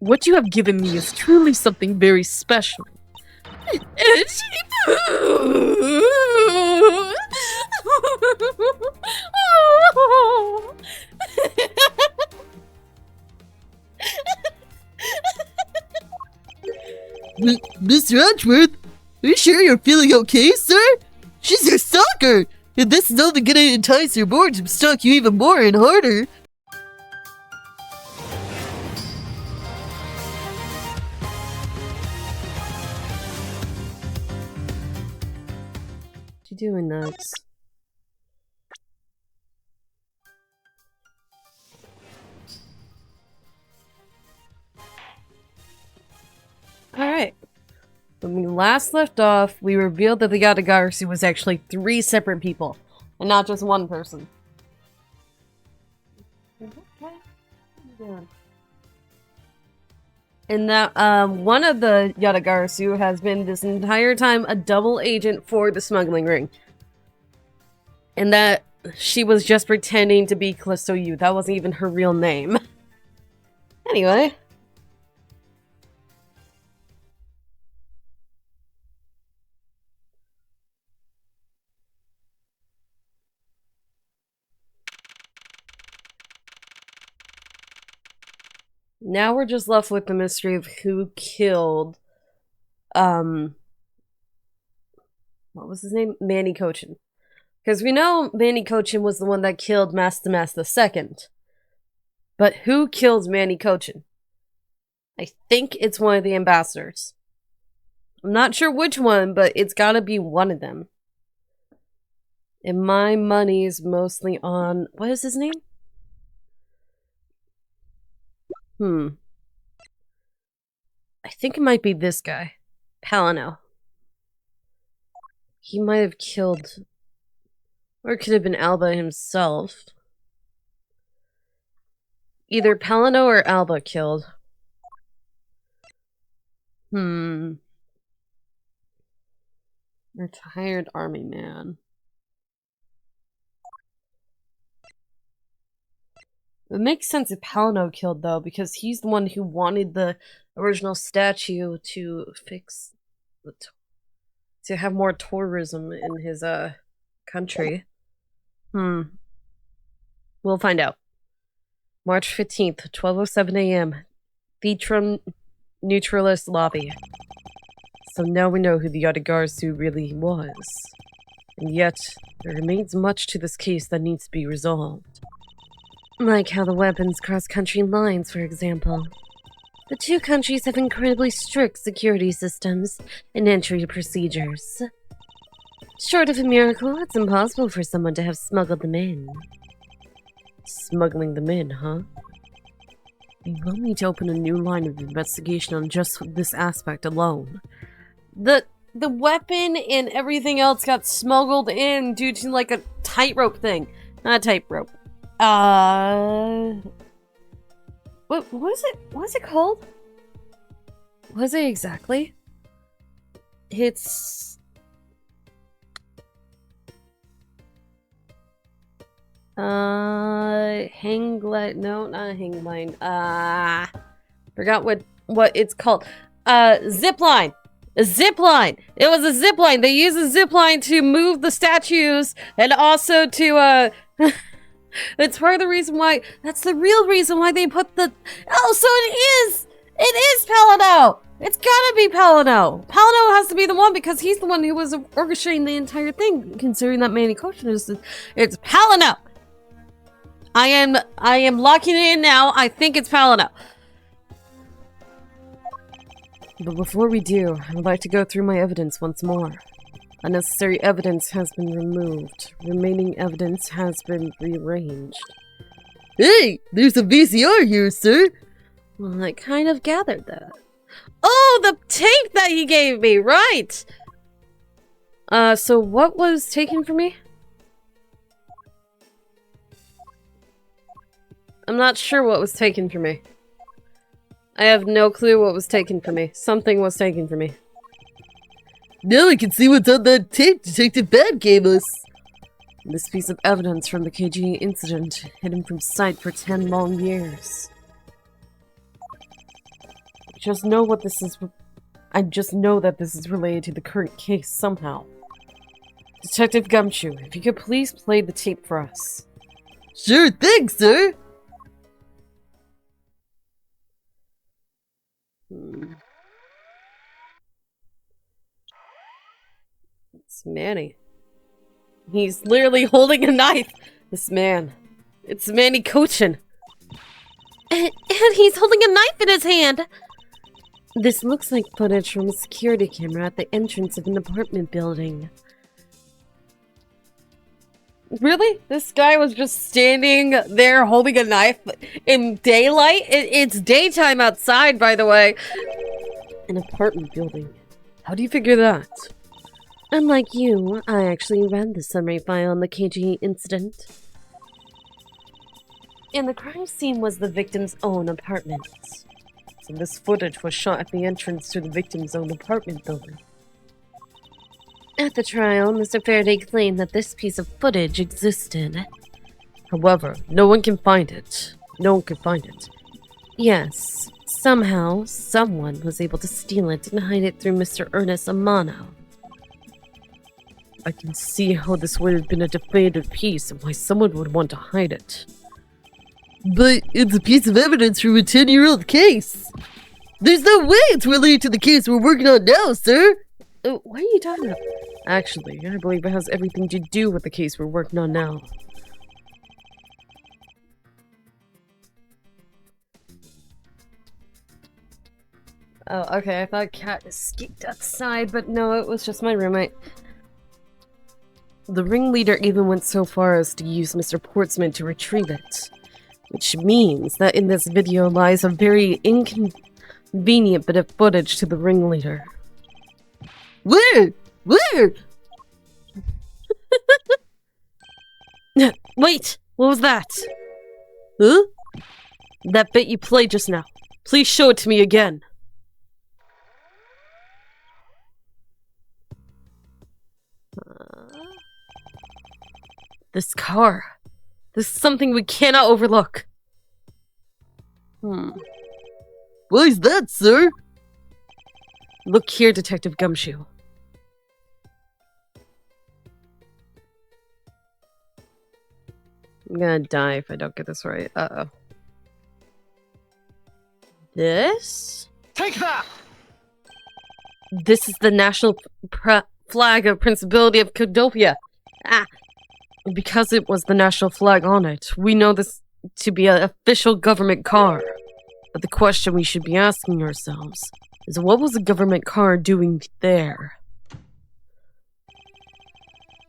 What you have given me is truly something very special. Mr. Edgeworth, are you sure you're feeling okay, sir? She's your stalker, and this is only gonna entice her more to stalk you even more and harder. What you doing, Nugs? Alright. When we last left off, we revealed that the Yatagarasu was actually 3 separate people, and not just one person. And that one of the Yatagarasu has been this entire time a double agent for the smuggling ring. And that she was just pretending to be Callisto Yu. That wasn't even her real name. Anyway. Now we're just left with the mystery of who killed, what was his name? Manny Cochin. Because we know Manny Cochin was the one that killed Master II. But who killed Manny Cochin? I think it's one of the ambassadors. I'm not sure which one, but it's gotta be one of them. And my money is mostly on... what is his name? I think it might be this guy. Palino. He might have killed... or it could have been Alba himself. Either Palino or Alba killed. Retired army man. It makes sense if Palino killed, though, because he's the one who wanted the original statue to fix the to have more tourism in his country. We'll find out. March 15th, 12:07 a.m. Theatrum Neutralis Lobby. So now we know who the Yatagarasu really was. And yet, there remains much to this case that needs to be resolved. Like how the weapons cross country lines, for example. The 2 countries have incredibly strict security systems and entry procedures. Short of a miracle, it's impossible for someone to have smuggled them in. Smuggling them in, huh? We will need to open a new line of investigation on just this aspect alone. The weapon and everything else got smuggled in due to like a tightrope thing. Not a tightrope. What is it? What is it called? What is it exactly? It's... hang glide... no, not a hang line. Forgot what it's called. Zip line! A zip line! It was a zip line! They used a zip line to move the statues and also to, It's part of the reason why... that's the real reason why they put the... oh, so it is! It is Palino! It's gotta be Palino! Palino has to be the one because he's the one who was orchestrating the entire thing, considering that Manny Cochin is... it's Palino! I am locking it in now. I think it's Palino. But before we do, I would like to go through my evidence once more. Unnecessary evidence has been removed. Remaining evidence has been rearranged. Hey, there's a VCR here, sir. Well, I kind of gathered that. Oh, the tape that he gave me, right! So what was taken from me? I'm not sure what was taken from me. I have no clue what was taken from me. Something was taken from me. Now I can see what's on that tape Detective Bad gave us. This piece of evidence from the KG incident, hidden from sight for 10 long years. just know what this is. I just know that this is related to the current case somehow. Detective Gumshoe, if you could please play the tape for us. Sure thing, sir. It's Manny. He's literally holding a knife. This man. It's Manny Cochin. And he's holding a knife in his hand! This looks like footage from a security camera at the entrance of an apartment building. Really? This guy was just standing there holding a knife in daylight? It's daytime outside, by the way. An apartment building. How do you figure that? Unlike you, I actually read the summary file on the KG incident. And the crime scene was the victim's own apartment. So this footage was shot at the entrance to the victim's own apartment building. At the trial, Mr. Faraday claimed that this piece of footage existed. However, no one can find it. No one can find it. Yes, somehow, someone was able to steal it and hide it through Mr. Ernest Amano. I can see how this would have been a definitive piece and why someone would want to hide it. But it's a piece of evidence from a 10-year-old case. There's no way it's related to the case we're working on now, sir. What are you talking about? Actually, I believe it has everything to do with the case we're working on now. Oh, okay, I thought Cat escaped outside, but no, it was just my roommate. The ringleader even went so far as to use Mr. Portsman to retrieve it. Which means that in this video lies a very inconvenient bit of footage to the ringleader. Where? Where? Wait! What was that? Huh? That bit you played just now. Please show it to me again. This car. This is something we cannot overlook. Why is that, sir? Look here, Detective Gumshoe. I'm gonna die if I don't get this right. Uh-oh. This? Take that! This is the national flag of Principality of Codopia. Ah! Because it was the national flag on it, we know this to be an official government car. But the question we should be asking ourselves is, what was the government car doing there?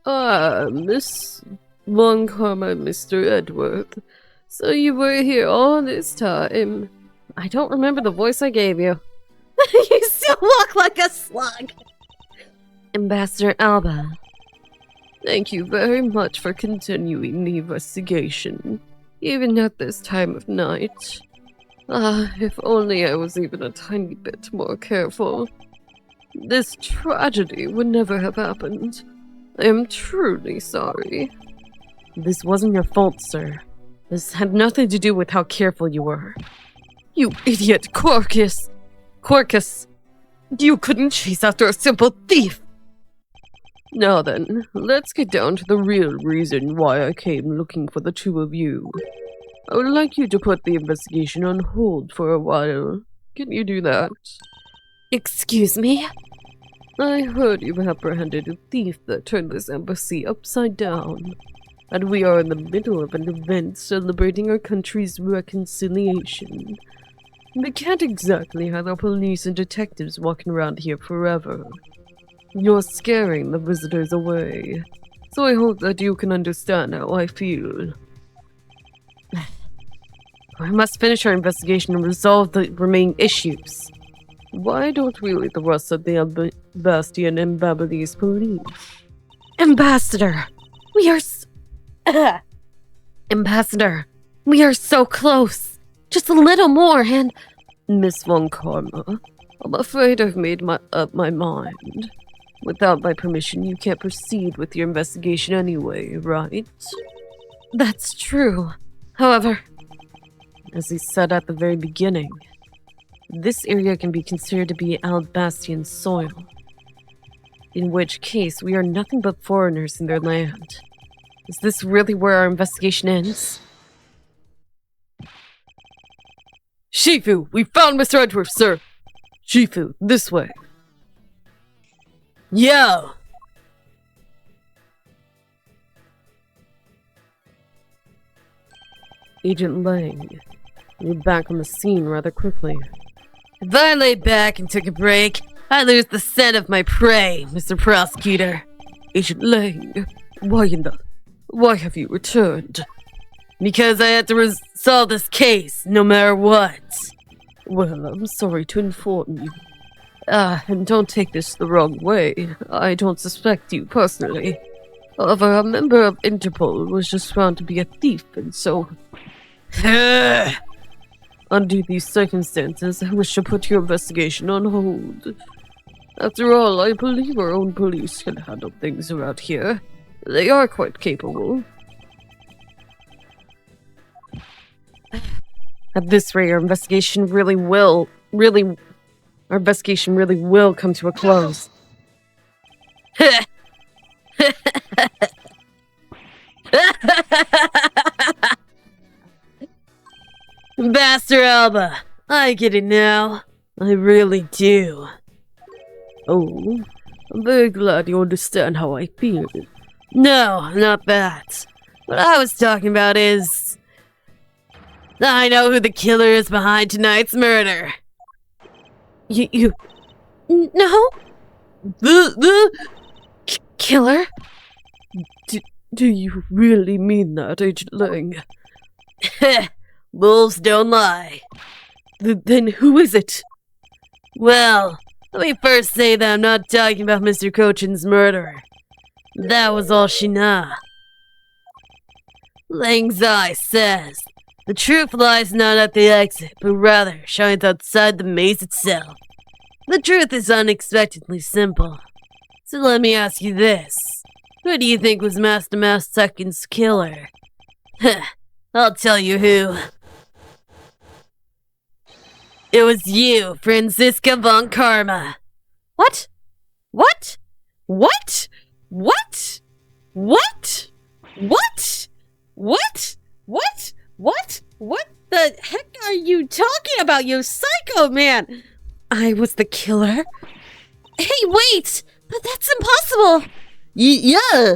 Miss Von Karma, Mr. Edgeworth. So you were here all this time. I don't remember the voice I gave you. You still look like a slug! Ambassador Alba. Thank you very much for continuing the investigation, even at this time of night. If only I was even a tiny bit more careful. This tragedy would never have happened. I am truly sorry. This wasn't your fault, sir. This had nothing to do with how careful you were. You idiot, Quarkus! Quarkus! You couldn't chase after a simple thief! Now then, let's get down to the real reason why I came looking for the two of you. I would like you to put the investigation on hold for a while. Can you do that? Excuse me? I heard you apprehended a thief that turned this embassy upside down. And we are in the middle of an event celebrating our country's reconciliation. We can't exactly have our police and detectives walking around here forever. You're scaring the visitors away, so I hope that you can understand how I feel. We must finish our investigation and resolve the remaining issues. Why don't we leave the rest of the Bastion and Babyliss police? Ambassador! We are Ambassador, we are so close! Just a little more and... Miss Von Karma, I'm afraid I've made up my mind. Without my permission, you can't proceed with your investigation anyway, right? That's true. However, as he said at the very beginning, This area can be considered to be Albastian soil, in which case we are nothing but foreigners in their land. Is this really where our investigation ends? Shifu, we found Mr. Edgeworth, sir. Shifu, this way. Yo! Agent Lang, you're back on the scene rather quickly. If I lay back and took a break, I lose the scent of my prey, Mr. Prosecutor. Agent Lang, why have you returned? Because I had to resolve this case, no matter what. Well, I'm sorry to inform you. And don't take this the wrong way. I don't suspect you personally. However, a member of Interpol was just found to be a thief, and so... Under these circumstances, I wish to put your investigation on hold. After all, I believe our own police can handle things around here. They are quite capable. At this rate, our investigation really will come to a close. Master Alba, I get it now. I really do. Oh, I'm very glad you understand how I feel. No, not that. What I was talking about is... I know who the killer is behind tonight's murder. You... No? The Killer? Do you really mean that, Agent Lang? Wolves don't lie. Then who is it? Well, let me first say that I'm not talking about Mr. Cochin's murderer. That was all she knew. Lang's eye says, the truth lies not at the exit, but rather shines outside the maze itself. The truth is unexpectedly simple. So let me ask you this. Who do you think was Master Mousetuckin's killer? I'll tell you who. It was you, Franziska von Karma. What? What? What? What? What? What? What? What? What? What the heck are you talking about, you psycho man? I was the killer? Hey, wait! That's impossible! Yeah!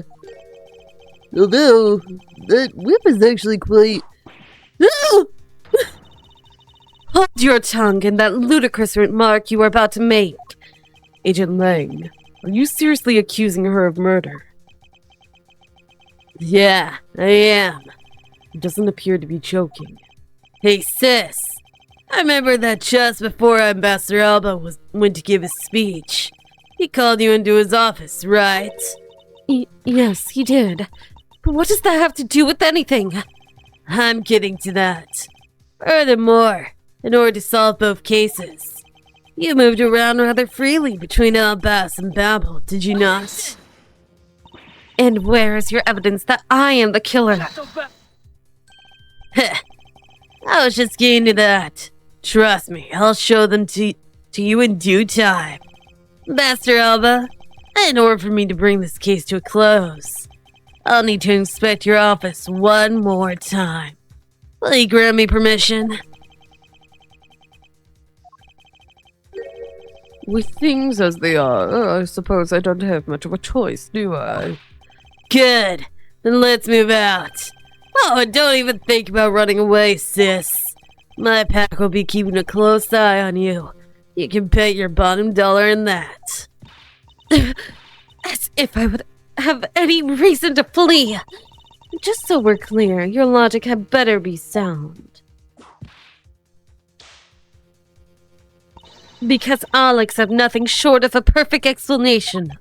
Although, that whip is actually quite... Hold your tongue and that ludicrous remark you are about to make. Agent Lang, are you seriously accusing her of murder? Yeah, I am. He doesn't appear to be joking. Hey, sis. I remember that just before Ambassador Alba went to give his speech. He called you into his office, right? Yes, he did. But what does that have to do with anything? I'm getting to that. Furthermore, in order to solve both cases, you moved around rather freely between Albas and Babel, did you not? And where is your evidence that I am the killer? I was just getting to that. Trust me, I'll show them to you in due time. Master Alba, in order for me to bring this case to a close, I'll need to inspect your office one more time. Will you grant me permission? With things as they are, I suppose I don't have much of a choice, do I? Good. Then let's move out. Oh, and don't even think about running away, sis. My pack will be keeping a close eye on you. You can bet your bottom dollar on that. As if I would have any reason to flee. Just so we're clear, your logic had better be sound. Because I'll accept nothing short of a perfect explanation.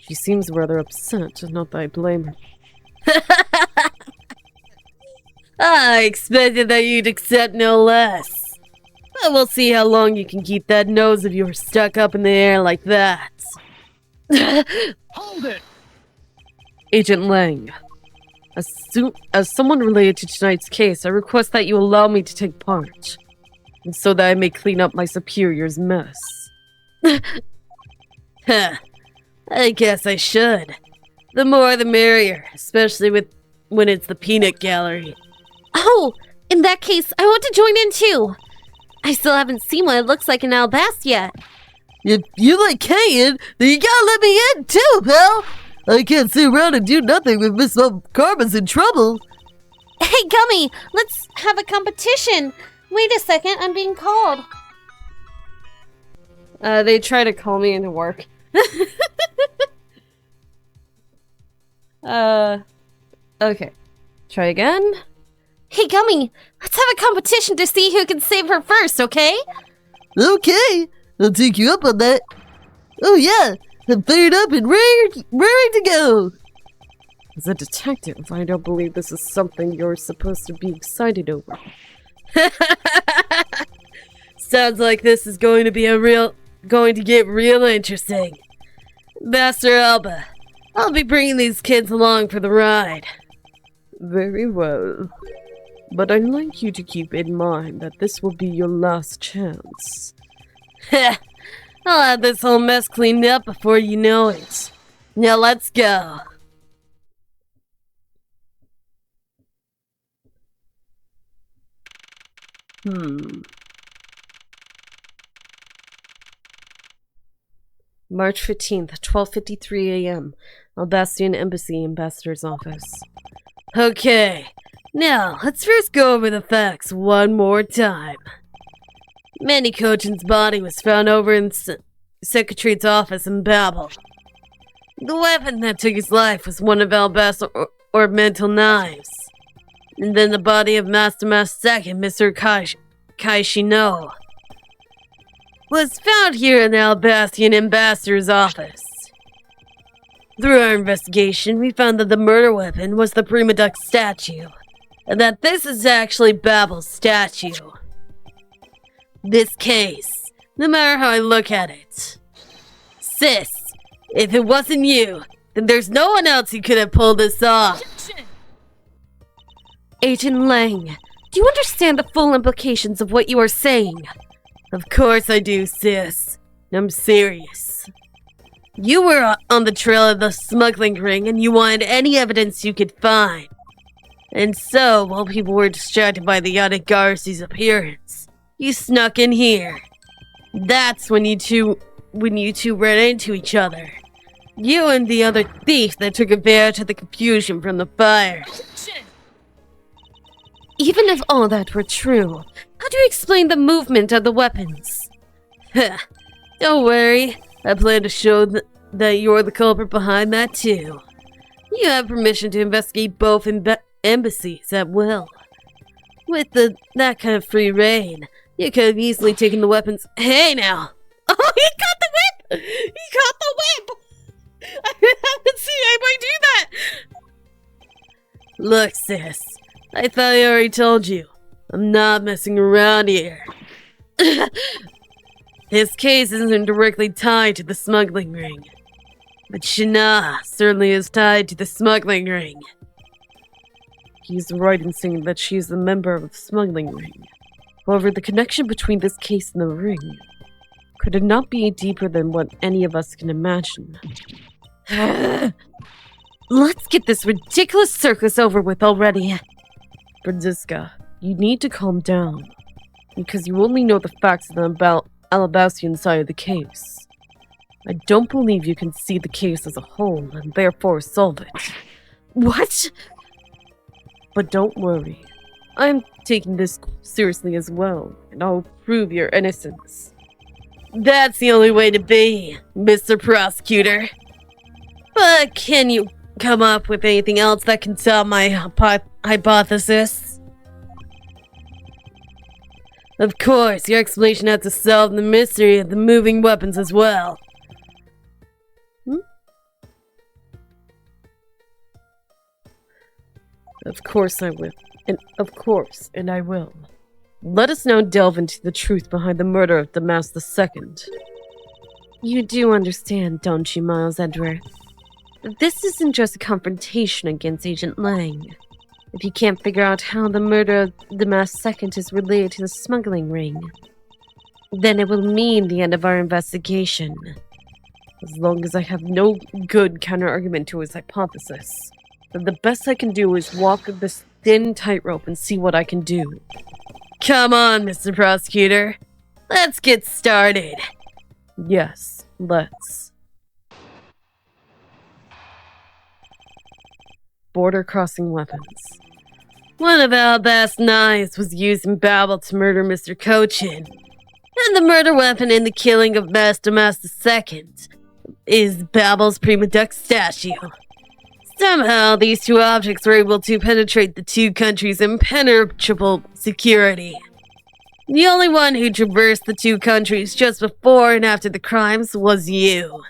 She seems rather upset, not that I blame her. I expected that you'd accept no less. But we'll see how long you can keep that nose of yours stuck up in the air like that. Hold it! Agent Lang, as someone related to tonight's case, I request that you allow me to take part. so that I may clean up my superior's mess. Huh. I guess I should. The more the merrier, especially when it's the peanut gallery. Oh, in that case, I want to join in too. I still haven't seen what it looks like in Alabasta yet. If you like Kayan, then you gotta let me in too, pal! I can't sit around and do nothing if Miss Karma's in trouble. Hey, Gummy, let's have a competition. Wait a second, I'm being called. They try to call me into work. Okay. Try again. Hey, Gummy, let's have a competition to see who can save her first, okay? Okay, I'll take you up on that. Oh yeah, I'm fired up and raring to go. As a detective, I don't believe this is something you're supposed to be excited over. Sounds like this is going to get real interesting. Master Alba, I'll be bringing these kids along for the ride. Very well. But I'd like you to keep in mind that this will be your last chance. Heh, I'll have this whole mess cleaned up before you know it. Now let's go. March 15th, 12:53 a.m. Albastian Embassy Ambassador's Office. Okay, now let's first go over the facts one more time. Manny Cochin's body was found over in Secretary's office in Babel. The weapon that took his life was one of Alba's ornamental knives. And then the body of Master second, Mr. Kaishino, was found here in the Albastian Ambassador's office. Through our investigation, we found that the murder weapon was the Prima Duck statue, and that this is actually Babel's statue. This case, no matter how I look at it. Sis, if it wasn't you, then there's no one else who could have pulled this off. Agent Lang, do you understand the full implications of what you are saying? Of course I do, sis. I'm serious. You were on the trail of the smuggling ring and you wanted any evidence you could find. And so, while people were distracted by the Yatagarasu's appearance, you snuck in here. That's when you two ran into each other. You and the other thief that took advantage of the confusion from the fire. Even if all that were true, how do you explain the movement of the weapons? Don't worry, I plan to show that you're the culprit behind that too. You have permission to investigate both embassies at will. With that kind of free reign, you could have easily taken the weapons. Hey now! Oh, he caught the whip! He caught the whip! I haven't seen anybody do that! Look, sis, I thought I already told you. I'm not messing around here. His case isn't directly tied to the smuggling ring. But Shana certainly is tied to the smuggling ring. He's right in saying that she is a member of the smuggling ring. However, the connection between this case and the ring could it not be deeper than what any of us can imagine? Let's get this ridiculous circus over with already. Franziska, you need to calm down, because you only know the facts of the Alabastian side of the case. I don't believe you can see the case as a whole and therefore solve it. What? But don't worry. I'm taking this seriously as well, and I'll prove your innocence. That's the only way to be, Mr. Prosecutor. But can you come up with anything else that can solve my hypothesis? Of course, your explanation has to solve the mystery of the moving weapons as well. Of course I will. And I will. Let us now delve into the truth behind the murder of Damas II. You do understand, don't you, Miles Edgeworth? This isn't just a confrontation against Agent Lang. If you can't figure out how the murder of the masked second is related to the smuggling ring, then it will mean the end of our investigation. As long as I have no good counter-argument to his hypothesis, then the best I can do is walk this thin tightrope and see what I can do. Come on, Mr. Prosecutor. Let's get started. Yes, let's. Border crossing weapons. One of Albast's knives was used in Babel to murder Mr. Cochin. And the murder weapon in the killing of Master II is Babel's Prima Duck statue. Somehow, these two objects were able to penetrate the two countries' impenetrable security. The only one who traversed the two countries just before and after the crimes was you.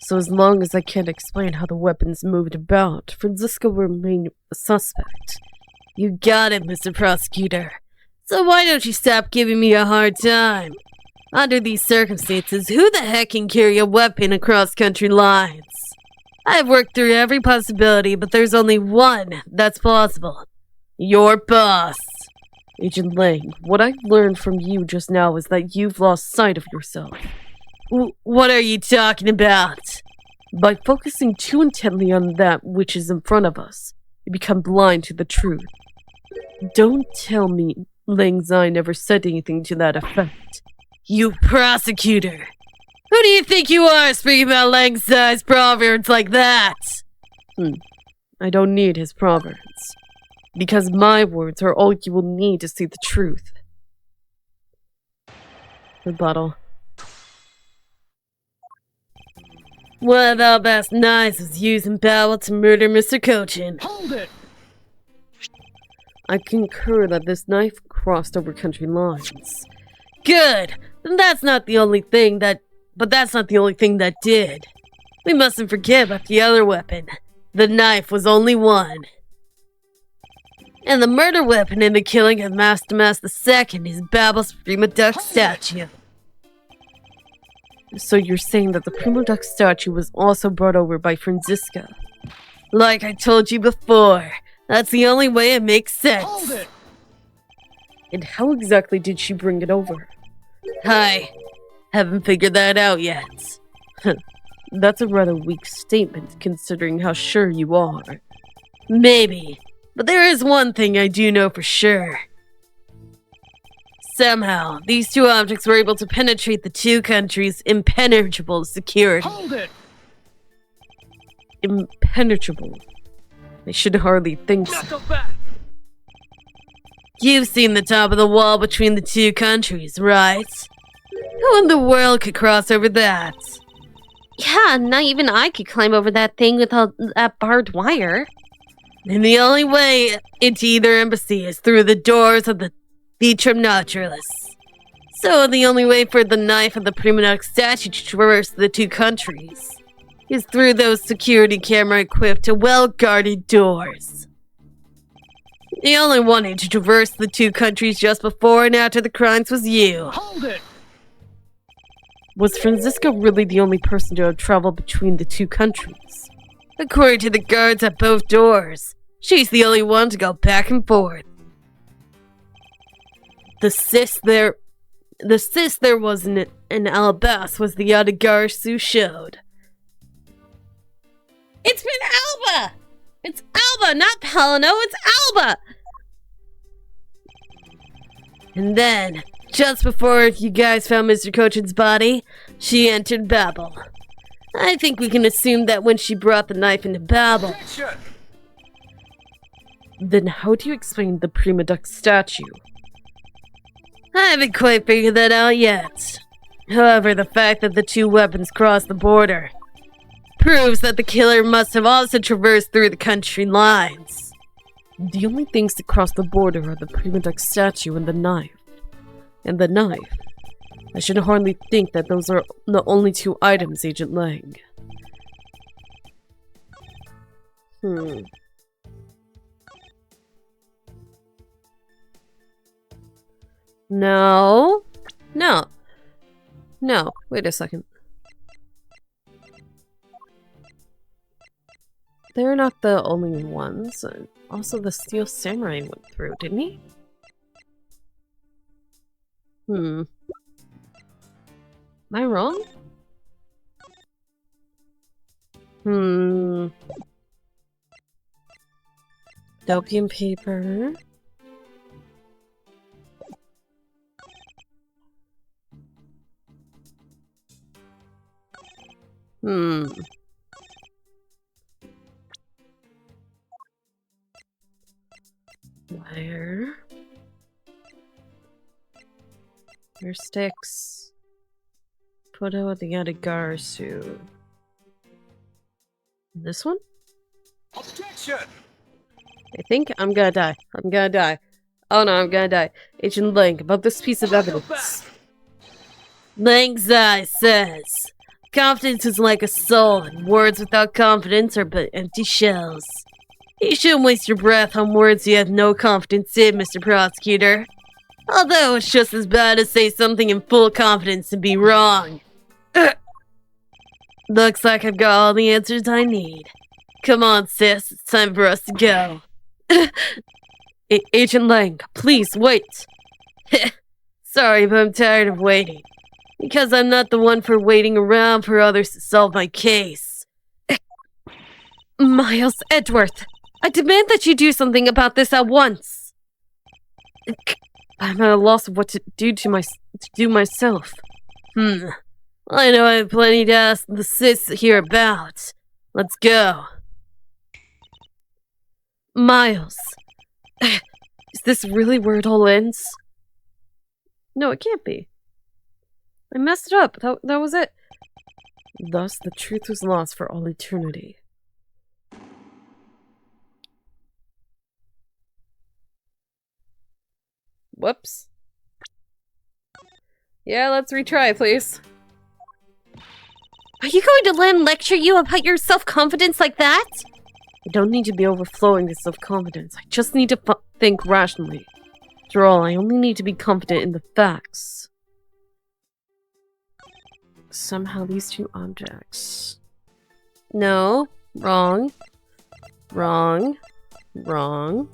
So as long as I can't explain how the weapons moved about, Francisco will remain a suspect. You got it, Mr. Prosecutor. So why don't you stop giving me a hard time? Under these circumstances, who the heck can carry a weapon across country lines? I've worked through every possibility, but there's only one that's plausible. Your boss. Agent Lang, what I've learned from you just now is that you've lost sight of yourself. What are you talking about? By focusing too intently on that which is in front of us, you become blind to the truth. Don't tell me Lang's eye never said anything to that effect. You prosecutor! Who do you think you are speaking about Lang-sized proverbs like that? I don't need his proverbs. Because my words are all you will need to see the truth. Rebuttal. One of Albast's knives was used in Babel to murder Mr. Cochin. Hold it! I concur that this knife crossed over country lines. Good! Then that's not the only thing that... But that's not the only thing that did. We mustn't forget about the other weapon. The knife was only one. And the murder weapon in the killing of Master II is Babel's Prima Duck statue. So you're saying that the Prima Duck statue was also brought over by Francisca? Like I told you before, that's the only way it makes sense. Hold it! And how exactly did she bring it over? I haven't figured that out yet. That's a rather weak statement, considering how sure you are. Maybe, but there is one thing I do know for sure. Somehow, these two objects were able to penetrate the two countries' impenetrable security. Hold it! Impenetrable? I should hardly think so. Knuckle back! You've seen the top of the wall between the two countries, right? Who in the world could cross over that? Yeah, not even I could climb over that thing with all that barbed wire. And the only way into either embassy is through the doors of the Pt11. So the only way for the knife of the Prima Duck statue to traverse the two countries is through those security camera-equipped, well-guarded doors. The only one to traverse the two countries just before and after the crimes was you. Hold it! Was Francisca really the only person to have traveled between the two countries? According to the guards at both doors, she's the only one to go back and forth. The cyst there was in Alabas was the Yatagarasu showed. It's been Alba! It's Alba, not Palino, it's Alba! And then, just before you guys found Mr. Cochin's body, she entered Babel. I think we can assume that when she brought the knife into Babel... Then how do you explain the Prima Duck statue? I haven't quite figured that out yet. However, the fact that the two weapons crossed the border proves that the killer must have also traversed through the country lines. The only things that cross the border are the Prima Duck statue and the knife. And the knife. I should hardly think that those are the only two items, Agent Lang. No. No, wait a second. They're not the only ones. Also, the Steel Samurai went through, didn't he? Am I wrong? Opium paper. Wire. Your sticks. Put out the Yatagarasu. This one? Objection! I think I'm gonna die. I'm gonna die. Oh no, I'm gonna die. Agent Lang, about this piece of evidence. Lang's eye says, confidence is like a soul, and words without confidence are but empty shells. You shouldn't waste your breath on words you have no confidence in, Mr. Prosecutor. Although it's just as bad to say something in full confidence and be wrong. Looks like I've got all the answers I need. Come on, sis, it's time for us to go. Agent Lang, please, wait. Sorry, but I'm tired of waiting. Because I'm not the one for waiting around for others to solve my case. Miles Edgeworth, I demand that you do something about this at once. I'm at a loss of what to do myself. I know I have plenty to ask the sis here about. Let's go. Miles, is this really where it all ends? No, it can't be. I messed it up. That was it. Thus, the truth was lost for all eternity. Whoops. Yeah, let's retry, please. Are you going to let him lecture you about your self-confidence like that? I don't need to be overflowing with self-confidence. I just need to think rationally. After all, I only need to be confident in the facts. Somehow these two objects... No. Wrong. Wrong. Wrong.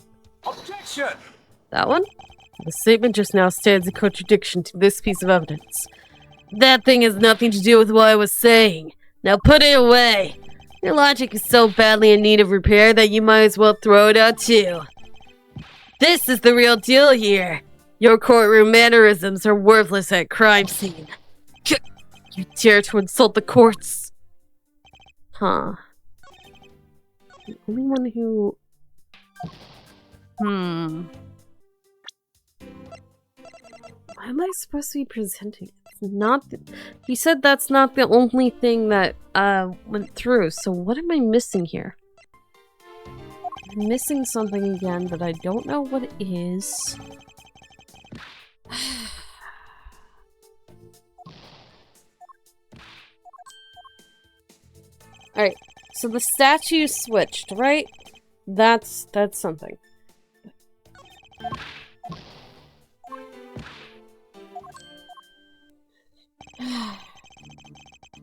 Objection! That one? The statement just now stands in contradiction to this piece of evidence. That thing has nothing to do with what I was saying. Now put it away. Your logic is so badly in need of repair that you might as well throw it out too. This is the real deal here. Your courtroom mannerisms are worthless at crime scene. You dare to insult the courts? Huh. The only one who... Why am I supposed to be presenting? It's not... He said that's not the only thing that went through, so what am I missing here? I'm missing something again, but I don't know what it is. Alright, so the statue switched, right? That's something.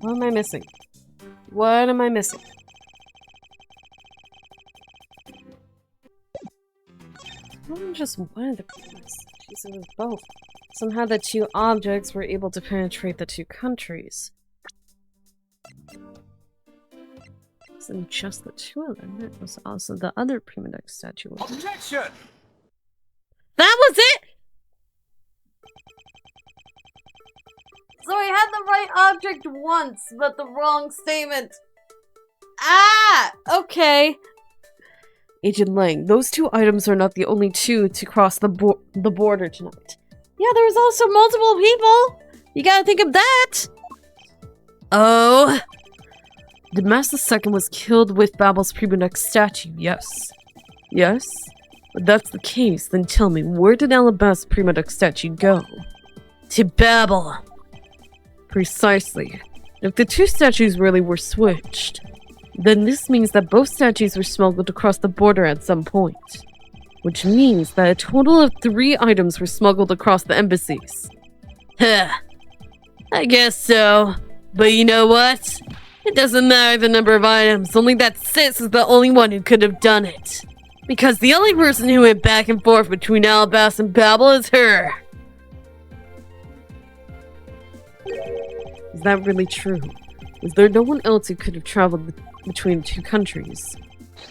What am I missing? What am I missing? It wasn't just one of the pieces. It was both. Somehow the two objects were able to penetrate the two countries. It wasn't just the two of them, it was also the other Prima Dex statue. Objection! That was it? So I had the right object once, but the wrong statement. Ah! Okay. Agent Lang, those two items are not the only two to cross the border tonight. Yeah, there was also multiple people. You gotta think of that. Oh. Damas II was killed with Babel's Prima Dex statue, yes. Yes? If that's the case, then tell me, where did Alabast's Prima Dex statue go? To Babel. Precisely. If the two statues really were switched, then this means that both statues were smuggled across the border at some point. Which means that a total of 3 items were smuggled across the embassies. Huh. I guess so. But you know what? It doesn't matter the number of items, only that Sis is the only one who could have done it. Because the only person who went back and forth between Alabas and Babel is her. Is that really true? Is there no one else who could have traveled between the two countries?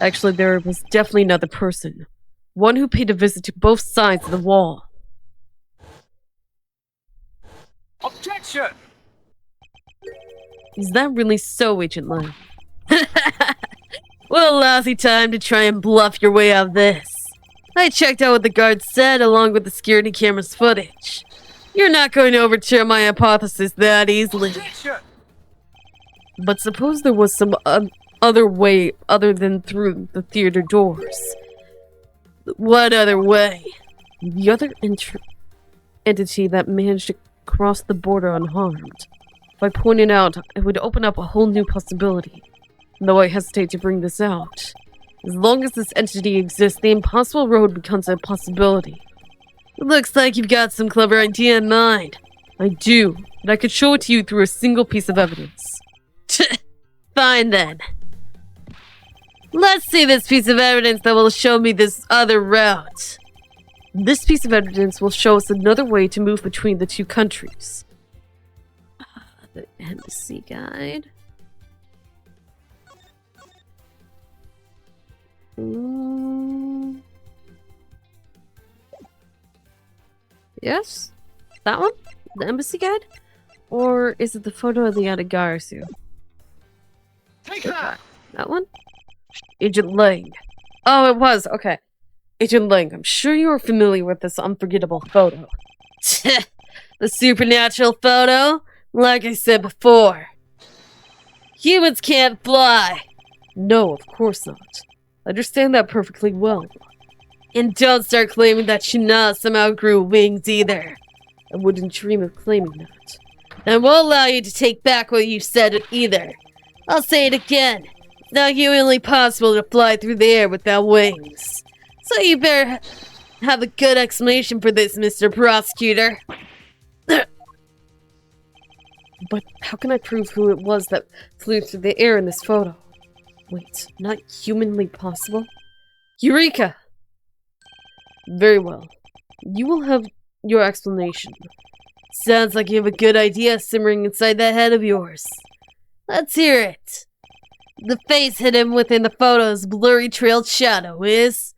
Actually, there was definitely another person. One who paid a visit to both sides of the wall. Objection! Is that really so, Agent Lang? What a lousy time to try and bluff your way out of this. I checked out what the guard said along with the security camera's footage. You're not going to overturn my hypothesis that easily. Objection! But suppose there was some other way other than through the theater doors. What other way? The other entity that managed to cross the border unharmed. If I pointed out, it would open up a whole new possibility. Though I hesitate to bring this out. As long as this entity exists, the impossible road becomes a possibility. Looks like you've got some clever idea in mind. I do, and I could show it to you through a single piece of evidence. Fine then. Let's see this piece of evidence that will show me this other route. This piece of evidence will show us another way to move between the two countries. The embassy guide. Yes? That one? The embassy guide? Or is it the photo of the Yatagarasu? Take that! That one? Agent Lang. Oh, it was. Okay. Agent Lang, I'm sure you are familiar with this unforgettable photo. The supernatural photo? Like I said before. Humans can't fly. No, of course not. I understand that perfectly well. And don't start claiming that Shana somehow grew wings either. I wouldn't dream of claiming that. I won't allow you to take back what you said either. I'll say it again. It's not humanly possible to fly through the air without wings. So you better have a good explanation for this, Mr. Prosecutor. But how can I prove who it was that flew through the air in this photo? Wait, not humanly possible? Eureka! Very well. You will have your explanation. Sounds like you have a good idea simmering inside that head of yours. Let's hear it. The face hidden within the photo's blurry trailed shadow is...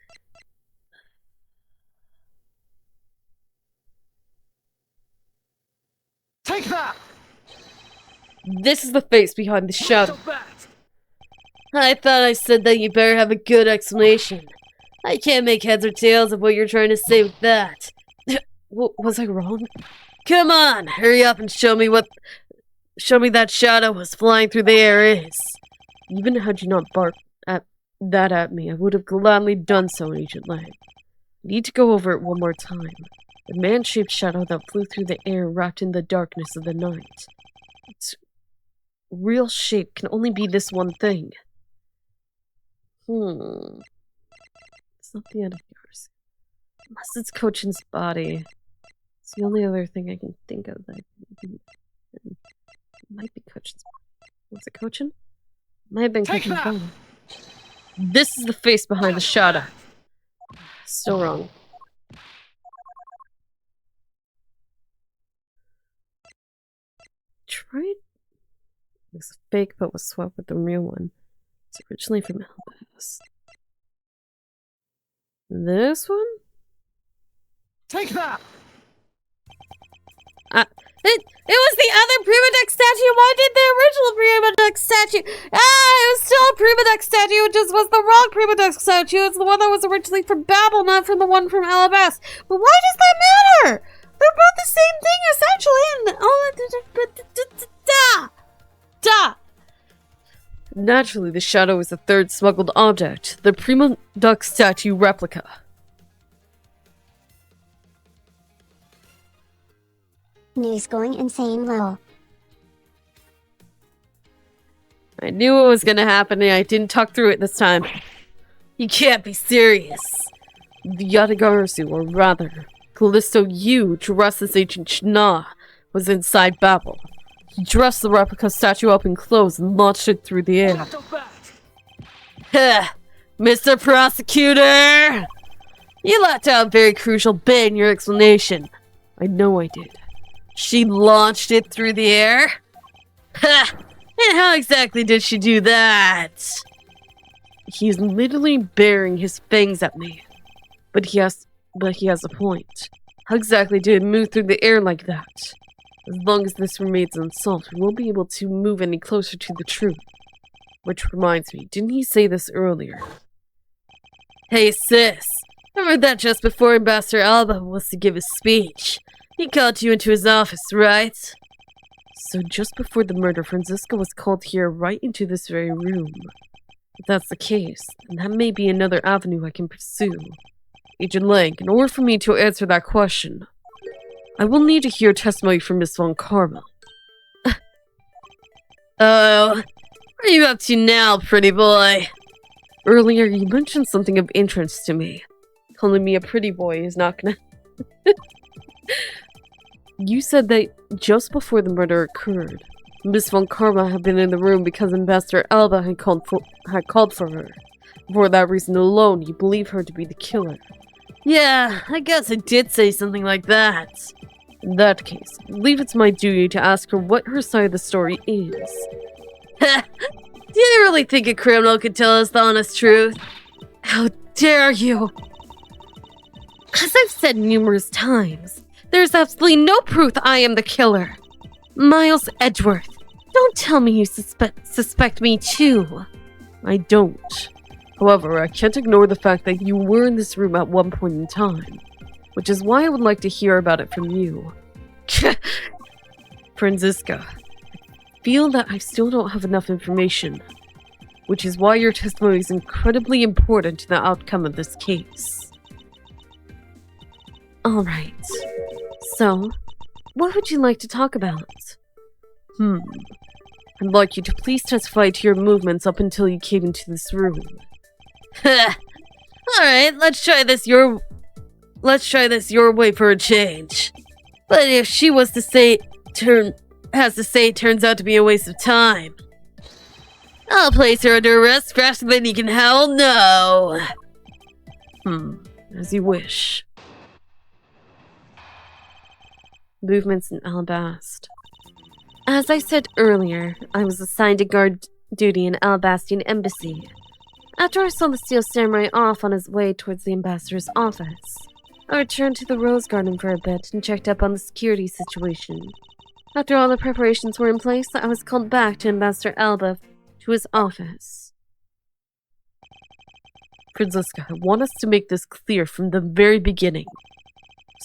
Take that! This is the face behind the shadow. I thought I said that you better have a good explanation. I can't make heads or tails of what you're trying to say with that. Was I wrong? Come on, hurry up and show me that shadow was flying through the air is. Even had you not barked at me, I would have gladly done so, Agent Lang. I need to go over it one more time. The man-shaped shadow that flew through the air wrapped in the darkness of the night. Its real shape can only be this one thing. It's not the end of yours. Unless it's Cochin's body. It's the only other thing I can think of that it might be Cochin's body. Was it Cochin? Might have been Cochin's body. This is the face behind the shadow. Still wrong. Tried? It was a fake but was swapped with the real one. It's originally from Elbas. This one? Take that! It was the other Prima Deck statue! Why did the original Prima Deck statue? It was still a Prima Deck statue, it just was the wrong Prima Deck statue. It's the one that was originally from Babel, not from the one from Alabas. But why does that matter? They're both the same thing, essentially, Naturally, the shadow is the third smuggled object, the Prima Duck statue replica. News going insane low. I knew it was gonna happen and I didn't talk through it this time. You can't be serious. The Yatagarasu, or rather, Callisto Yu, Jurassic Agent Shna, was inside Babel. He dressed the replica statue up in clothes and launched it through the air. Heh, Mr. Prosecutor! You left out a very crucial bit in your explanation. I know I did. She launched it through the air? Ha! And how exactly did she do that? He's literally baring his fangs at me. But he has a point. How exactly did it move through the air like that? As long as this remains unsolved, we won't be able to move any closer to the truth. Which reminds me, didn't he say this earlier? Hey sis, I heard that just before Ambassador Alba was to give his speech. He called you into his office, right? So just before the murder, Franziska was called here right into this very room. If that's the case, then that may be another avenue I can pursue. Agent Lang, in order for me to answer that question, I will need to hear testimony from Miss Von Karma. Oh, what are you up to now, pretty boy? Earlier, you mentioned something of interest to me. Calling me a pretty boy is not gonna... You said that just before the murder occurred, Miss Von Karma had been in the room because Ambassador Alba had called for her. For that reason alone, you believe her to be the killer. Yeah, I guess I did say something like that. In that case, I believe it's my duty to ask her what her side of the story is. Do you really think a criminal could tell us the honest truth? How dare you! As I've said numerous times, there's absolutely no proof I am the killer. Miles Edgeworth, don't tell me you suspect me too. I don't. However, I can't ignore the fact that you were in this room at one point in time, which is why I would like to hear about it from you. Franziska, I feel that I still don't have enough information, which is why your testimony is incredibly important to the outcome of this case. Alright, so, what would you like to talk about? I'd like you to please testify to your movements up until you came into this room. Alright, let's try this your way for a change. But if she was to say it turns out to be a waste of time, I'll place her under arrest faster than you can hell no. As you wish. Movements in Alabast. As I said earlier, I was assigned to guard duty in Alabastian Embassy. After I saw the Steel Samurai off on his way towards the ambassador's office, I returned to the Rose Garden for a bit and checked up on the security situation. After all the preparations were in place, I was called back to Ambassador Alba to his office. Franziska, I want us to make this clear from the very beginning.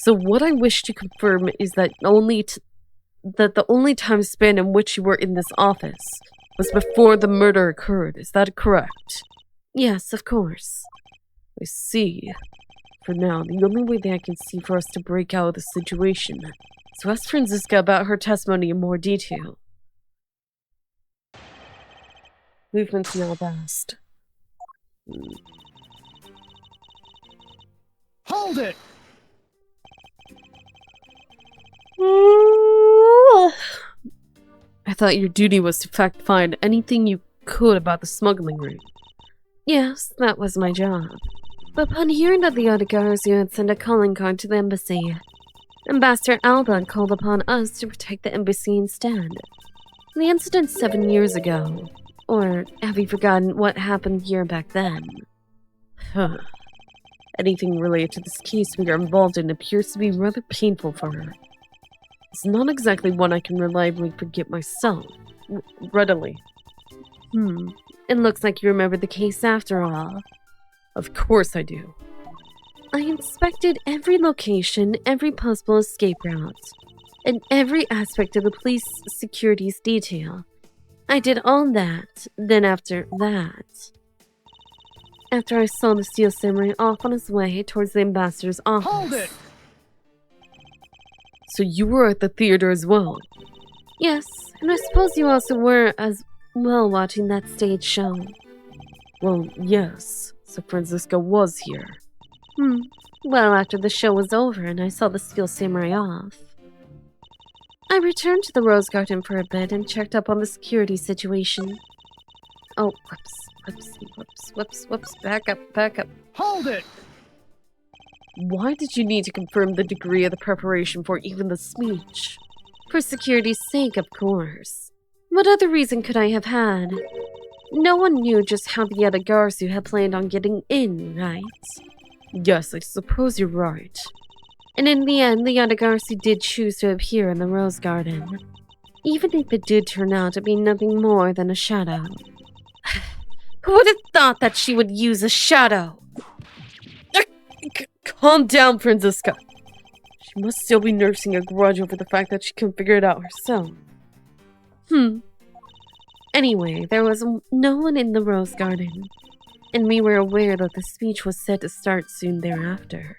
So what I wish to confirm is that the only time span in which you were in this office was before the murder occurred. Is that correct? Yes, of course. I see. For now, the only way that I can see for us to break out of the situation is to ask Franziska about her testimony in more detail. Movements in Alabast. Hold it! I thought your duty was to fact-find anything you could about the smuggling ring. Yes, that was my job. But upon hearing that the Yatagarasu had sent a calling card to the embassy, Ambassador Alba called upon us to protect the embassy instead. The incident 7 years ago. Or have you forgotten what happened here back then? Anything related to this case we are involved in appears to be rather painful for her. It's not exactly one I can reliably forget myself. Readily. It looks like you remember the case after all. Of course I do. I inspected every location, every possible escape route, and every aspect of the police security's detail. I did all that, then after I saw the Steel Samurai off on his way towards the ambassador's office. Hold it! So you were at the theater as well? Yes, and I suppose you also were as well watching that stage show. Well, yes, so Franziska was here. Well, after the show was over and I saw the Steel Samurai off. I returned to the rose garden for a bit and checked up on the security situation. Oh, whoops. Back up. Hold it! Why did you need to confirm the degree of the preparation for even the speech? For security's sake, of course. What other reason could I have had? No one knew just how the Yatagarasu had planned on getting in, right? Yes, I suppose you're right. And in the end, the Yatagarasu did choose to appear in the rose garden. Even if it did turn out to be nothing more than a shadow. Who would have thought that she would use a shadow? Calm down, Franziska. She must still be nursing a grudge over the fact that she couldn't figure it out herself. Anyway, there was no one in the rose garden, and we were aware that the speech was set to start soon thereafter.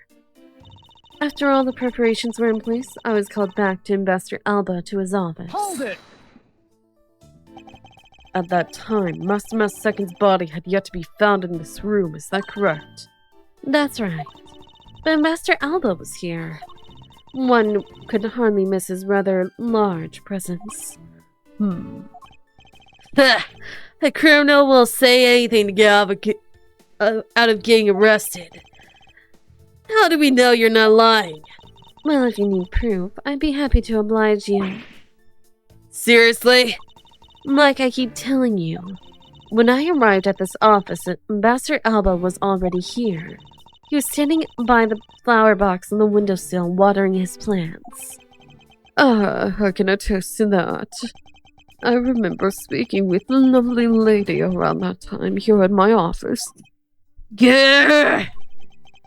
After all the preparations were in place, I was called back to Ambassador Alba to his office. Hold it! At that time, Master Second's body had yet to be found in this room, is that correct? That's right. But Ambassador Alba was here. One could hardly miss his rather large presence. The criminal will say anything to get out of getting arrested. How do we know you're not lying? Well, if you need proof, I'd be happy to oblige you. Seriously? Like I keep telling you, when I arrived at this office, Ambassador Alba was already here. He was standing by the flower box on the windowsill, watering his plants. I can attest to that. I remember speaking with the lovely lady around that time here at my office. Grrr!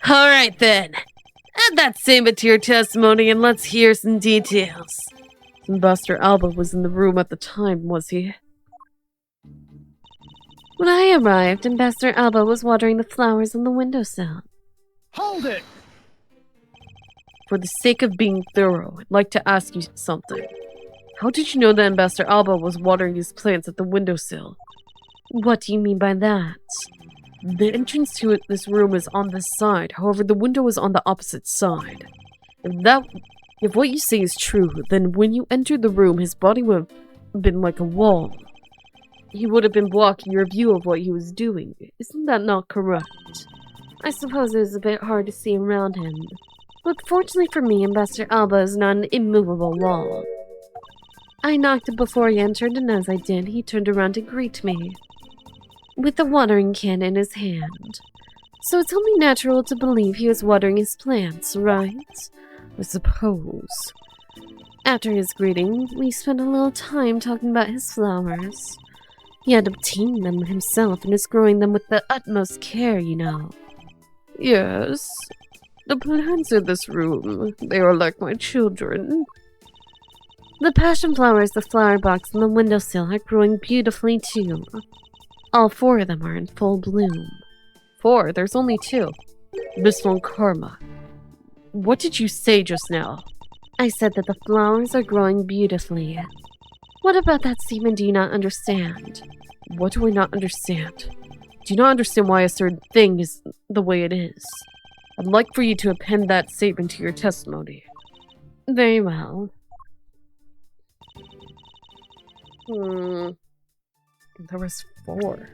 Alright then. Add that statement to your testimony and let's hear some details. Ambassador Alba was in the room at the time, was he? When I arrived, Ambassador Alba was watering the flowers on the windowsill. Hold it! For the sake of being thorough, I'd like to ask you something. How did you know that Ambassador Alba was watering his plants at the windowsill? What do you mean by that? The entrance to this room is on this side, however the window is on the opposite side. If what you say is true, then when you entered the room, his body would have been like a wall. He would have been blocking your view of what he was doing. Isn't that not correct? I suppose it was a bit hard to see around him. But fortunately for me, Ambassador Alba is not an immovable wall. I knocked before he entered, and as I did, he turned around to greet me, with the watering can in his hand. So it's only natural to believe he was watering his plants, right? I suppose. After his greeting, we spent a little time talking about his flowers. He had obtained them himself and is growing them with the utmost care, you know. Yes. The plants in this room, they are like my children. The passion flowers, the flower box, and the windowsill are growing beautifully too. All 4 of them are in full bloom. 4? There's only 2. Miss Von Karma. What did you say just now? I said that the flowers are growing beautifully. What about that statement do you not understand? What do I not understand? Do you not understand why a certain thing is the way it is? I'd like for you to append that statement to your testimony. Very well. There was 4.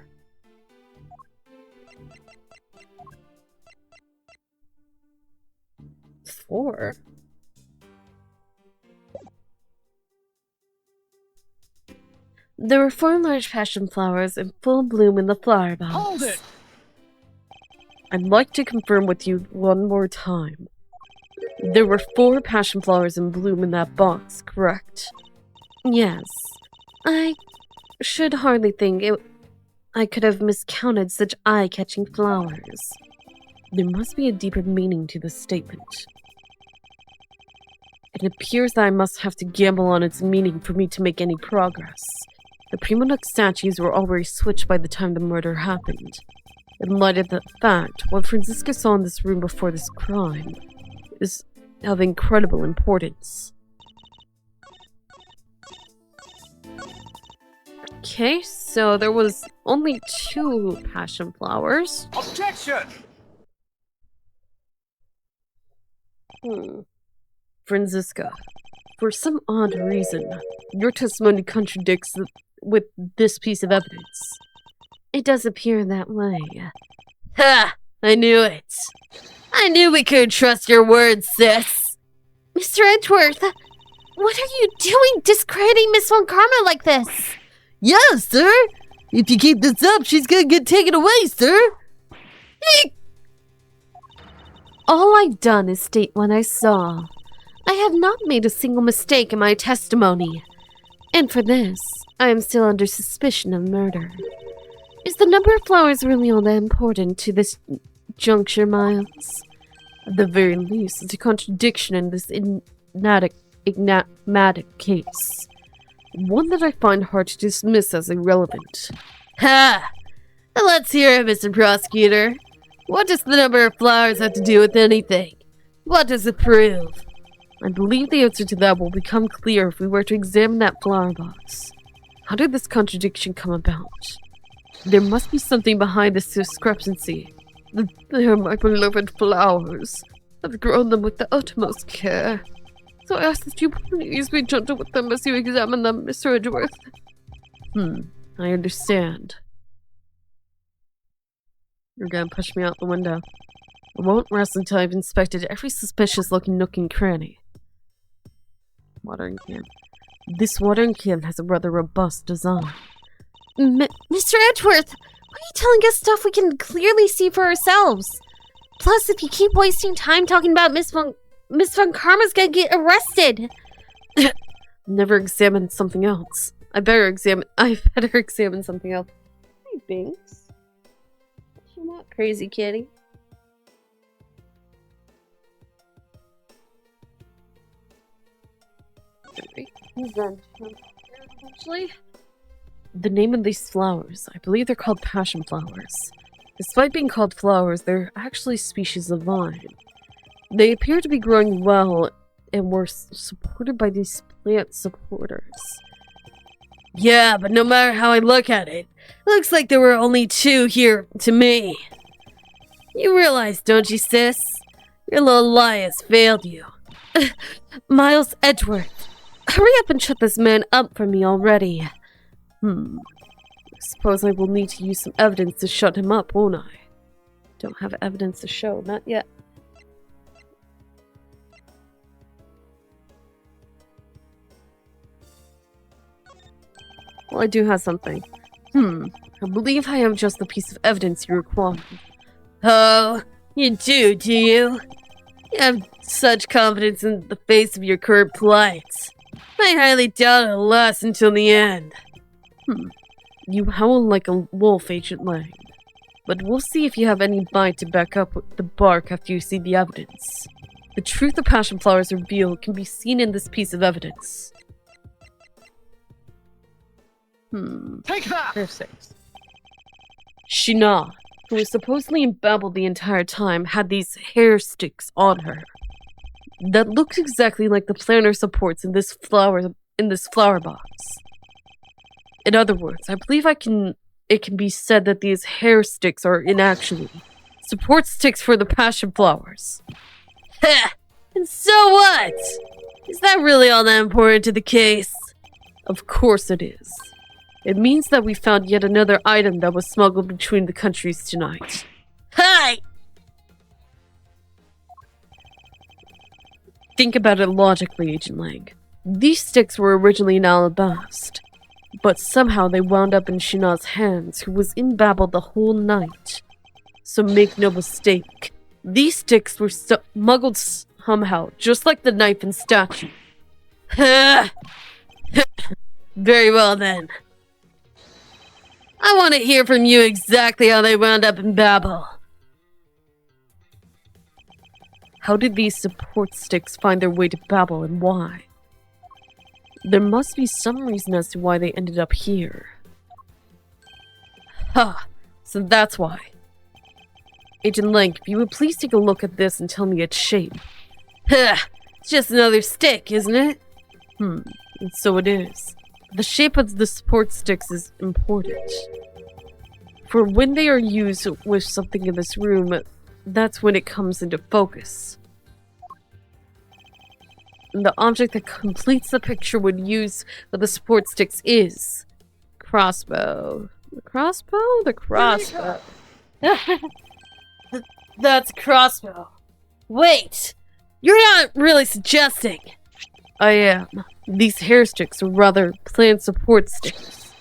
There were 4 large passion flowers in full bloom in the flower box. Hold it! I'd like to confirm with you one more time. There were 4 passion flowers in bloom in that box, correct? Yes. I should hardly think I could have miscounted such eye-catching flowers. There must be a deeper meaning to this statement. It appears that I must have to gamble on its meaning for me to make any progress. The Primo Nook statues were already switched by the time the murder happened. In light of that fact, what Franziska saw in this room before this crime is of incredible importance. Okay, so there was only 2 passion flowers. Objection! Franziska, For some odd reason, your testimony contradicts with this piece of evidence. It does appear that way. Ha! I knew it. I knew we could trust your words, sis. Mr. Edgeworth, what are you doing discrediting Miss Von Karma like this? Yes, sir. If you keep this up, she's gonna get taken away, sir. All I've done is state what I saw. I have not made a single mistake in my testimony. And for this, I am still under suspicion of murder. Is the number of flowers really all that important to this juncture, Miles? At the very least, it's a contradiction in this enigmatic case. One that I find hard to dismiss as irrelevant. Ha! Let's hear it, Mr. Prosecutor. What does the number of flowers have to do with anything? What does it prove? I believe the answer to that will become clear if we were to examine that flower box. How did this contradiction come about? There must be something behind this discrepancy. They are my beloved flowers. I've grown them with the utmost care. So I ask that you please be gentle with them as you examine them, Mr. Edgeworth. I understand. You're gonna push me out the window. I won't rest until I've inspected every suspicious-looking nook and cranny. Watering can. This watering can has a rather robust design. Mr. Edgeworth, why are you telling us stuff we can clearly see for ourselves? Plus, if you keep wasting time talking about Miss Von Karma's gonna get arrested. Never examined something else. I better examine something else. Hey, Binks. What you want, crazy kitty? Actually, the name of these flowers, I believe they're called passion flowers. Despite being called flowers, they're actually species of vine. They appear to be growing well and were supported by these plant supporters. Yeah, but no matter how I look at it, looks like there were only two here to me. You realize, don't you, sis? Your little lie has failed you. Miles Edgeworth, hurry up and shut this man up for me already. I suppose I will need to use some evidence to shut him up, won't I? Don't have evidence to show, not yet. Well, I do have something. I believe I have just the piece of evidence you require. Oh, you do you? You have such confidence in the face of your current plight. I highly doubt it'll last until the end. You howl like a wolf, Agent Lang. But we'll see if you have any bite to back up the bark after you see the evidence. The truth the passion flowers reveal can be seen in this piece of evidence. Take that! Perfect. Shina, who was supposedly embabbled the entire time, had these hair sticks on her that looked exactly like the planter supports in this flower box. In other words, I believe it can be said that these hair sticks are actually support sticks for the passion flowers. Heh! And so what? Is that really all that important to the case? Of course it is. It means that we found yet another item that was smuggled between the countries tonight. Hi! Think about it logically, Agent Lang. These sticks were originally in Alabast, but somehow they wound up in Shina's hands, who was embabbled the whole night. So make no mistake, these sticks were smuggled somehow, just like the knife and statue. Very well then. I want to hear from you exactly how they wound up in Babel. How did these support sticks find their way to Babel and why? There must be some reason as to why they ended up here. So that's why. Agent Lang, if you would please take a look at this and tell me its shape. It's just another stick, isn't it? And so it is. The shape of the support sticks is important. For when they are used with something in this room, that's when it comes into focus. And the object that completes the picture when used with the support sticks is crossbow. The crossbow? The crossbow. That's a crossbow. Wait! You're not really suggesting. I am. These hair sticks, or rather, plant support sticks.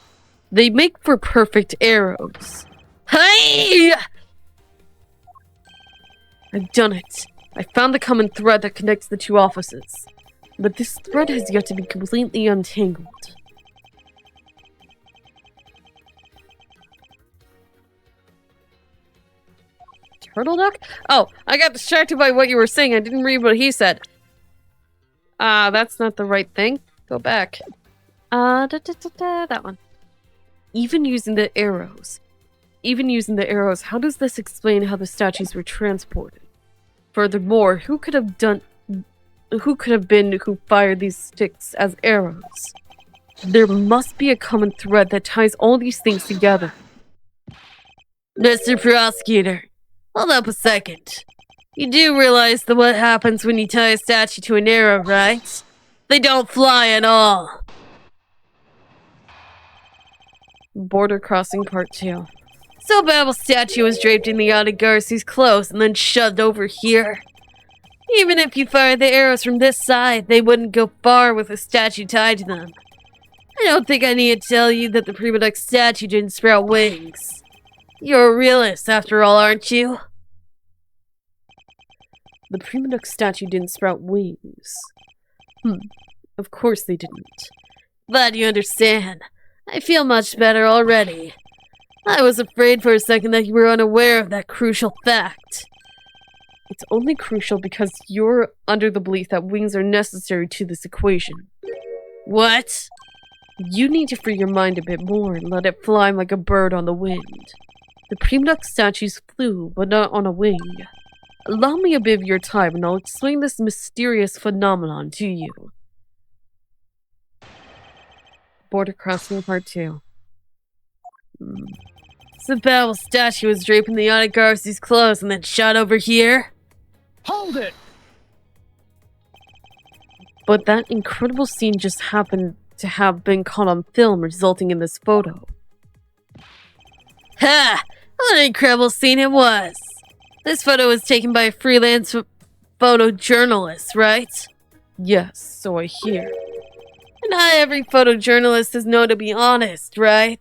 They make for perfect arrows. Hey! I've done it. I found the common thread that connects the two offices. But this thread has yet to be completely untangled. Turtle duck? Oh, I got distracted by what you were saying. I didn't read what he said. That's not the right thing. Go back. That one. Even using the arrows, how does this explain how the statues were transported? Furthermore, who could have been who fired these sticks as arrows? There must be a common thread that ties all these things together. Mr. Prosecutor, hold up a second. You do realize that what happens when you tie a statue to an arrow, right? They don't fly at all. Border crossing part 2. So Babel's statue was draped in the Yatagarasu's clothes and then shoved over here. Even if you fired the arrows from this side, they wouldn't go far with a statue tied to them. I don't think I need to tell you that the prima duck statue didn't sprout wings. You're a realist, after all, aren't you? The prima duck statue didn't sprout wings. Of course they didn't. Glad you understand. I feel much better already. I was afraid for a second that you were unaware of that crucial fact. It's only crucial because you're under the belief that wings are necessary to this equation. What? You need to free your mind a bit more and let it fly like a bird on the wind. The prima duck statues flew, but not on a wing. Allow me a bit of your time and I'll explain this mysterious phenomenon to you. Border crossing part 2. So Babel's statue was draped in the Yatagarasu's clothes and then shot over here? Hold it! But that incredible scene just happened to have been caught on film, resulting in this photo. Ha! What an incredible scene it was! This photo was taken by a freelance photojournalist, right? Yes, so I hear. Not every photojournalist is known to be honest, right?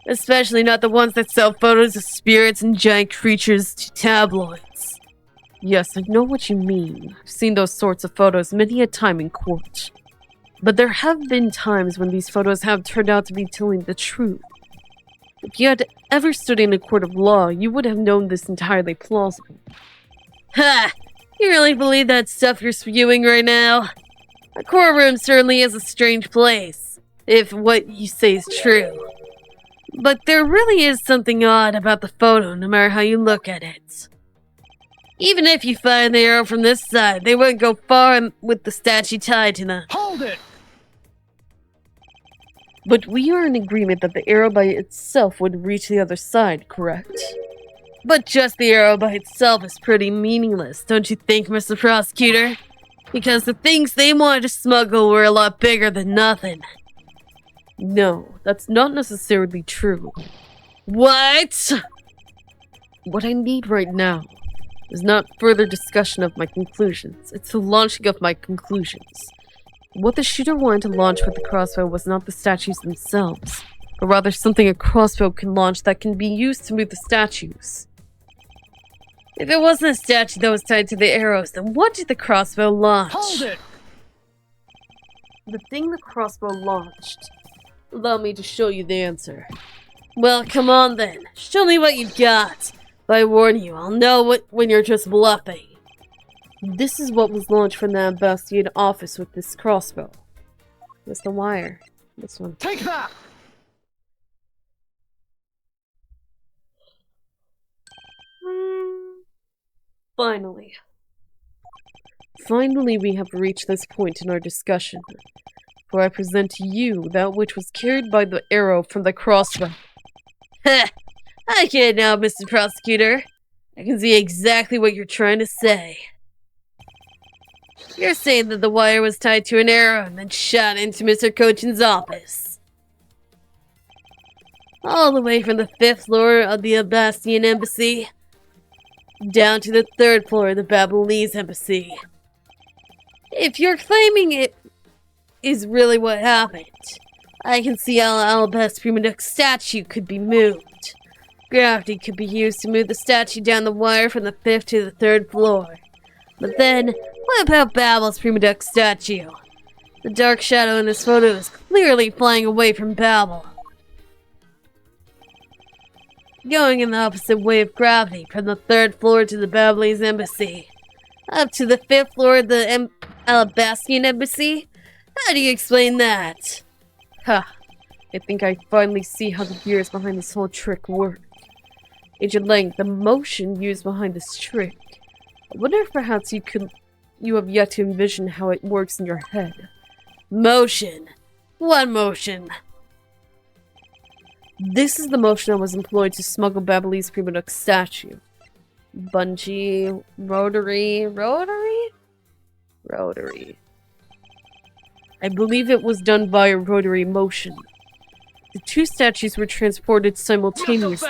Especially not the ones that sell photos of spirits and giant creatures to tabloids. Yes, I know what you mean. I've seen those sorts of photos many a time in court. But there have been times when these photos have turned out to be telling the truth. If you had ever stood in a court of law, you would have known this entirely plausible. Ha! You really believe that stuff you're spewing right now? A courtroom certainly is a strange place, if what you say is true. But there really is something odd about the photo, no matter how you look at it. Even if you fired the arrow from this side, they wouldn't go far with the statue tied to them. Hold it! But we are in agreement that the arrow by itself would reach the other side, correct? But just the arrow by itself is pretty meaningless, don't you think, Mr. Prosecutor? Because the things they wanted to smuggle were a lot bigger than nothing. No, that's not necessarily true. What? What I need right now is not further discussion of my conclusions. It's the launching of my conclusions. What the shooter wanted to launch with the crossbow was not the statues themselves, but rather something a crossbow can launch that can be used to move the statues. If it wasn't a statue that was tied to the arrows, then what did the crossbow launch? Hold it! The thing the crossbow launched. Allow me to show you the answer. Well, come on then. Show me what you've got. But I warn you, I'll know when you're just bluffing. This is what was launched from the Ambassador office with this crossbow. There's the wire. This one. Take that! Finally. Finally we have reached this point in our discussion, for I present to you that which was carried by the arrow from the crossbow. Heh! I get it now, Mr. Prosecutor. I can see exactly what you're trying to say. You're saying that the wire was tied to an arrow and then shot into Mr. Cochin's office. All the way from the 5th floor of the Abastian Embassy down to the 3rd floor of the Babylonese Embassy. If you're claiming it is really what happened, I can see how Alabast's Prima Duck's statue could be moved. Gravity could be used to move the statue down the wire from the 5th to the 3rd floor. But then, what about Babel's Prima Duck statue? The dark shadow in this photo is clearly flying away from Babel, going in the opposite way of gravity from the 3rd floor to the Babylonese Embassy, up to the 5th floor of the Alabastian Embassy? How do you explain that? Ha! I think I finally see how the gears behind this whole trick work. Agent Lang, the motion used behind this trick. I wonder if perhaps you have yet to envision how it works in your head. Motion? What motion? This is the motion that was employed to smuggle Babylonese Prima Duck's statue. Bungee, rotary. I believe it was done via rotary motion. The two statues were transported simultaneously.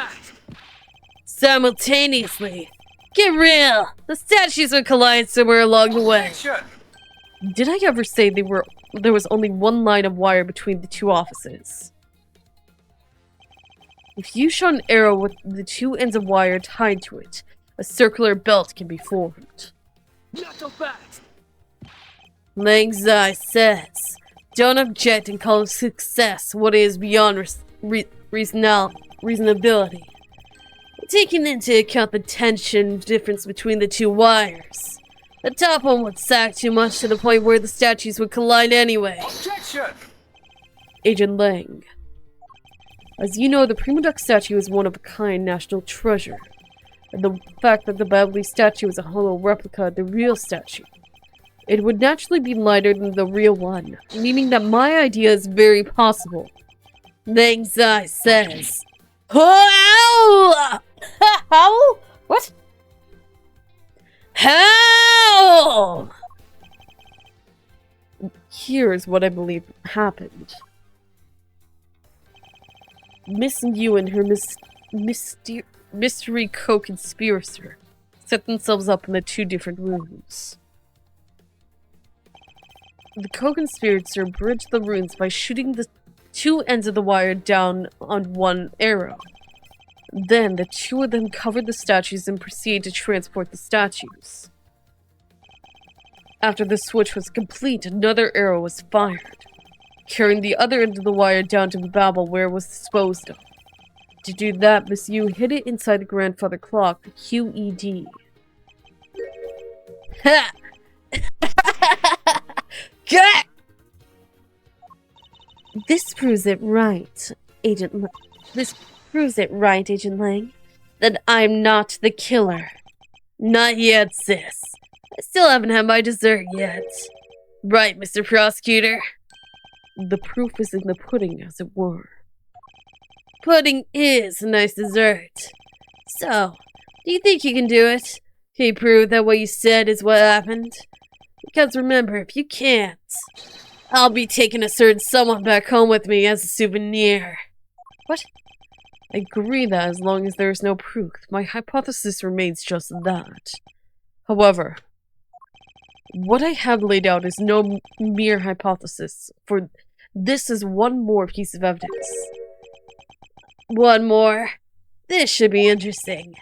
Simultaneously? Get real! The statues would collide somewhere along the way. Did I ever say there was only one line of wire between the two offices? If you shot an arrow with the two ends of wire tied to it, a circular belt can be formed. Not so fast! Lang's Eye says, don't object and call success what is beyond reasonability. Taking into account the tension difference between the two wires, the top one would sag too much to the point where the statues would collide anyway. Objection! Agent Lang, as you know, the Prima Duck statue is one of a kind national treasure, and the fact that the Babylonese statue is a hollow replica of the real statue, it would naturally be lighter than the real one, meaning that my idea is very possible. Lang's Eye says, how? How? What? How? Here's what I believe happened. Miss Yu and her mystery co-conspirator set themselves up in the two different rooms. The co-conspirator bridged the rooms by shooting the two ends of the wire down on one arrow. Then the two of them covered the statues and proceeded to transport the statues. After the switch was complete, another arrow was fired, carrying the other end of the wire down to Babel where it was disposed of. To do that, Miss Yu hid it inside the grandfather clock, the QED. Ha! Get! This proves it right, Agent Lang, that I'm not the killer. Not yet, sis. I still haven't had my dessert yet. Right, Mr. Prosecutor? The proof is in the pudding, as it were. Pudding is a nice dessert. So, do you think you can do it? Can you prove that what you said is what happened? Because remember, if you can't, I'll be taking a certain someone back home with me as a souvenir. What? I agree that as long as there is no proof, my hypothesis remains just that. However, what I have laid out is no mere hypothesis, for this is one more piece of evidence. One more? This should be interesting.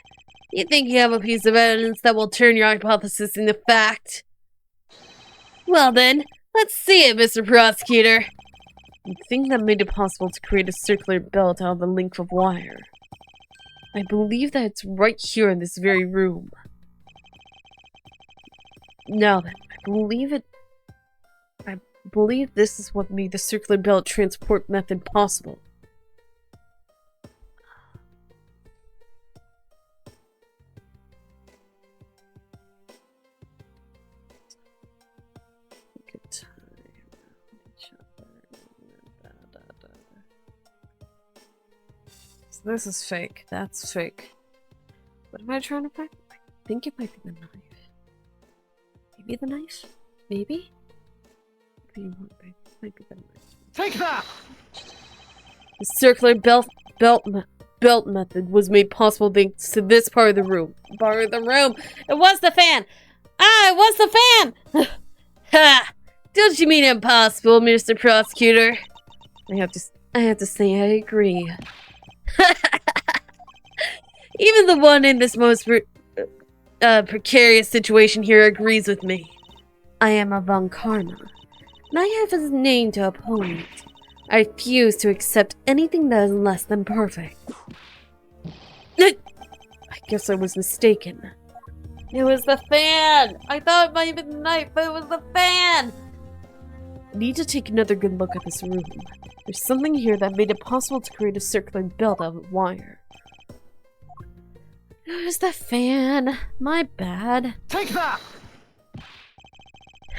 You think you have a piece of evidence that will turn your hypothesis into fact? Well then, let's see it, Mr. Prosecutor. The thing that made it possible to create a circular belt out of a length of wire. I believe that it's right here in this very room. Now then, I believe this is what made the circular belt transport method possible. So this is fake. That's fake. What am I trying to find? I think it might be the knife. Maybe the knife? Maybe? Take that! The circular belt method was made possible thanks to this part of the room. Part of the room! It was the fan! Ah, it was the fan! Ha! Don't you mean impossible, Mr. Prosecutor? I have to say I agree. Even the one in this most precarious situation here agrees with me. I am a Von Karma, and I have his name to uphold. I refuse to accept anything that is less than perfect. I guess I was mistaken. It was the fan! I thought it might have been the knife, but it was the fan! I need to take another good look at this room. There's something here that made it possible to create a circular belt out of wire. It was the fan. My bad. Take that!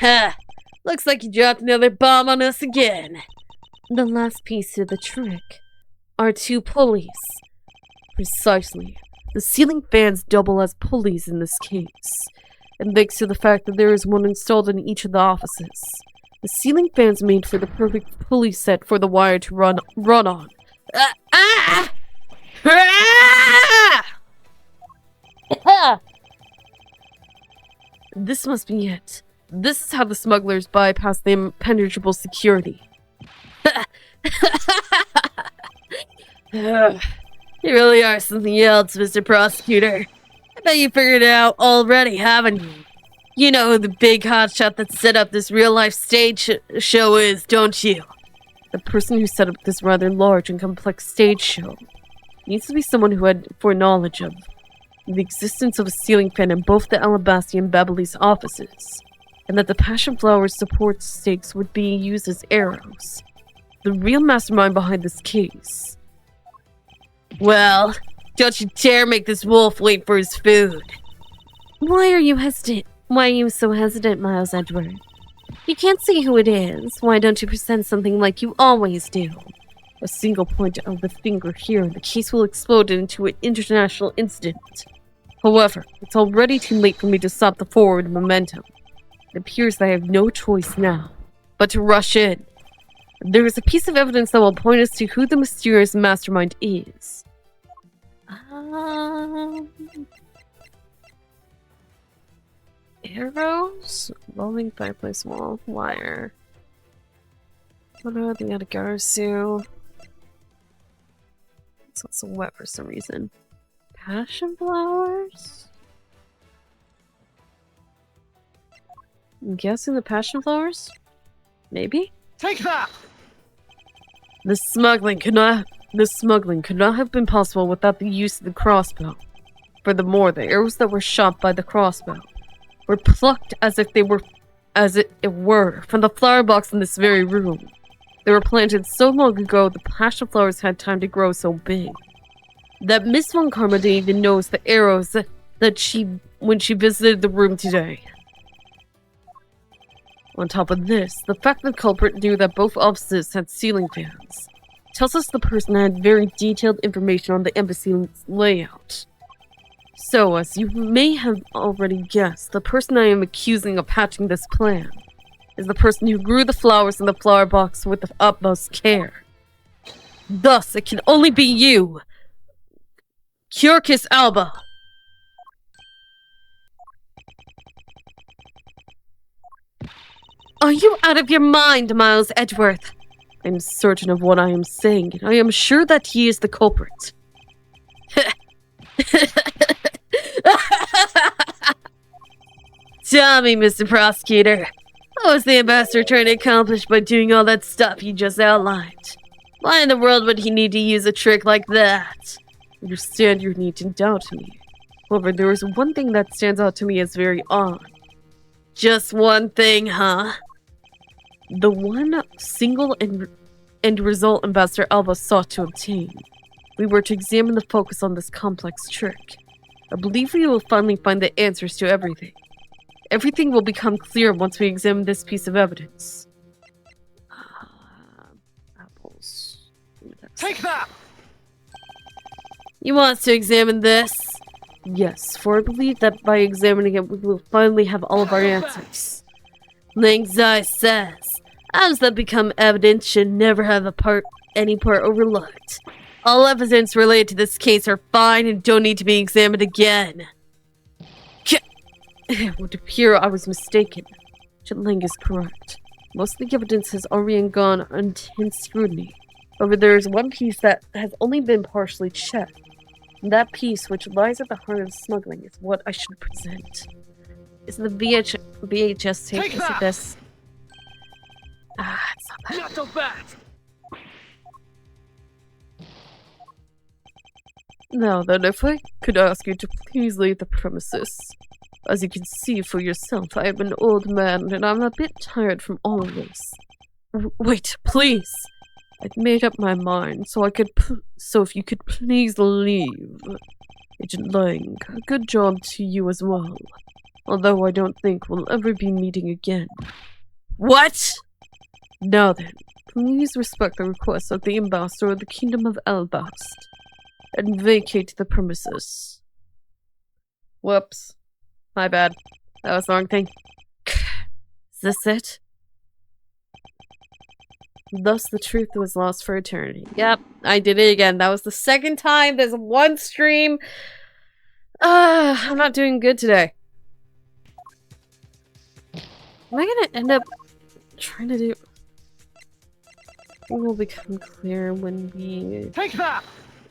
Ha! Looks like you dropped another bomb on us again. The last piece to the trick are two pulleys. Precisely. The ceiling fans double as pulleys in this case, and thanks to the fact that there is one installed in each of the offices. The ceiling fans made for the perfect pulley set for the wire to run on. This must be it. This is how the smugglers bypass the impenetrable security. You really are something else, Mr. Prosecutor. I bet you figured it out already, haven't you? You know who the big hotshot that set up this real-life stage show is, don't you? The person who set up this rather large and complex stage show needs to be someone who had foreknowledge of the existence of a ceiling fan in both the Alabasti and Babyliss offices, and that the passion flower's support stakes would be used as arrows. The real mastermind behind this case. Well, don't you dare make this wolf wait for his food. Why are you hesitant? Why are you so hesitant, Miles Edgeworth? You can't see who it is. Why don't you present something like you always do? A single point of the finger here, and the case will explode into an international incident. However, it's already too late for me to stop the forward momentum. It appears that I have no choice now, but to rush in. There is a piece of evidence that will point us to who the mysterious mastermind is. Arrows? Rolling fireplace wall. Wire. What are the Yatagarasu? It's also wet for some reason. Passion flowers? I'm guessing the passion flowers? Maybe? Take that! The smuggling could not have been possible without the use of the crossbow. Furthermore, the arrows that were shot by the crossbow were plucked as it were from the flower box in this very room. They were planted so long ago the passion flowers had time to grow so big that Miss Von Karma didn't even notice the arrows when she visited the room today. On top of this, the fact that the culprit knew that both offices had ceiling fans tells us the person had very detailed information on the embassy's layout. So, as you may have already guessed, the person I am accusing of hatching this plan is the person who grew the flowers in the flower box with the utmost care. Thus, it can only be you, Curcus Alba. Are you out of your mind, Miles Edgeworth? I'm certain of what I am saying, and I am sure that he is the culprit. Tell me, Mr. Prosecutor, what was the ambassador trying to accomplish by doing all that stuff you just outlined? Why in the world would he need to use a trick like that? I understand your need to doubt me. However, there is one thing that stands out to me as very odd. Just one thing, huh? The one single end result Ambassador Alba sought to obtain. We were to examine the focus on this complex trick. I believe we will finally find the answers to everything. Everything will become clear once we examine this piece of evidence. Apples. Take that! You want us to examine this? Yes, for I believe that by examining it, we will finally have all of our answers. Langzai says, as that become evident should never have any part overlooked. All evidence related to this case are fine and don't need to be examined again. It would appear I was mistaken. Chitling is correct. Most of the evidence has already gone under intense scrutiny. However, there is one piece that has only been partially checked. And that piece, which lies at the heart of smuggling, is what I should present. Is the VHS tape? Take Is that! it this? It's not that. Not so bad! Now then, if I could ask you to please leave the premises. As you can see for yourself, I am an old man, and I'm a bit tired from all of this. Wait, please! I've made up my mind, so if you could please leave. Agent Lang, a good job to you as well. Although I don't think we'll ever be meeting again. What? Now then, please respect the request of the ambassador of the Kingdom of Albast, and vacate the premises. Whoops. My bad. That was the wrong thing. Is this it? Thus the truth was lost for eternity. Yep, I did it again. That was the second time. There's one stream. I'm not doing good today. Am I gonna end up trying to do... It will become clear when we... Take that!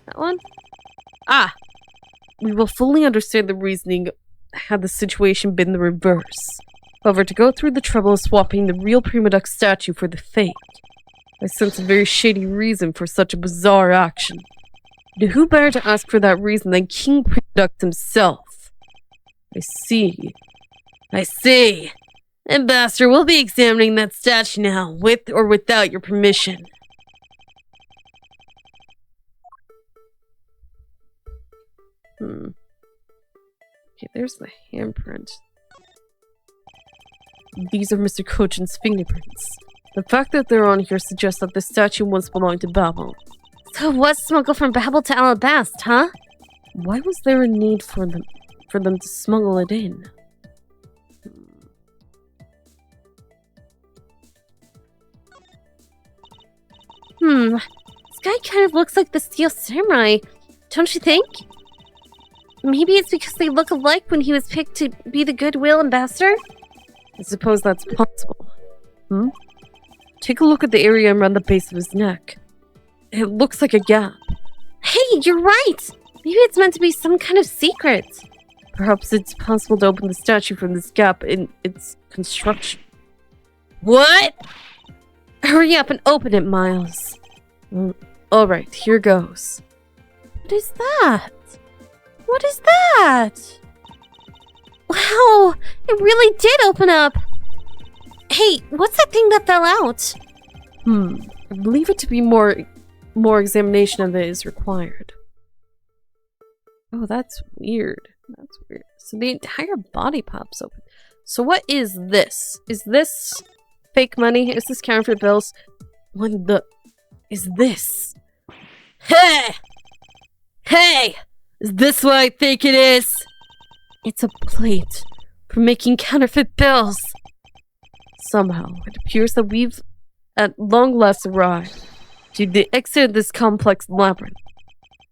That one? Ah! We will fully understand the reasoning had the situation been the reverse. However, to go through the trouble of swapping the real Prima Duck statue for the fake, I sense a very shady reason for such a bizarre action. And who better to ask for that reason than King Prima Duck himself? I see. I see. Ambassador, we'll be examining that statue now, with or without your permission. Okay, there's the handprint. These are Mr. Cochin's fingerprints. The fact that they're on here suggests that the statue once belonged to Babel. So what smuggled from Babel to Alabast, huh? Why was there a need for them to smuggle it in? This guy kind of looks like the Steel Samurai, don't you think? Maybe it's because they look alike when he was picked to be the Goodwill Ambassador? I suppose that's possible. Take a look at the area around the base of his neck. It looks like a gap. Hey, you're right! Maybe it's meant to be some kind of secret. Perhaps it's possible to open the statue from this gap in its construction. What? Hurry up and open it, Miles. Alright, here goes. What is that? What is that? Wow, it really did open up. Hey, what's that thing that fell out? I believe it to be more examination of it is required. Oh, that's weird. That's weird. So the entire body pops open. So what is this? Is this fake money? Is this counterfeit bills? What the... is this? Hey! Hey! Is this what I think it is? It's a plate for making counterfeit bills. Somehow, it appears that we've at long last arrived to the exit of this complex labyrinth.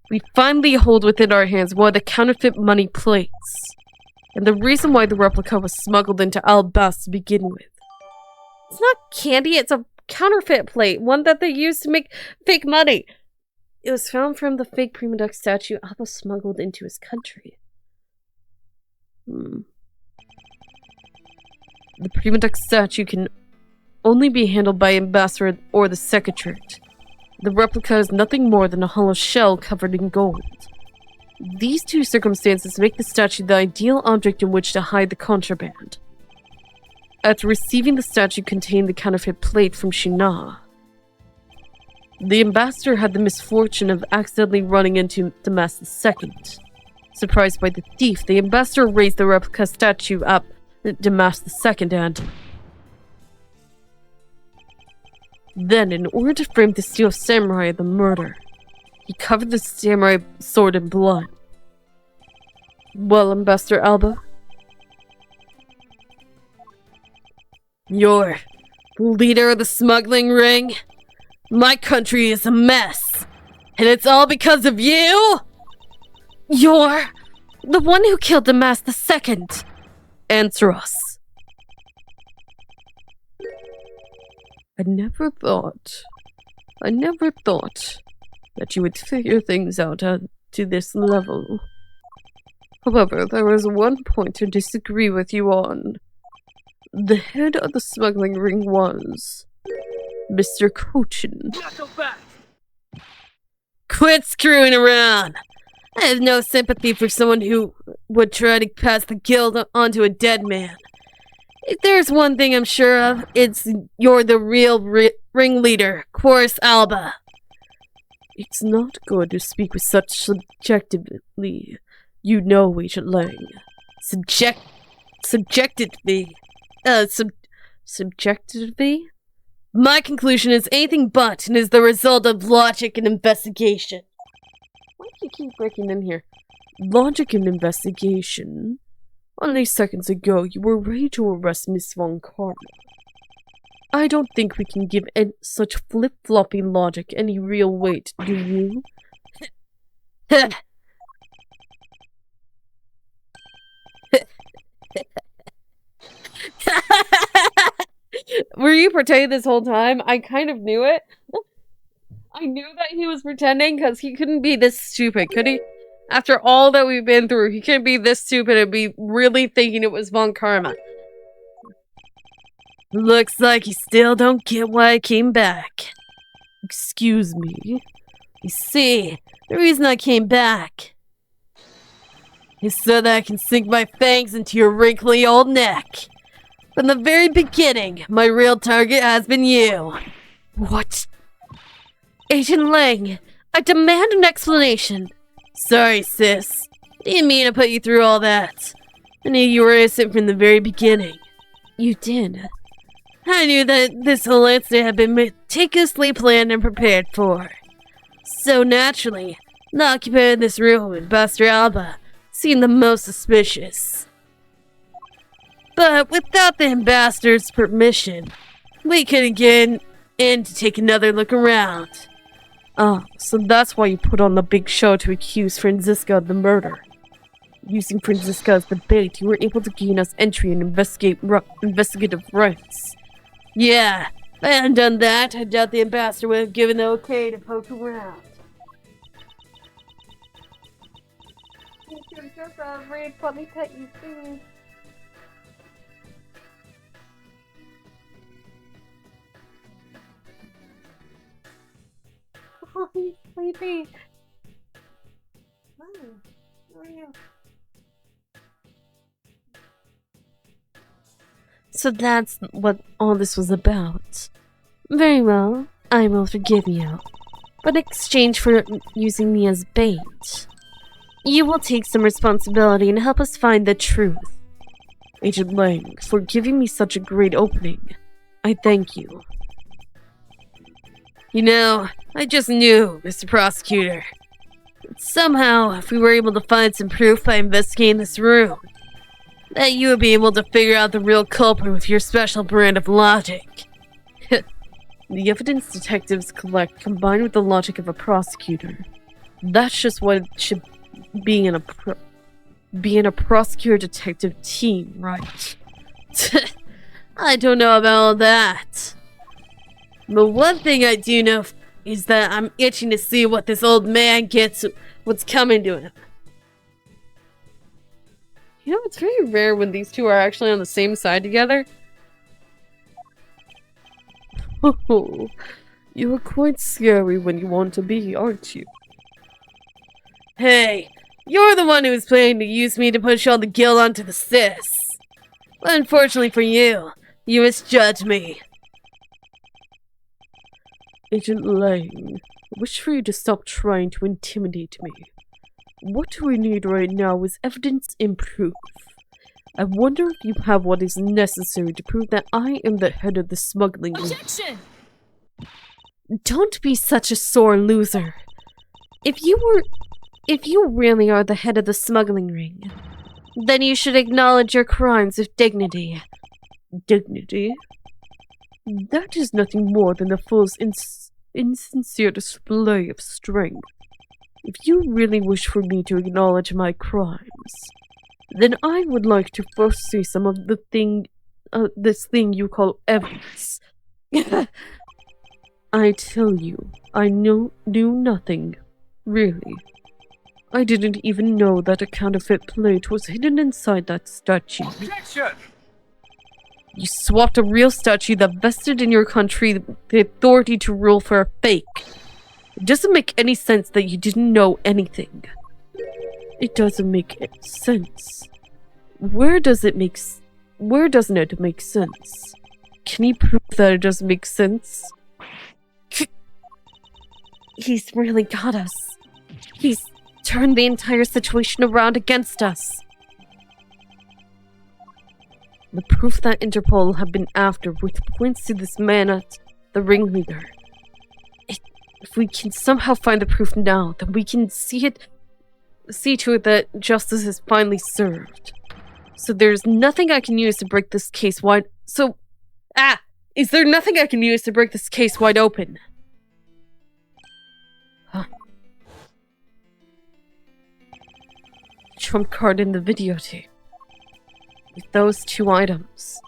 We finally hold within our hands one of the counterfeit money plates, and the reason why the replica was smuggled into Albast to begin with. It's not candy, it's a counterfeit plate, one that they used to make fake money. It was found from the fake Prima Duck statue Alba smuggled into his country. The Prima Duck statue can only be handled by Ambassador or the Secretariat. The replica is nothing more than a hollow shell covered in gold. These two circumstances make the statue the ideal object in which to hide the contraband. After receiving the statue contained the counterfeit plate from Shina, the ambassador had the misfortune of accidentally running into Damas II. Surprised by the thief, the ambassador raised the replica statue up Damas II and... Then, in order to frame the steel samurai of the murder, he covered the samurai sword in blood. Well, Ambassador Alba? You're the leader of the smuggling ring? My country is a mess, and it's all because of you? You're the one who killed Damas II. Answer us. I never thought that you would figure things out to this level. However, there is one point to disagree with you on. The head of the smuggling ring was Mr. Cochin. Quit screwing around! I have no sympathy for someone who would try to pass the guilt onto a dead man. If there's one thing I'm sure of, it's you're the real ringleader, Quorus Alba. It's not good to speak with such subjectively. You know, Agent Lang. Subjectively? Subjectively? My conclusion is anything but, and is the result of logic and investigation. Why do you keep breaking in here? Logic and investigation? Only seconds ago, you were ready to arrest Miss Von Karma. I don't think we can give such flip-floppy logic any real weight, do you? Were you pretending this whole time? I kind of knew it. I knew that he was pretending because he couldn't be this stupid, could he? After all that we've been through, he can't be this stupid and be really thinking it was Von Karma. Looks like you still don't get why I came back. Excuse me? You see, the reason I came back is so that I can sink my fangs into your wrinkly old neck. From the very beginning, my real target has been you. What? Agent Lang, I demand an explanation. Sorry, sis. Didn't mean to put you through all that. I knew you were innocent from the very beginning. You did. I knew that this whole incident had been meticulously planned and prepared for. So naturally, the occupant of this room with Buster Alba seemed the most suspicious. But without the ambassador's permission, we couldn't get in to take another look around. Ah, so that's why you put on the big show to accuse Franziska of the murder. Using Franziska as the bait, you were able to gain us entry and investigative rights. Yeah, if I hadn't done that, I doubt the ambassador would have given the okay to poke around. Oh, he's sleepy. Oh, how are you? So that's what all this was about. Very well, I will forgive you. But in exchange for using me as bait, you will take some responsibility and help us find the truth. Agent Lang, for giving me such a great opening. I thank you. You know, I just knew, Mr. Prosecutor. Somehow, if we were able to find some proof by investigating this room, that you would be able to figure out the real culprit with your special brand of logic. The evidence detectives collect combined with the logic of a prosecutor. That's just what it should be in a prosecutor-detective team, right? I don't know about all that. But one thing I do know is that I'm itching to see what this old man gets, what's coming to him. You know, it's very rare when these two are actually on the same side together. Oh, you are quite scary when you want to be, aren't you? Hey, you're the one who was planning to use me to push all the guilt onto the sis. But unfortunately for you, you misjudged me. Agent Lang, I wish for you to stop trying to intimidate me. What we need right now is evidence and proof. I wonder if you have what is necessary to prove that I am the head of the smuggling ring. Objection! Don't be such a sore loser. If you really are the head of the smuggling ring, then you should acknowledge your crimes with dignity. Dignity? That is nothing more than a fool's insincere display of strength. If you really wish for me to acknowledge my crimes, then I would like to first see some of the this thing you call evidence. I tell you, I knew nothing, really. I didn't even know that a counterfeit plate was hidden inside that statue. Objection! You swapped a real statue that vested in your country the authority to rule for a fake. It doesn't make any sense that you didn't know anything. It doesn't make sense. Where doesn't it make sense? Can you prove that it doesn't make sense? He's really got us. He's turned the entire situation around against us. The proof that Interpol have been after with points to this man as the ringleader. If we can somehow find the proof now, then we can see to it that justice is finally served. So there's nothing I can use to break this case wide... Is there nothing I can use to break this case wide open? Huh. Trump card in the videotape. With those 2 items,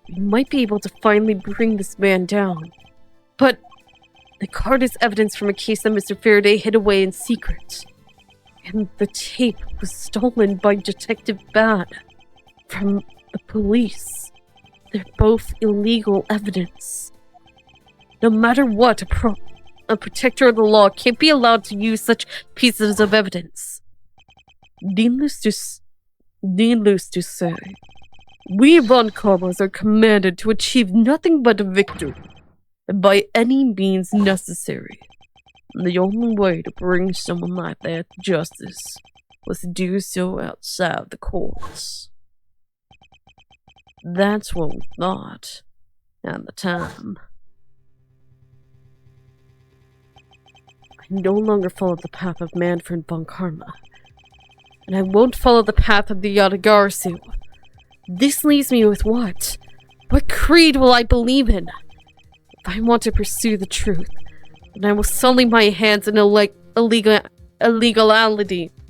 we might be able to finally bring this man down. But the card is evidence from a case that Mr. Faraday hid away in secret. And the tape was stolen by Detective Bad from the police. They're both illegal evidence. No matter what, a protector of the law can't be allowed to use such pieces of evidence. Needless to say, we Von Karmas are commanded to achieve nothing but a victory, and by any means necessary. The only way to bring someone like that to justice was to do so outside the courts. That's what we thought at the time. I no longer follow the path of Manfred von Karma, and I won't follow the path of the Yatagarasu. This leaves me with what? What creed will I believe in? If I want to pursue the truth, then I will sully my hands in illegality.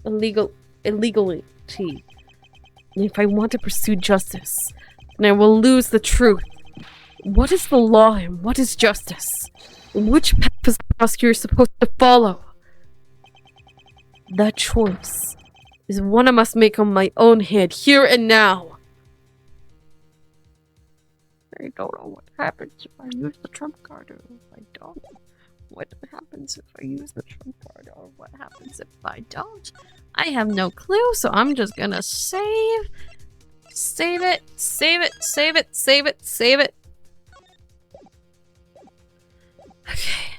And if I want to pursue justice, then I will lose the truth. What is the law and what is justice? Which path is the prosecutor supposed to follow? That choice is one I must make on my own head, here and now. I don't know what happens if I use the trump card or if I don't. What happens if I use the trump card or what happens if I don't? I have no clue, so I'm just gonna save it. Okay.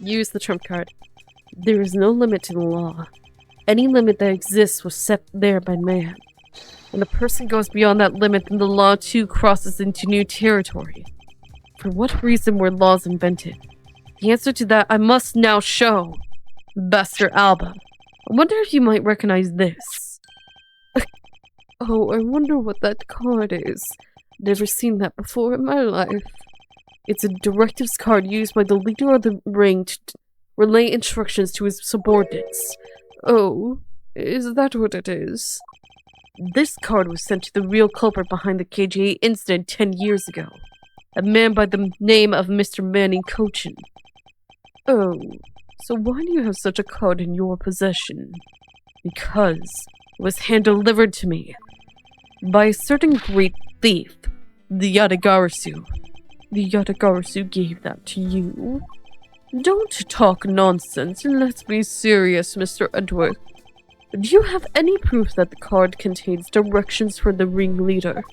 Use the trump card. There is no limit to the law. Any limit that exists was set there by man. When a person goes beyond that limit, then the law too crosses into new territory. For what reason were laws invented? The answer to that I must now show. Buster Alba. I wonder if you might recognize this. Oh, I wonder what that card is. Never seen that before in my life. It's a directives card used by the leader of the ring to relay instructions to his subordinates. Oh, is that what it is? This card was sent to the real culprit behind the KGA incident 10 years ago. A man by the name of Mr. Manning Cochin. Oh, so why do you have such a card in your possession? Because it was hand-delivered to me by a certain great thief, the Yatagarasu. The Yatagarasu gave that to you? Don't talk nonsense and let's be serious, Mr. Edgeworth. Do you have any proof that the card contains directions for the ringleader?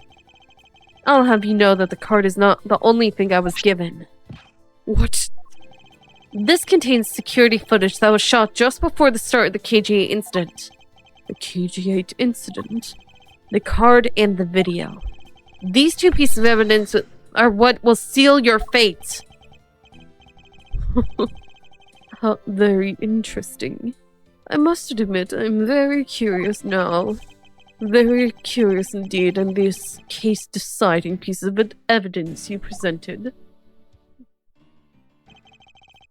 I'll have you know that the card is not the only thing I was given. What? This contains security footage that was shot just before the start of the KGA incident. The KGA incident? The card and the video. These 2 pieces of evidence are what will seal your fate. How very interesting. I must admit, I'm very curious now. Very curious indeed, and this case-deciding piece of evidence you presented.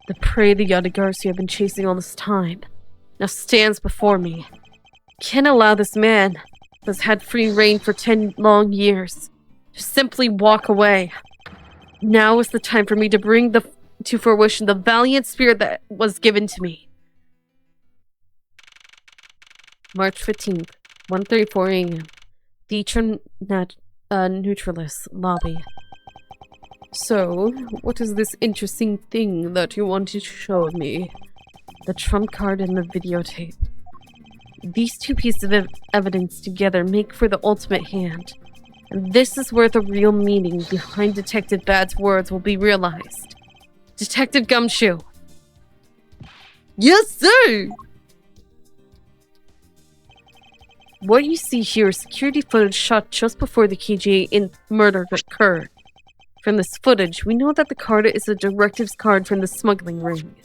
The prey the Yatagarasu have been chasing all this time now stands before me. Can't allow this man, who has had free reign for 10 long years, to simply walk away. Now is the time for me to bring to fruition the valiant spirit that was given to me. March 15th, 1:34 a.m. Theatron Neutralis lobby. So, what is this interesting thing that you wanted to show me? The trump card and the videotape. These two pieces of evidence together make for the ultimate hand. And this is where the real meaning behind Detective Bad's words will be realized. Detective Gumshoe! Yes, sir! What you see here is security footage shot just before the KGA murder occurred. From this footage, we know that the card is a directives card from the smuggling ring.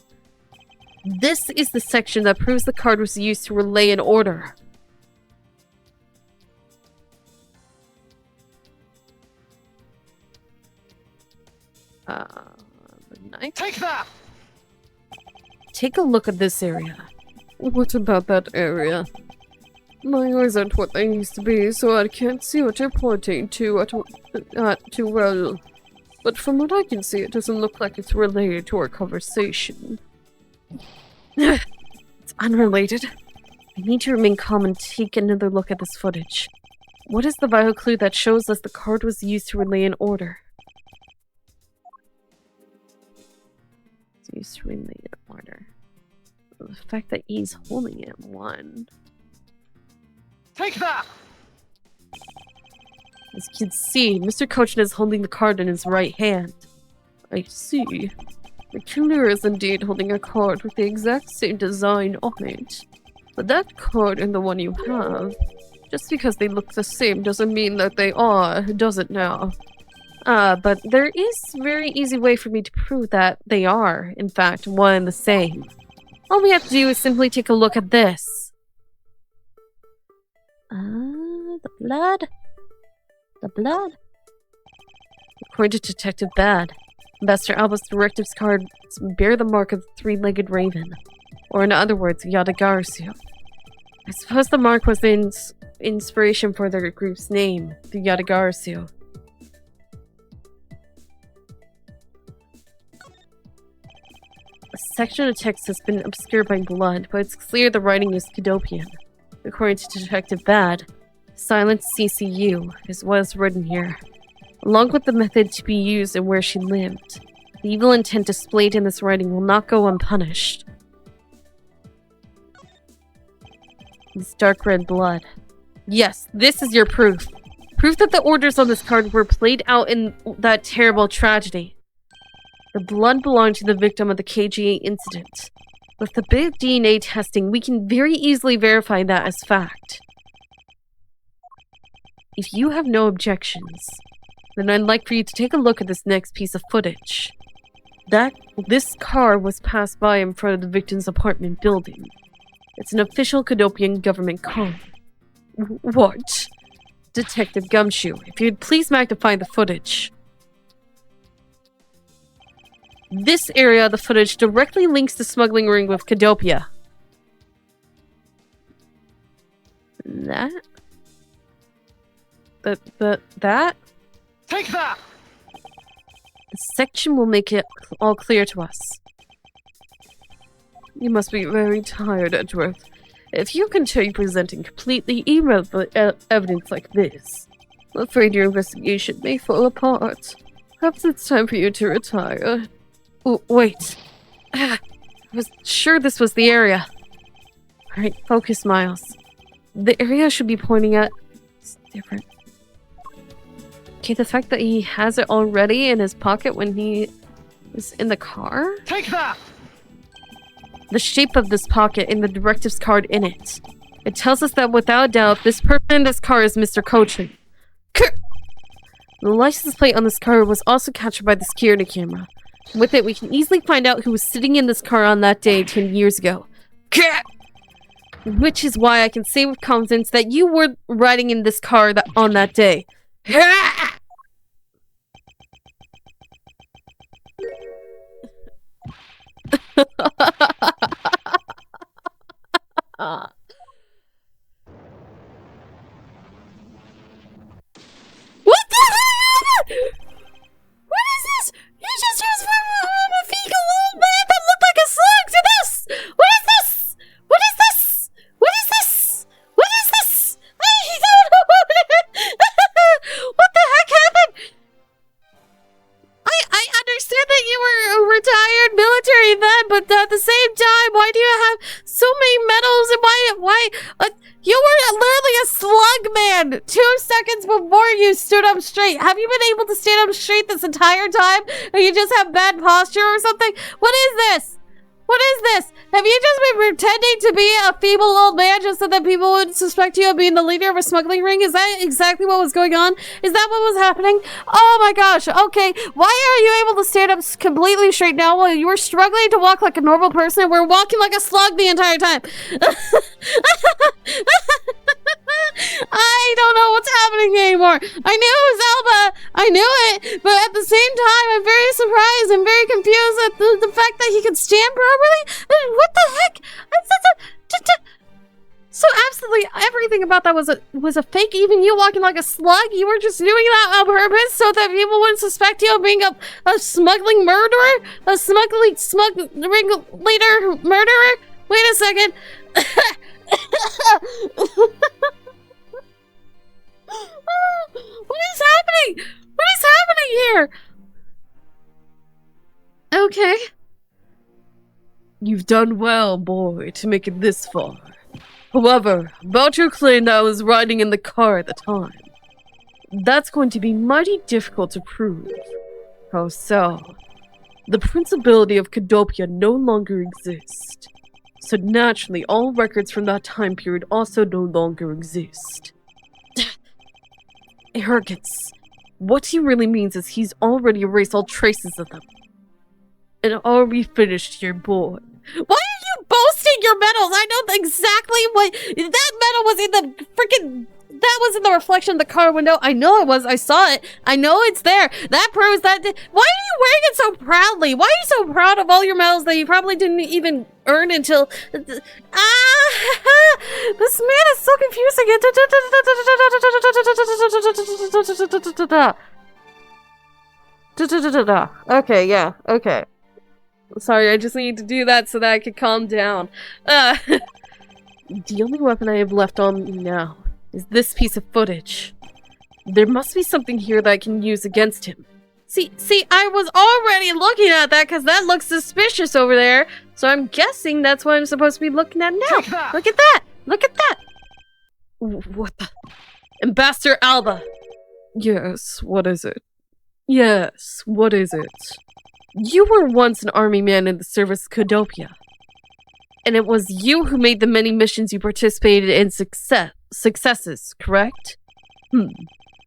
This is the section that proves the card was used to relay an order. Take that! Take a look at this area. What about that area? My eyes aren't what they used to be, so I can't see what you're pointing to too well. But from what I can see, it doesn't look like it's related to our conversation. It's unrelated. I need to remain calm and take another look at this footage. What is the vital clue that shows us the card was used to relay an order? It's used to relay an order. The fact that he's holding it, one. Take that! As you can see, Mr. Coachman is holding the card in his right hand. I see. The killer is indeed holding a card with the exact same design on it. But that card and the one you have, just because they look the same doesn't mean that they are, does it now? But there is a very easy way for me to prove that they are, in fact, one and the same. All we have to do is simply take a look at this. The blood? The blood? According to Detective Bad, Ambassador Alba's directives cards bear the mark of the three-legged raven, or in other words, Yatagarasu. I suppose the mark was the inspiration for their group's name, the Yatagarasu. A section of text has been obscured by blood, but it's clear the writing is Cadopian. According to Detective Bad, Silent CCU is what is written here, along with the method to be used and where she lived. The evil intent displayed in this writing will not go unpunished. This dark red blood. Yes, this is your proof. Proof that the orders on this card were played out in that terrible tragedy. The blood belonged to the victim of the KGA incident. With the big DNA testing, we can very easily verify that as fact. If you have no objections, then I'd like for you to take a look at this next piece of footage. This car was passed by in front of the victim's apartment building. It's an official Cadopian government car. What? Detective Gumshoe, if you'd please magnify the footage. This area of the footage directly links the smuggling ring with Cadopia. That? That? Take that! This section will make it all clear to us. You must be very tired, Edgeworth. If you continue presenting completely irrelevant evidence like this, I'm afraid your investigation may fall apart. Perhaps it's time for you to retire. Oh, wait. I was sure this was the area. Alright, focus, Miles. The area should be pointing at... It's different. Okay, the fact that he has it already in his pocket when he is in the car? Take that! The shape of this pocket and the directives card in it. It tells us that without a doubt, this person in this car is Mr. Cochin. The license plate on this car was also captured by the security camera. With it, we can easily find out who was sitting in this car on that day 10 years ago. Which is why I can say with confidence that you were riding in this car on that day. What the hell? What is this? You just transformed from a fecal old man that looked like a slug to this! What is this? What is this? What is this? What is this? I don't know what it is. What the heck happened? I understand that you were a retired military vet, but at the same time, why do you have so many medals and why you were literally a slug man 2 seconds before you stood up straight. Have you been able to stand up straight this entire time? Or you just have bad posture or something? What is this? What is this? Have you just been pretending to be a feeble old man just so that people would suspect you of being the leader of a smuggling ring? Is that exactly what was going on? Is that what was happening? Oh my gosh, okay. Why are you able to stand up completely straight now while you were struggling to walk like a normal person and we're walking like a slug the entire time? I don't know what's happening anymore. I knew it was Alba. I knew it. But at the same time, I'm very surprised and very confused at the fact that he could stand properly. What the heck? So absolutely everything about that was a fake. Even you walking like a slug, you were just doing that on purpose so that people wouldn't suspect you of being a smuggling murderer, a smuggling leader murderer. Wait a second. What is happening? What is happening here? Okay. You've done well, boy, to make it this far. However, about your claim that I was riding in the car at the time, that's going to be mighty difficult to prove. How so? The principality of Cadopia no longer exists, so naturally all records from that time period also no longer exist. Arrogance. What he really means is he's already erased all traces of them. And already finished your boy. Why are you boasting your medals? I know exactly what that medal was in the freaking. That was in the reflection of the car window. I know it was. I saw it. I know it's there. That proves that. Why are you wearing it so proudly? Why are you so proud of all your medals that you probably didn't even earn until? This man is so confusing. Okay, yeah, okay. Sorry, I just need to do that so that I can calm down. The only weapon I have left on me now is this piece of footage. There must be something here that I can use against him. See, I was already looking at that because that looks suspicious over there. So I'm guessing that's what I'm supposed to be looking at now. Look at that! Look at that! What the? Ambassador Alba! Yes, what is it? Yes, what is it? You were once an army man in the service of Cadopia. And it was you who made the many missions you participated in successes, correct?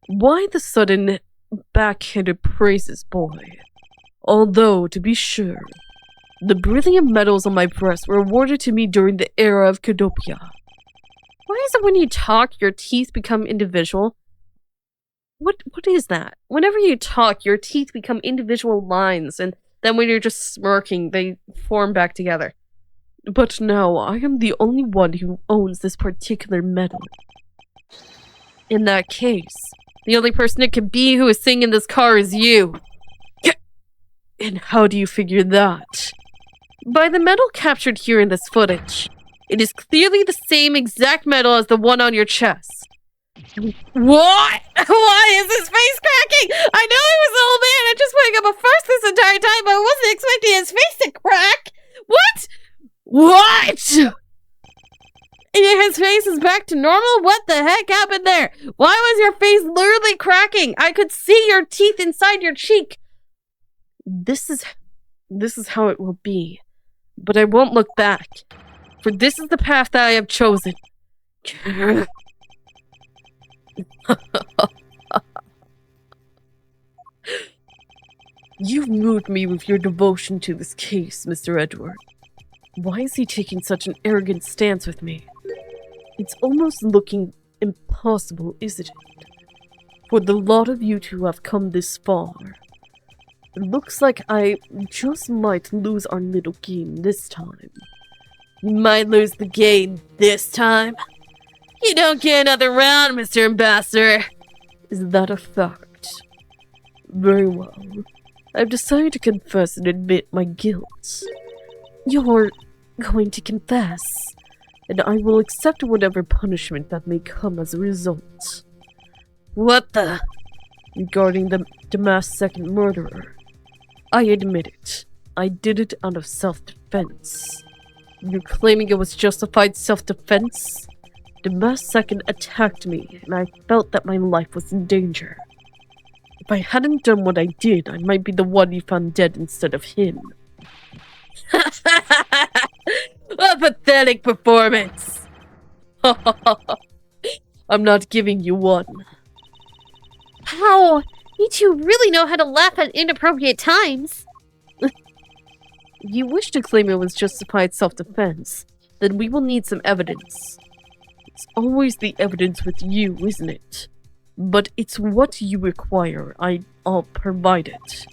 Why the sudden backhanded praises, boy? Although, to be sure, the brilliant medals on my breast were awarded to me during the era of Cadopia. Why is it when you talk, your teeth become individual? What is that? Whenever you talk, your teeth become individual lines, and then when you're just smirking, they form back together. But now, I am the only one who owns this particular medal. In that case, the only person it could be who is sitting in this car is you. And how do you figure that? By the medal captured here in this footage. It is clearly the same exact medal as the one on your chest. What? Why is his face cracking? I know he was an old man and just putting up a farce this entire time, but I wasn't expecting his face to crack. What? What? His face is back to normal? What the heck happened there? Why was your face literally cracking? I could see your teeth inside your cheek. This is how it will be. But I won't look back. For this is the path that I have chosen. You've moved me with your devotion to this case, Mr. Edgeworth. Why is he taking such an arrogant stance with me? It's almost looking impossible, isn't it? For the lot of you to have come this far. It looks like I just might lose our little game this time. You might lose the game this time. You don't get another round, Mr. Ambassador. Is that a fact? Very well. I've decided to confess and admit my guilt. You're going to confess, and I will accept whatever punishment that may come as a result. What the? Regarding the mass second murderer, I admit it. I did it out of self-defense. You're claiming it was justified self-defense? The mass second attacked me, and I felt that my life was in danger. If I hadn't done what I did, I might be the one you found dead instead of him. What a pathetic performance! I'm not giving you one. How? You two really know how to laugh at inappropriate times. You wish to claim it was justified self-defense, then we will need some evidence. It's always the evidence with you, isn't it? But it's what you require. I'll provide it.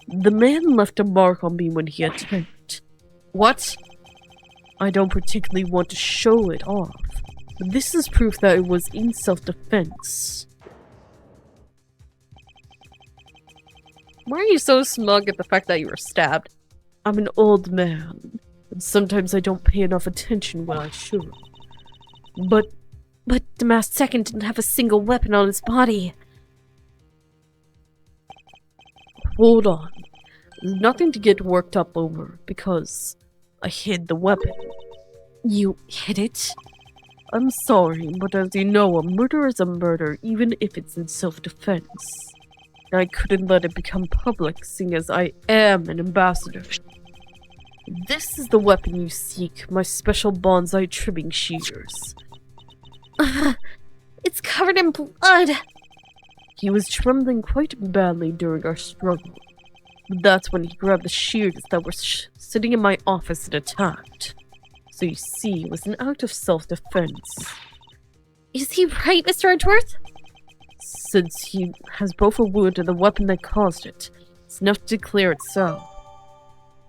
The man left a mark on me when he attacked. What? I don't particularly want to show it off, but this is proof that it was in self-defense. Why are you so smug at the fact that you were stabbed? I'm an old man, and sometimes I don't pay enough attention when I should. But the masked second didn't have a single weapon on his body. hold on. There's nothing to get worked up over, because I hid the weapon. You hid it? I'm sorry, but as you know, a murder is a murder, even if it's in self-defense. I couldn't let it become public, seeing as I am an ambassador. This is the weapon you seek, my special bonsai trimming shears. It's covered in blood. He was trembling quite badly during our struggle. That's when he grabbed the shears that were sitting in my office and attacked. So you see, it was an act of self-defense. Is he right, Mr. Edgeworth? Since he has both a wound and the weapon that caused it, it's enough to declare it so.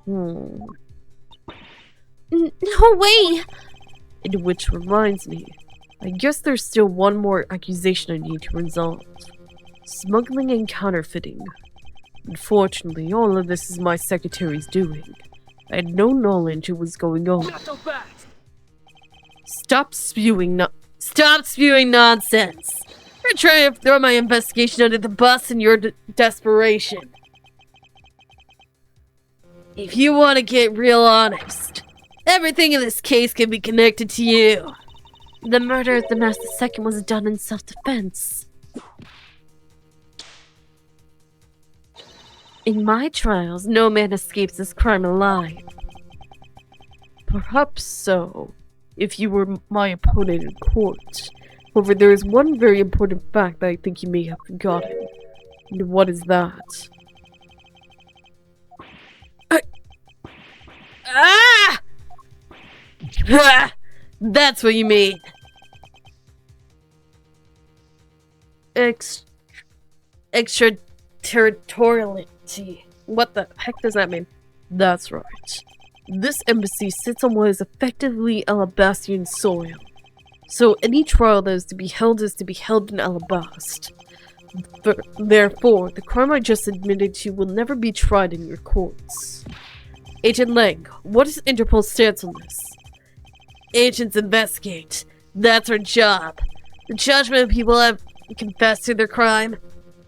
No way! And which reminds me, I guess there's still one more accusation I need to resolve. Smuggling and counterfeiting. Unfortunately, all of this is my secretary's doing. I had no knowledge it was going on. Stop spewing nonsense! You're trying to throw my investigation under the bus in your desperation. If you want to get real honest, everything in this case can be connected to you. The murder of the Master Second was done in self-defense. In my trials, no man escapes this crime alive. Perhaps so, if you were my opponent in court. However, there is one very important fact that I think you may have forgotten. And what is that? That's what you mean. Extraterritoriality. What the heck does that mean? That's right. This embassy sits on what is effectively Alabastian soil. So any trial that is to be held in Alabast. Therefore, the crime I just admitted to will never be tried in your courts. Agent Lang, what is Interpol's stance on this? Agents investigate. That's our job. The judgment of people have confessed to their crime.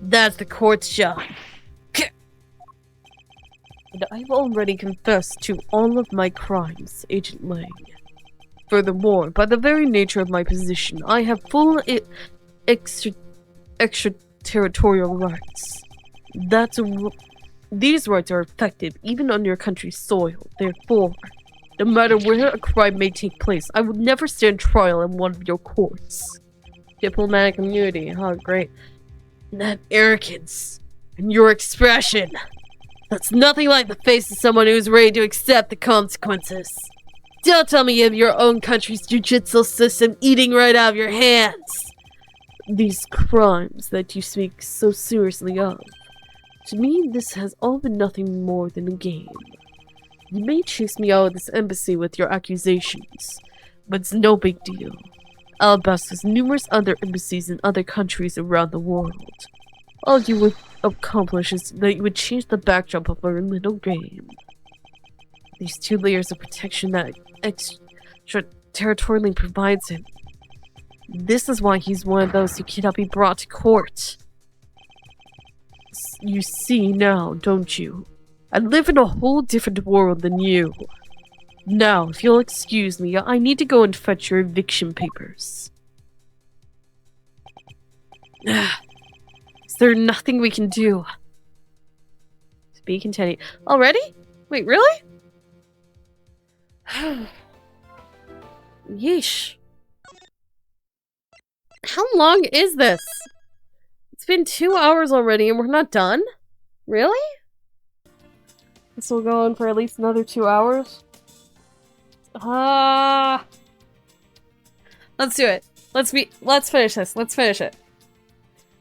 That's the court's job. And I've already confessed to all of my crimes, Agent Lang. Furthermore, by the very nature of my position, I have full extraterritorial rights. These rights are effective even on your country's soil. Therefore, no matter where a crime may take place, I would never stand trial in one of your courts. Diplomatic immunity, huh? Great. That arrogance and your expression. That's nothing like the face of someone who's ready to accept the consequences. Don't tell me you have your own country's judicial system eating right out of your hands. These crimes that you speak so seriously of. To me, this has all been nothing more than a game. You may chase me out of this embassy with your accusations, but it's no big deal. Alabasta has numerous other embassies in other countries around the world. All you would accomplish is that you would change the backdrop of our little game. These 2 layers of protection that extraterritorially provides him. This is why he's one of those who cannot be brought to court. You see now, don't you? I live in a whole different world than you. Now, if you'll excuse me, I need to go and fetch your eviction papers. Is there nothing we can do? To be continued. Already? Wait, really? Yeesh. How long is this? It's been 2 hours already and we're not done? Really? This will go on for at least another 2 hours? Let's do it. Let's finish this. Let's finish it.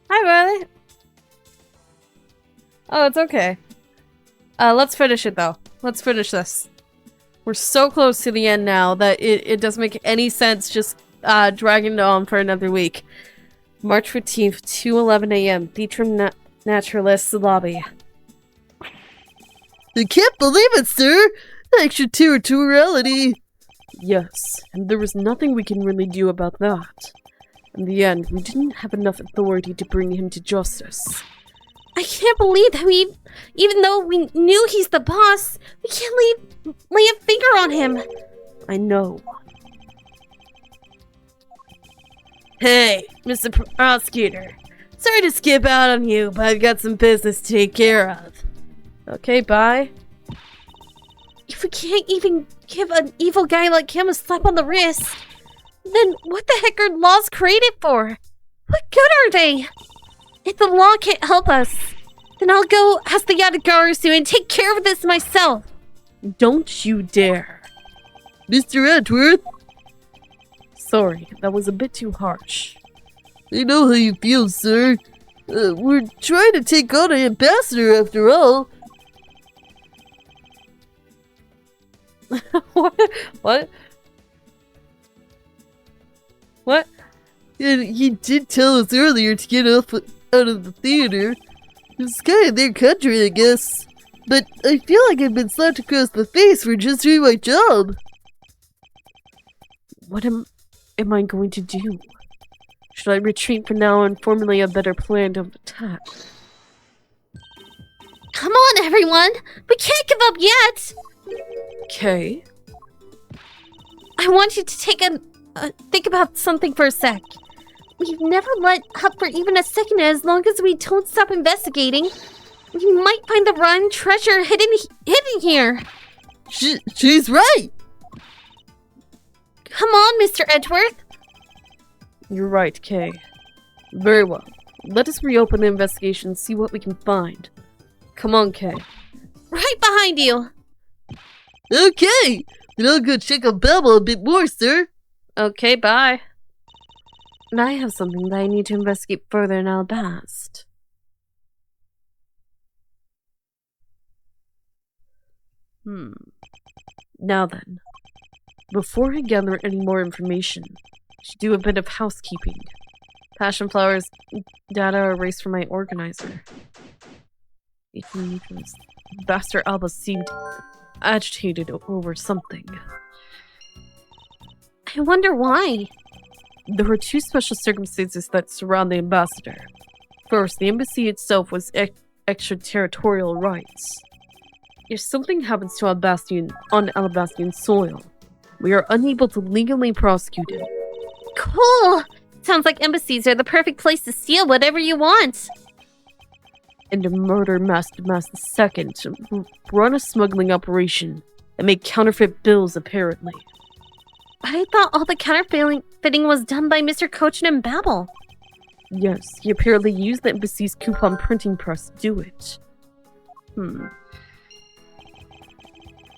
Hi, Violet. Oh, it's okay. Let's finish it though. Let's finish this. We're so close to the end now that it doesn't make any sense just dragging it on for another week. March 15th, 2:11 a.m. Theatrum Naturalist's lobby. I can't believe it, sir! Extraterritoriality! Yes, and there was nothing we can really do about that. In the end, we didn't have enough authority to bring him to justice. I can't believe that even though we knew he's the boss, we can't lay a finger on him. I know. Hey, Mr. Prosecutor. Sorry to skip out on you, but I've got some business to take care of. Okay, bye. If we can't even give an evil guy like him a slap on the wrist, then what the heck are laws created for? What good are they? If the law can't help us, then I'll go ask the Yatagarasu and take care of this myself. Don't you dare. Mr. Edgeworth? Sorry, that was a bit too harsh. I know how you feel, sir. We're trying to take on an ambassador after all. What? What? And he did tell us earlier to get out of the theater. It's kind of their country, I guess. But I feel like I've been slapped across the face for just doing my job. What am I going to do? Should I retreat for now and formulate a better plan of attack? Come on, everyone! We can't give up yet! Okay. I want you to take think about something for a sec. We've never let up for even a second, and as long as we don't stop investigating, we might find the rotten treasure hidden here. She's right! Come on, Mr. Edgeworth. You're right, Kay. Very well. Let us reopen the investigation and see what we can find. Come on, Kay. Right behind you. Okay! Then I'll go check on Babel a bit more, sir. Okay, bye. And I have something that I need to investigate further in Alabasta. Now then, before I gather any more information, I should do a bit of housekeeping. Passion flowers data erased from my organizer. Bastard Alba seemed agitated over something. I wonder why. There were two special circumstances that surround the ambassador. First, the embassy itself was extraterritorial rights. If something happens to Alabastian on Alabastian soil, we are unable to legally prosecute it. Cool! Sounds like embassies are the perfect place to steal whatever you want. And to murder Master II to run a smuggling operation and make counterfeit bills, apparently. I thought all the counterfeiting was done by Mr. Cochin and Babel. Yes, he apparently used the embassy's coupon printing press to do it.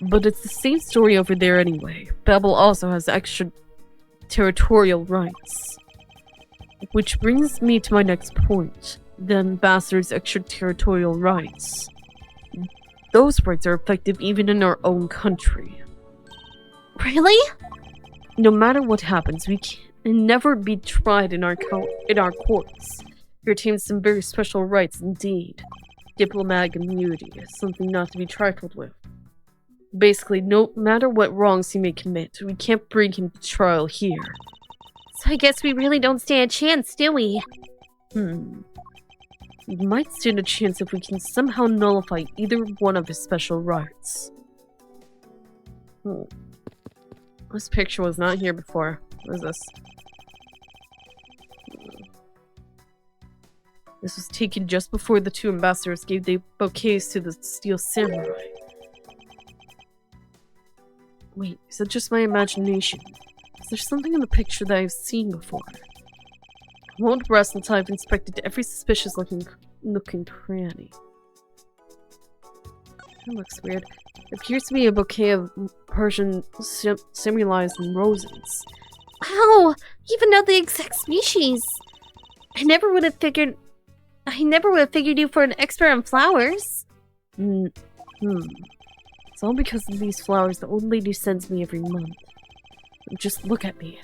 But it's the same story over there anyway. Babel also has extraterritorial rights. Which brings me to my next point. The ambassador's extraterritorial rights. Those rights are effective even in our own country. Really? No matter what happens, we can never be tried in our courts. He retains some very special rights indeed. Diplomatic immunity is something not to be trifled with. Basically, no matter what wrongs he may commit, we can't bring him to trial here. So I guess we really don't stand a chance, do we? We might stand a chance if we can somehow nullify either one of his special rights. This picture was not here before. What is this? This was taken just before the two ambassadors gave their bouquets to the Steel Samurai. Wait, is it just my imagination? Is there something in the picture that I've seen before? I won't rest until I've inspected every suspicious looking cranny. That looks weird. It appears to be a bouquet of Persian similis and roses. Wow! You even know the exact species! I never would have figured you for an expert on flowers. It's all because of these flowers the old lady sends me every month. Just look at me.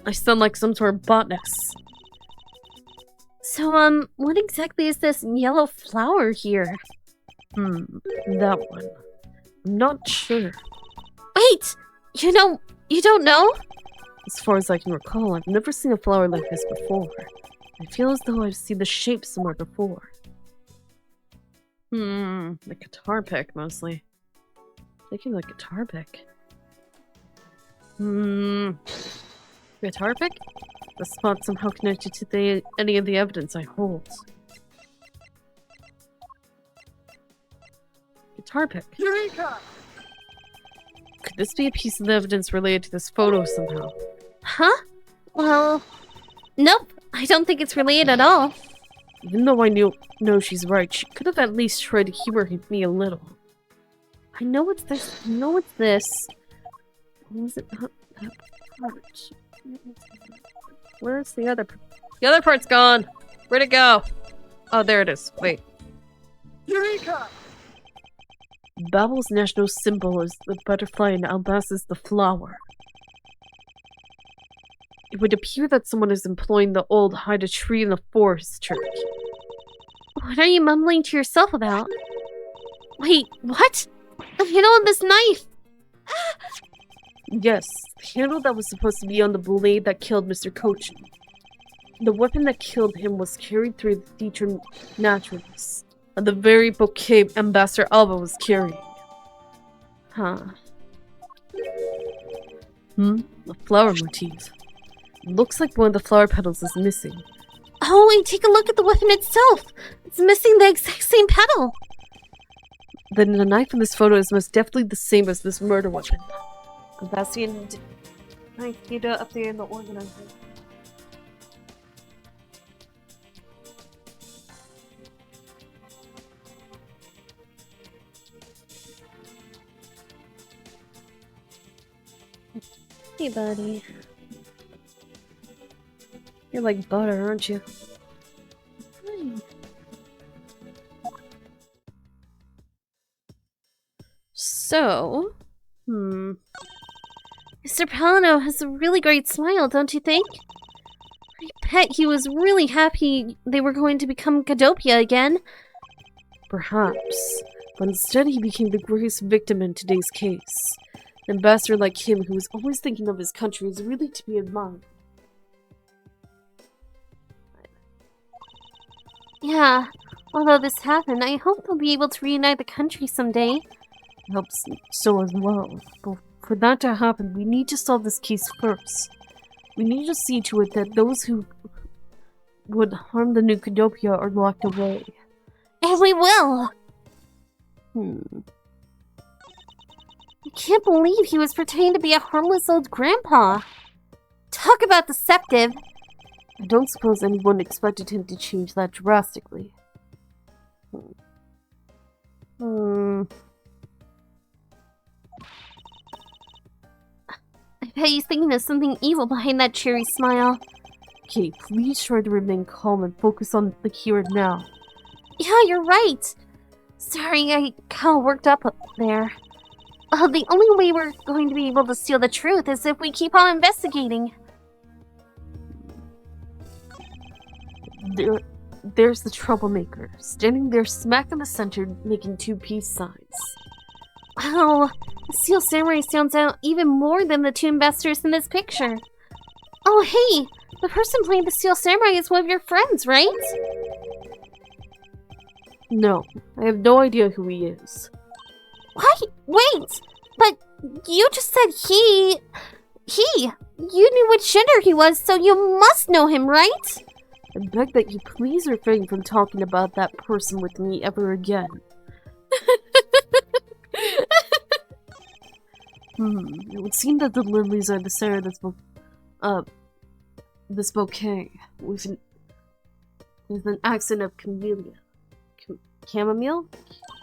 I sound like some sort of botanist. So, what exactly is this yellow flower here? That one. I'm not sure. Wait! You don't know? As far as I can recall, I've never seen a flower like this before. I feel as though I've seen the shape somewhere before. The guitar pick, mostly. Thinking the guitar pick. Guitar pick? The spot somehow connected to any of the evidence I hold. Guitar pick. Eureka! Could this be a piece of evidence related to this photo somehow? Huh? Well, nope. I don't think it's related at all. Even though I know she's right, she could have at least tried to humor me a little. I know it's this. I know it's this. Was it not that part? Where's the other part? The other part's gone! Where'd it go? Oh, there it is. Wait. Eureka! Babel's national symbol is the butterfly and Albas is the flower. It would appear that someone is employing the old hide a tree in the forest trick. What are you mumbling to yourself about? Wait, what? The handle of this knife! Yes, the handle that was supposed to be on the blade that killed Mr. Cochin. The weapon that killed him was carried through the feature naturalness, and the very bouquet Ambassador Alba was carrying. Huh. The flower motif. Looks like one of the flower petals is missing. Oh, and take a look at the weapon itself! It's missing the exact same petal! Then the knife in this photo is most definitely the same as this murder weapon. That's the knife you up there in the organizer. Hey, buddy. You're like butter, aren't you? So, Mr. Paladino has a really great smile, don't you think? I bet he was really happy they were going to become Godopia again. Perhaps, but instead he became the greatest victim in today's case. An ambassador like him, who was always thinking of his country, is really to be admired. Yeah, although this happened, I hope they'll be able to reunite the country someday. I hope so as well. But for that to happen, we need to solve this case first. We need to see to it that those who would harm the new Godopia are locked away. And we will! I can't believe he was pretending to be a harmless old grandpa. Talk about deceptive. I don't suppose anyone expected him to change that drastically. bet he's thinking of something evil behind that cheery smile. Okay, please try to remain calm and focus on the here and now. Yeah, you're right. Sorry, I got worked up there. The only way we're going to be able to steal the truth is if we keep on investigating. There's the troublemaker, standing there smack in the center, making two peace signs. Wow, the Steel Samurai stands out even more than the two ambassadors in this picture. Oh, hey, the person playing the Steel Samurai is one of your friends, right? No, I have no idea who he is. What? Wait, but you just said he. You knew which gender he was, so you must know him, right? I beg that you please refrain from talking about that person with me ever again. It would seem that the lilies are the center of this bouquet, with an accent of camellia. Chamomile?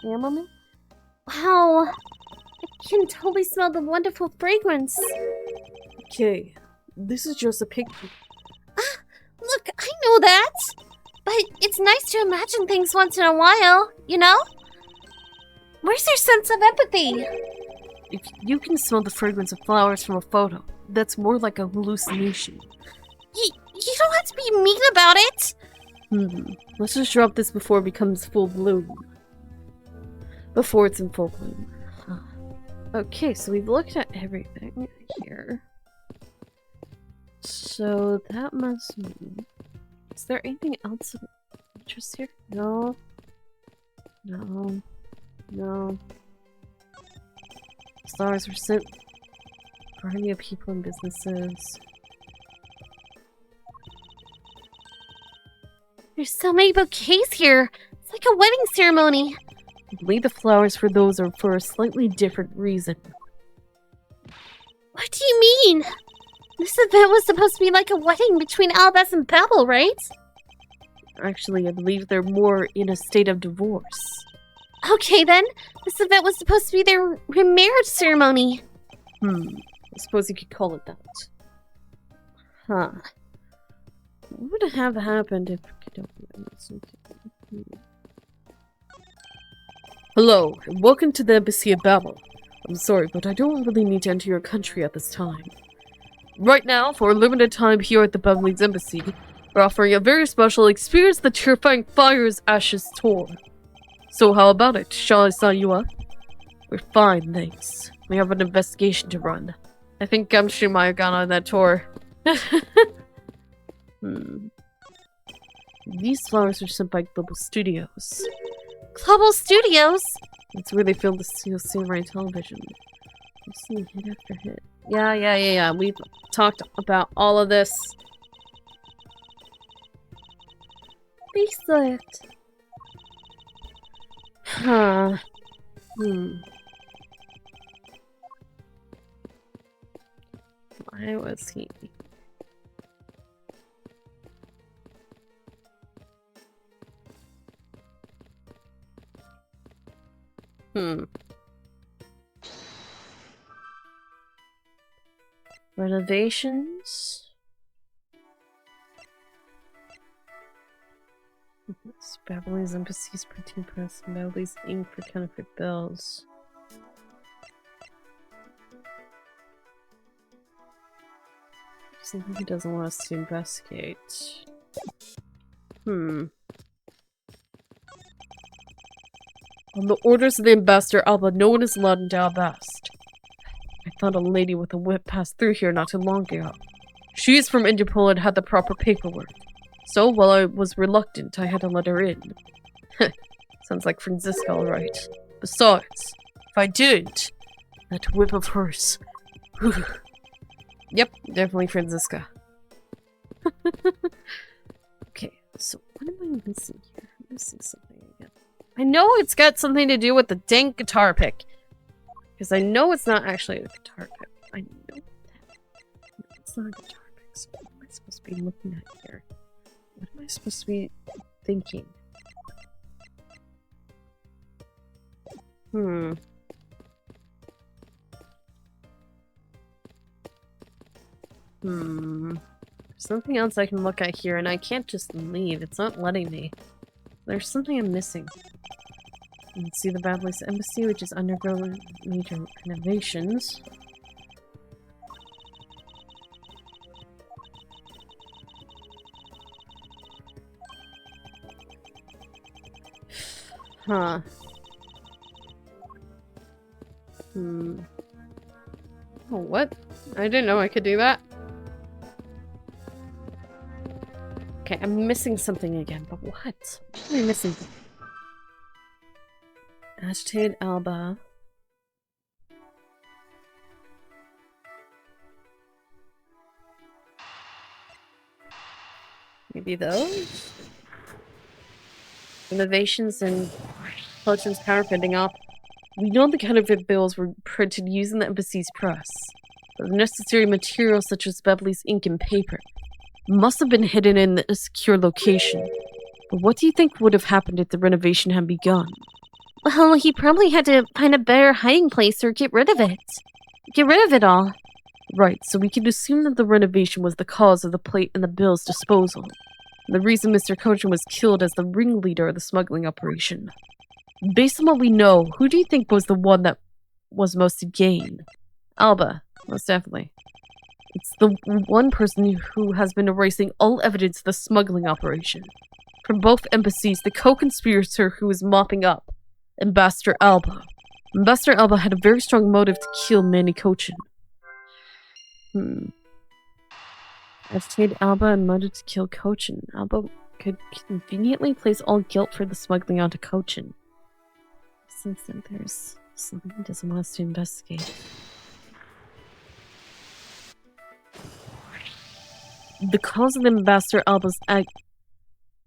Chamomile? Wow, I can totally smell the wonderful fragrance. Okay, this is just a picture. Look, I know that! But it's nice to imagine things once in a while, you know? Where's your sense of empathy? If you can smell the fragrance of flowers from a photo, that's more like a hallucination. You don't have to be mean about it! Let's just drop this before it becomes full bloom. Before it's in full bloom. Okay, so we've looked at everything here. So that must mean... Is there anything else of interest here? No. No. No. Stars were sent for any of people and businesses. There's so many bouquets here! It's like a wedding ceremony! I believe the flowers for those are for a slightly different reason. What do you mean? This event was supposed to be like a wedding between Albus and Babel, right? Actually, I believe they're more in a state of divorce. Okay then, this event was supposed to be their remarriage ceremony. I suppose you could call it that. Huh. What would have happened if... Hello, and welcome to the Embassy of Babel. I'm sorry, but I don't really need to enter your country at this time. Right now, for a limited time here at the Babelese Embassy, we're offering a very special Experience the Terrifying Fire's Ashes tour. So how about it? Shall I sign you up? We're fine, thanks. We have an investigation to run. I think Gumshoe might have gone on that tour. These flowers are sent by Global Studios. Global Studios? That's where they filmed the Steel Samurai television. I've seen hit after hit. Yeah. We've talked about all of this. Facelift. Huh. Why was he... Renovations? Babylon's Embassy's printing press and Babylon's ink for counterfeit bills. Something he doesn't want us to investigate. On the orders of the ambassador Alba, no one is allowed into Albast. I thought a lady with a whip passed through here not too long ago. She is from Interpol and had the proper paperwork. So, while I was reluctant, I had to let her in. Sounds like Franziska, alright. Besides, if I didn't, that whip of hers. Yep, definitely Franziska. Okay, so what am I missing here? I'm missing something again. I know it's got something to do with the dang guitar pick. Because I know it's not actually a guitar pick. I know that. No, it's not a guitar pick, so what am I supposed to be looking at here? What am I supposed to be thinking? Something else I can look at here, and I can't just leave. It's not letting me. There's something I'm missing. You can see the Babylon's embassy, which is undergoing major renovations. Huh. Oh, what? I didn't know I could do that. Okay, I'm missing something again, but what? What am I missing? Agitated Alba. Maybe those? Innovations and Coachman's counterfeiting up. We know the counterfeit bills were printed using the embassy's press. But the necessary materials such as Beverly's ink and paper must have been hidden in a secure location. But what do you think would have happened if the renovation had begun? Well, he probably had to find a better hiding place or get rid of it. Get rid of it all. Right, so we can assume that the renovation was the cause of the plate and the bill's disposal. And the reason Mr. Coachman was killed as the ringleader of the smuggling operation. Based on what we know, who do you think was the one that was most to gain? Alba, most definitely. It's the one person who has been erasing all evidence of the smuggling operation. From both embassies, the co-conspirator who was mopping up, Ambassador Alba. Ambassador Alba had a very strong motive to kill Manny Cochin. Agitated Alba and motive to kill Cochin. Alba could conveniently place all guilt for the smuggling onto Cochin. Since then, there's something he doesn't want us to investigate. The cause of Ambassador Alba's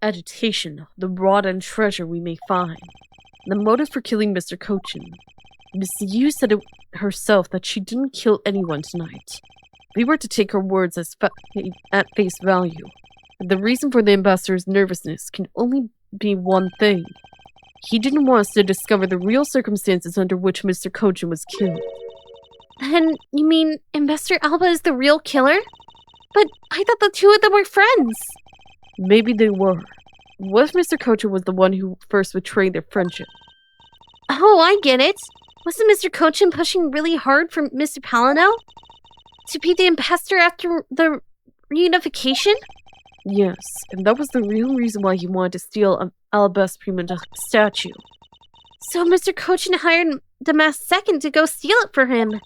agitation, the rod and treasure we may find. The motive for killing Mr. Cochin. Miss Yu said it herself that she didn't kill anyone tonight. We were to take her words as at face value. The reason for the ambassador's nervousness can only be one thing. He didn't want us to discover the real circumstances under which Mr. Cochin was killed. And you mean Ambassador Alba is the real killer? But I thought the two of them were friends. Maybe they were. What if Mr. Cochin was the one who first betrayed their friendship? Oh, I get it. Wasn't Mr. Cochin pushing really hard for Mr. Palino to be the ambassador after the reunification? Yes, and that was the real reason why he wanted to steal Alba's prima statue. So Mr. Cochin hired the masked second to go steal it for him.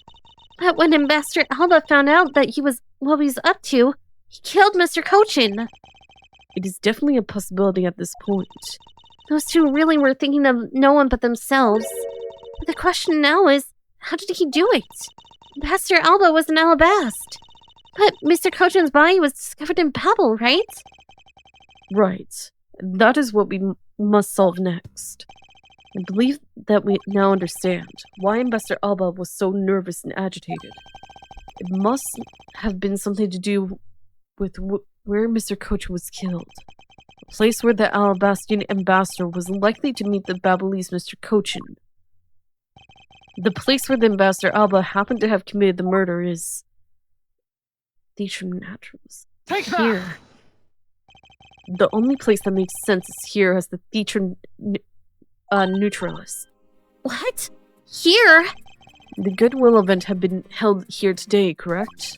But when Ambassador Alba found out that he was what he was up to, he killed Mr. Cochin. It is definitely a possibility at this point. Those two really were thinking of no one but themselves. But the question now is, how did he do it? Ambassador Alba was in Alabast. But Mr. Cochin's body was discovered in Babel, right? Right. That is what we must solve next. I believe that we now understand why Ambassador Alba was so nervous and agitated. It must have been something to do with where Mr. Cochin was killed. A place where the Alabastian ambassador was likely to meet the Babylese Mr. Cochin. The place where the Ambassador Alba happened to have committed the murder is Theatrum Naturalis. Here. The only place that makes sense is here as the Theatrum Neutralis. What? Here? The Goodwill event had been held here today, correct?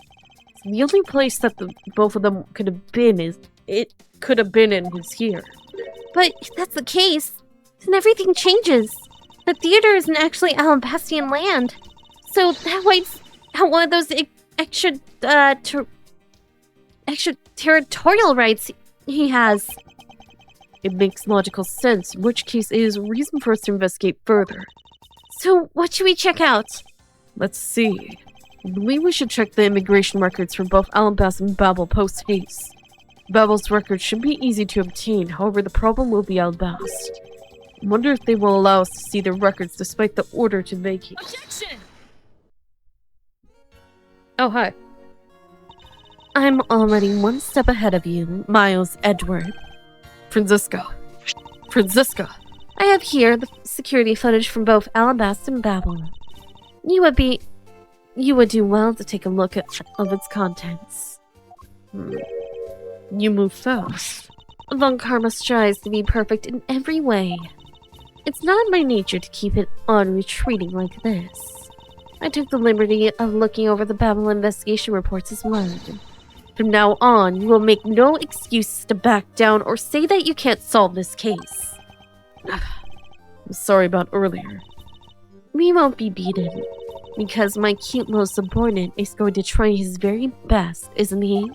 The only place that both of them could have been is here. But if that's the case, then everything changes. The theater isn't actually Alabastian land. So that wipes out one of those extraterritorial rights he has. It makes logical sense, in which case it is a reason for us to investigate further. So what should we check out? Let's see. I believe we should check the immigration records for both Alabast and Babel post-haste. Babel's records should be easy to obtain, however the problem will be Alabast. I wonder if they will allow us to see their records despite the order to vacate. Objection! Oh, hi. I'm already one step ahead of you, Miles Edgeworth. Franziska. I have here the security footage from both Alabast and Babel. You would do well to take a look at of its contents. You move fast. Von Karma strives to be perfect in every way. It's not in my nature to keep it on retreating like this. I took the liberty of looking over the Babel investigation reports as well. From now on, you will make no excuses to back down or say that you can't solve this case. I'm sorry about earlier. We won't be beaten, because my cute little subordinate is going to try his very best, isn't he?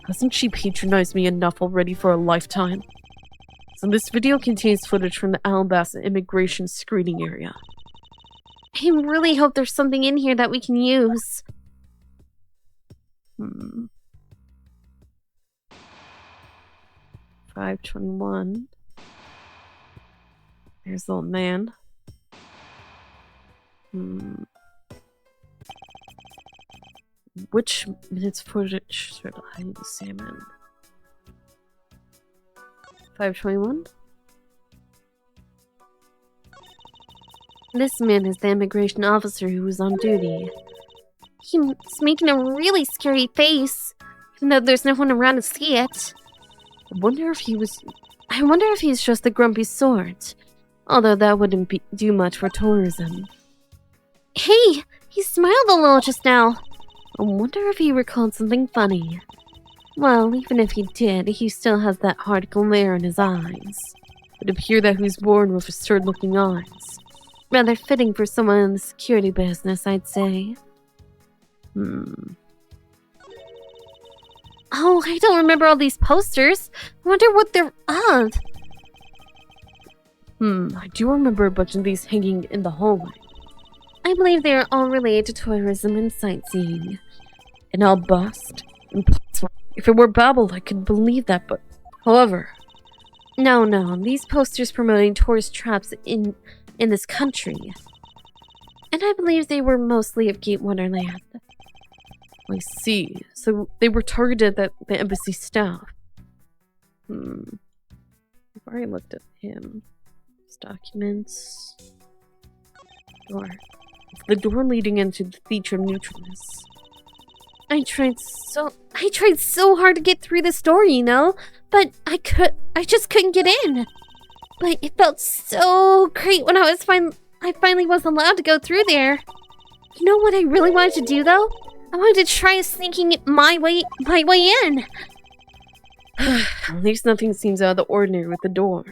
Hasn't she patronized me enough already for a lifetime? So this video contains footage from the Alabasta immigration screening area. I really hope there's something in here that we can use. 521. There's the old man. Which minutes footage should I examine? 521? This man is the immigration officer who was on duty. He's making a really scary face, even though there's no one around to see it. I wonder if he's just the grumpy sort, although that wouldn't do much for tourism. Hey, he smiled a little just now. I wonder if he recalled something funny. Well, even if he did, he still has that hard glare in his eyes. It would appear that he was born with absurd-looking eyes. Rather fitting for someone in the security business, I'd say. Oh, I don't remember all these posters. I wonder what they're of. I do remember a bunch of these hanging in the hallway. I believe they are all related to tourism and sightseeing. And I'll bust. Impossible. If it were Babel, I could believe that, but... However... No, these posters promoting tourist traps in this country. And I believe they were mostly of Gate Wonderland. I see. So they were targeted at the embassy staff. I've already looked at him. His documents... Door. It's the door leading into the Theatre of Neutralness. I tried so hard to get through this door, you know? But I just couldn't get in. But it felt so great when I finally was allowed to go through there. You know what I really wanted to do though? I wanted to try sneaking my way in. At least nothing seems out of the ordinary with the door.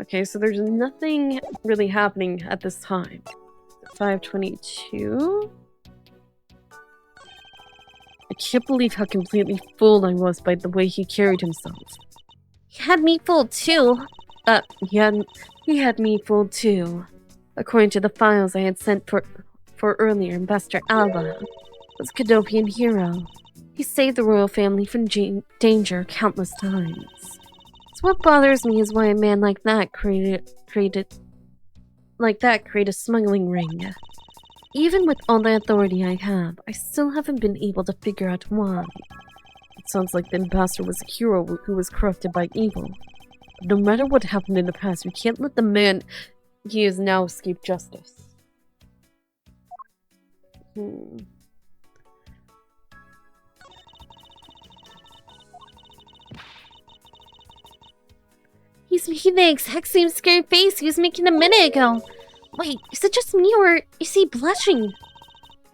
Okay, so there's nothing really happening at this time. 522. I can't believe how completely fooled I was by the way he carried himself. He had me fooled too. He had me fooled too. According to the files I had sent for earlier, Ambassador Alba was a Cadopian hero. He saved the royal family from danger countless times. So what bothers me is why a man like that created a smuggling ring. Even with all the authority I have, I still haven't been able to figure out why. It sounds like the ambassador was a hero who was corrupted by evil. But no matter what happened in the past, we can't let the man he is now escape justice. He's making the exact same scary face he was making a minute ago. Wait, is it just me or is he blushing?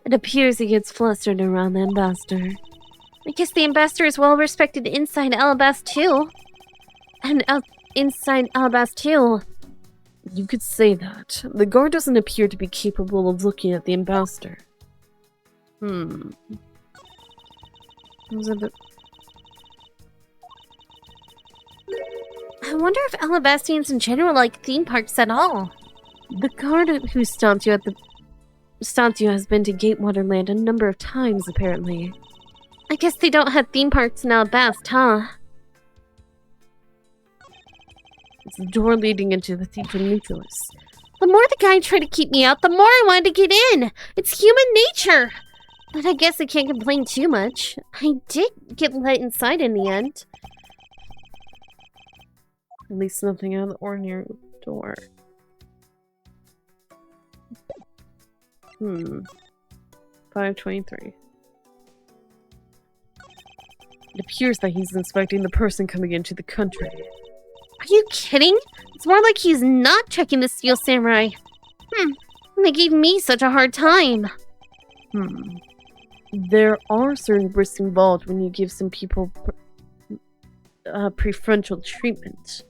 It appears he gets flustered around the ambassador. I guess the ambassador is well respected inside Alabast too. And inside Alabast too. You could say that. The guard doesn't appear to be capable of looking at the ambassador. I wonder if Alabastians in general like theme parks at all. The guard who stopped you has been to Gate Wonderland a number of times, apparently. I guess they don't have theme parks in Alabast, huh? It's the door leading into the Theatre of Neutralness. The more the guy tried to keep me out, the more I wanted to get in! It's human nature! But I guess I can't complain too much. I did get let inside in the end. At least nothing out of the ordinary with the door. 523. It appears that he's inspecting the person coming into the country. Are you kidding? It's more like he's not checking the Steel Samurai. They gave me such a hard time. There are certain risks involved when you give some people preferential treatment.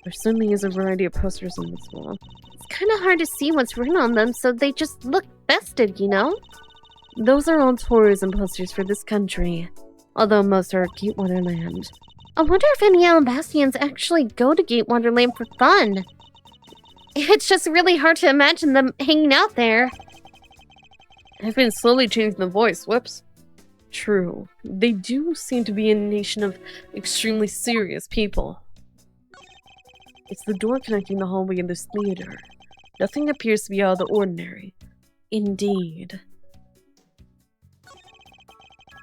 There certainly is a variety of posters on this wall. It's kind of hard to see what's written on them, so they just look festive, you know? Those are all tourism posters for this country, although most are Gatewater Land. I wonder if any Alabasians actually go to Gatewater Land for fun. It's just really hard to imagine them hanging out there. I've been slowly changing the voice, whoops. True, they do seem to be a nation of extremely serious people. It's the door connecting the hallway in this theater. Nothing appears to be out of the ordinary. Indeed.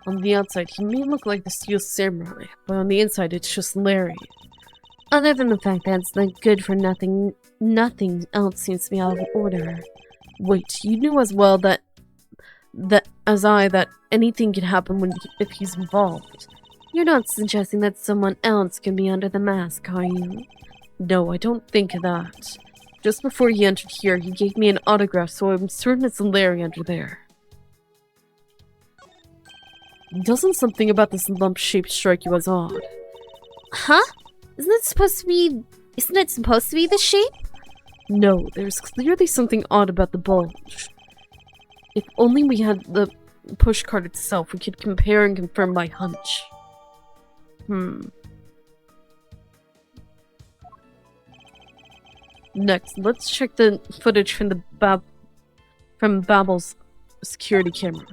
On the outside, he may look like the Steel Samurai, but on the inside, it's just Larry. Other than the fact that it's not good for nothing, nothing else seems to be out of order. Wait, you knew as well that anything can happen if he's involved. You're not suggesting that someone else can be under the mask, are you? No, I don't think that. Just before he entered here, he gave me an autograph, so I'm certain it's Larry under there. Doesn't something about this lump shape strike you as odd? Huh? Isn't it supposed to be the shape? No, there's clearly something odd about the bulge. If only we had the pushcart itself, we could compare and confirm my hunch. Next, let's check the footage from Babbel's security camera.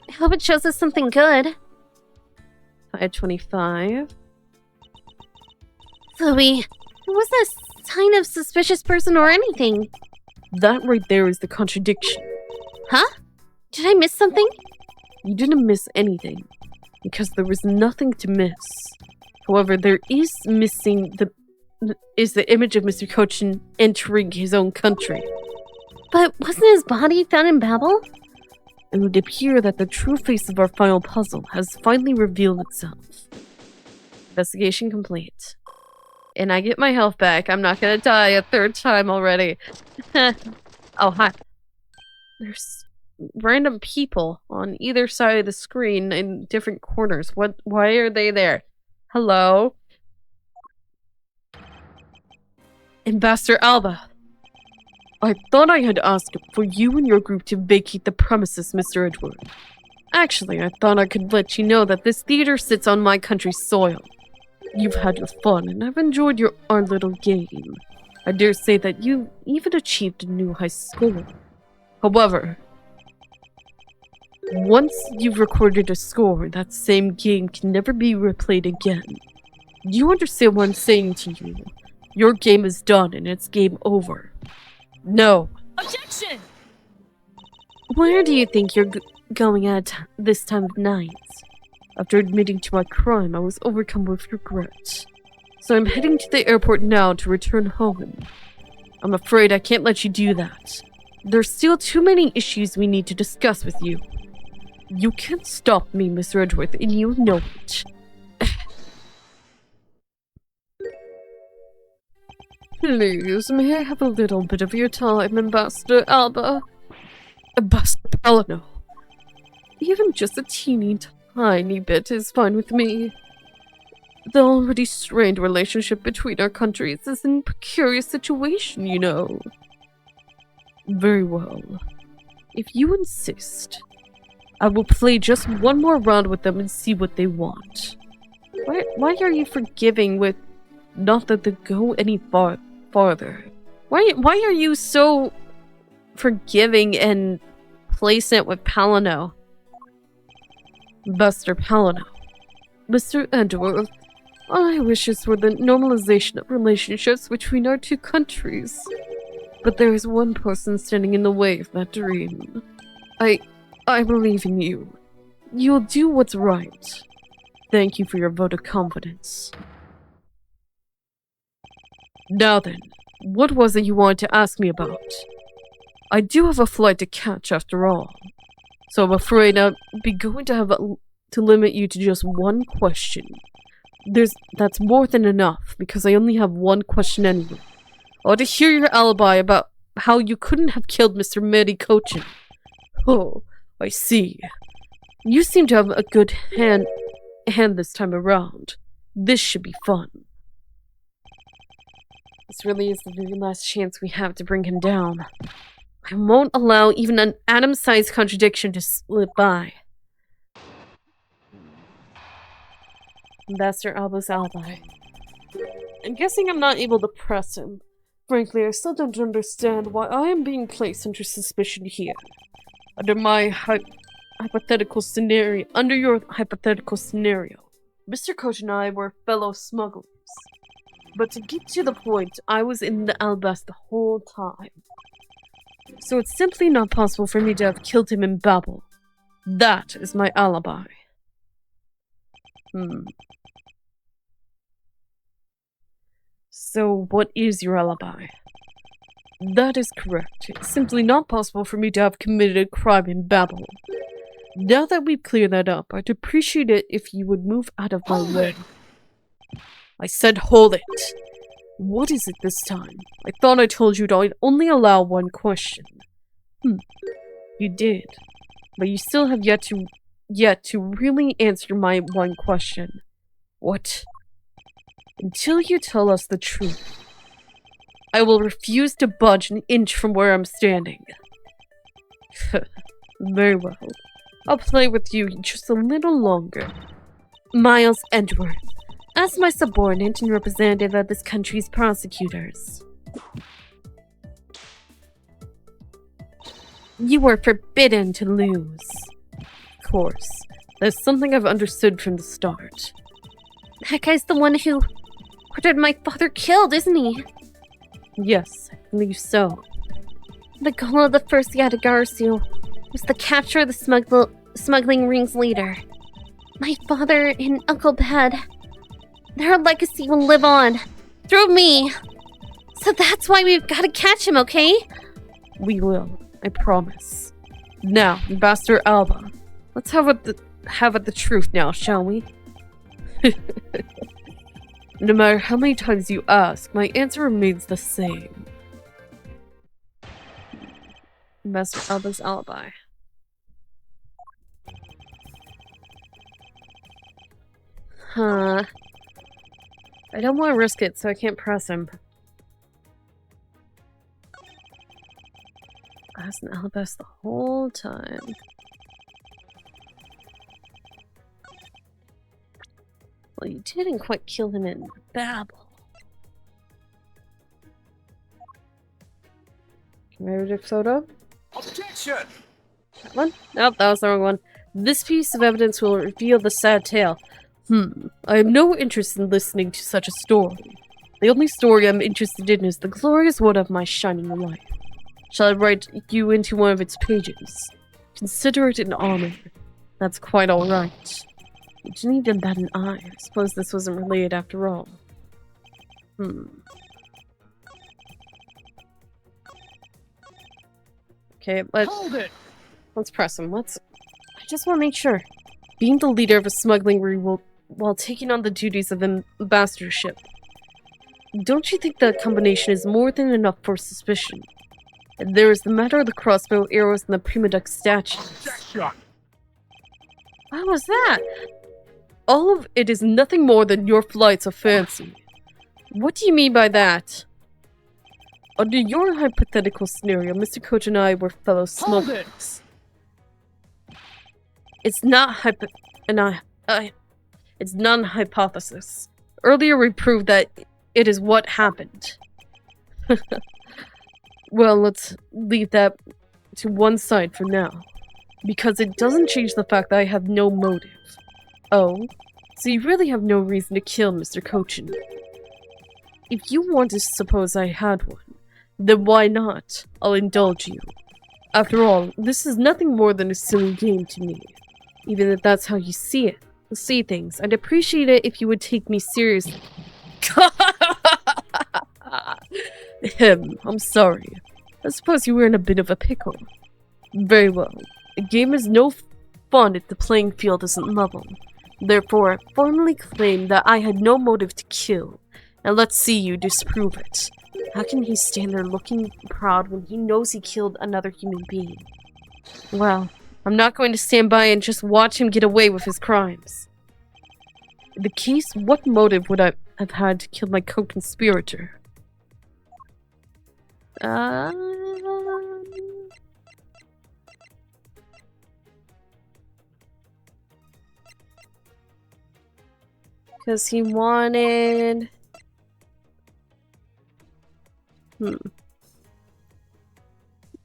I hope it shows us something good. 525. Chloe, there wasn't a sign of suspicious person or anything. That right there is the contradiction. Huh? Did I miss something? You didn't miss anything, because there was nothing to miss. However, there is missing the image of Mr. Cochin entering his own country. But wasn't his body found in Babel? It would appear that the true face of our final puzzle has finally revealed itself. Investigation complete. And I get my health back. I'm not gonna die a third time already. Oh, hi. There's random people on either side of the screen in different corners. Why are they there? Hello? Ambassador Alba. I thought I had asked for you and your group to vacate the premises, Mr. Edgeworth. Actually, I thought I could let you know that this theater sits on my country's soil. You've had your fun, and I've enjoyed our little game. I dare say that you even achieved a new high score. However, once you've recorded a score, that same game can never be replayed again. Do you understand what I'm saying to you? Your game is done, and it's game over. No. Objection! Where do you think you're going at this time of night? After admitting to my crime, I was overcome with regret. So I'm heading to the airport now to return home. I'm afraid I can't let you do that. There's still too many issues we need to discuss with you. You can't stop me, Mr. Edgeworth, and you know it. Please, may I have a little bit of your time, Ambassador Alba? Ambassador Palano. Even just a teeny tiny bit is fine with me. The already strained relationship between our countries is in a precarious situation, you know. Very well. If you insist, I will play just one more round with them and see what they want. Why are you forgiving with not that they go any farther? Why are you so forgiving and placent with Palano? Buster Palano. Mr. Edgeworth, all I wish is for the normalization of relationships between our two countries. But there is one person standing in the way of that dream. I believe in you. You'll do what's right. Thank you for your vote of confidence. Now then, what was it you wanted to ask me about? I do have a flight to catch after all, so I'm afraid I'll be going to have to limit you to just one question. That's more than enough, because I only have one question anyway. I want to hear your alibi about how you couldn't have killed Mr. Medicochin. Oh, I see. You seem to have a good hand this time around. This should be fun. This really is the very last chance we have to bring him down. I won't allow even an atom-sized contradiction to slip by. Ambassador Alba's alibi. I'm guessing I'm not able to press him. Frankly, I still don't understand why I am being placed under suspicion here. Under your hypothetical scenario, Mr. Coach and I were fellow smugglers. But to get to the point, I was in the Albas the whole time. So it's simply not possible for me to have killed him in Babel. That is my alibi. So what is your alibi? That is correct. It's simply not possible for me to have committed a crime in Babel. Now that we've cleared that up, I'd appreciate it if you would move out of my way. I said hold it. What is it this time? I thought I told you to only allow one question. You did. But you still have yet to really answer my one question. What? Until you tell us the truth, I will refuse to budge an inch from where I'm standing. Very well. I'll play with you just a little longer. Miles Edgeworth, as my subordinate and representative of this country's prosecutors. You are forbidden to lose. Of course. That's something I've understood from the start. That guy's the one who ordered my father killed, isn't he? Yes, I believe so. The goal of the first Yatagarasu was the capture of the smuggling ring's leader. My father and Uncle Ped, their legacy will live on, through me. So that's why we've got to catch him, okay? We will, I promise. Now, Ambassador Alba, let's have it the truth now, shall we? No matter how many times you ask, my answer remains the same. Ambassador Alba's alibi. I don't want to risk it, so I can't press him. I was an Alabas the whole time. Well, you didn't quite kill him in Babel. Commemorative photo? Objection! That one? Nope, that was the wrong one. This piece of evidence will reveal the sad tale. I have no interest in listening to such a story. The only story I'm interested in is the glorious one of my shining life. Shall I write you into one of its pages? Consider it an honor. That's quite alright. You didn't even bat an eye. I suppose this wasn't related after all. Okay, let's press him. I just want to make sure. Being the leader of a smuggling ring while taking on the duties of ambassadorship. Don't you think that combination is more than enough for suspicion? And there is the matter of the crossbow, arrows, and the Prima Duck statues. Objection! What was that? All of it is nothing more than your flights of fancy. What do you mean by that? Under your hypothetical scenario, Mr. Coach and I were fellow smugglers. It's not it's not an hypothesis. Earlier we proved that it is what happened. Well, let's leave that to one side for now. Because it doesn't change the fact that I have no motive. Oh, so you really have no reason to kill Mr. Cochin. If you want to suppose I had one, then why not? I'll indulge you. After all, this is nothing more than a silly game to me. Even if that's how you see things, I'd appreciate it if you would take me seriously. I'm sorry. I suppose you were in a bit of a pickle. Very well. A game is no respond if the playing field isn't level. Therefore, I formally claim that I had no motive to kill. Now let's see you disprove it. How can he stand there looking proud when he knows he killed another human being? Well, I'm not going to stand by and just watch him get away with his crimes. In the case, what motive would I have had to kill my co-conspirator? Because he wanted...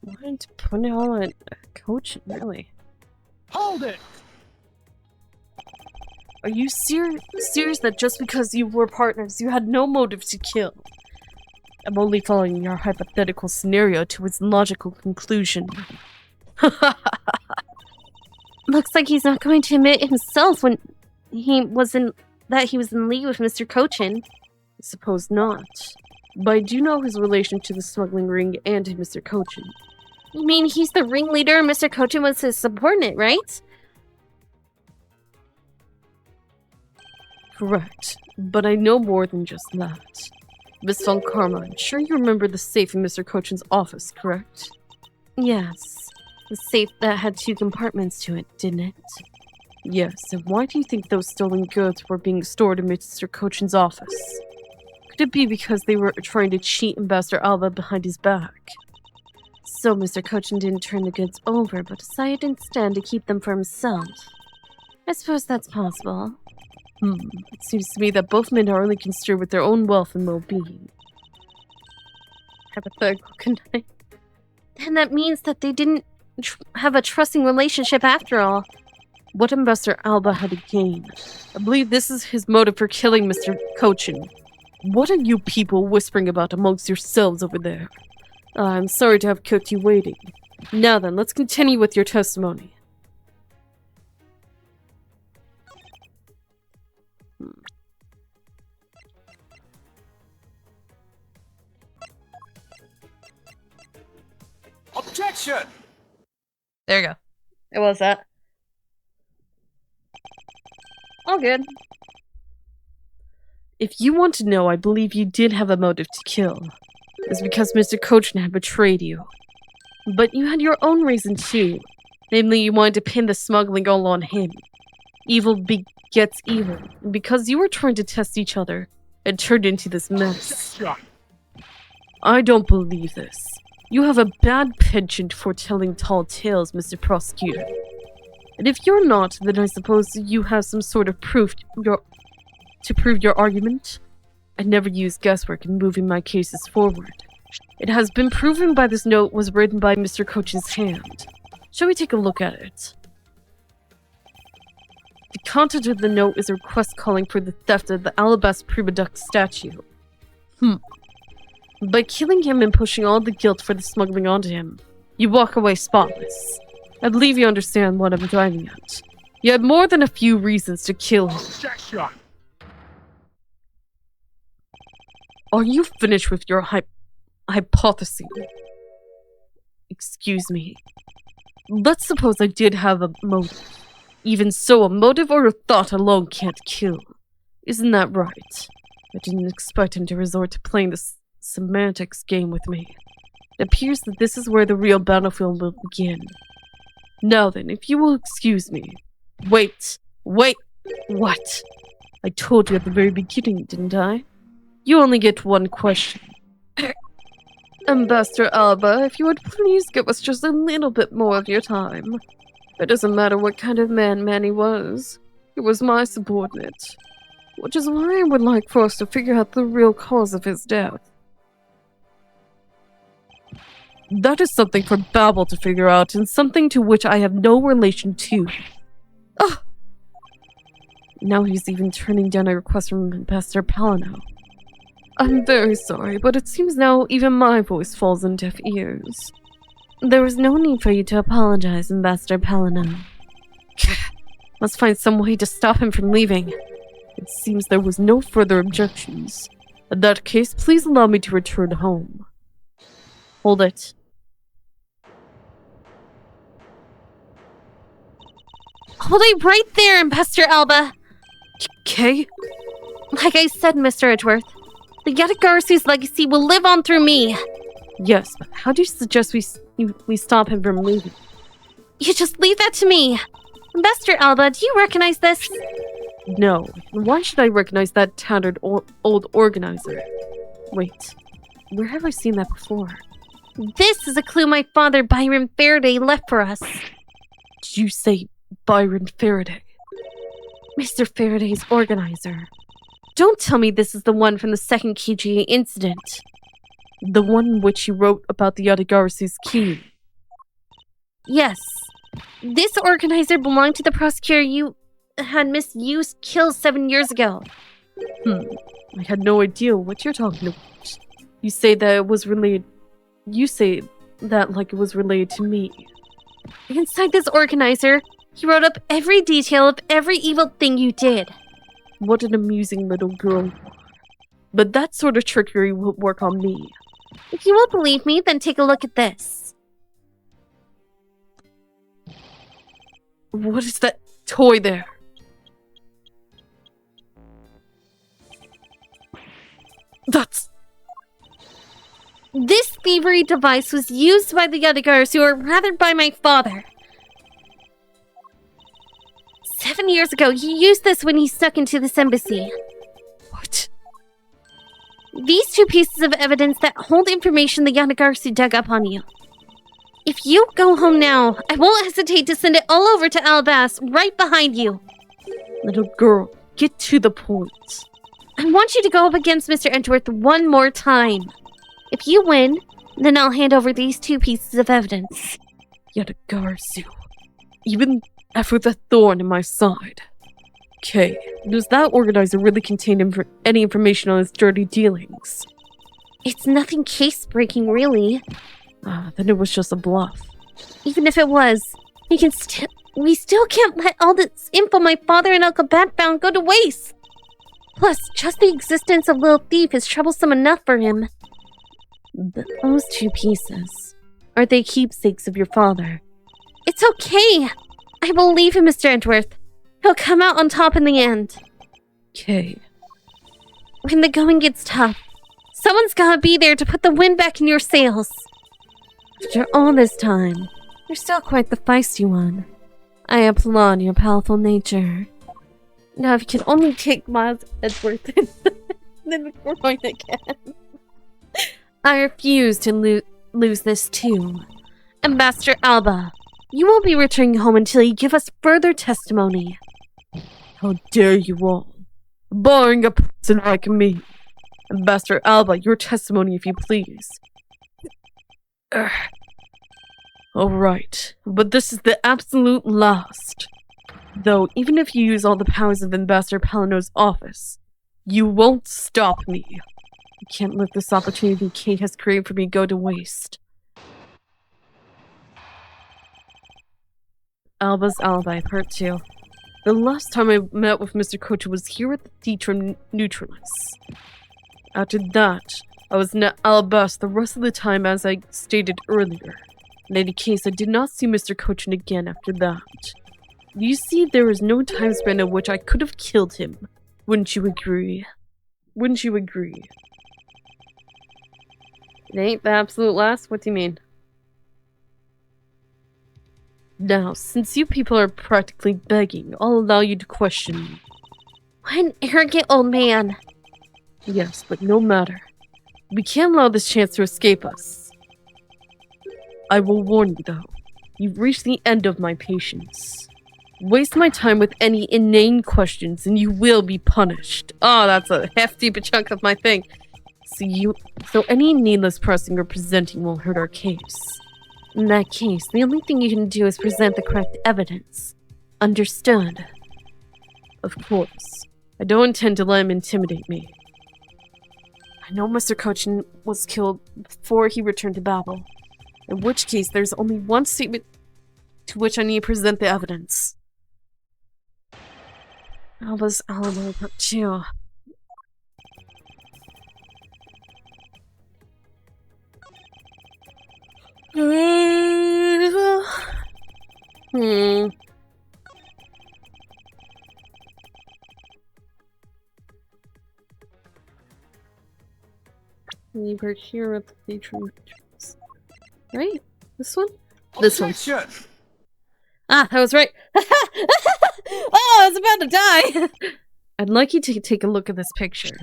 Wanted to put it all on Coach, really. Hold it! Are you serious that just because you were partners, you had no motive to kill? I'm only following your hypothetical scenario to its logical conclusion. Looks like he's not going to admit himself when he was in league with Mr. Cochin. I suppose not. But I do know his relation to the smuggling ring and to Mr. Cochin. You mean he's the ringleader and Mr. Cochin was his subordinate, right? Correct. But I know more than just that. Miss Von Karma, I'm sure you remember the safe in Mr. Cochin's office, correct? Yes. The safe that had 2 compartments to it, didn't it? Yes, and why do you think those stolen goods were being stored in Mr. Cochin's office? Could it be because they were trying to cheat Ambassador Alba behind his back? So Mr. Cochin didn't turn the goods over, but decided instead to keep them for himself. I suppose that's possible. It seems to me that both men are only concerned with their own wealth and well-being. Hypothetical, couldn't I? And that means that they didn't have a trusting relationship after all. What Ambassador Alba had to gain? I believe this is his motive for killing Mr. Cochin. What are you people whispering about amongst yourselves over there? I'm sorry to have kept you waiting. Now then, let's continue with your testimony. Objection! There you go. It was that. All good. If you want to know, I believe you did have a motive to kill. It's because Mr. Cochin had betrayed you. But you had your own reason too. Namely, you wanted to pin the smuggling all on him. Evil begets evil. And because you were trying to test each other, it turned into this mess. I don't believe this. You have a bad penchant for telling tall tales, Mr. Prosecutor. And if you're not, then I suppose you have some sort of proof to prove your argument. I never use guesswork in moving my cases forward. It has been proven by this note was written by Mr. Cochin's hand. Shall we take a look at it? The content of the note is a request calling for the theft of the alabaster prima duct statue. By killing him and pushing all the guilt for the smuggling onto him, you walk away spotless. I believe you understand what I'm driving at. You had more than a few reasons to kill him. Objection! Are you finished with your hypothesis? Excuse me. Let's suppose I did have a motive. Even so, a motive or a thought alone can't kill. Isn't that right? I didn't expect him to resort to playing this semantics game with me. It appears that this is where the real battlefield will begin. Now then, if you will excuse me. Wait! What? I told you at the very beginning, didn't I? You only get one question. Ambassador Alba, if you would please give us just a little bit more of your time. It doesn't matter what kind of man Manny was. He was my subordinate. Which is why I would like for us to figure out the real cause of his death. That is something for Babel to figure out, and something to which I have no relation to. Ah! Now he's even turning down a request from Ambassador Palino. I'm very sorry, but it seems now even my voice falls on deaf ears. There was no need for you to apologize, Ambassador Palino. Must find some way to stop him from leaving. It seems there was no further objections. In that case, please allow me to return home. Hold it. Hold it right there, Ambassador Alba. Okay? Like I said, Mr. Edgeworth, the Yatagarasu's legacy will live on through me. Yes, but how do you suggest we stop him from leaving? You just leave that to me. Ambassador Alba, do you recognize this? No. Why should I recognize that tattered old organizer? Wait, where have I seen that before? This is a clue my father, Byron Faraday, left for us. Did you say Byron Faraday? Mr. Faraday's organizer. Don't tell me this is the one from the second KGA incident. The one in which you wrote about the Yatagarasu's key. Yes. This organizer belonged to the prosecutor you had misused kills 7 years ago. I had no idea what you're talking about. You say that it was related... You say that like it was related to me. Inside this organizer, he wrote up every detail of every evil thing you did. What an amusing little girl. But that sort of trickery won't work on me. If you won't believe me, then take a look at this. What is that toy there? That's... This thievery device was used by the Yatagarasu, or rather by my father. 7 years ago, he used this when he snuck into this embassy. What? These two pieces of evidence that hold information the Yatagarasu dug up on you. If you go home now, I won't hesitate to send it all over to Alabas, right behind you. Little girl, get to the point. I want you to go up against Mr. Edgeworth one more time. If you win, then I'll hand over these two pieces of evidence. Yatagarasu. Even after the thorn in my side. Okay, does that organizer really contain any information on his dirty dealings? It's nothing case-breaking, really. Then it was just a bluff. Even if it was, we still can't let all this info my father and Uncle Bat found go to waste. Plus, just the existence of Little Thief is troublesome enough for him. Those two pieces, are they keepsakes of your father? It's okay. I believe in Mr. Edgeworth. He'll come out on top in the end. Okay. When the going gets tough, someone's gotta be there to put the wind back in your sails. After all this time, you're still quite the feisty one. I applaud your powerful nature. Now, if you can only take Miles Edgeworth, then we're going again. I refuse to lose this too. Ambassador Alba, you won't be returning home until you give us further testimony. How dare you all, barring a person like me. Ambassador Alba, your testimony if you please. Alright, but this is the absolute last. Though, even if you use all the powers of Ambassador Palino's office, you won't stop me. I can't let this opportunity Kate has created for me go to waste. Alba's Alibi, Part 2. The last time I met with Mr. Kocha was here at the Theatrum Neutralis. After that, I was in Alabas the rest of the time as I stated earlier. In any case, I did not see Mr. Cochin again after that. You see, there was no time span in which I could have killed him. Wouldn't you agree? Wouldn't you agree? It ain't the absolute last? What do you mean? Now, since you people are practically begging, I'll allow you to question me. What an arrogant old man. Yes, but no matter. We can't allow this chance to escape us. I will warn you, though. You've reached the end of my patience. Waste my time with any inane questions and you will be punished. Oh, that's a hefty chunk of my thing. So any needless pressing or presenting will hurt our case. In that case, the only thing you can do is present the correct evidence. Understood? Of course. I don't intend to let him intimidate me. I know Mr. Cochin was killed before he returned to Babel. In which case, there's only one statement to which I need to present the evidence. Alba's Alibi Part 2. leave her here with the patron. Right? This one? This one. Objection! Ah, I was right. Oh, I was about to die. I'd like you to take a look at this picture.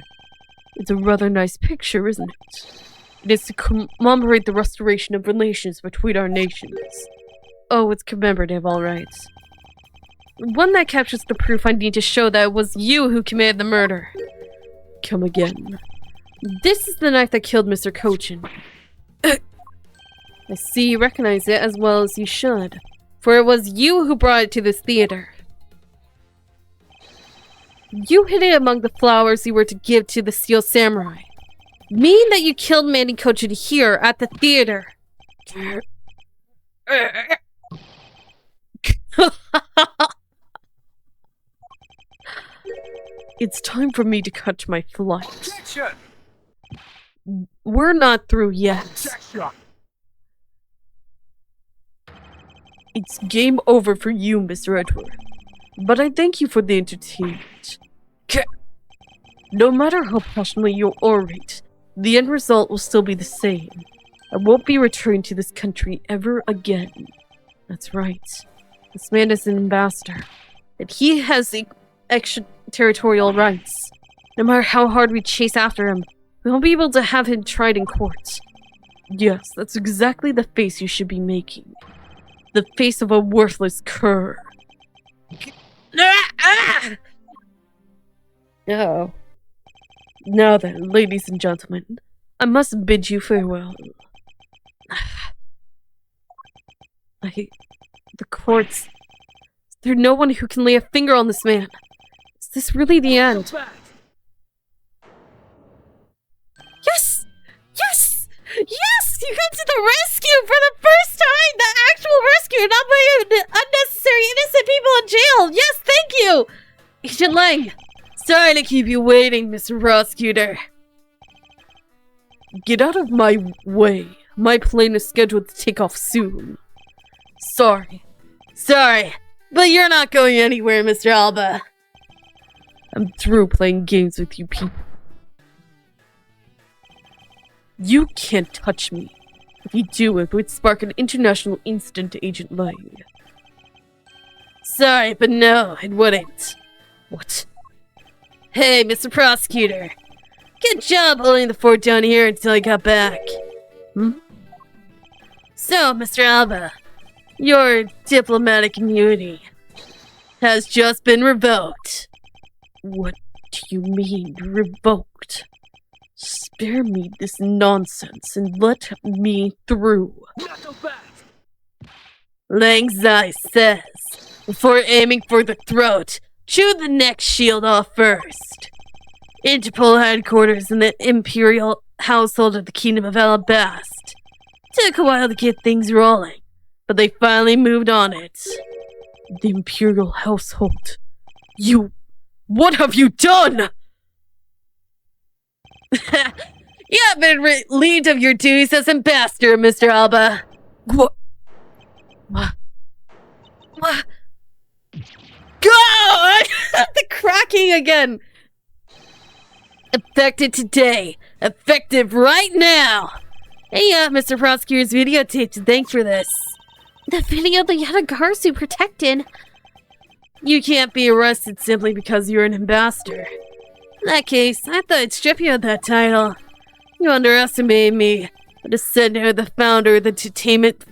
It's a rather nice picture, isn't it? It is to commemorate the restoration of relations between our nations. Oh, it's commemorative, all right. One that captures the proof I need to show that it was you who committed the murder. Come again. This is the knife that killed Mr. Cochin. I see you recognize it as well as you should, for it was you who brought it to this theater. You hid it among the flowers you were to give to the Steel Samurai. Meaning that you killed Manny Cochin here at the theater. It's time for me to catch my flight. Objection! We're not through yet. Objection! It's game over for you, Mr. Edgeworth. But I thank you for the entertainment. No matter how passionately you orate, the end result will still be the same. I won't be returning to this country ever again. That's right. This man is an ambassador, and he has extraterritorial rights. No matter how hard we chase after him, we won't be able to have him tried in court. Yes, that's exactly the face you should be making. The face of a worthless cur. Oh. Now then, ladies and gentlemen, I must bid you farewell. The courts... Is there no one who can lay a finger on this man? Is this really the end? Yes! Yes! Yes! You come to the rescue for the first time! The actual rescue, not by unnecessary innocent people in jail! Yes, thank you! Agent Lang, sorry to keep you waiting, Mr. Prosecutor. Get out of my way. My plane is scheduled to take off soon. Sorry, but you're not going anywhere, Mr. Alba. I'm through playing games with you people. You can't touch me. If you do, it would spark an international incident to Agent Lang. Sorry, but no, it wouldn't. What? Hey, Mr. Prosecutor. Good job holding the fort down here until I got back. So, Mr. Alba, your diplomatic immunity has just been revoked. What do you mean, revoked? Spare me this nonsense and let me through. Lang Zai says, before aiming for the throat, chew the neck shield off first. Interpol headquarters in the Imperial household of the Kingdom of Alabast. Took a while to get things rolling, but they finally moved on it. The Imperial household. What have you done? You have been relieved of your duties as ambassador, Mr. Alba. What? Go! The cracking again! Effective today. Effective right now. Hey, Mr. Prosecutor's videotape. Thanks for this. The video the Yatagarasu protected. You can't be arrested simply because you're an ambassador. In that case, I thought I'd strip you of that title. You underestimated me. A descendant of the founder of the entertainment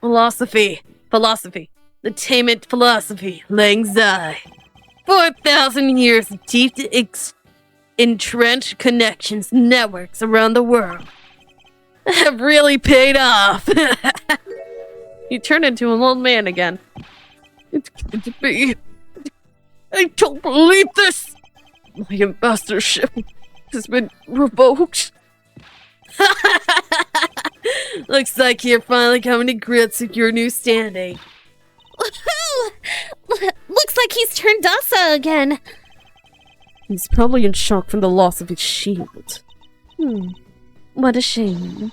philosophy. The Tainment philosophy, Lang Zai. 4,000 years of deep entrenched connections, networks around the world have really paid off. You turned into an old man again. It's good to be. I don't believe this. My ambassadorship has been revoked. Looks like you're finally coming to grips with your new standing. Looks like he's turned docile again. He's probably in shock from the loss of his shield. What a shame.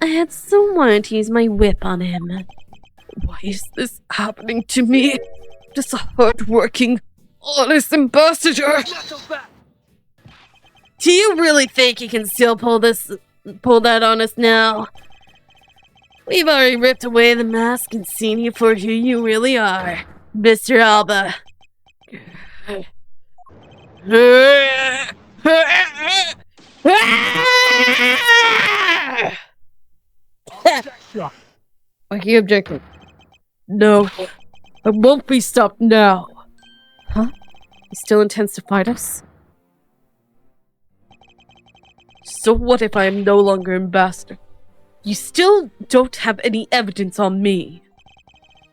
I had so wanted to use my whip on him. Why is this happening to me? Just a hard-working, honest ambassador. Do you really think you can still pull that on us now? We've already ripped away the mask and seen you for who you really are, Mr. Alba. I hear objecting. No, I won't be stopped now. Huh? He still intends to fight us? So what if I am no longer ambassador? You still don't have any evidence on me.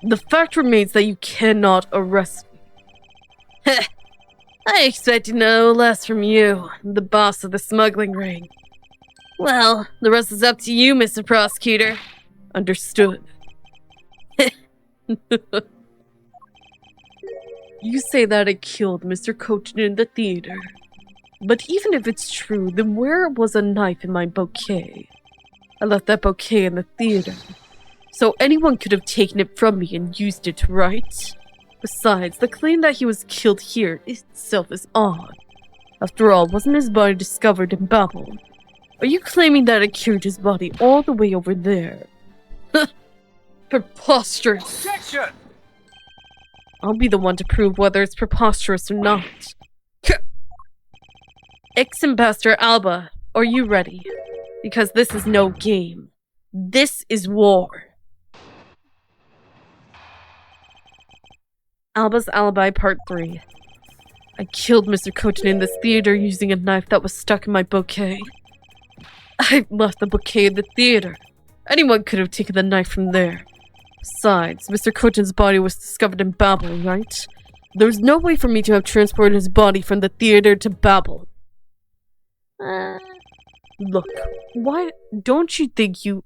The fact remains that you cannot arrest me. I expected no less from you, the boss of the smuggling ring. Well, the rest is up to you, Mr. Prosecutor. Understood. You say that I killed Mr. Cochin in the theater. But even if it's true, then where was a knife in my bouquet? I left that bouquet in the theater. So anyone could have taken it from me and used it, right? Besides, the claim that he was killed here itself is odd. After all, wasn't his body discovered in Babel? Are you claiming that I carried his body all the way over there? Preposterous! Objection! I'll be the one to prove whether it's preposterous or not. Ex-Ambassador Alba, are you ready? Because this is no game. This is war. Alba's Alibi Part 3. I killed Mr. Cochin in this theater using a knife that was stuck in my bouquet. I left the bouquet in the theater. Anyone could have taken the knife from there. Besides, Mr. Cochin's body was discovered in Babel, right? There was no way for me to have transported his body from the theater to Babel. Look, why don't you think you've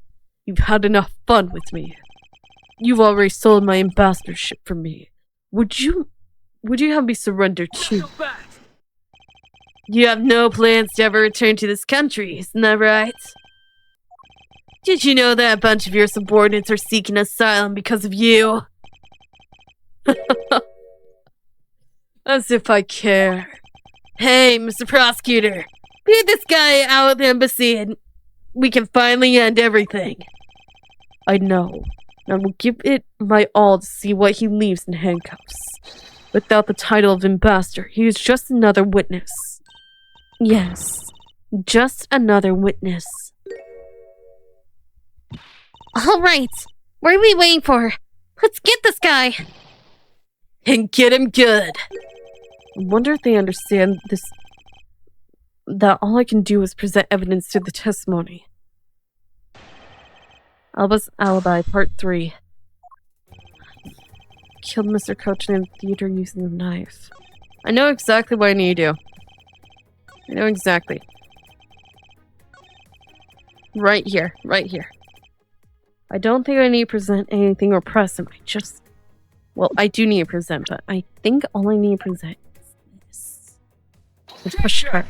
had enough fun with me? You've already sold my ambassadorship for me. Would you have me surrender too? You have no plans to ever return to this country, isn't that right? Did you know that a bunch of your subordinates are seeking asylum because of you? As if I care. Hey, Mr. Prosecutor, get this guy out of the embassy and we can finally end everything. I know. I will give it my all to see what he leaves in handcuffs. Without the title of ambassador, he is just another witness. Yes, just another witness. All right, what are we waiting for? Let's get this guy. And get him good. I wonder if they understand this. That all I can do is present evidence to the testimony. Alba's Alibi, Part 3. Killed Mr. Cochin in the theater using the knife. I know exactly what I need to do. I know exactly. Right here, right here. I don't think I need to present anything or press him. Well, I do need to present, but I think all I need to present is this. The push cart.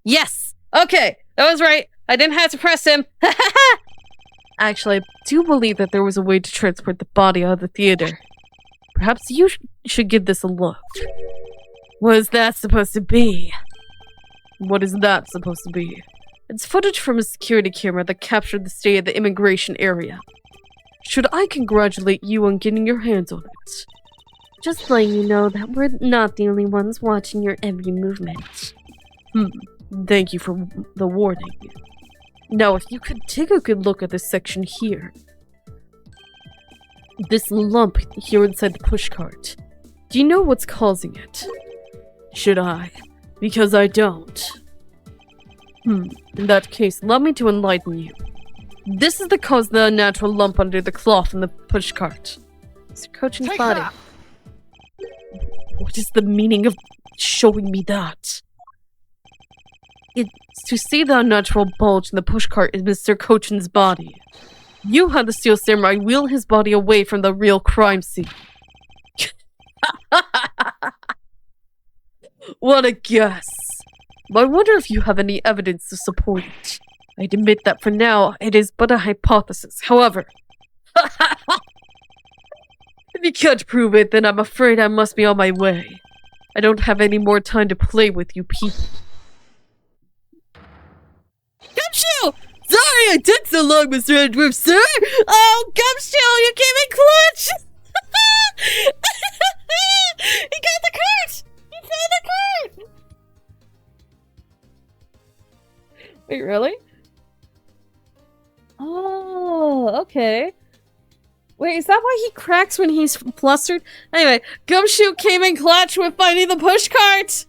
Yes! Okay, that was right. I didn't have to press him. Actually, I do believe that there was a way to transport the body out of the theater. Perhaps you should give this a look. What is that supposed to be? What is that supposed to be? It's footage from a security camera that captured the state of the immigration area. Should I congratulate you on getting your hands on it? Just letting you know that we're not the only ones watching your every movement. Thank you for the warning. Now, if you could take a good look at this section here. This lump here inside the pushcart. Do you know what's causing it? Should I? Because I don't. In that case, allow me to enlighten you. This is the cause of the unnatural lump under the cloth in the pushcart. Mr. Cochin's body. That. What is the meaning of showing me that? It's to see the unnatural bulge in the pushcart in Mr. Cochin's body. You had the Steel Samurai wheel his body away from the real crime scene. What a guess. But I wonder if you have any evidence to support it. I'd admit that for now, it is but a hypothesis. However, if you can't prove it, then I'm afraid I must be on my way. I don't have any more time to play with you people. Gumshoe! Sorry I took so long, Mr. Edgeworth, sir! Oh, Gumshoe, you came in clutch! He got the cart! He found the cart! Wait, really? Oh, okay. Wait, is that why he cracks when he's flustered? Anyway, Gumshoe came in clutch with finding the pushcart!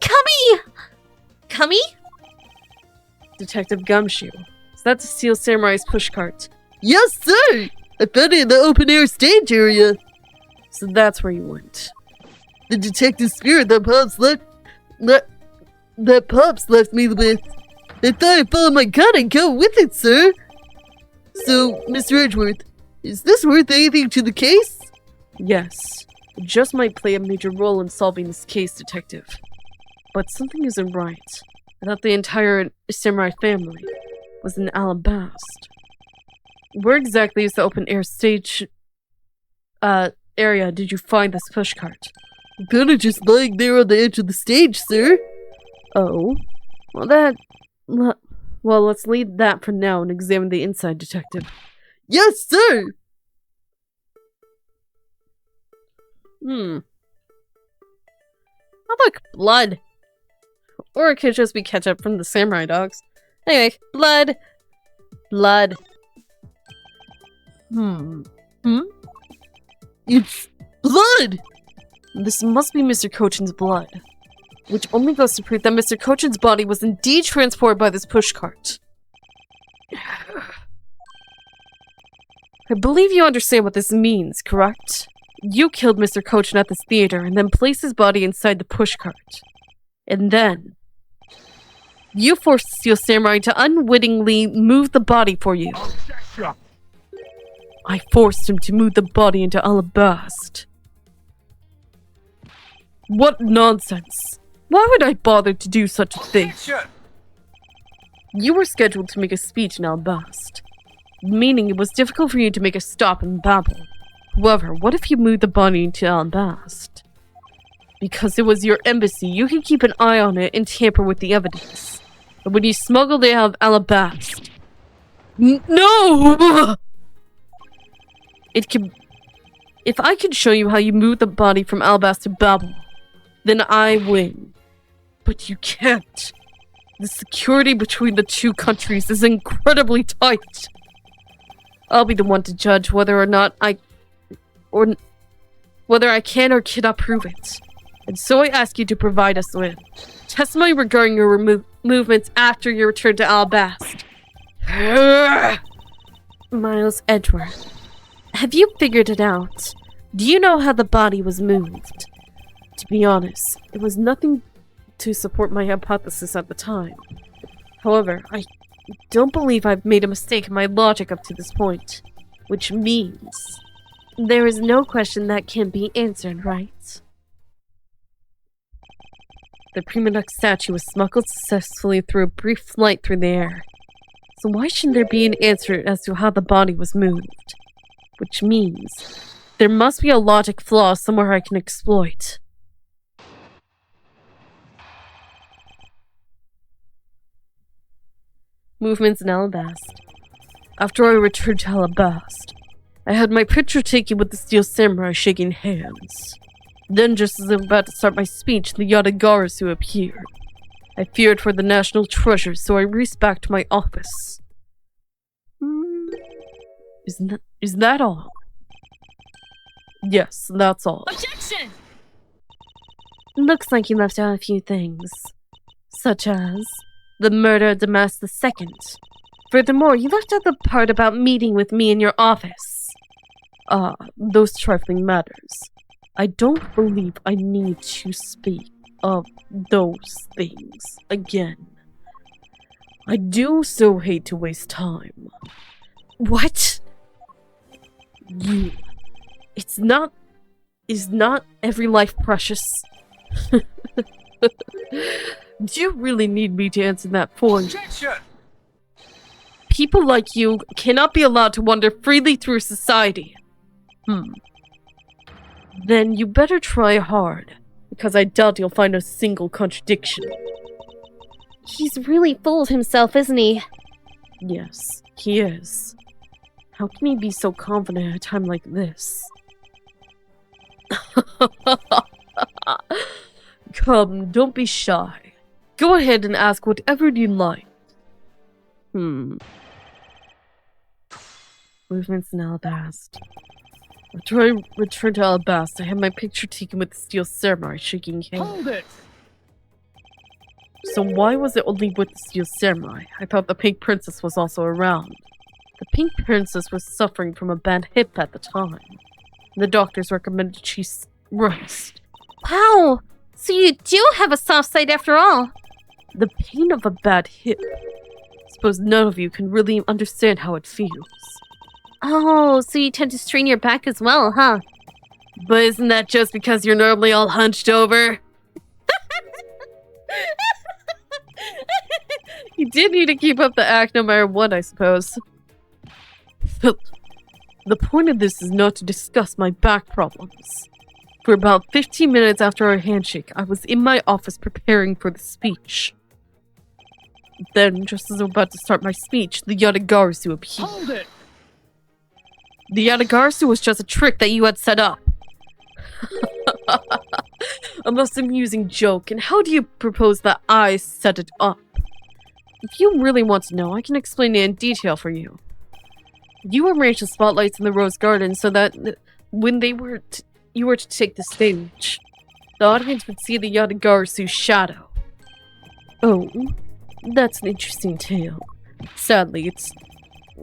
Cummy! Cummy? Detective Gumshoe. So that's a Steel Samurai's pushcart. Yes, sir! I found it in the open-air stage area. So that's where you went. The detective spirit that Pops left me with. I thought I'd follow my gut and go with it, sir. So, Mr. Edgeworth, is this worth anything to the case? Yes. It just might play a major role in solving this case, Detective. But something isn't right. I thought the entire samurai family was in Alabast. Where exactly is the open-air stage area did you find this pushcart? Kinda just lying there on the edge of the stage, sir. Oh. Well, let's leave that for now and examine the inside, Detective. Yes, sir! Oh, look, blood. Or it could just be ketchup from the samurai dogs. Anyway, blood. Blood. It's blood! This must be Mr. Cochin's blood. Which only goes to prove that Mr. Cochin's body was indeed transported by this pushcart. I believe you understand what this means, correct? You killed Mr. Cochin at this theater and then placed his body inside the pushcart. And then you forced the Steel Samurai to unwittingly move the body for you. I forced him to move the body into Alabast. What nonsense! Why would I bother to do such a thing? You were scheduled to make a speech in Alabast, meaning it was difficult for you to make a stop and babble. However, what if you moved the body into Alabast? Because it was your embassy, you could keep an eye on it and tamper with the evidence. But when you smuggled it out of Alabast... No! If I could show you how you moved the body from Alabast to Babel, then I win. But you can't. The security between the two countries is incredibly tight. I'll be the one to judge whether I can or cannot prove it. And so I ask you to provide us with testimony regarding your movements after your return to Alabast. Miles Edgeworth, have you figured it out? Do you know how the body was moved? To be honest, it was nothing to support my hypothesis at the time. However, I don't believe I've made a mistake in my logic up to this point. Which means... there is no question that can't be answered, right? The Prima Nocte statue was smuggled successfully through a brief flight through the air. So why shouldn't there be an answer as to how the body was moved? Which means... there must be a logic flaw somewhere I can exploit. Movements in Alabast. After I returned to Alabast, I had my picture taken with the Steel Samurai shaking hands. Then, just as I was about to start my speech, the Yatagarasu appeared. I feared for the national treasure, so I raced back to my office. Is that all? Yes, that's all. Objection! Looks like you left out a few things. Such as the murder of Damas II. Furthermore, you left out the part about meeting with me in your office. Those trifling matters. I don't believe I need to speak of those things again. I do so hate to waste time. What? Is not every life precious? Do you really need me to answer that for you? People like you cannot be allowed to wander freely through society. Then you better try hard, because I doubt you'll find a single contradiction. He's really full of himself, isn't he? Yes, he is. How can he be so confident at a time like this? Come, don't be shy. Go ahead and ask whatever you like. Movements in Alabast. After I returned to Alabast, I had my picture taken with the Steel Samurai shaking hands. Hold it! So why was it only with the Steel Samurai? I thought the Pink Princess was also around. The Pink Princess was suffering from a bad hip at the time. The doctors recommended she rest. Wow! So you do have a soft side after all. The pain of a bad hip. Suppose none of you can really understand how it feels. Oh, so you tend to strain your back as well, huh? But isn't that just because you're normally all hunched over? You did need to keep up the act no matter what, I suppose. The point of this is not to discuss my back problems. For about 15 minutes after our handshake, I was in my office preparing for the speech. Then, just as I was about to start my speech, the Yatagarasu appeared. Hold it! The Yatagarasu was just a trick that you had set up. A most amusing joke, and how do you propose that I set it up? If you really want to know, I can explain it in detail for you. You arranged the spotlights in the Rose Garden so that when you were to take the stage, the audience would see the Yatagarasu's shadow. Oh, that's an interesting tale. Sadly, it's...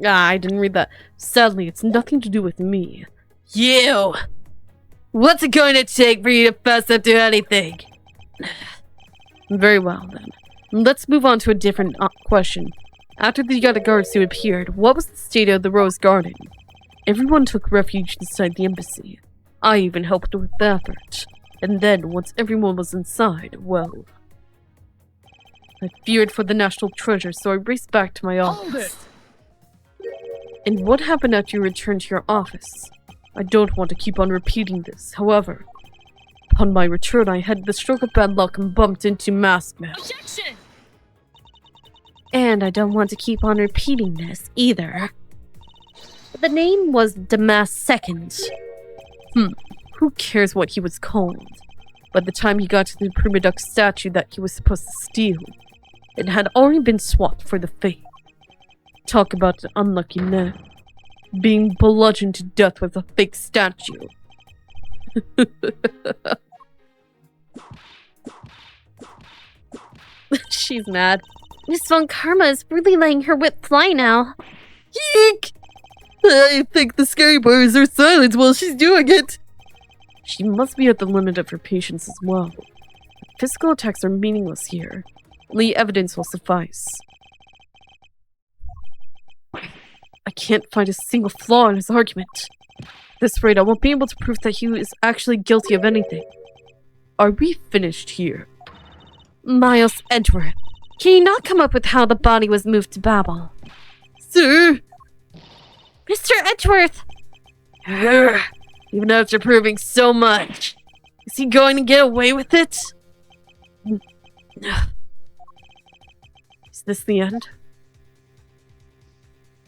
I didn't read that. Sadly, it's nothing to do with me. You! What's it going to take for you to fess up to anything? Very well, then. Let's move on to a different question. After the Yatagarasu appeared, what was the state of the Rose Garden? Everyone took refuge inside the embassy. I even helped with the effort. And then, once everyone was inside, well... I feared for the national treasure, so I raced back to my Hold office. it! And what happened after you returned to your office? I don't want to keep on repeating this, however. Upon my return, I had the stroke of bad luck and bumped into Mask Man. Objection! And I don't want to keep on repeating this either. The name was Damas Second. Who cares what he was called? By the time he got to the Prima Duck statue that he was supposed to steal, it had already been swapped for the fake. Talk about an unlucky man. Being bludgeoned to death with a fake statue. She's mad. Miss Von Karma is really letting her whip fly now. Eek! I think the scary boys are silent while she's doing it. She must be at the limit of her patience as well. Physical attacks are meaningless here. Only evidence will suffice. I can't find a single flaw in his argument. At this rate, I won't be able to prove that he is actually guilty of anything. Are we finished here? Miles Edgeworth, can you not come up with how the body was moved to Babel? Sir! Mr. Edgeworth! Urgh. Even after proving so much, is he going to get away with it? Is this the end?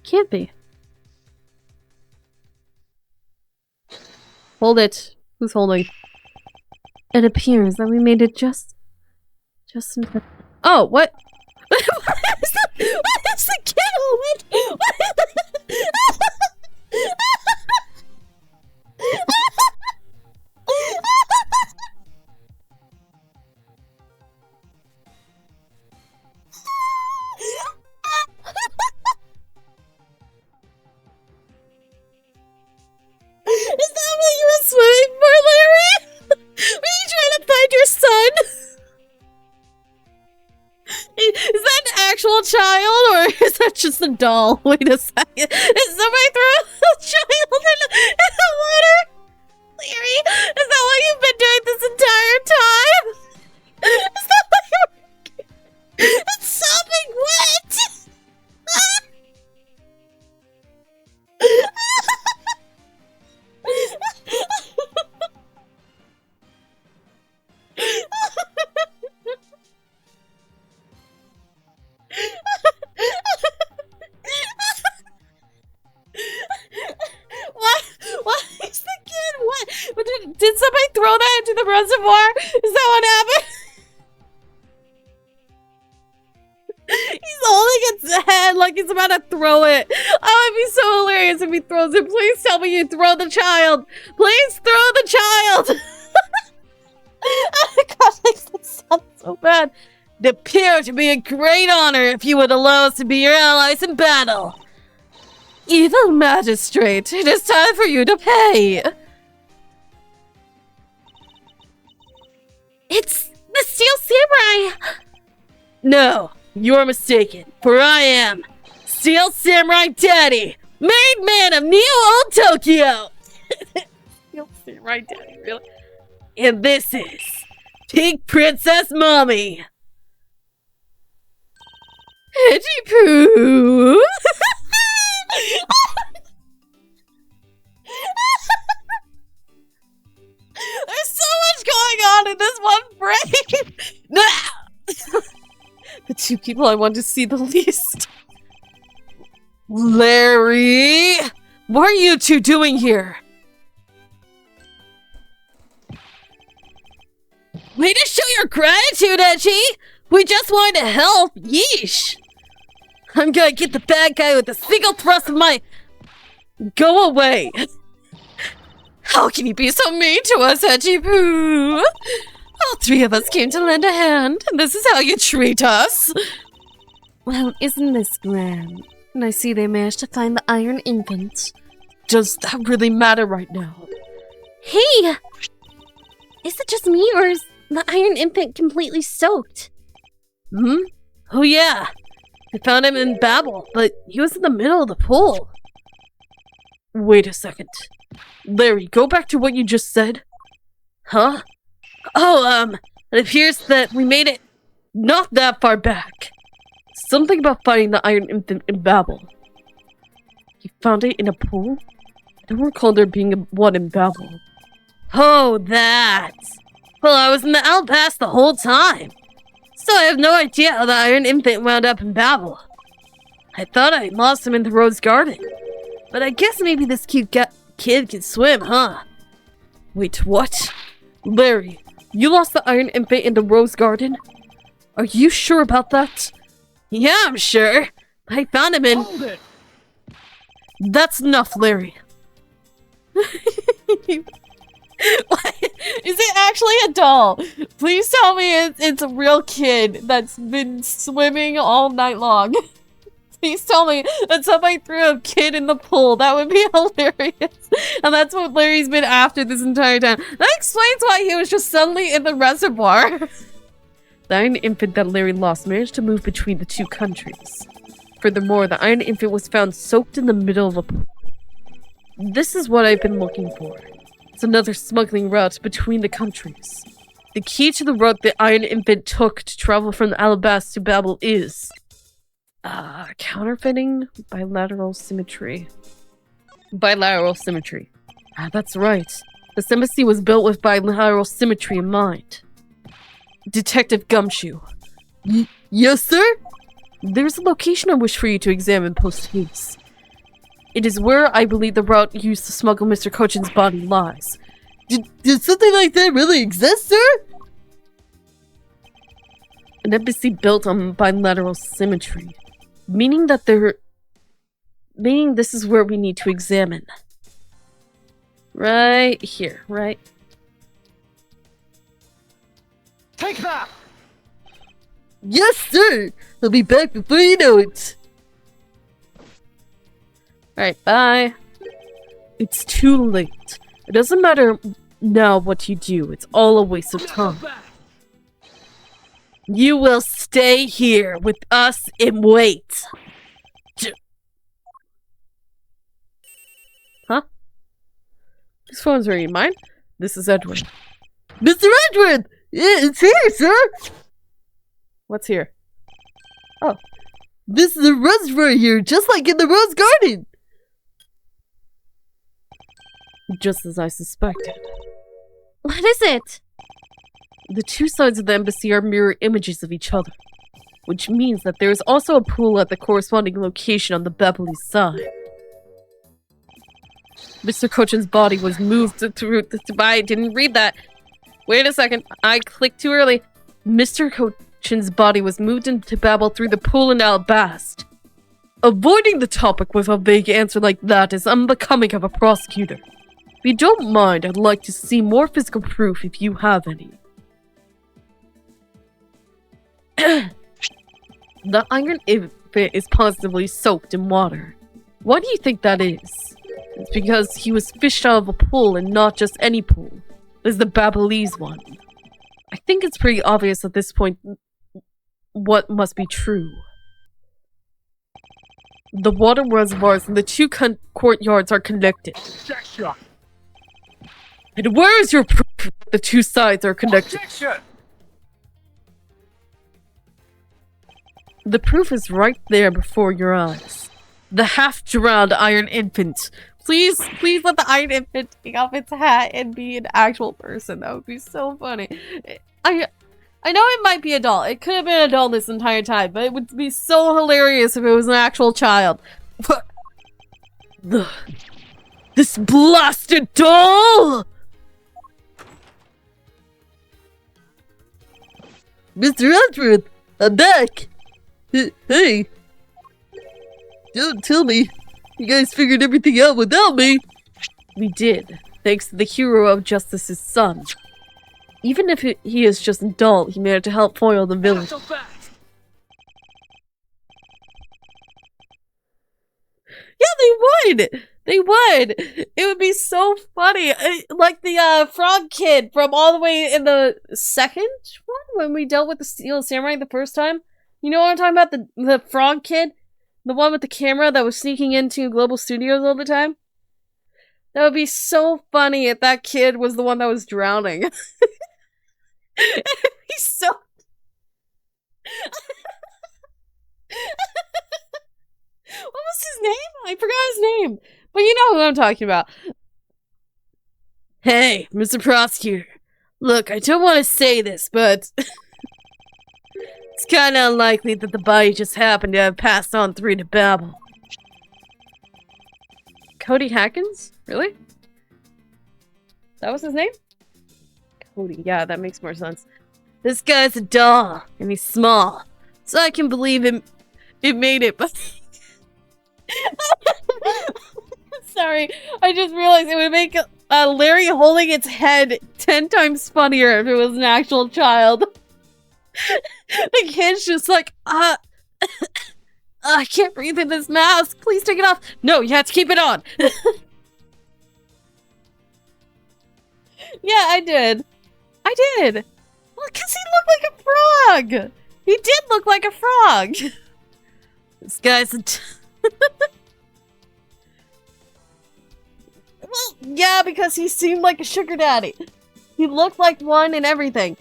Can't be. Hold it. Who's holding? It appears that we made it just in time. Oh, what? What is the kettle? Is that what you were swimming for, Larry? Were you trying to find your son? Is that an actual child or is that just a doll? Wait a second. Is somebody throw a child in the water? Larry, is that what you've been doing this entire time? Is that what you're... It's sopping wet! reservoir? Is that what happened? He's holding its head like he's about to throw it. Oh, it'd be so hilarious if he throws it. Please tell me you throw the child. Please throw the child. Oh God, that sounds so bad. It appeared to be a great honor if you would allow us to be your allies in battle. Evil magistrate, it is time for you to pay. It's the Steel Samurai! No, you're mistaken, for I am Steel Samurai Daddy, made man of Neo Old Tokyo. Steel Samurai Daddy, really? And this is Pink Princess Mommy. Edgy Poo. There's so much going on in this one frame. The two people I want to see the least. Larry, what are you two doing here? Way to show your gratitude, Edgy. We just wanted to help. Yeesh. I'm gonna get the bad guy with a single thrust of my... Go away. How can you be so mean to us, Edgy Poo? All three of us came to lend a hand, and this is how you treat us. Well, isn't this grand? And I see they managed to find the Iron Infant. Does that really matter right now? Hey! Is it just me, or is the Iron Infant completely soaked? Oh yeah. I found him in Babel, but he was in the middle of the pool. Wait a second. Larry, go back to what you just said. Huh? Oh, it appears that we made it not that far back. Something about finding the Iron Infant in Babel. You found it in a pool? I don't recall there being one in Babel. Oh, that! Well, I was in the Outpass the whole time. So I have no idea how the Iron Infant wound up in Babel. I thought I lost him in the Rose Garden. But I guess maybe this cute kid can swim, huh? Wait, what? Larry, you lost the Iron Infant in the Rose Garden? Are you sure about that? Yeah, I'm sure. I found him in... Hold it! That's enough, Larry. What? Is it actually a doll? Please tell me it's a real kid that's been swimming all night long. Please tell me that somebody threw a kid in the pool. That would be hilarious. And that's what Larry's been after this entire time. That explains why he was just suddenly in the reservoir. The Iron Infant that Larry lost managed to move between the two countries. Furthermore, the Iron Infant was found soaked in the middle of a pool. This is what I've been looking for. It's another smuggling route between the countries. The key to the route the Iron Infant took to travel from Alabasta to Babel is... counterfeiting? Bilateral symmetry. Bilateral symmetry. That's right. This embassy was built with bilateral symmetry in mind. Detective Gumshoe. Yes, sir? There's a location I wish for you to examine post-haste. It is where I believe the route used to smuggle Mr. Cochin's body lies. Did something like that really exist, sir? An embassy built on bilateral symmetry. Meaning this is where we need to examine. Right here, right? Take that! Yes, sir! I'll be back before you know it! Alright, bye. It's too late. It doesn't matter now what you do. It's all a waste of time. You will stay here with us and wait. Huh? This phone's ringing. Mine? This is Edward. Mr. Edward! It's here, sir! What's here? Oh. This is a reservoir here, just like in the Rose Garden! Just as I suspected. What is it? The two sides of the embassy are mirror images of each other, which means that there is also a pool at the corresponding location on the Beverly side. Mr. Cochin's body was moved through... I didn't read that. Wait a second. I clicked too early. Mr. Cochin's body was moved into Babel through the pool in Albast. Avoiding the topic with a vague answer like that is unbecoming of a prosecutor. If you don't mind, I'd like to see more physical proof if you have any. The iron infant is positively soaked in water. Why do you think that is? It's because he was fished out of a pool and not just any pool. It's the Babelese one. I think it's pretty obvious at this point what must be true. The water reservoirs in the two courtyards are connected. Objection! And where is your proof that the two sides are connected? Objection! The proof is right there before your eyes. The half-drowned iron infant. Please let the iron infant take off its hat and be an actual person. That would be so funny. I know it might be a doll. It could have been a doll this entire time, but it would be so hilarious if it was an actual child. This blasted doll! Mr. Edgeworth, I'm back! Hey! Don't tell me you guys figured everything out without me! We did, thanks to the hero of Justice's son. Even if he is just a doll, he managed to help foil the villain. So fast! Yeah, they would! They would! It would be so funny. Like the frog kid from all the way in the second one, when we dealt with the Steel Samurai the first time. You know what I'm talking about? The frog kid? The one with the camera that was sneaking into Global Studios all the time? That would be so funny if that kid was the one that was drowning. It'd be so... What was his name? I forgot his name. But you know who I'm talking about. Hey, Mr. Prosecutor. Look, I don't want to say this, but... it's kinda unlikely that the body just happened to have passed on through to Babel. Cody Hackins? Really? That was his name? Cody, yeah, that makes more sense. This guy's a doll, and he's small, so I can believe it made it, but... Sorry, I just realized it would make Larry holding its head 10 times funnier if it was an actual child. The kid's just like, I can't breathe in this mask. Please take it off. No, you have to keep it on. Yeah, I did. Well, because he looked like a frog. He did look like a frog. This guy's a... Well, yeah, because he seemed like a sugar daddy. He looked like one and everything.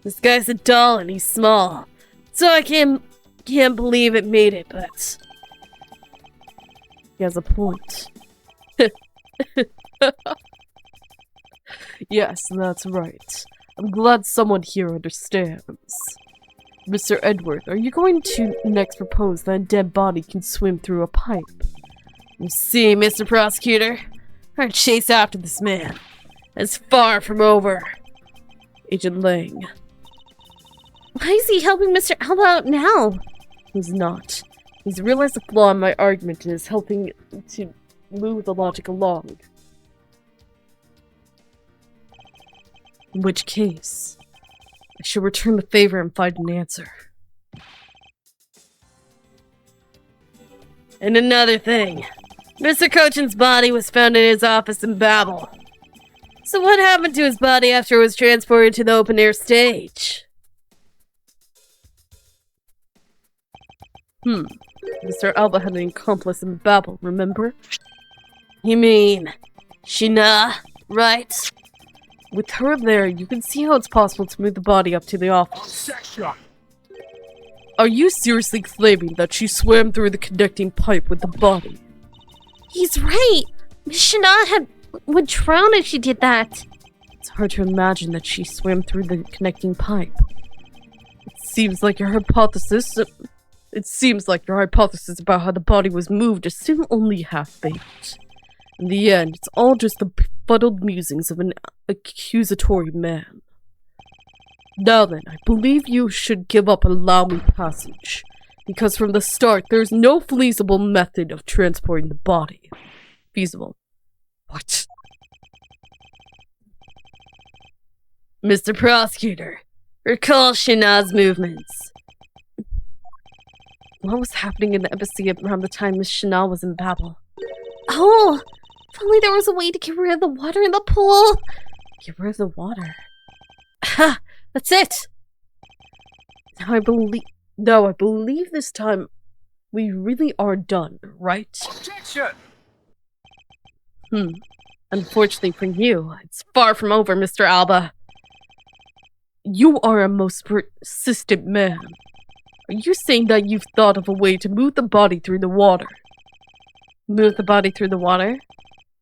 This guy's a doll and he's small, so I can't believe it made it, but... He has a point. Yes, that's right. I'm glad someone here understands. Mr. Edgeworth, are you going to next propose that a dead body can swim through a pipe? You see, Mr. Prosecutor, our chase after this man is far from over. Agent Lang. Why is he helping Mr. Alba out now? He's not. He's realized the flaw in my argument and is helping to move the logic along. In which case, I should return the favor and find an answer. And another thing, Mr. Cochin's body was found in his office in Babel. So what happened to his body after it was transported to the open-air stage? Mr. Alba had an accomplice in Babel, remember? You mean Shina, right? With her there, you can see how it's possible to move the body up to the office. Objection! Are you seriously claiming that she swam through the connecting pipe with the body? He's right. Miss Shana would drown if she did that. It's hard to imagine that she swam through the connecting pipe. It seems like your hypothesis about how the body was moved is still only half-baked. In the end, it's all just the befuddled musings of an accusatory man. Now then, I believe you should give up and allow me passage, because from the start there is no feasible method of transporting the body. Feasible. What? Mr. Prosecutor, recall Shina's movements. What was happening in the embassy around the time Miss Shina was in Babel? Oh! If only there was a way to get rid of the water in the pool! Get rid of the water. Ha! That's it! I believe this time we really are done, right? Objection! Unfortunately for you, it's far from over, Mr. Alba. You are a most persistent man. Are you saying that you've thought of a way to move the body through the water? Move the body through the water?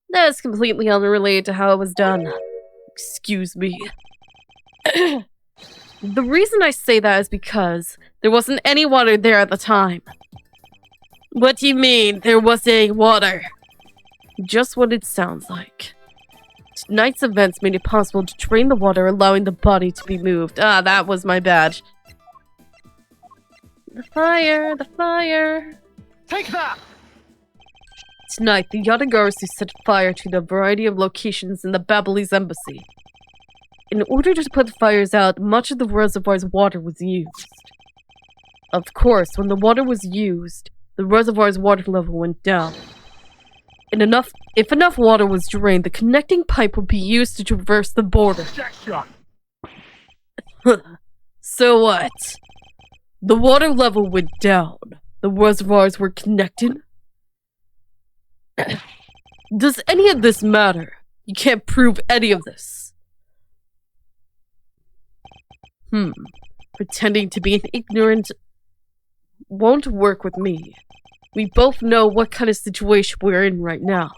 That is completely unrelated to how it was done. Excuse me. The reason I say that is because there wasn't any water there at the time. What do you mean, there wasn't any water? Just what it sounds like. Tonight's events made it possible to drain the water, allowing the body to be moved. Ah, that was my bad. The fire! The fire! Take that! Tonight, the Yatagarasu set fire to the variety of locations in the Babalese embassy. In order to put the fires out, much of the reservoir's water was used. Of course, when the water was used, the reservoir's water level went down. If enough water was drained, the connecting pipe would be used to traverse the border. Objection! So what? The water level went down. The reservoirs were connected. Does any of this matter? You can't prove any of this. Pretending to be ignorant won't work with me. We both know what kind of situation we're in right now.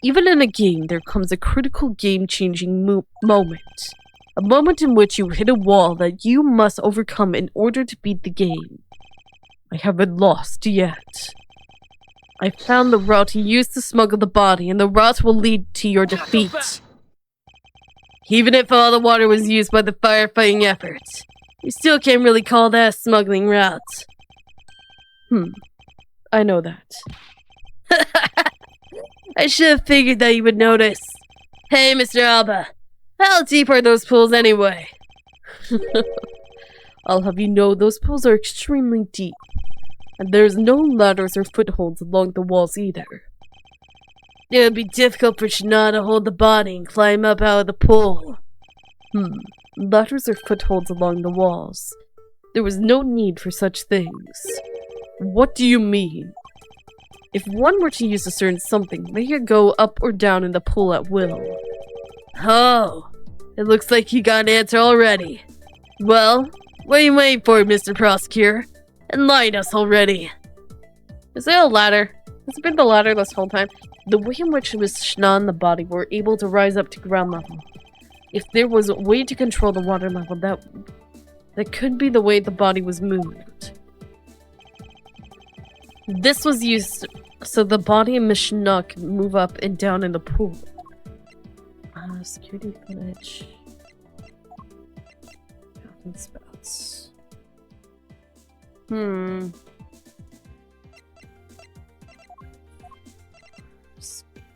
Even in a game, there comes a critical game-changing moment. A moment in which you hit a wall that you must overcome in order to beat the game. I haven't lost yet. I found the route you used to smuggle the body, and the route will lead to your defeat. Even if all the water was used by the firefighting efforts, you still can't really call that a smuggling route. I know that. I should have figured that you would notice. Hey, Mr. Alba, how deep are those pools anyway? I'll have you know those pools are extremely deep, and there's no ladders or footholds along the walls either. It would be difficult for Shina to hold the body and climb up out of the pool. Ladders or footholds along the walls. There was no need for such things. What do you mean? If one were to use a certain something, they could go up or down in the pool at will. Oh, it looks like you got an answer already. Well, what are you waiting for, Mr. Prosecutor? Enlighten us already. Is there a ladder? Has it been the ladder this whole time? The way in which Miss Shina and the body were able to rise up to ground level. If there was a way to control the water level, that could be the way the body was moved. This was used so the body and Miss Shina could move up and down in the pool. Security footage. Fountain spouts.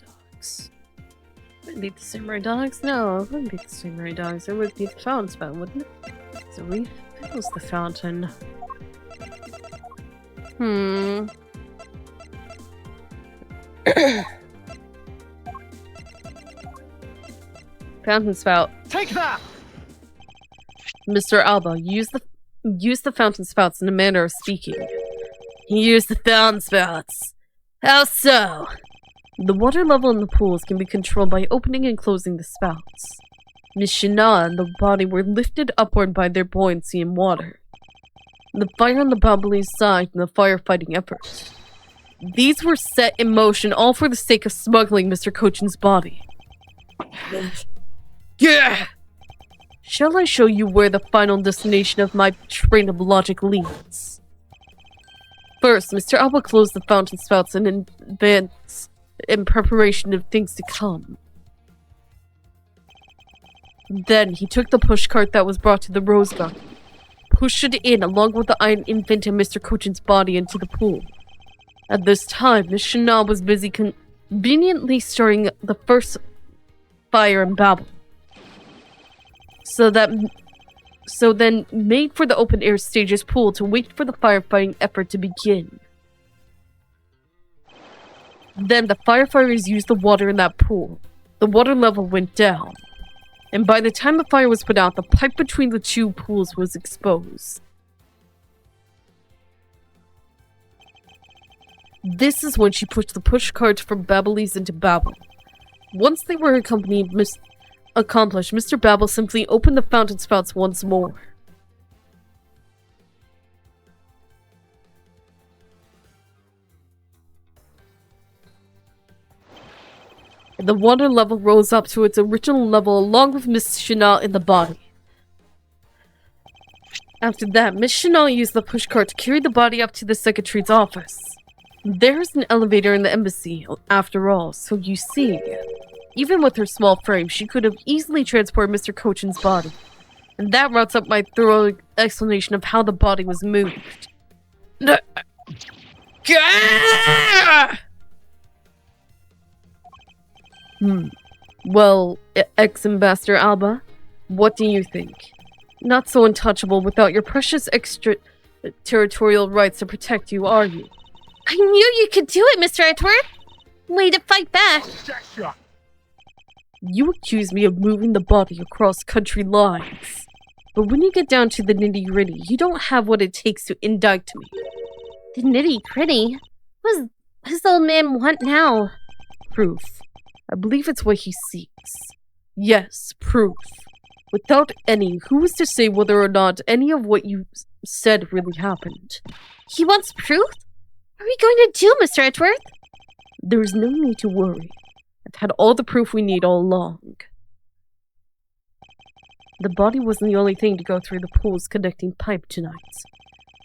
Dogs. Would it be the samurai dogs? No, it wouldn't be the samurai dogs. It would be the fountain spout, wouldn't it? So refills the fountain. Fountain spout. Take that! Mr. Alba, use the fountain spouts in a manner of speaking. Use the fountain spouts. How so? The water level in the pools can be controlled by opening and closing the spouts. Miss Shina and the body were lifted upward by their buoyancy in water. The fire on the Babalese side and the firefighting efforts. These were set in motion all for the sake of smuggling Mr. Cochin's body. Yeah! Shall I show you where the final destination of my train of logic leads? First, Mr. Alba closed the fountain spouts in advance in preparation of things to come. Then he took the pushcart that was brought to the Rose Garden, pushed it in along with the Iron Infant and Mr. Cochin's body into the pool. At this time, Miss Chanel was busy conveniently starting the first fire in Babel. So then made for the open-air stage's pool to wait for the firefighting effort to begin. Then the firefighters used the water in that pool. The water level went down, and by the time the fire was put out, the pipe between the two pools was exposed. This is when she pushed the pushcart from Babelese into Babel. Once they were accomplished, Mr. Babel simply opened the fountain spouts once more. The water level rose up to its original level along with Miss Chanel in the body. After that, Miss Chanel used the pushcart to carry the body up to the secretary's office. There's an elevator in the embassy, after all, so you see, even with her small frame, she could have easily transported Mr. Cochin's body. And that rounds up my thorough explanation of how the body was moved. Well, ex-ambassador Alba, what do you think? Not so untouchable without your precious extraterritorial rights to protect you, are you? I knew you could do it, Mr. Edgeworth. Way to fight back. You accuse me of moving the body across country lines. But when you get down to the nitty-gritty, you don't have what it takes to indict me. The nitty-gritty? What does the old man want now? Proof. I believe it's what he seeks. Yes, proof. Without any, who is to say whether or not any of what you said really happened? He wants proof? What are we going to do, Mr. Edgeworth? There is no need to worry. I've had all the proof we need all along. The body wasn't the only thing to go through the pool's connecting pipe tonight.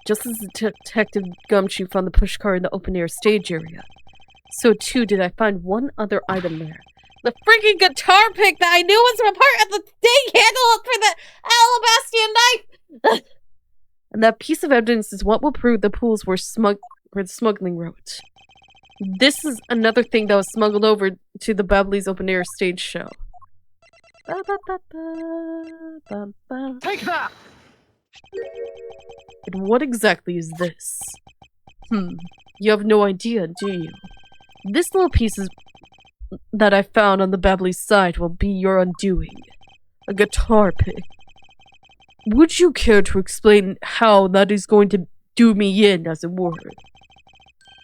Just as Detective Gumshoe found the pushcar in the open-air stage area, so too did I find one other item there. The freaking guitar pick that I knew was a part of the dang handle for the Alabastian knife! And that piece of evidence is what will prove the pools were the smuggling route. This is another thing that was smuggled over to the Babelese open-air stage show. Take that! And what exactly is this? You have no idea, do you? This little piece that I found on the Babelese side will be your undoing. A guitar pick. Would you care to explain how that is going to do me in, as it were?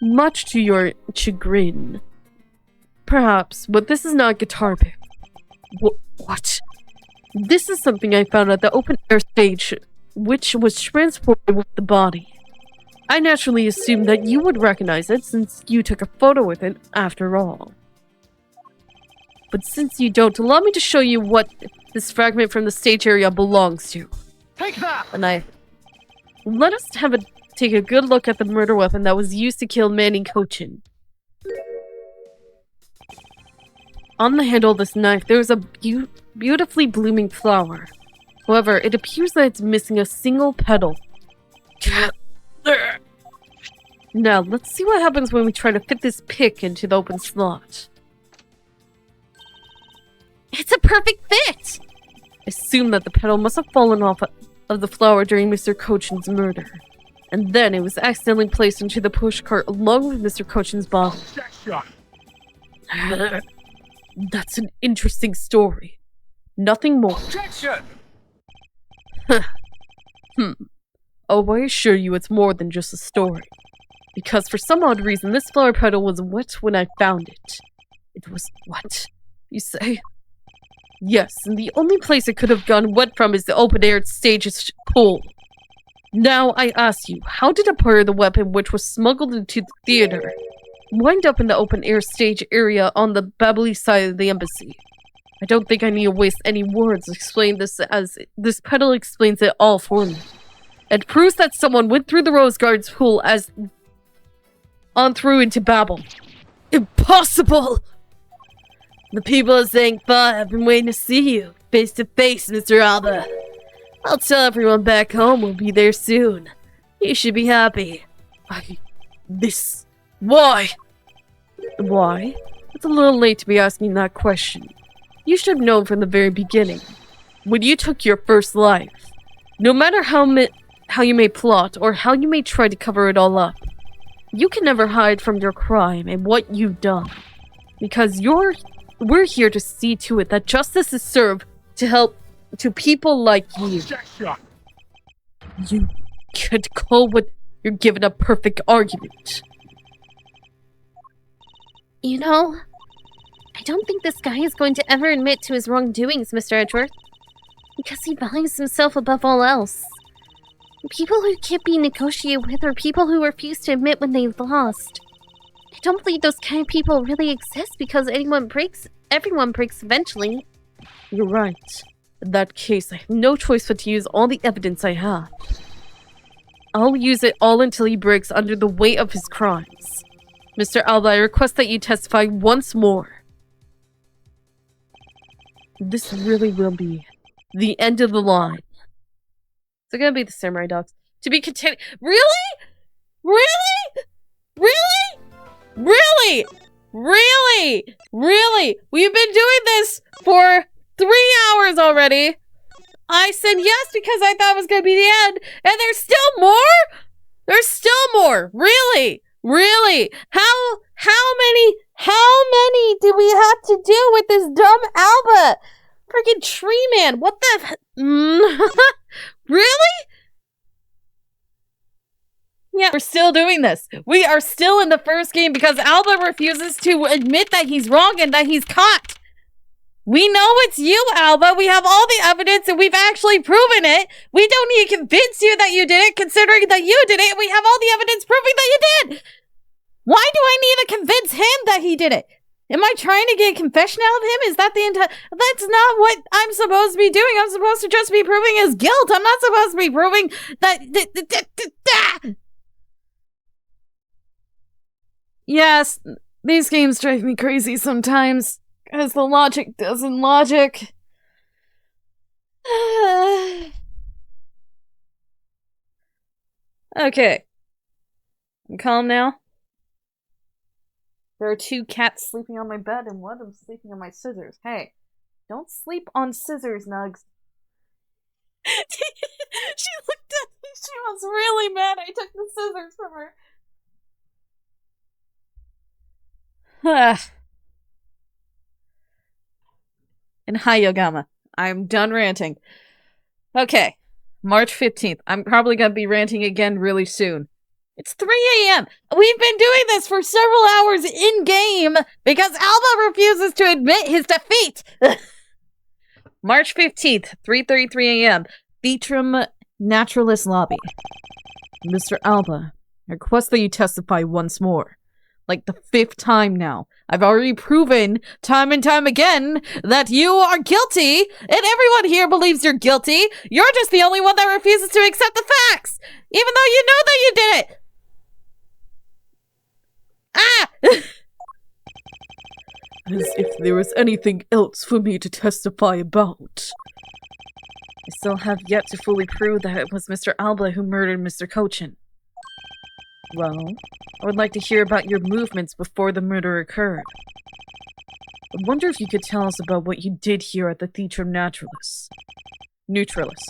Much to your chagrin. Perhaps, but this is not a guitar pick. What? This is something I found at the open-air stage, which was transported with the body. I naturally assumed that you would recognize it since you took a photo with it, after all. But since you don't, allow me to show you what this fragment from the stage area belongs to. Take that! And let us take a good look at the murder weapon that was used to kill Manny Cochin. On the handle of this knife, there is a beautifully blooming flower. However, it appears that it's missing a single petal. Now, let's see what happens when we try to fit this pick into the open slot. It's a perfect fit! Assume that the petal must have fallen off of the flower during Mr. Cochin's murder. And then it was accidentally placed into the pushcart along with Mr. Cochin's body. That's an interesting story. Nothing more. Objection! Oh, I assure you it's more than just a story. Because for some odd reason, this flower petal was wet when I found it. It was what? You say? Yes, and the only place it could have gone wet from is the open-air stage's pool. Now, I ask you, how did a part of the weapon which was smuggled into the theater wind up in the open-air stage area on the Babelese side of the embassy? I don't think I need to waste any words to explain this, as this petal explains it all for me. It proves that someone went through the Rose Garden's pool as on through into Babel. Impossible! The people of Zangpa have been waiting to see you. face to face, Mr. Alba. I'll tell everyone back home we'll be there soon. You should be happy. Why? Why? It's a little late to be asking that question. You should have known from the very beginning. When you took your first life, no matter how you may plot or how you may try to cover it all up, you can never hide from your crime and what you've done. Because we're here to see to it that justice is served to help to people like you. You could call what you're given a perfect argument. You know, I don't think this guy is going to ever admit to his wrongdoings, Mr. Edgeworth. Because he values himself above all else. People who can't be negotiated with are people who refuse to admit when they've lost. I don't believe those kind of people really exist because everyone breaks eventually. You're right. In that case, I have no choice but to use all the evidence I have. I'll use it all until he breaks under the weight of his crimes. Mr. Alba, I request that you testify once more. This really will be the end of the line. Is it gonna be the samurai dogs? To be continued. Really? Really? Really? Really? Really? Really? We've been doing this for 3 hours already. I said yes because I thought it was gonna be the end. And there's still more? There's still more. Really? Really? How many do we have to do with this dumb Alba? Freaking tree man. What the Really? Yeah, we're still doing this. We are still in the first game because Alba refuses to admit that he's wrong and that he's caught. We know it's you, Alba. We have all the evidence and we've actually proven it. We don't need to convince you that you did it, considering that you did it. We have all the evidence proving that you did. Why do I need to convince him that he did it? Am I trying to get a confession out of him? Is that the entire... That's not what I'm supposed to be doing. I'm supposed to just be proving his guilt. I'm not supposed to be proving that... Yes, these games drive me crazy sometimes. Because the logic doesn't logic. Okay. I'm calm now. There are 2 cats sleeping on my bed and one of them sleeping on my scissors. Hey, don't sleep on scissors, Nugs. She looked at me. She was really mad I took the scissors from her. And hi, Yogama. I'm done ranting. Okay, March 15th. I'm probably gonna be ranting again really soon. It's 3 a.m. We've been doing this for several hours in-game because Alba refuses to admit his defeat. March 15th, 3:33 a.m. Theatrum Naturalist Lobby. Mr. Alba, I request that you testify once more. Like the 5th time now. I've already proven time and time again that you are guilty, and everyone here believes you're guilty. You're just the only one that refuses to accept the facts, even though you know that you did it. Ah! As if there was anything else for me to testify about. I still have yet to fully prove that it was Mr. Alba who murdered Mr. Cochin. Well, I would like to hear about your movements before the murder occurred. I wonder if you could tell us about what you did here at the Theatrum Naturalis. Naturalis,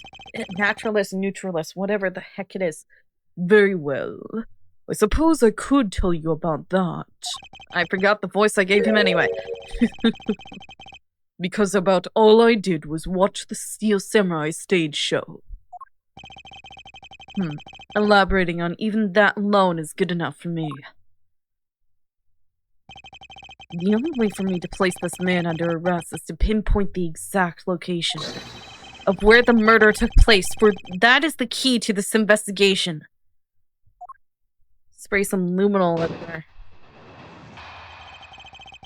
whatever the heck it is. Very well. I suppose I could tell you about that. I forgot the voice I gave him anyway. Because about all I did was watch the Steel Samurai stage show. Elaborating on even that alone is good enough for me. The only way for me to place this man under arrest is to pinpoint the exact location of where the murder took place, for that is the key to this investigation. Spray some luminol over there.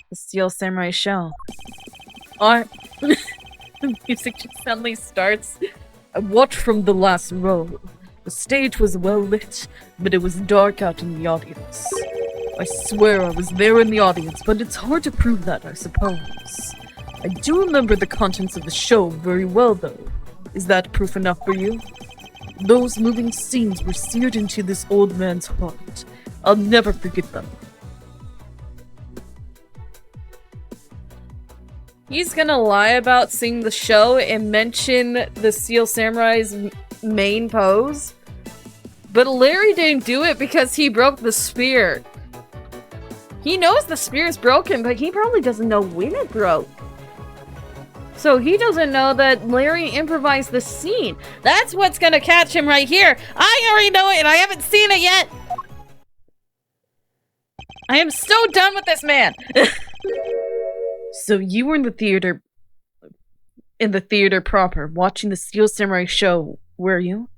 The Steel Samurai shell. The music just suddenly starts. I watched from the last row. The stage was well lit, but it was dark out in the audience. I swear I was there in the audience, but it's hard to prove that, I suppose. I do remember the contents of the show very well, though. Is that proof enough for you? Those moving scenes were seared into this old man's heart. I'll never forget them. He's gonna lie about seeing the show and mention the Steel Samurai's main pose. But Larry didn't do it because he broke the spear. He knows the spear is broken, but he probably doesn't know when it broke. So he doesn't know that Larry improvised the scene. That's what's gonna catch him right here. I already know it and I haven't seen it yet. I am so done with this man. So you were in the theater proper, watching the Steel Samurai show, were you?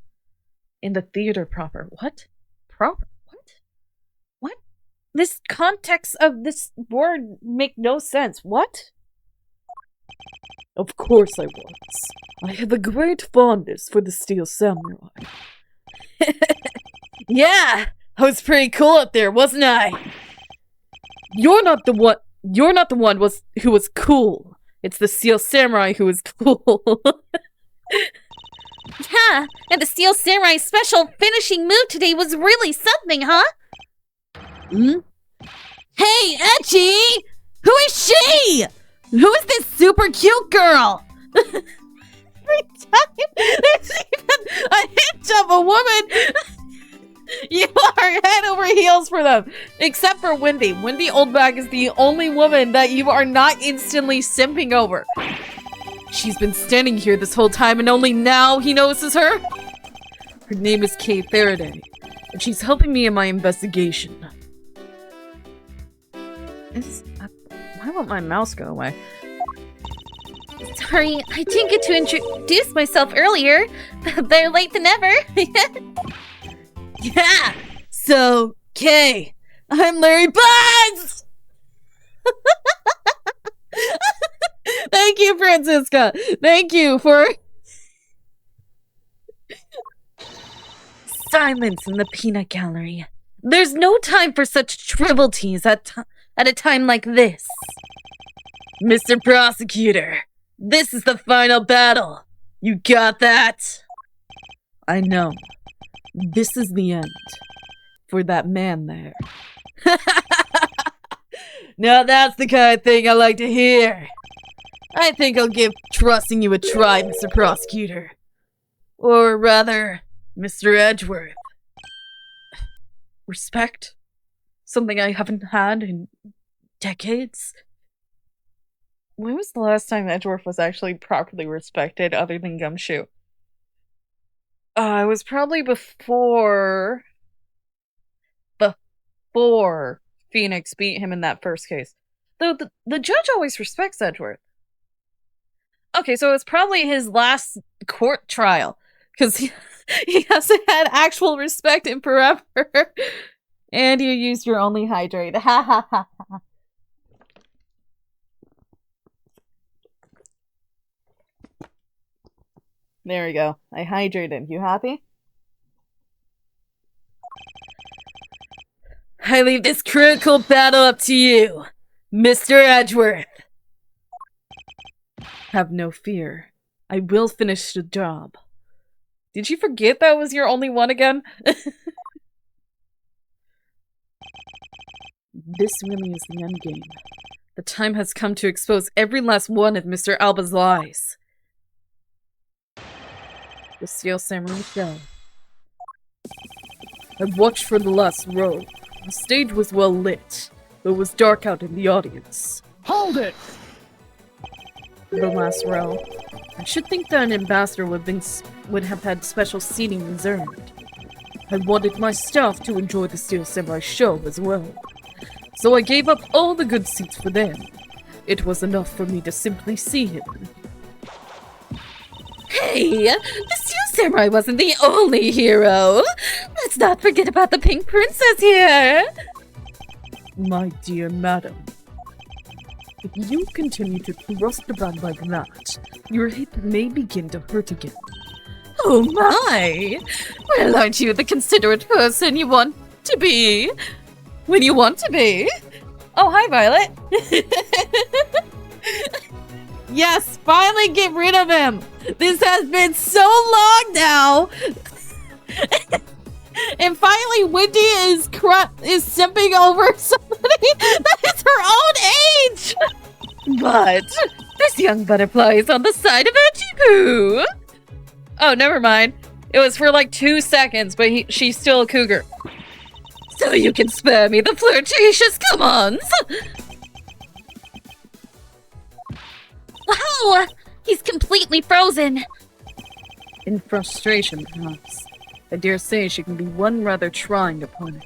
In the theater proper. What? Proper? What? This context of this word make no sense. What? Of course I was. I have a great fondness for the Steel Samurai. Yeah, I was pretty cool up there, wasn't I? You're not the one who was cool. It's the Steel Samurai who is cool. Yeah, and the Steel Samurai's special finishing move today was really something, huh? Hmm? Hey, Etchy! Who is she? Who is this super cute girl? Every time there's even a hint of a woman, you are head over heels for them. Except for Wendy. Wendy Oldbag is the only woman that you are not instantly simping over. She's been standing here this whole time and only now he notices her? Her name is Kay Faraday, and she's helping me in my investigation. Why won't my mouse go away? Sorry, I didn't get to introduce myself earlier. Better late than never. Yeah! So, Kay, I'm Larry Buzz! Thank you, Francisca! Thank you for... Silence in the peanut gallery. There's no time for such trivialities at a time like this. Mr. Prosecutor, this is the final battle. You got that? I know. This is the end. For that man there. Now that's the kind of thing I like to hear. I think I'll give trusting you a try, Mr. Prosecutor. Or rather, Mr. Edgeworth. Respect? Something I haven't had in decades? When was the last time Edgeworth was actually properly respected other than Gumshoe? It was probably before Phoenix beat him in that first case. Though the judge always respects Edgeworth. Okay, so it's probably his last court trial. Because he hasn't had actual respect in forever. And you used your only hydrate. Ha ha ha ha. There we go. I hydrated. You happy? I leave this critical battle up to you, Mr. Edgeworth. Have no fear. I will finish the job. Did you forget that was your only one again? This really is the endgame. The time has come to expose every last one of Mr. Alba's lies. The Steel Samurai show. I watched for the last row. The stage was well lit, though it was dark out in the audience. Hold it! The last row. I should think that an ambassador would have had special seating reserved. I wanted my staff to enjoy the Steel Samurai show as well. So I gave up all the good seats for them. It was enough for me to simply see him. Hey, the Steel Samurai wasn't the only hero. Let's not forget about the Pink Princess here. My dear madam, if you continue to thrust about like that, your hip may begin to hurt again. Oh my! Well, aren't you the considerate person you want to be? When you want to be. Oh, hi, Violet. Yes, finally get rid of him! This has been so long now! And finally Wendy is simping over somebody that is her own age! But this young butterfly is on the side of Edgy. Oh, never mind. It was for like 2 seconds, but she's still a cougar. So you can spare me the flirtatious come-ons! Wow! He's completely frozen! In frustration, perhaps. I dare say she can be one rather trying opponent.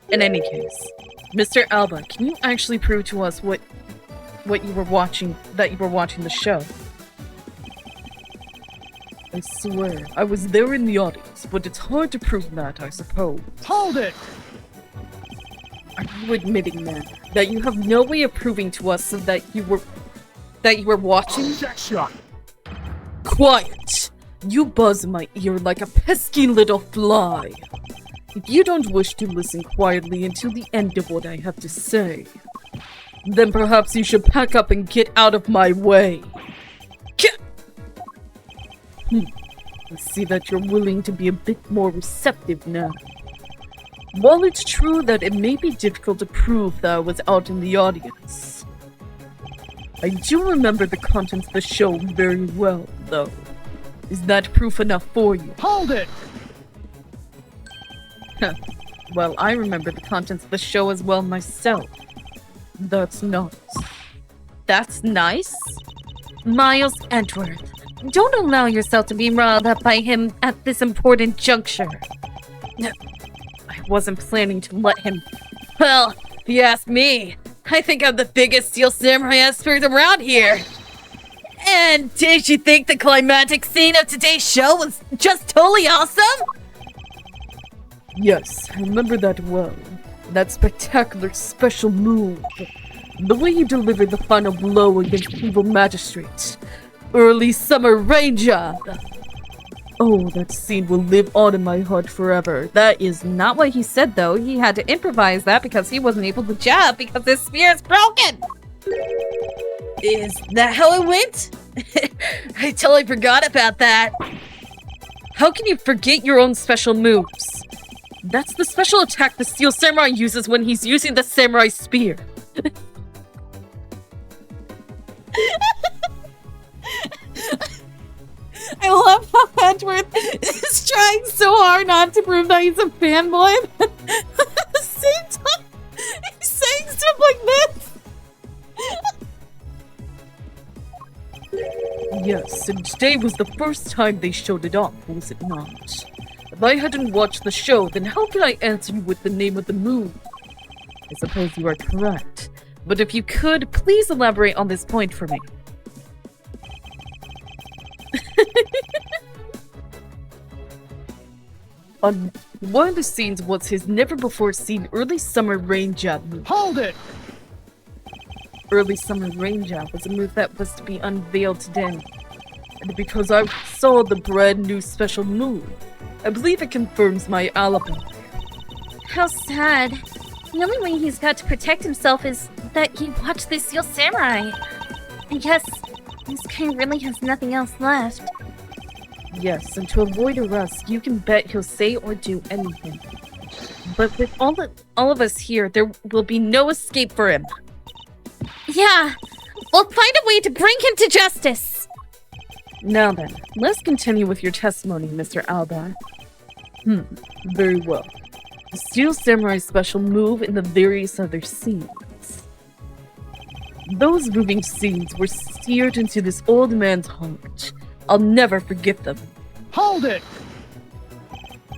In any case, Mr. Alba, can you actually prove to us what you were watching, that you were watching the show? I swear, I was there in the audience, but it's hard to prove that, I suppose. Hold it! Are you admitting, then, that you have no way of proving to us that you were watching? Objection! Quiet! You buzz in my ear like a pesky little fly. If you don't wish to listen quietly until the end of what I have to say, then perhaps you should pack up and get out of my way. I see that you're willing to be a bit more receptive now. While it's true that it may be difficult to prove that I was out in the audience, I do remember the contents of the show very well, though. Is that proof enough for you? Hold it! Well, I remember the contents of the show as well myself. That's nice. That's nice? Miles Edgeworth, don't allow yourself to be riled up by him at this important juncture. I wasn't planning to let him... Well, if you ask me, I think I'm the biggest Steel Samurai expert around here. And did you think the climactic scene of today's show was just totally awesome? Yes, I remember that well. That spectacular special move. The way you delivered the final blow against evil magistrates. Early summer rain job. Oh, that scene will live on in my heart forever. That is not what he said, though. He had to improvise that because he wasn't able to jab because his spear is broken. Is that how it went? I totally forgot about that. How can you forget your own special moves? That's the special attack the Steel Samurai uses when he's using the samurai spear. I love how Edgeworth is trying so hard not to prove that he's a fanboy, but at the same time, he's saying stuff like this. Yes, and today was the first time they showed it off, was it not? If I hadn't watched the show, then how could I answer you with the name of the move? I suppose you are correct. But if you could, please elaborate on this point for me. On one of the scenes was his never-before-seen early summer rain jab move. Hold it! Early summer rain jab was a move that was to be unveiled today. And because I saw the brand new special move, I believe it confirms my alibi. How sad. The only way he's got to protect himself is that he watched the Steel Samurai. I guess this guy really has nothing else left. Yes, and to avoid arrest, you can bet he'll say or do anything. But with all of us here, there will be no escape for him. Yeah, we'll find a way to bring him to justice. Now then, let's continue with your testimony, Mr. Alba. Very well. The Steel Samurai special move in the various other scenes. Those moving scenes were seared into this old man's heart. I'll never forget them. Hold it!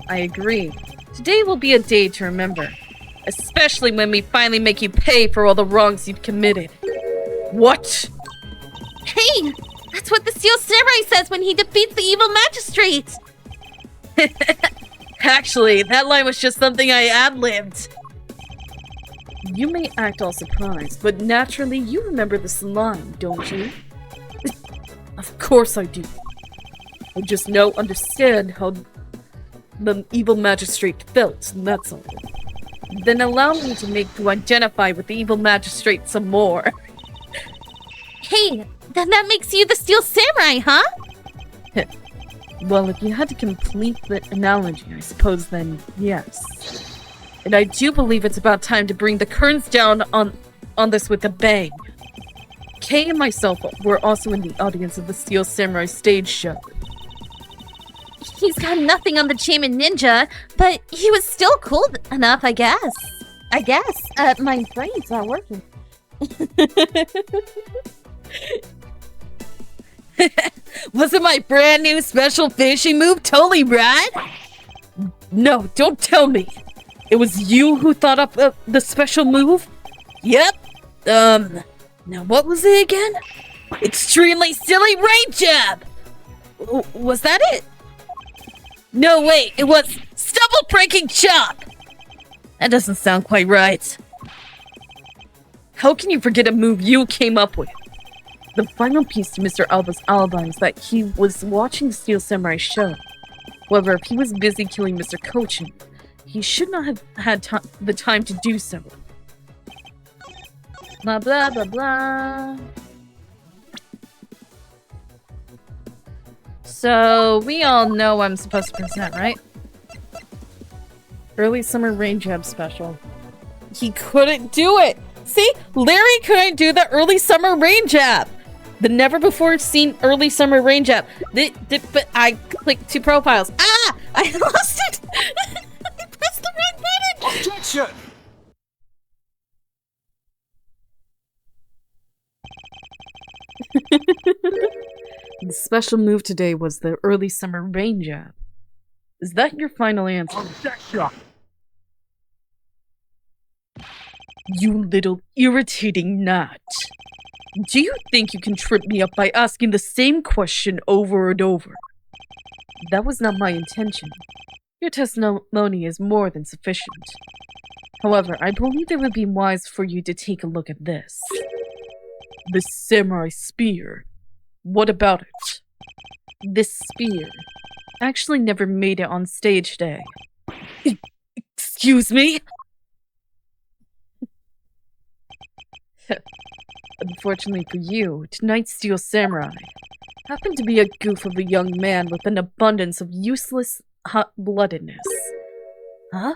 I agree. Today will be a day to remember. Especially when we finally make you pay for all the wrongs you've committed. What? Hey! That's what the Steel Samurai says when he defeats the evil magistrate! Actually, that line was just something I ad-libbed. You may act all surprised, but naturally you remember this line, don't you? Of course I do. I just now understand how the evil magistrate felt, and that's all. Then allow me to make you identify with the evil magistrate some more. Hey, Then that makes you the Steel Samurai, huh? Well, if you had to complete the analogy, I suppose then yes. And I do believe it's about time to bring the curtains down on this with a bang. Kay and myself were also in the audience of the Steel Samurai stage show. He's got nothing on the Shaman Ninja, but he was still cool enough, I guess. My brain's not working. Wasn't my brand new special fishing move totally rad? No, don't tell me. It was you who thought up the special move? Yep. Now what was it again? Extremely silly rain jab! Was that it? No, wait, it was stubble breaking chop! That doesn't sound quite right. How can you forget a move you came up with? The final piece to Mr. Alba's alibi is that he was watching the Steel Samurai show. However, if he was busy killing Mr. Cochin, he should not have had the time to do so. Blah blah blah blah. So, we all know I'm supposed to present, right? Early Summer Rain Jab Special. He couldn't do it! See? Larry couldn't do the Early Summer Rain Jab! The never-before-seen Early Summer Rain Jab. But I clicked 2 profiles. Ah! I lost it! I pressed the wrong button! Objection! The special move today was the Early Summer Rain Jab. Is that your final answer? Objection! You little irritating gnat. Do you think you can trip me up by asking the same question over and over? That was not my intention. Your testimony is more than sufficient. However, I believe it would be wise for you to take a look at this. The samurai spear. What about it? This spear actually never made it on stage day. Excuse me? Unfortunately for you, tonight's Steel Samurai happened to be a goof of a young man with an abundance of useless hot-bloodedness. Huh?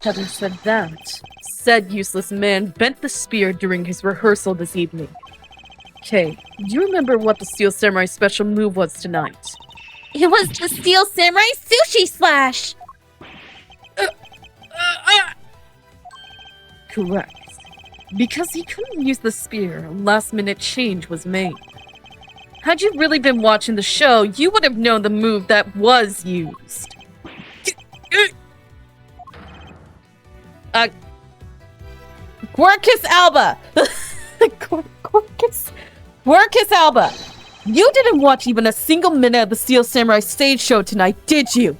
Having said that, said useless man bent the spear during his rehearsal this evening. Kay, do you remember what the Steel Samurai special move was tonight? It was the Steel Samurai Sushi Slash! Correct. Because he couldn't use the spear, a last-minute change was made. Had you really been watching the show, you would have known the move that was used. Quirkus Alba! Quirkus Alba! You didn't watch even a single minute of the Steel Samurai stage show tonight, did you?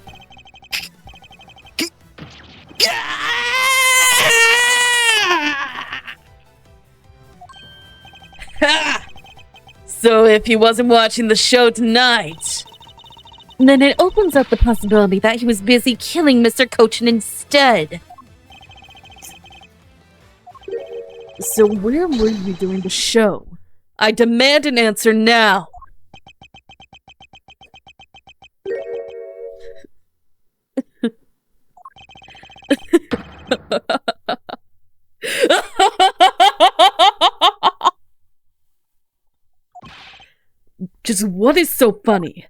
So if he wasn't watching the show tonight, then it opens up the possibility that he was busy killing Mr. Cochin instead. So where were you during the show? I demand an answer now. Just what is so funny?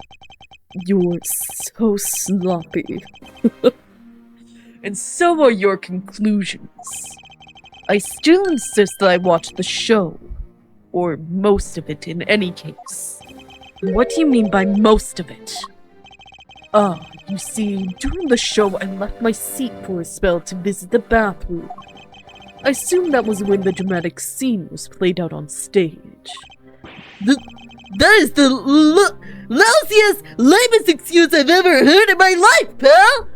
You're so sloppy. And so are your conclusions. I still insist that I watched the show. Or most of it in any case. What do you mean by most of it? You see, during the show I left my seat for a spell to visit the bathroom. I assume that was when the dramatic scene was played out on stage. That is the lousiest, lamest excuse I've ever heard in my life, pal!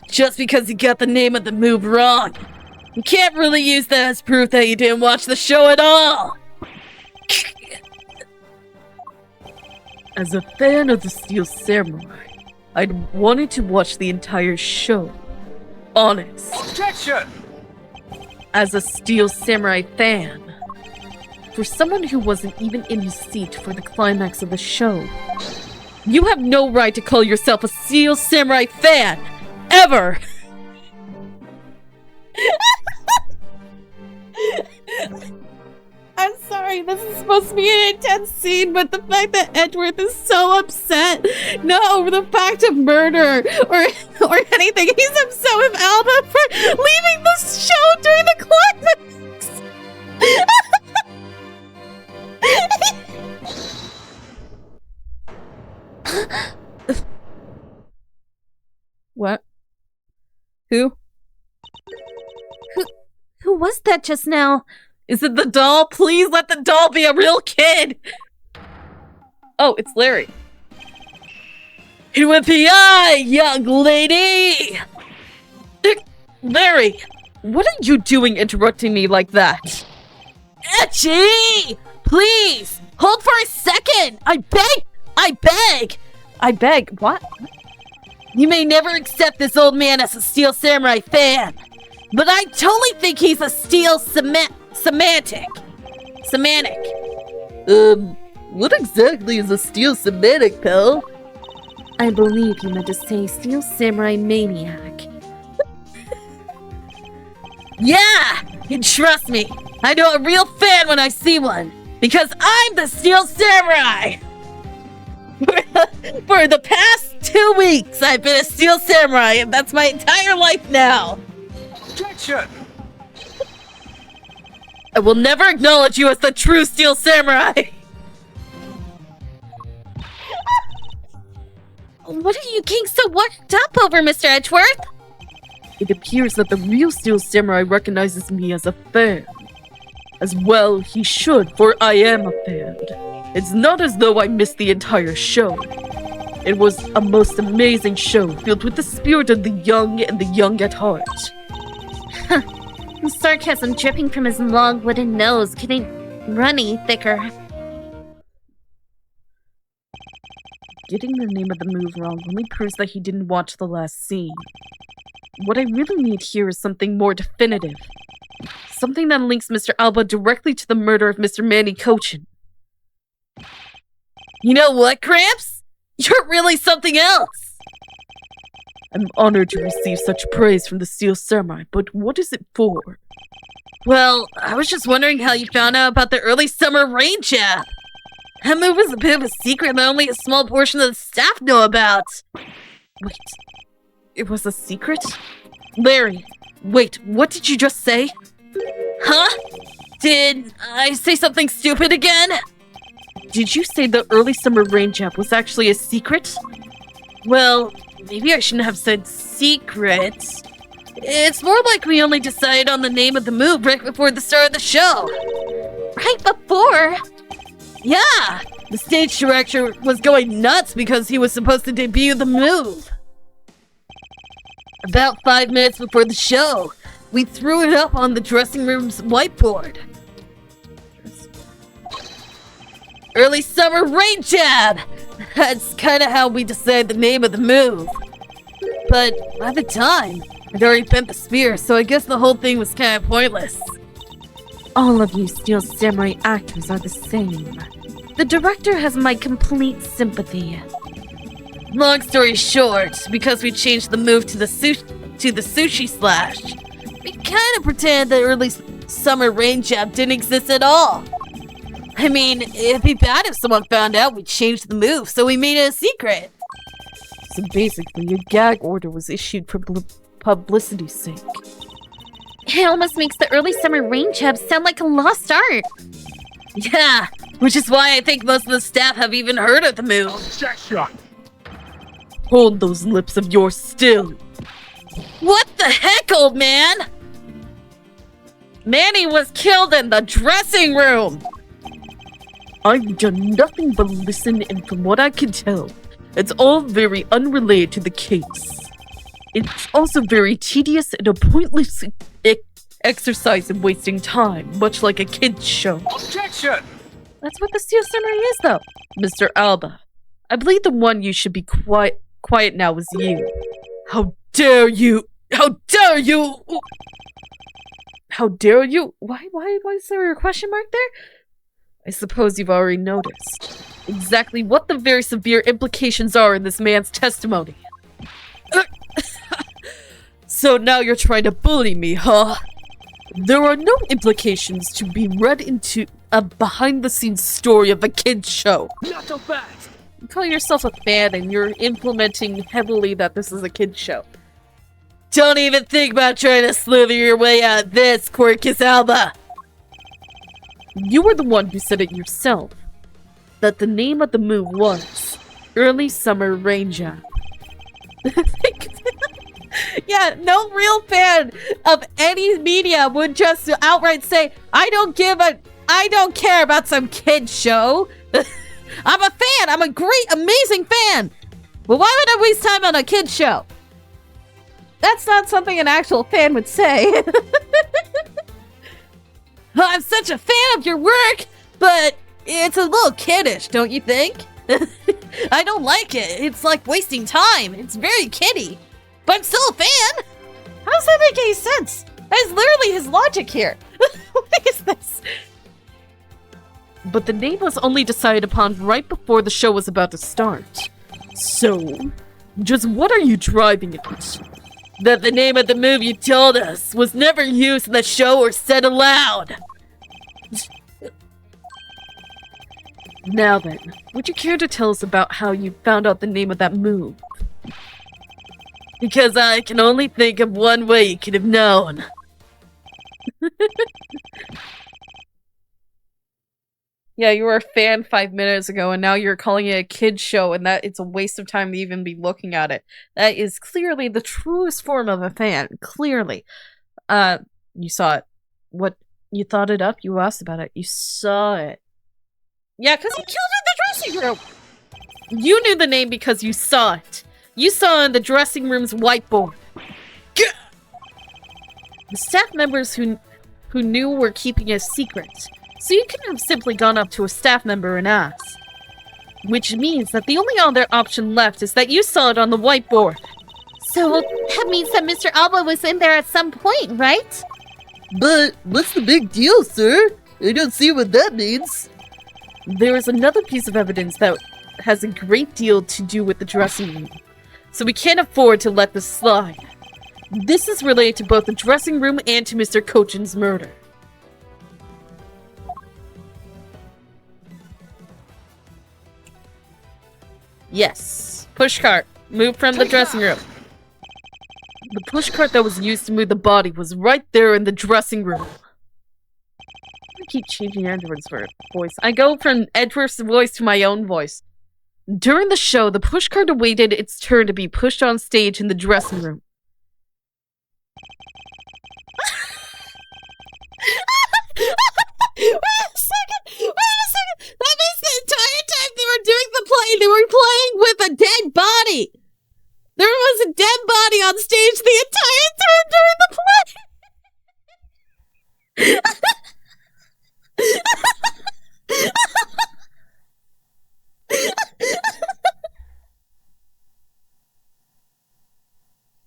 Just because you got the name of the move wrong, you can't really use that as proof that you didn't watch the show at all! As a fan of the Steel Samurai, I'd wanted to watch the entire show. honest. Objection! As a Steel Samurai fan, for someone who wasn't even in his seat for the climax of the show, you have no right to call yourself a Steel Samurai fan, ever! I'm sorry, this is supposed to be an intense scene, but the fact that Edgeworth is so upset, not over the fact of murder or anything, he's upset with Alba for leaving the show during the climax! What? Who? Who was that just now? Is it the doll? Please let the doll be a real kid! Oh, it's Larry. In with the eye, young lady! Larry, what are you doing interrupting me like that? Etchy! Please! Hold for a second! I beg! I beg! I beg, what? You may never accept this old man as a Steel Samurai fan, but I totally think he's a Steel Semantic. What exactly is a Steel Semantic, pal? I believe you meant to say Steel Samurai Maniac. Yeah! And trust me, I know a real fan when I see one, because I'm the Steel Samurai! For the past 2 weeks, I've been a Steel Samurai, and that's my entire life now! Objection! I will never acknowledge you as the true Steel Samurai! What are you getting so worked up over, Mr. Edgeworth? It appears that the real Steel Samurai recognizes me as a fan. As well, he should, for I am a fan. It's not as though I missed the entire show. It was a most amazing show, filled with the spirit of the young and the young at heart. Sarcasm dripping from his long wooden nose, getting runny thicker. Getting the name of the move wrong only proves that he didn't watch the last scene. What I really need here is something more definitive. Something that links Mr. Alba directly to the murder of Mr. Manny Cochin. You know what, Gramps? You're really something else! I'm honored to receive such praise from the Steel Samurai, but what is it for? Well, I was just wondering how you found out about the early summer rain jab. That move is a bit of a secret that only a small portion of the staff know about. Wait, it was a secret? Larry, wait, what did you just say? Huh? Did I say something stupid again? Did you say the early summer rain jab was actually a secret? Well, maybe I shouldn't have said secret. It's more like we only decided on the name of the move right before the start of the show. Right before? Yeah! The stage director was going nuts because he was supposed to debut the move. About 5 minutes before the show, we threw it up on the dressing room's whiteboard. Early summer rain jab! That's kind of how we decided the name of the move. But by the time, I'd already bent the spear, so I guess the whole thing was kind of pointless. All of you Steel Samurai actors are the same. The director has my complete sympathy. Long story short, because we changed the move to the sushi slash, we kind of pretended that early summer rain jab didn't exist at all. I mean, it'd be bad if someone found out we changed the move, so we made it a secret. So basically, a gag order was issued for publicity's sake. It almost makes the early summer rain jab sound like a lost art. Yeah, which is why I think most of the staff have even heard of the move. Objection! Hold those lips of yours still. What the heck, old man? Manny was killed in the dressing room. I've done nothing but listen, and from what I can tell, it's all very unrelated to the case. It's also very tedious and a pointless exercise in wasting time, much like a kid's show. Objection! That's what the Steel Samurai is, though. Mr. Alba, I believe the one you should be quiet now is you. How dare you? How dare you! How dare you? Why is there a question mark there? I suppose you've already noticed exactly what the very severe implications are in this man's testimony. So now you're trying to bully me, huh? There are no implications to be read into a behind-the-scenes story of a kid's show. Not so fast. You call yourself a fan and you're implementing heavily that this is a kid's show. Don't even think about trying to slither your way out of this, Quirkus Alba! You were the one who said it yourself, that the name of the move was Early Summer Rain Jab. Yeah, no real fan of any media would just outright say, I don't care about some kid show. I'm a fan. I'm a great, amazing fan. But why would I waste time on a kid show? That's not something an actual fan would say. I'm such a fan of your work, but it's a little kiddish, don't you think? I don't like it. It's like wasting time. It's very kiddie. But I'm still a fan! How does that make any sense? That is literally his logic here. What is this? But the name was only decided upon right before the show was about to start. So, just what are you driving at? That the name of the move you told us was never used in the show or said aloud. Now then, would you care to tell us about how you found out the name of that move? Because I can only think of one way you could have known. Yeah, you were a fan 5 minutes ago, and now you're calling it a kid's show, and that it's a waste of time to even be looking at it. That is clearly the truest form of a fan. Clearly. You saw it. What? You thought it up? You asked about it. You saw it. Yeah, because he killed her in the dressing room! You knew the name because you saw it. You saw in the dressing room's whiteboard. Gah! The staff members who knew were keeping it a secret, so you couldn't have simply gone up to a staff member and asked. Which means that the only other option left is that you saw it on the whiteboard. So that means that Mr. Alba was in there at some point, right? But what's the big deal, sir? I don't see what that means. There is another piece of evidence that has a great deal to do with the dressing room, so we can't afford to let this slide. This is related to both the dressing room and to Mr. Cochin's murder. Yes. Pushcart. Move from the dressing room. The pushcart that was used to move the body was right there in the dressing room. I keep changing Edgeworth's voice. I go from Edgeworth's voice to my own voice. During the show, the pushcart awaited its turn to be pushed on stage in the dressing room. Wait a second! That means the entire time they were doing the play, they were playing with a dead body! There was a dead body on stage the entire time during the play!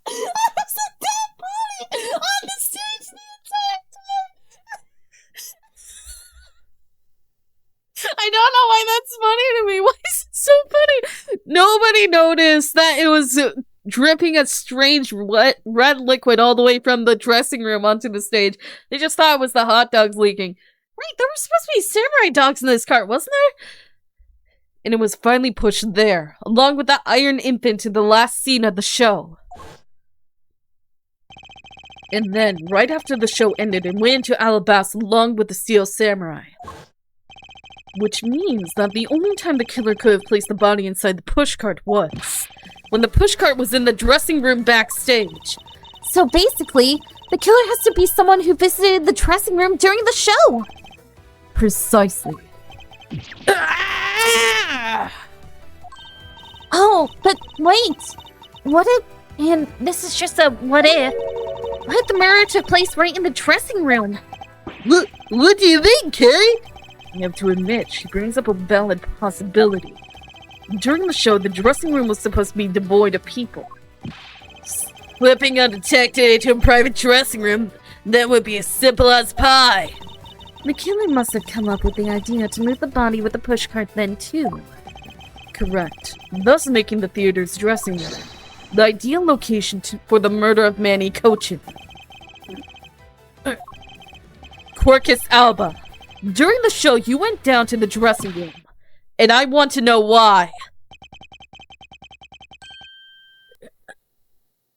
There was a dead body on the stage the entire time! I don't know why that's funny to me. Why is it so funny? Nobody noticed that it was dripping a strange red liquid all the way from the dressing room onto the stage. They just thought it was the hot dogs leaking. Right, there were supposed to be samurai dogs in this cart, wasn't there? And it was finally pushed there, along with the iron infant in the last scene of the show. And then, right after the show ended, it went into Alabasta along with the steel samurai. Which means that the only time the killer could have placed the body inside the pushcart was when the pushcart was in the dressing room backstage. So basically, the killer has to be someone who visited the dressing room during the show. Precisely. Oh, but wait. What if, and this is just a what if the murder took place right in the dressing room? What do you mean, Carrie? I have to admit, she brings up a valid possibility. During the show, the dressing room was supposed to be devoid of people. Slipping undetected into a private dressing room, that would be as simple as pie. The killer must have come up with the idea to move the body with the pushcart then, too. Correct. Thus making the theater's dressing room the ideal location for the murder of Manny Cochin. Quercus Alba, during the show you went down to the dressing room, and I want to know why.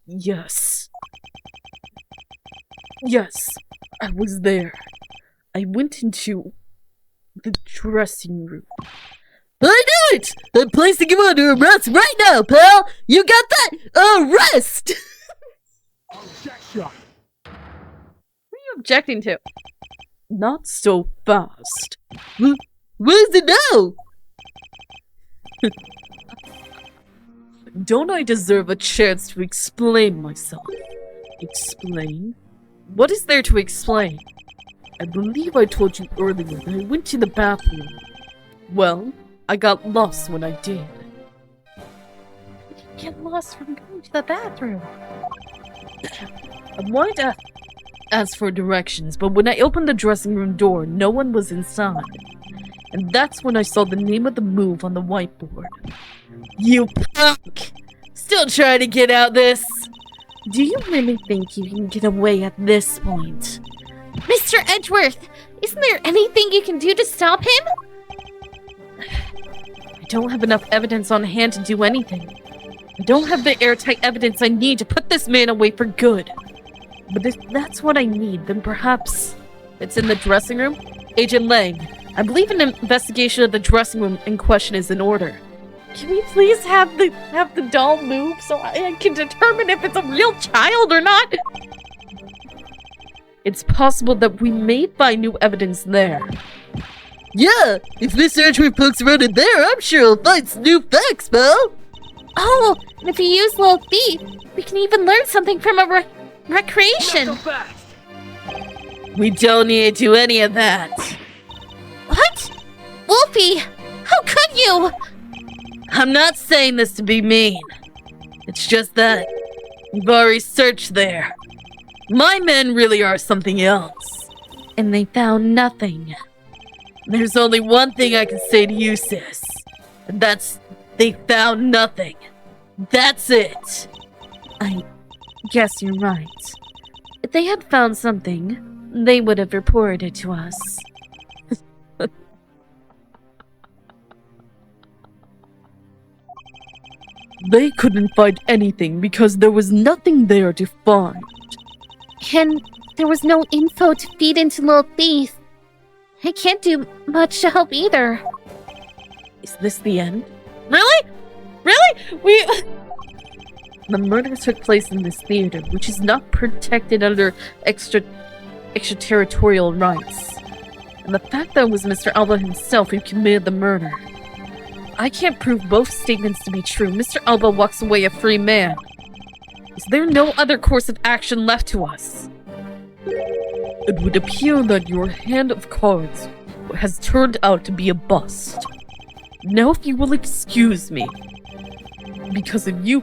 Yes. Yes, I was there. I went into the dressing room. I knew it! I'm placing you under arrest right now, pal! You got that? Arrest! Objection. What are you objecting to? Not so fast. What is it now? Don't I deserve a chance to explain myself? Explain? What is there to explain? I believe I told you earlier that I went to the bathroom. Well, I got lost when I did. Get lost from going to the bathroom. I wanted to ask for directions, but when I opened the dressing room door, no one was inside. And that's when I saw the name of the move on the whiteboard. You punk! Still trying to get out this? Do you really think you can get away at this point? Mr. Edgeworth, isn't there anything you can do to stop him? I don't have enough evidence on hand to do anything. I don't have the airtight evidence I need to put this man away for good. But if that's what I need, then perhaps it's in the dressing room? Agent Lang, I believe an investigation of the dressing room in question is in order. Can we please have the doll move so I can determine if it's a real child or not? It's possible that we may find new evidence there. Yeah, if Mr. Edgeworth pokes around in there, I'm sure he'll find some new facts, pal. Oh, and if you use Little Thief, we can even learn something from a recreation. Not so fast. We don't need to do any of that. What? Wolfie, how could you? I'm not saying this to be mean. It's just that we've already searched there. My men really are something else. And they found nothing. There's only one thing I can say to you, sis. And that's, they found nothing. That's it. I guess you're right. If they had found something, they would have reported it to us. They couldn't find anything because there was nothing there to find. And there was no info to feed into Little Thief. I can't do much to help either. Is this the end? Really? Really? The murder took place in this theater, which is not protected under extraterritorial rights. And the fact that it was Mr. Alba himself who committed the murder. I can't prove both statements to be true. Mr. Alba walks away a free man. Is there no other course of action left to us? It would appear that your hand of cards has turned out to be a bust. Now if you will excuse me. Because of you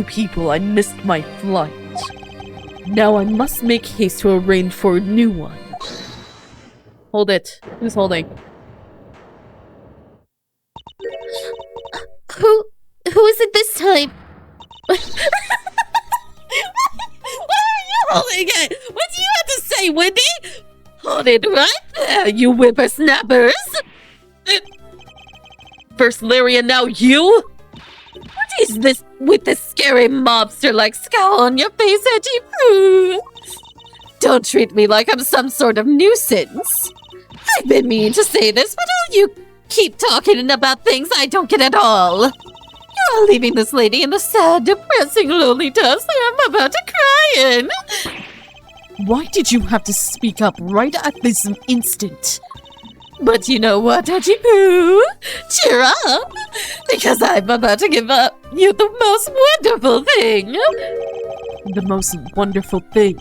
people, I missed my flight. Now I must make haste to arrange for a new one. Hold it. Who's holding? Who is it this time? Why are you holding it? What do you have to say, Wendy? Hold it right there, you whippersnappers! First Larry and now you? What is this with this scary mobster-like scowl on your face, Edgy Poo? Don't treat me like I'm some sort of nuisance. I've been meaning to say this, but all you keep talking about things I don't get at all. You're leaving this lady in the sad, depressing, lonely dust that I'm about to cry in. Why did you have to speak up right at this instant? But you know what, Edgy Poo? Cheer up, because I'm about to give up you the most wonderful thing. The most wonderful thing.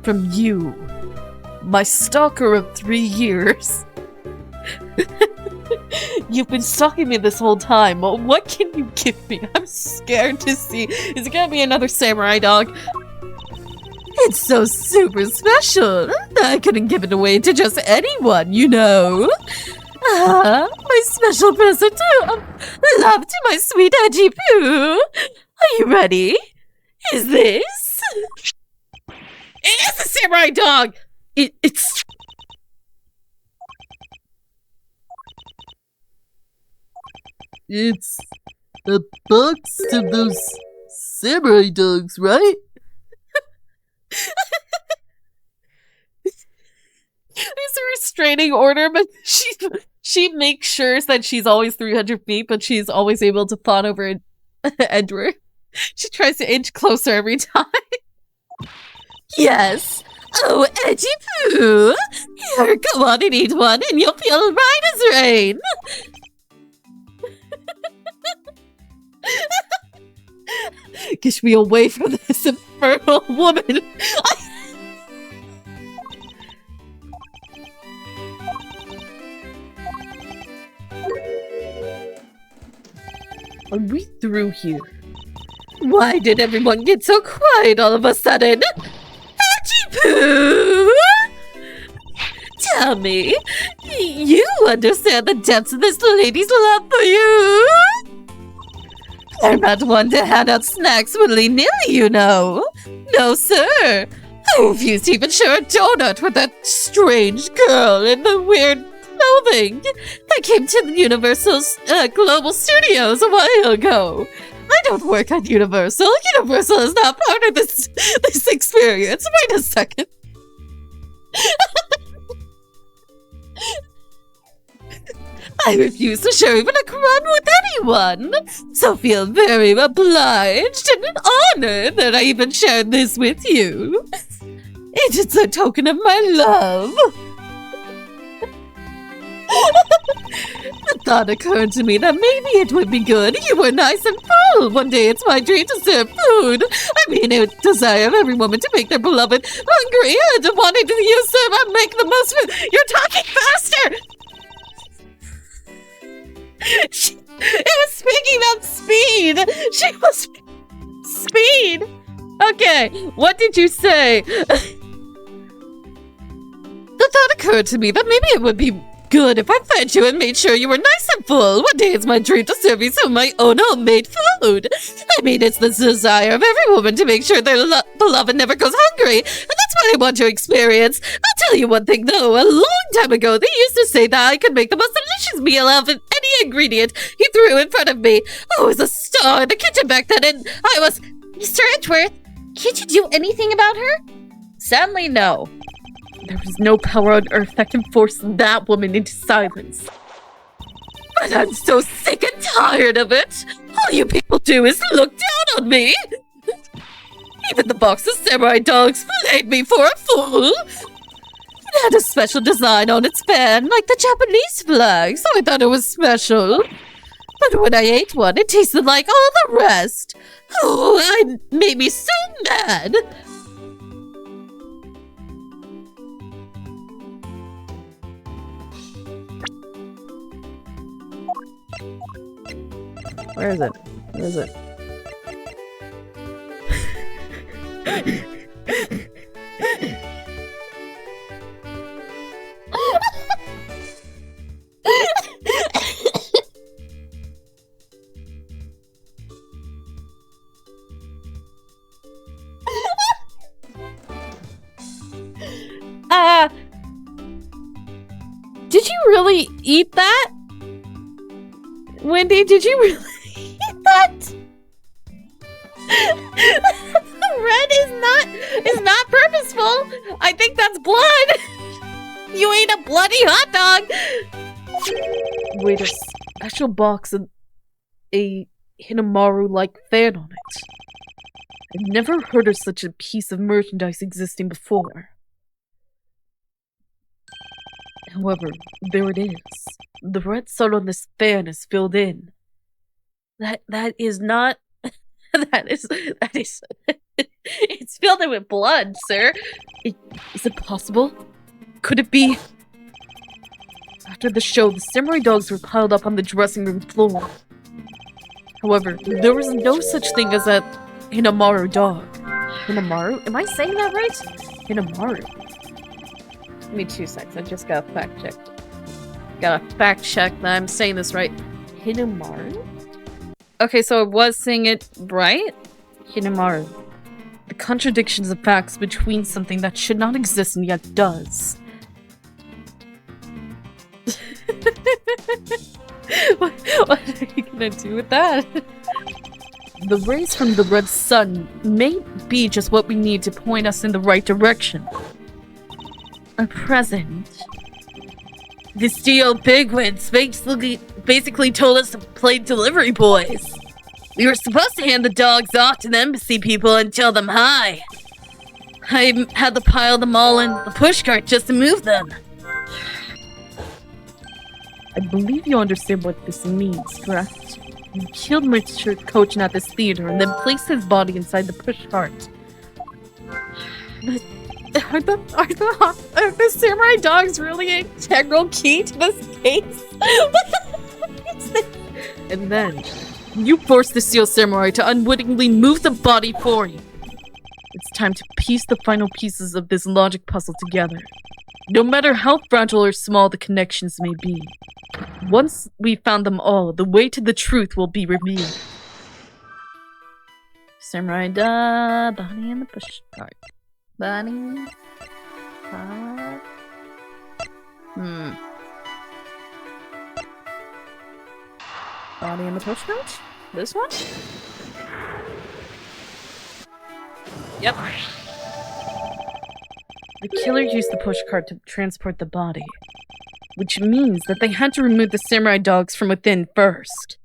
From you. My stalker of 3 years. You've been stalking me this whole time. Well, what can you give me? I'm scared to see. Is it gonna be another samurai dog? It's so super special. I couldn't give it away to just anyone, you know. My special present of love to my sweet edgy poo. Are you ready? Is this? It is a samurai dog! It's... It's a box of those samurai dogs, right? There's a restraining order, but she makes sure that she's always 300 feet, but she's always able to fawn over Edgeworth. She tries to inch closer every time. Yes. Oh, edgy poo. Here, go on and eat one, and you'll feel right as rain. Get me away from this infernal woman. Are we through here? Why did everyone get so quiet all of a sudden? Edgy poo! Tell me, you understand the depths of this lady's love for you? I'm not one to hand out snacks willy-nilly, you know. No, sir. I refuse to even share a donut with that strange girl in the weird clothing that came to the Universal's Global Studios a while ago. I don't work at Universal. Universal is not part of this experience. Wait a second. I refuse to share even a crumb with anyone, so feel very obliged and honored that I even shared this with you. It is a token of my love. The thought occurred to me that maybe it would be good you were nice and full. One day it's my dream to serve food. I mean, a desire of every woman to make their beloved hungry and wanting to use them and make the most of it. You're talking faster! It was speaking about speed! She was... Speed! Okay, what did you say? The thought occurred to me that maybe it would be good if I fed you and made sure you were nice and full. One day it's my dream to serve you some of my own homemade food. I mean, it's the desire of every woman to make sure their beloved never goes hungry, and that's what I want to experience. I'll tell you one thing though, a long time ago they used to say that I could make the most delicious meal out of any ingredient he threw in front of me. I was a star in the kitchen back then, and I was... Mr. Edgeworth, can't you do anything about her? Sadly, no. There is no power on earth that can force that woman into silence. But I'm so sick and tired of it. All you people do is look down on me. Even the box of samurai dogs played me for a fool. It had a special design on its fan, like the Japanese flag, so I thought it was special. But when I ate one, it tasted like all the rest. Oh, it made me so mad. Where is it? Where is it? Did you really eat that? Wendy, did you really eat that? Red is not purposeful. I think that's blood. You ate a bloody hot dog. Wait, a special box of a Hinamaru-like fan on it. I've never heard of such a piece of merchandise existing before. However, there it is. The red sun on this fan is filled in. That is not... That is... It's filled in with blood, sir. Is it possible? Could it be... After the show, the samurai dogs were piled up on the dressing room floor. However, there was no such thing as a Hinamaru dog. Hinamaru? Am I saying that right? Hinamaru. Give me 2 seconds. I just got a fact check. Gotta fact check that I'm saying this right. Hinamaru? Okay, so I was saying it right? Hinamaru. The contradictions of facts between something that should not exist and yet does. What are you gonna do with that? The rays from the red sun may be just what we need to point us in the right direction. A present. The steel pigwits basically told us to play delivery boys. We were supposed to hand the dogs off to the embassy people and tell them hi. I had to pile them all in the pushcart just to move them. I believe you understand what this means, correct? You killed Mr. Cochin at this theater and then placed his body inside the pushcart. Are the samurai dogs really an integral key to this case? And then, you forced the steel samurai to unwittingly move the body for you. It's time to piece the final pieces of this logic puzzle together. No matter how fragile or small the connections may be. Once we found them all, the way to the truth will be revealed. Samurai da body in the pushcart. Body. Body in the pushcart? This one? Yep. The killer used the pushcart to transport the body, which means that they had to remove the samurai dogs from within first.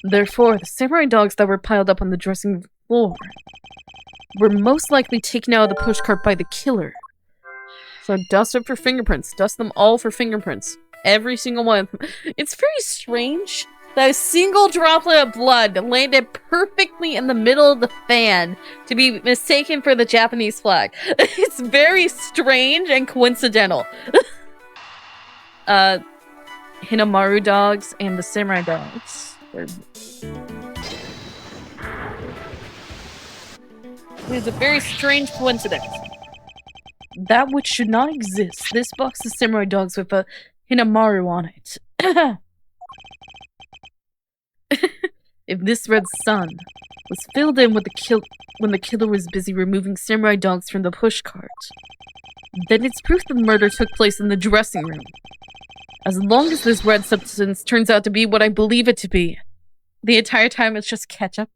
Therefore, the samurai dogs that were piled up on the dressing room floor were most likely taken out of the pushcart by the killer. So dust it for fingerprints. Dust them all for fingerprints. Every single one. It's very strange that a single droplet of blood landed perfectly in the middle of the fan to be mistaken for the Japanese flag. It's very strange and coincidental. Hinamaru dogs and the samurai dogs. It's a very strange coincidence. That which should not exist. This box of samurai dogs with a Hinamaru on it. If this red sun was filled in with when the killer was busy removing samurai dogs from the pushcart, then it's proof the murder took place in the dressing room. As long as this red substance turns out to be what I believe it to be, the entire time it's just ketchup.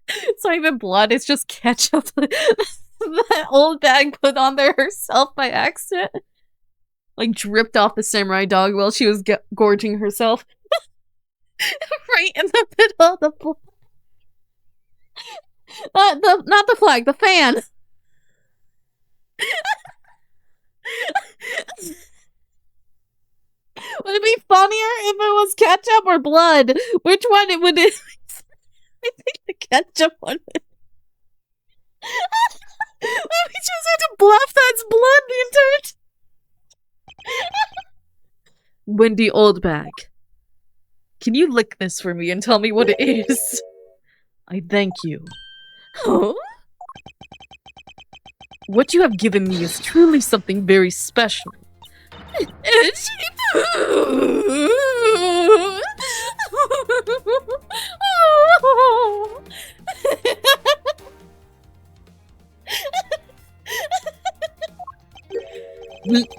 It's not even blood, it's just ketchup. That old bag put on there herself by accident. Like dripped off the samurai dog while she was gorging herself. Right in the middle of the not the flag, the fan. Would it be funnier if it was ketchup or blood? Which one it would? I think the ketchup one. We just had to bluff that's blood the entire Wendy Oldbag, can you lick this for me and tell me what it is? I thank you. Huh? What you have given me is truly something very special. It's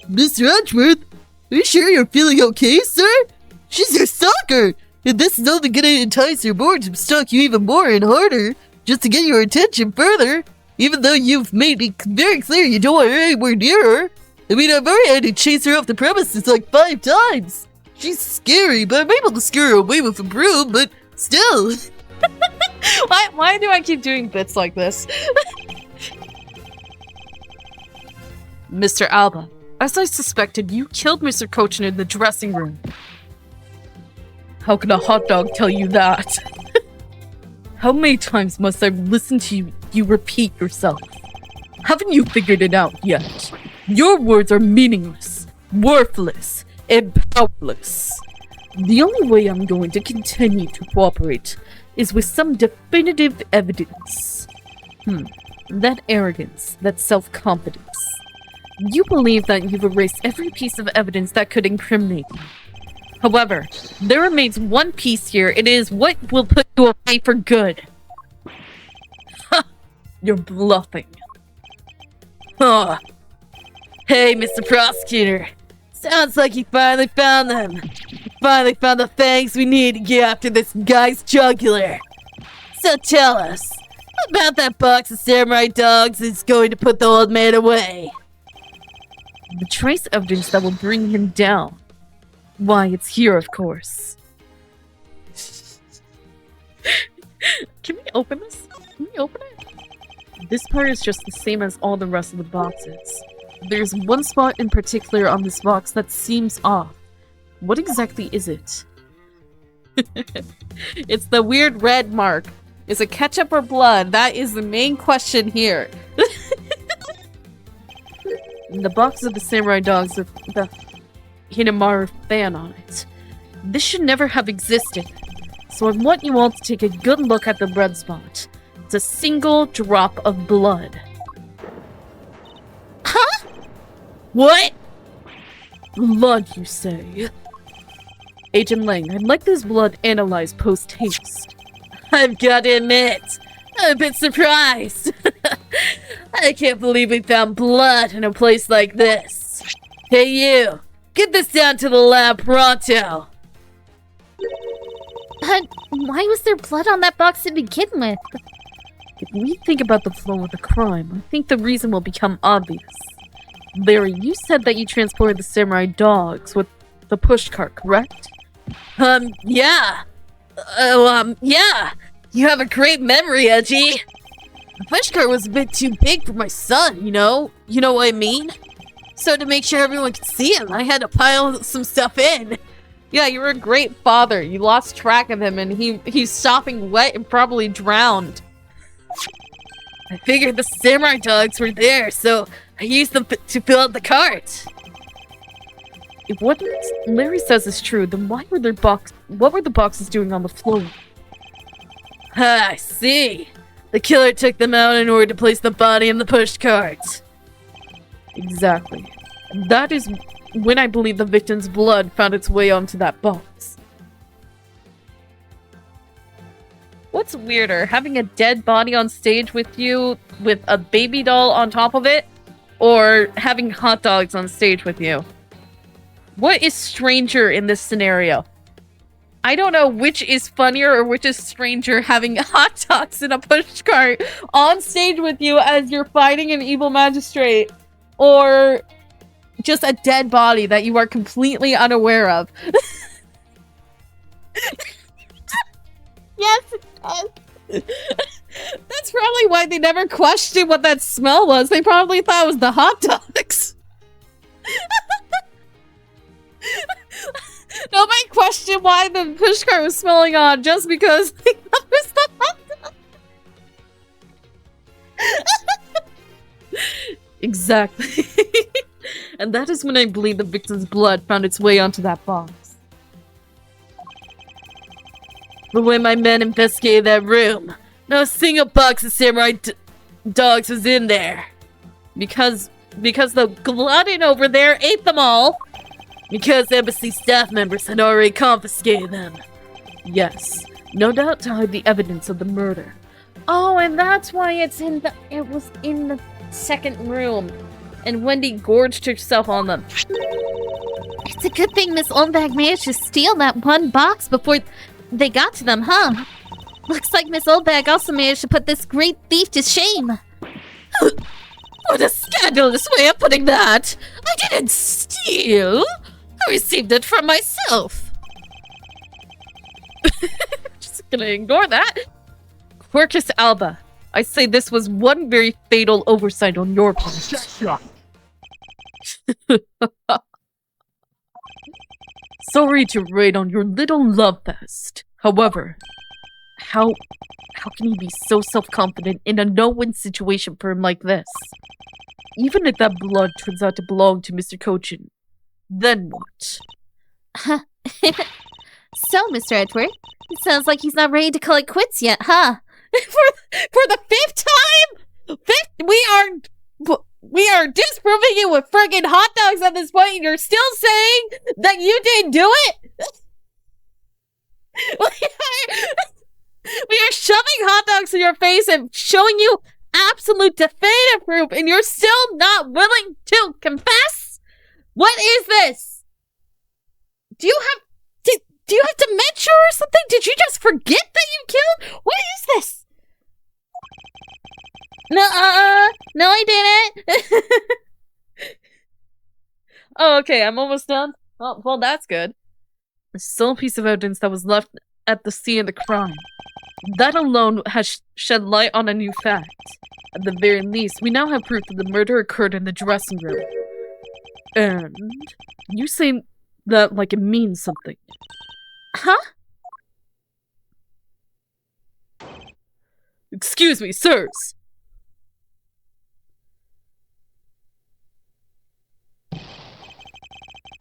Mr. Edgeworth, are you sure you're feeling okay, sir? She's your stalker, and this is only gonna entice her more to stalk you even more and harder, just to get your attention further, even though you've made it very clear you don't want her anywhere near her. I mean, I've already had to chase her off the premises like 5 times. She's scary, but I'm able to scare her away with a broom, but still. Why do I keep doing bits like this? Mr. Alba, as I suspected, you killed Mr. Cochin in the dressing room. How can a hot dog tell you that? How many times must I listen to you repeat yourself? Haven't you figured it out yet? Your words are meaningless, worthless, and powerless. The only way I'm going to continue to cooperate is with some definitive evidence. That arrogance, that self-confidence. You believe that you've erased every piece of evidence that could incriminate you. However, there remains one piece here. It is what will put you away for good. You're bluffing. Hey, Mr. Prosecutor. Sounds like you finally found them. You finally found the fangs we need to get after this guy's jugular. So tell us, about that box of samurai dogs is going to put the old man away. The trace evidence that will bring him down. Why, it's here, of course. Can we open this? Can we open it? This part is just the same as all the rest of the boxes. There's one spot in particular on this box that seems off. What exactly is it? It's the weird red mark. Is it ketchup or blood? That is the main question here. The box of the samurai dogs with the Hinamaru fan on it. This should never have existed. So I want you all to take a good look at the red spot. It's a single drop of blood. Huh? What? Blood, you say? Agent Lang, I'd like this blood analyzed post-haste. I've got to admit, I'm a bit surprised. I can't believe we found blood in a place like this. Hey you, get this down to the lab pronto. Why was there blood on that box to begin with? If we think about the flow of the crime, I think the reason will become obvious. Larry, you said that you transported the samurai dogs with the pushcart, correct? Yeah. Yeah. You have a great memory, Edgy. The pushcart was a bit too big for my son, you know? You know what I mean? So to make sure everyone could see him, I had to pile some stuff in. Yeah, you were a great father. You lost track of him and he's sopping wet and probably drowned. I figured the samurai dogs were there, so I used them to fill out the cart. If what Larry says is true, then what were the boxes doing on the floor? I see. The killer took them out in order to place the body in the pushcart. Exactly. That is when I believe the victim's blood found its way onto that box. What's weirder, having a dead body on stage with you with a baby doll on top of it, or having hot dogs on stage with you? What is stranger in this scenario? I don't know which is funnier or which is stranger, having hot dogs in a pushcart on stage with you as you're fighting an evil magistrate, or just a dead body that you are completely unaware of. Yes, it does. That's probably why they never questioned what that smell was. They probably thought it was the hot dogs. Nobody questioned why the pushcart was smelling odd just because they thought it was the hot dog. Exactly. And that is when I believe the victim's blood found its way onto that box. But when my men investigated that room, not a single box of samurai dogs was in there. Because the glutton over there ate them all. Because embassy staff members had already confiscated them. Yes, no doubt to hide the evidence of the murder. Oh, and that's why it was in the second room. And Wendy gorged herself on them. It's a good thing Miss Oldbag managed to steal that one box before they got to them, huh? Looks like Miss Oldbag also managed to put this great thief to shame. What a scandalous way of putting that! I didn't steal! I received it from myself! Just gonna ignore that. Quercus Alba, I say this was one very fatal oversight on your part. Sorry to raid on your little love fest. However, how can he be so self-confident in a no-win situation for him like this? Even if that blood turns out to belong to Mr. Cochin, then what? So, Mr. Edgeworth, it sounds like he's not ready to call it quits yet, huh? For the 5th time? We are disproving you with friggin' hot dogs at this point, and you're still saying that you didn't do it? We are shoving hot dogs in your face and showing you absolute definitive proof, and you're still not willing to confess? What is this? Do you have dementia or something? Did you just forget that you killed? What is this? No, I didn't. Oh, okay, I'm almost done. Oh, well, that's good. The sole piece of evidence that was left at the scene of the crime. That alone has shed light on a new fact. At the very least, we now have proof that the murder occurred in the dressing room. And you say that like it means something. Huh? Excuse me, sirs.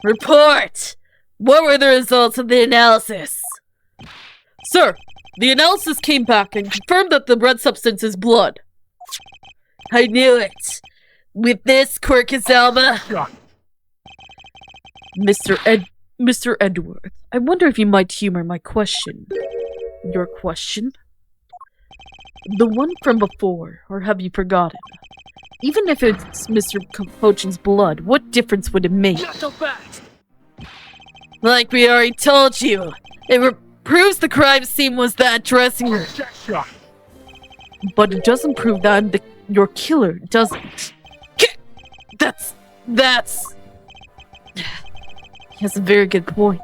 Report! What were the results of the analysis? Sir, the analysis came back and confirmed that the red substance is blood. I knew it. With this, Quercus Alba. Mr. Edgeworth, I wonder if you might humor my question. Your question? The one from before, or have you forgotten? Even if it's Mr. Cochin's blood, what difference would it make? Like we already told you, it proves the crime scene was that dressing room. But it doesn't prove that your killer doesn't. That's... He has a very good point.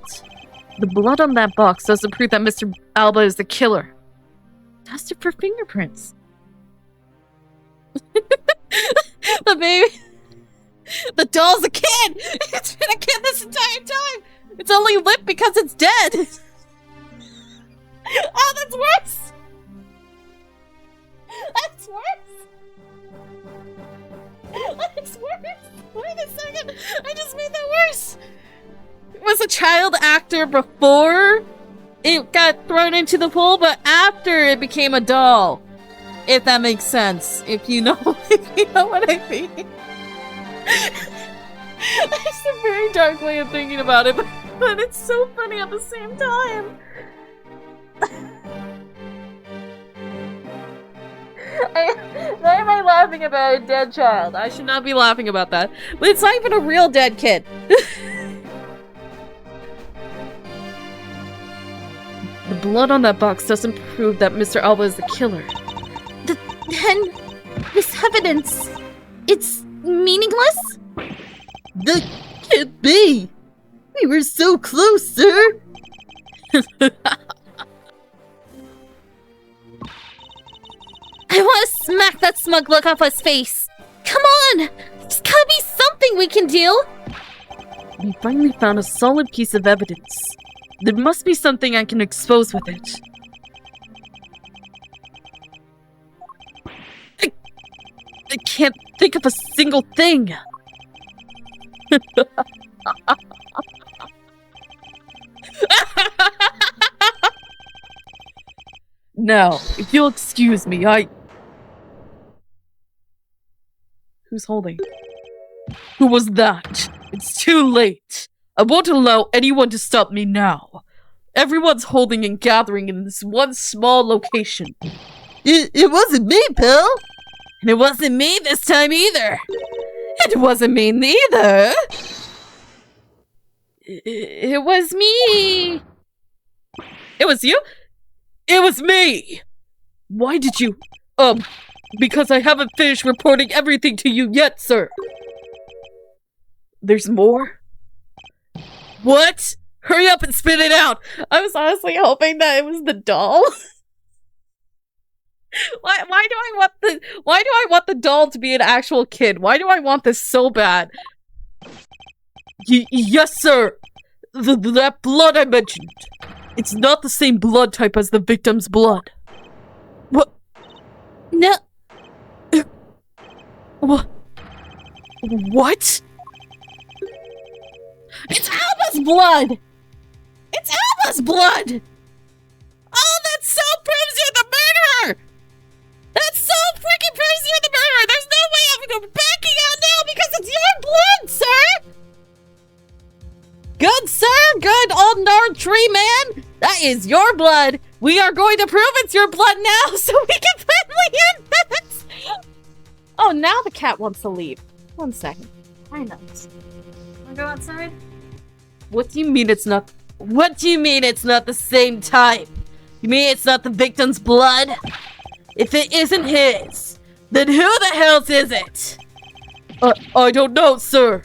The blood on that box doesn't prove that Mr. Alba is the killer. Test it for fingerprints. The baby... The doll's a kid! It's been a kid this entire time! It's only lit because it's dead! Oh, that's worse! That's worse! That's worse! Wait a second! I just made that worse! It was a child actor before it got thrown into the pool, but after it became a doll. If that makes sense. If you know what I mean. It's a very dark way of thinking about it, but it's so funny at the same time. Why am I laughing about a dead child? I should not be laughing about that. But it's not even a real dead kid. The blood on that box doesn't prove that Mr. Alba is the killer. Then, this evidence, it's meaningless? That can't be! We were so close, sir! I want to smack that smug look off his face. Come on! There's gotta be something we can do! We finally found a solid piece of evidence. There must be something I can expose with it. I can't think of a single thing! Now, if you'll excuse me, Who's holding? Who was that? It's too late. I won't allow anyone to stop me now. Everyone's holding and gathering in this one small location. It wasn't me, pal! And it wasn't me this time either. It wasn't me neither. It was me. It was you? It was me! Why did you... because I haven't finished reporting everything to you yet, sir. There's more? What? Hurry up and spit it out. I was honestly hoping that it was the doll. Why do I want the doll to be an actual kid? Why do I want this so bad? Yes, sir. That blood I mentioned. It's not the same blood type as the victim's blood. No. What? What? It's Alba's blood! It's Alba's blood! Oh, that so proves you're the murderer! That so freaking proves you're the murderer! There's no way I'm backing out now because it's your blood, sir! Good sir, good old Nard Tree man! That is your blood! We are going to prove it's your blood now so we can finally end this! Oh, now the cat wants to leave. 1 second. I know. Wanna go outside? What do you mean it's not? What do you mean it's not the same type? You mean it's not the victim's blood? If it isn't his, then who the hell's is it? I don't know, sir.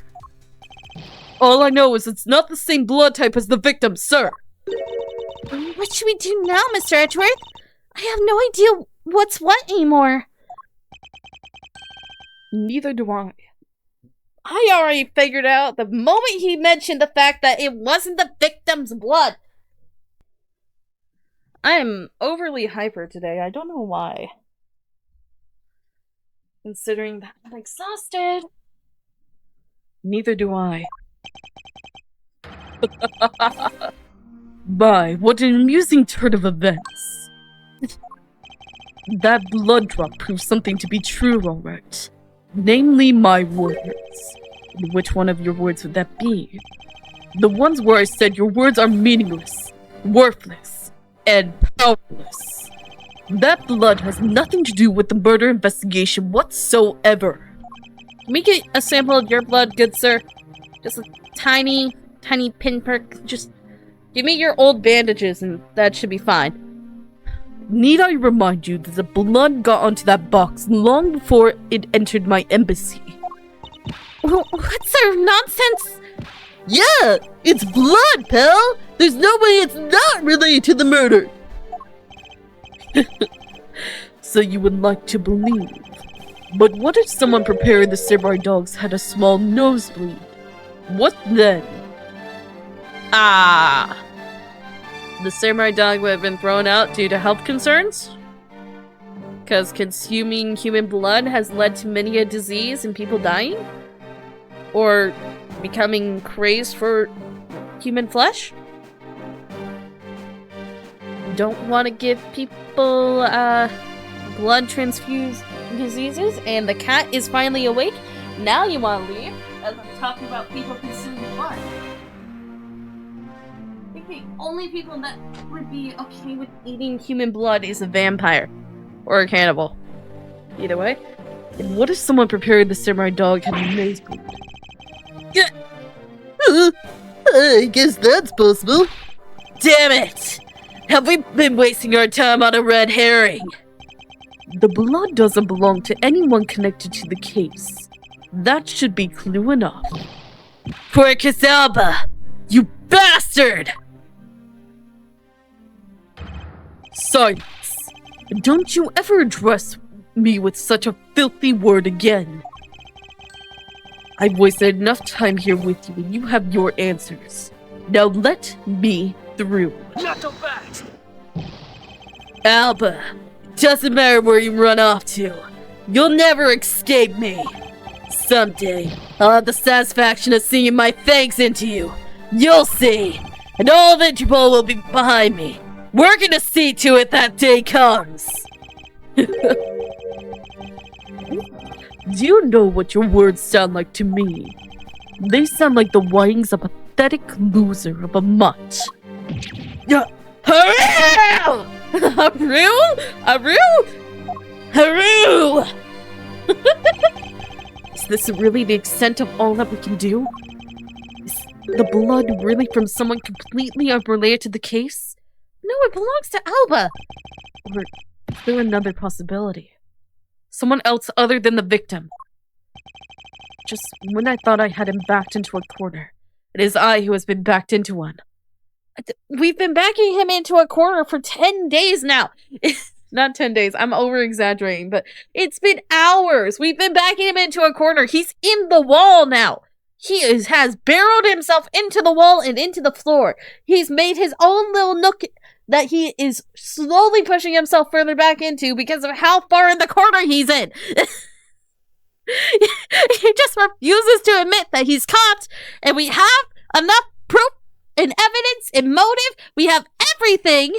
All I know is it's not the same blood type as the victim, sir. What should we do now, Mr. Edgeworth? I have no idea what's what anymore. Neither do I. I already figured out the moment he mentioned the fact that it wasn't the victim's blood. I'm overly hyper today. I don't know why. Considering that I'm exhausted. Neither do I. My, what an amusing turn of events. That blood drop proves something to be true, alright. Namely, my words. And which one of your words would that be? The ones where I said your words are meaningless, worthless, and powerless. That blood has nothing to do with the murder investigation whatsoever. Can we get a sample of your blood, good sir? Just a tiny pinprick. Just give me your old bandages and that should be fine. Need I remind you that the blood got onto that box long before it entered my embassy? What sort of nonsense? Yeah, it's blood, pal! There's no way it's not related to the murder! So you would like to believe. But what if someone preparing the samurai dogs had a small nosebleed? What then? Ah! The samurai dog would have been thrown out due to health concerns? Because consuming human blood has led to many a disease and people dying? Or becoming crazed for human flesh? Don't want to give people blood transfused diseases, and the cat is finally awake. Now you want to leave, as I'm talking about people consuming blood. I think the only people that would be okay with eating human blood is a vampire. Or a cannibal. Either way. And what if someone preparing the samurai dog had a nosebleed? Yeah. I guess that's possible. Damn it! Have we been wasting our time on a red herring? The blood doesn't belong to anyone connected to the case. That should be clue enough. Quercus Alba! You bastard! Silence! Don't you ever address me with such a filthy word again. I've wasted enough time here with you, and you have your answers. Now let me through. Not so fast! Alba, doesn't matter where you run off to. You'll never escape me. Someday, I'll have the satisfaction of seeing my fangs into you. You'll see. And all of Interpol will be behind me. We're gonna see to it that day comes. Do you know what your words sound like to me? They sound like the whinings of a pathetic loser of a mutt. Haru! Haru? Haru? Haru! Is this really the extent of all that we can do? Is the blood really from someone completely unrelated to the case? No, it belongs to Alba! Or is there another possibility? Someone else other than the victim. Just when I thought I had him backed into a corner, it is I who has been backed into one. We've been backing him into a corner for 10 days now. Not 10 days, I'm over-exaggerating, but it's been hours. We've been backing him into a corner. He's in the wall now. He has burrowed himself into the wall and into the floor. He's made his own little nook that he is slowly pushing himself further back into because of how far in the corner he's in. He just refuses to admit that he's caught, and we have enough proof and evidence and motive. We have everything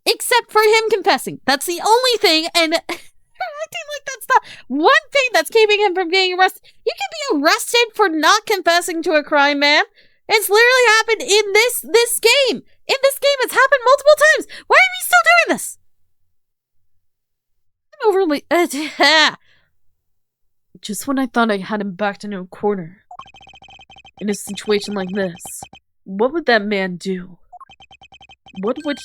except for him confessing. That's the only thing, and acting like that's the one thing that's keeping him from being arrested. You can be arrested for not confessing to a crime, man. It's literally happened in this game. In this game, it's happened multiple times. Why are we still doing this? I'm overly... Just when I thought I had him backed into a corner. In a situation like this, what would that man do? What would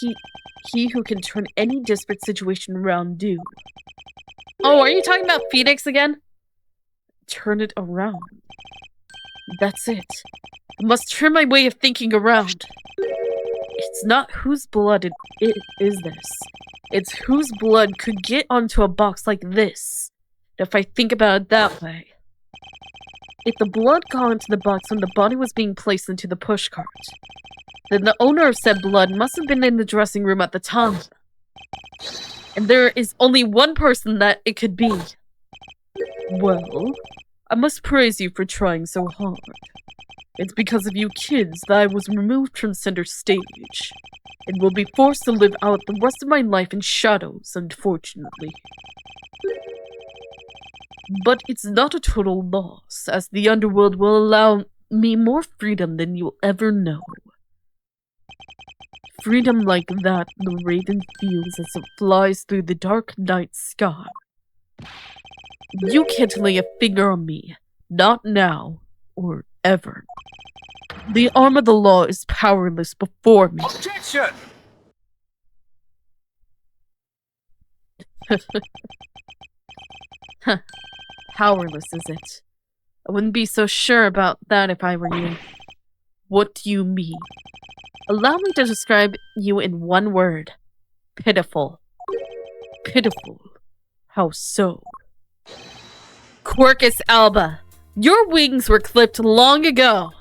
he who can turn any desperate situation around do? Oh, are you talking about Phoenix again? Turn it around. That's it. I must turn my way of thinking around. It's not whose blood it is this. It's whose blood could get onto a box like this. If I think about it that way. If the blood got into the box when the body was being placed into the pushcart, then the owner of said blood must have been in the dressing room at the time. And there is only one person that it could be. Well, I must praise you for trying so hard. It's because of you kids that I was removed from center stage, and will be forced to live out the rest of my life in shadows, unfortunately. But it's not a total loss, as the underworld will allow me more freedom than you'll ever know. Freedom like that the raven feels as it flies through the dark night sky. You can't lay a finger on me, not now, or ever. The arm of the law is powerless before me. Objection! Powerless, is it? I wouldn't be so sure about that if I were you. What do you mean? Allow me to describe you in one word. Pitiful. Pitiful. How so? Quercus alba, your wings were clipped long ago.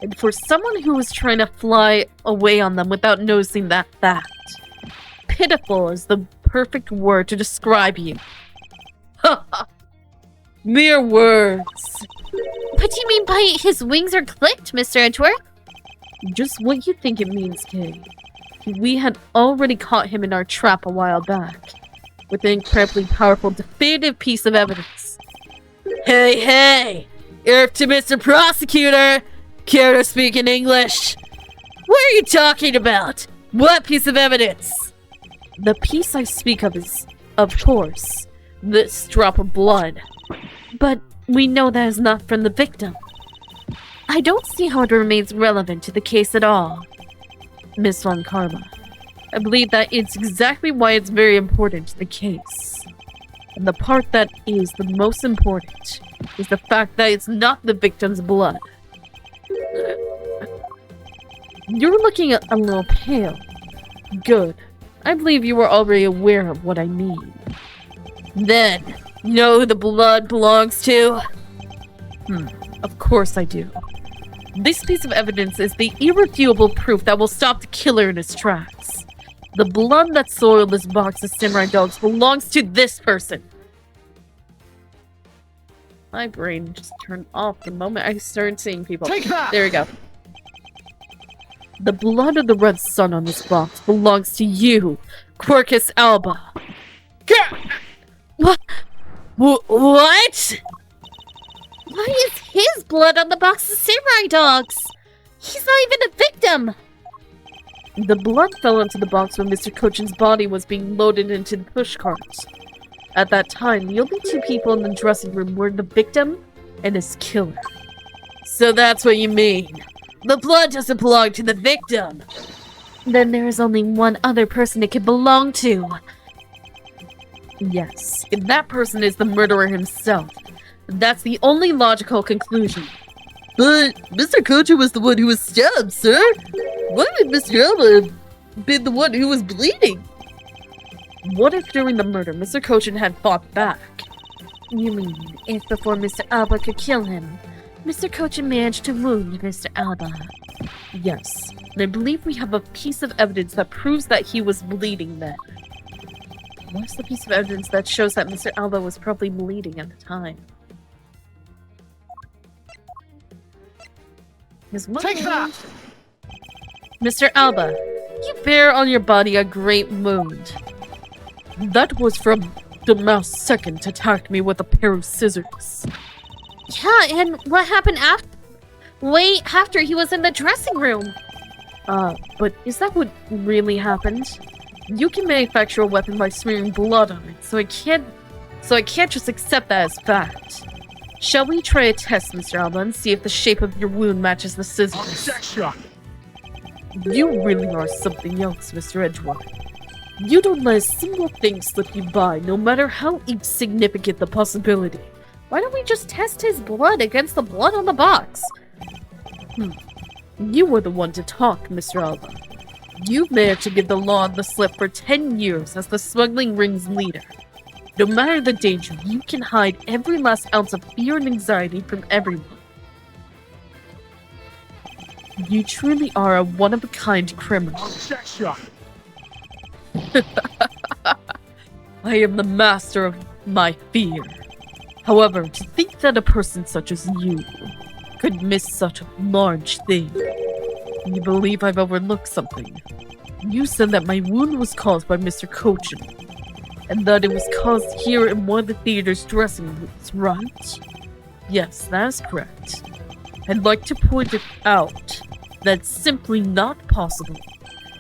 And for someone who was trying to fly away on them without noticing that fact, pitiful is the perfect word to describe you. Mere words. What do you mean by his wings are clipped, Mr. Edgeworth? Just what you think it means, kid. We had already caught him in our trap a while back, with an incredibly powerful, definitive piece of evidence. Hey! You're up to Mr. Prosecutor! Care to speak in English? What are you talking about? What piece of evidence? The piece I speak of is, of course, this drop of blood. But we know that is not from the victim. I don't see how it remains relevant to the case at all. Miss Von Karma, I believe that it's exactly why it's very important to the case. And the part that is the most important is the fact that it's not the victim's blood. You're looking a little pale. Good. I believe you were already aware of what I mean. Then, you know who the blood belongs to? Of course I do. This piece of evidence is the irrefutable proof that will stop the killer in his tracks. The blood that soiled this box of samurai dogs belongs to this person. My brain just turned off the moment I started seeing people. Take that! There we go. The blood of the red sun on this box belongs to you, Quercus alba. What? What? Why is his blood on the box of samurai dogs? He's not even a victim. The blood fell into the box when Mr. Kochin's body was being loaded into the pushcart. At that time, the only two people in the dressing room were the victim and his killer. So that's what you mean. The blood doesn't belong to the victim. Then there is only one other person it could belong to. Yes, and that person is the murderer himself. That's the only logical conclusion. But Mr. Kochin was the one who was stabbed, sir. Why would Mr. Alba have been the one who was bleeding? What if during the murder, Mr. Kochin had fought back? You mean, if before Mr. Alba could kill him, Mr. Kochin managed to wound Mr. Alba? Yes, and I believe we have a piece of evidence that proves that he was bleeding then. Where's the piece of evidence that shows that Mr. Alba was probably bleeding at the time? Take that! Mr. Alba, you bear on your body a great wound. That was from the mouse second attacked me with a pair of scissors. Yeah, and what happened after he was in the dressing room? But is that what really happened? You can manufacture a weapon by smearing blood on it, so I can't just accept that as fact. Shall we try a test, Mr. Alba, and see if the shape of your wound matches the scissors? Objection! You really are something else, Mr. Edgeworth. You don't let a single thing slip you by, no matter how insignificant the possibility. Why don't we just test his blood against the blood on the box? You were the one to talk, Mr. Alba. You've managed to give the law the slip for 10 years as the smuggling ring's leader. No matter the danger, you can hide every last ounce of fear and anxiety from everyone. You truly are a one-of-a-kind criminal. Objection! I am the master of my fear. However, to think that a person such as you could miss such a large thing. You believe I've overlooked something. You said that my wound was caused by Mr. Cochin, and that it was caused here in one of the theater's dressing rooms, right? Yes, that is correct. I'd like to point it out that it's simply not possible.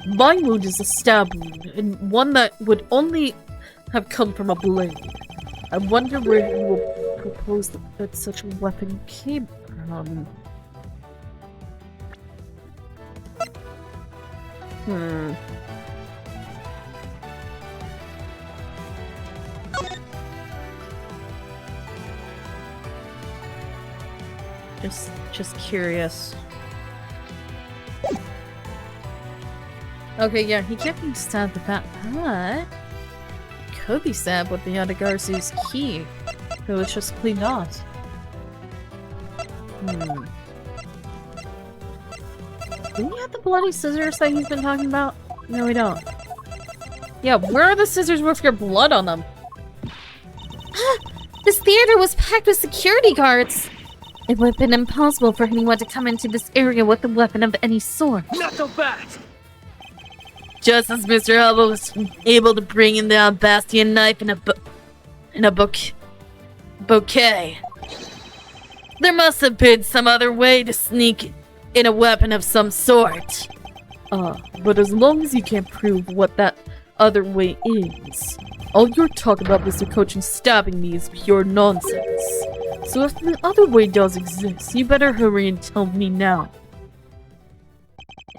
My wound is a stab wound, and one that would only have come from a blade. I wonder where you will propose that such a weapon came from. Just curious. Okay, yeah, he can't be stabbed with that, but could be stabbed with the Yatagarasu's key. It was just cleaned off. Do we have the bloody scissors that he's been talking about? No, we don't. Yeah, where are the scissors with your blood on them? This theater was packed with security guards. It would have been impossible for anyone to come into this area with a weapon of any sort. Not so fast! Just as Mr. Alba was able to bring in the Albastian knife in a bouquet. There must have been some other way to sneak in a weapon of some sort. But as long as you can't prove what that other way is, all your talk about Mr. Cochin stabbing me is pure nonsense. So if the other way does exist, you better hurry and tell me now.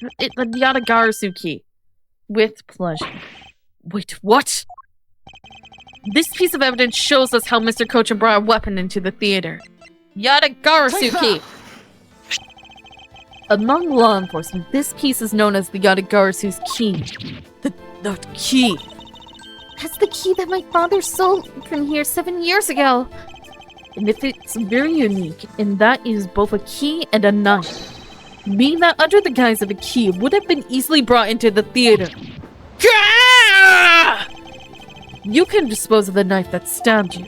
The Yatagarasu key. With pleasure. Wait, what? This piece of evidence shows us how Mr. Cochin brought a weapon into the theater. Yatagarasu key! Among law enforcement, this piece is known as the Yatagarasu's key. The key. That's the key that my father stole from here 7 years ago. And if it's very unique, and that is both a key and a knife, meaning that under the guise of a key would have been easily brought into the theater. You can dispose of the knife that stabbed you.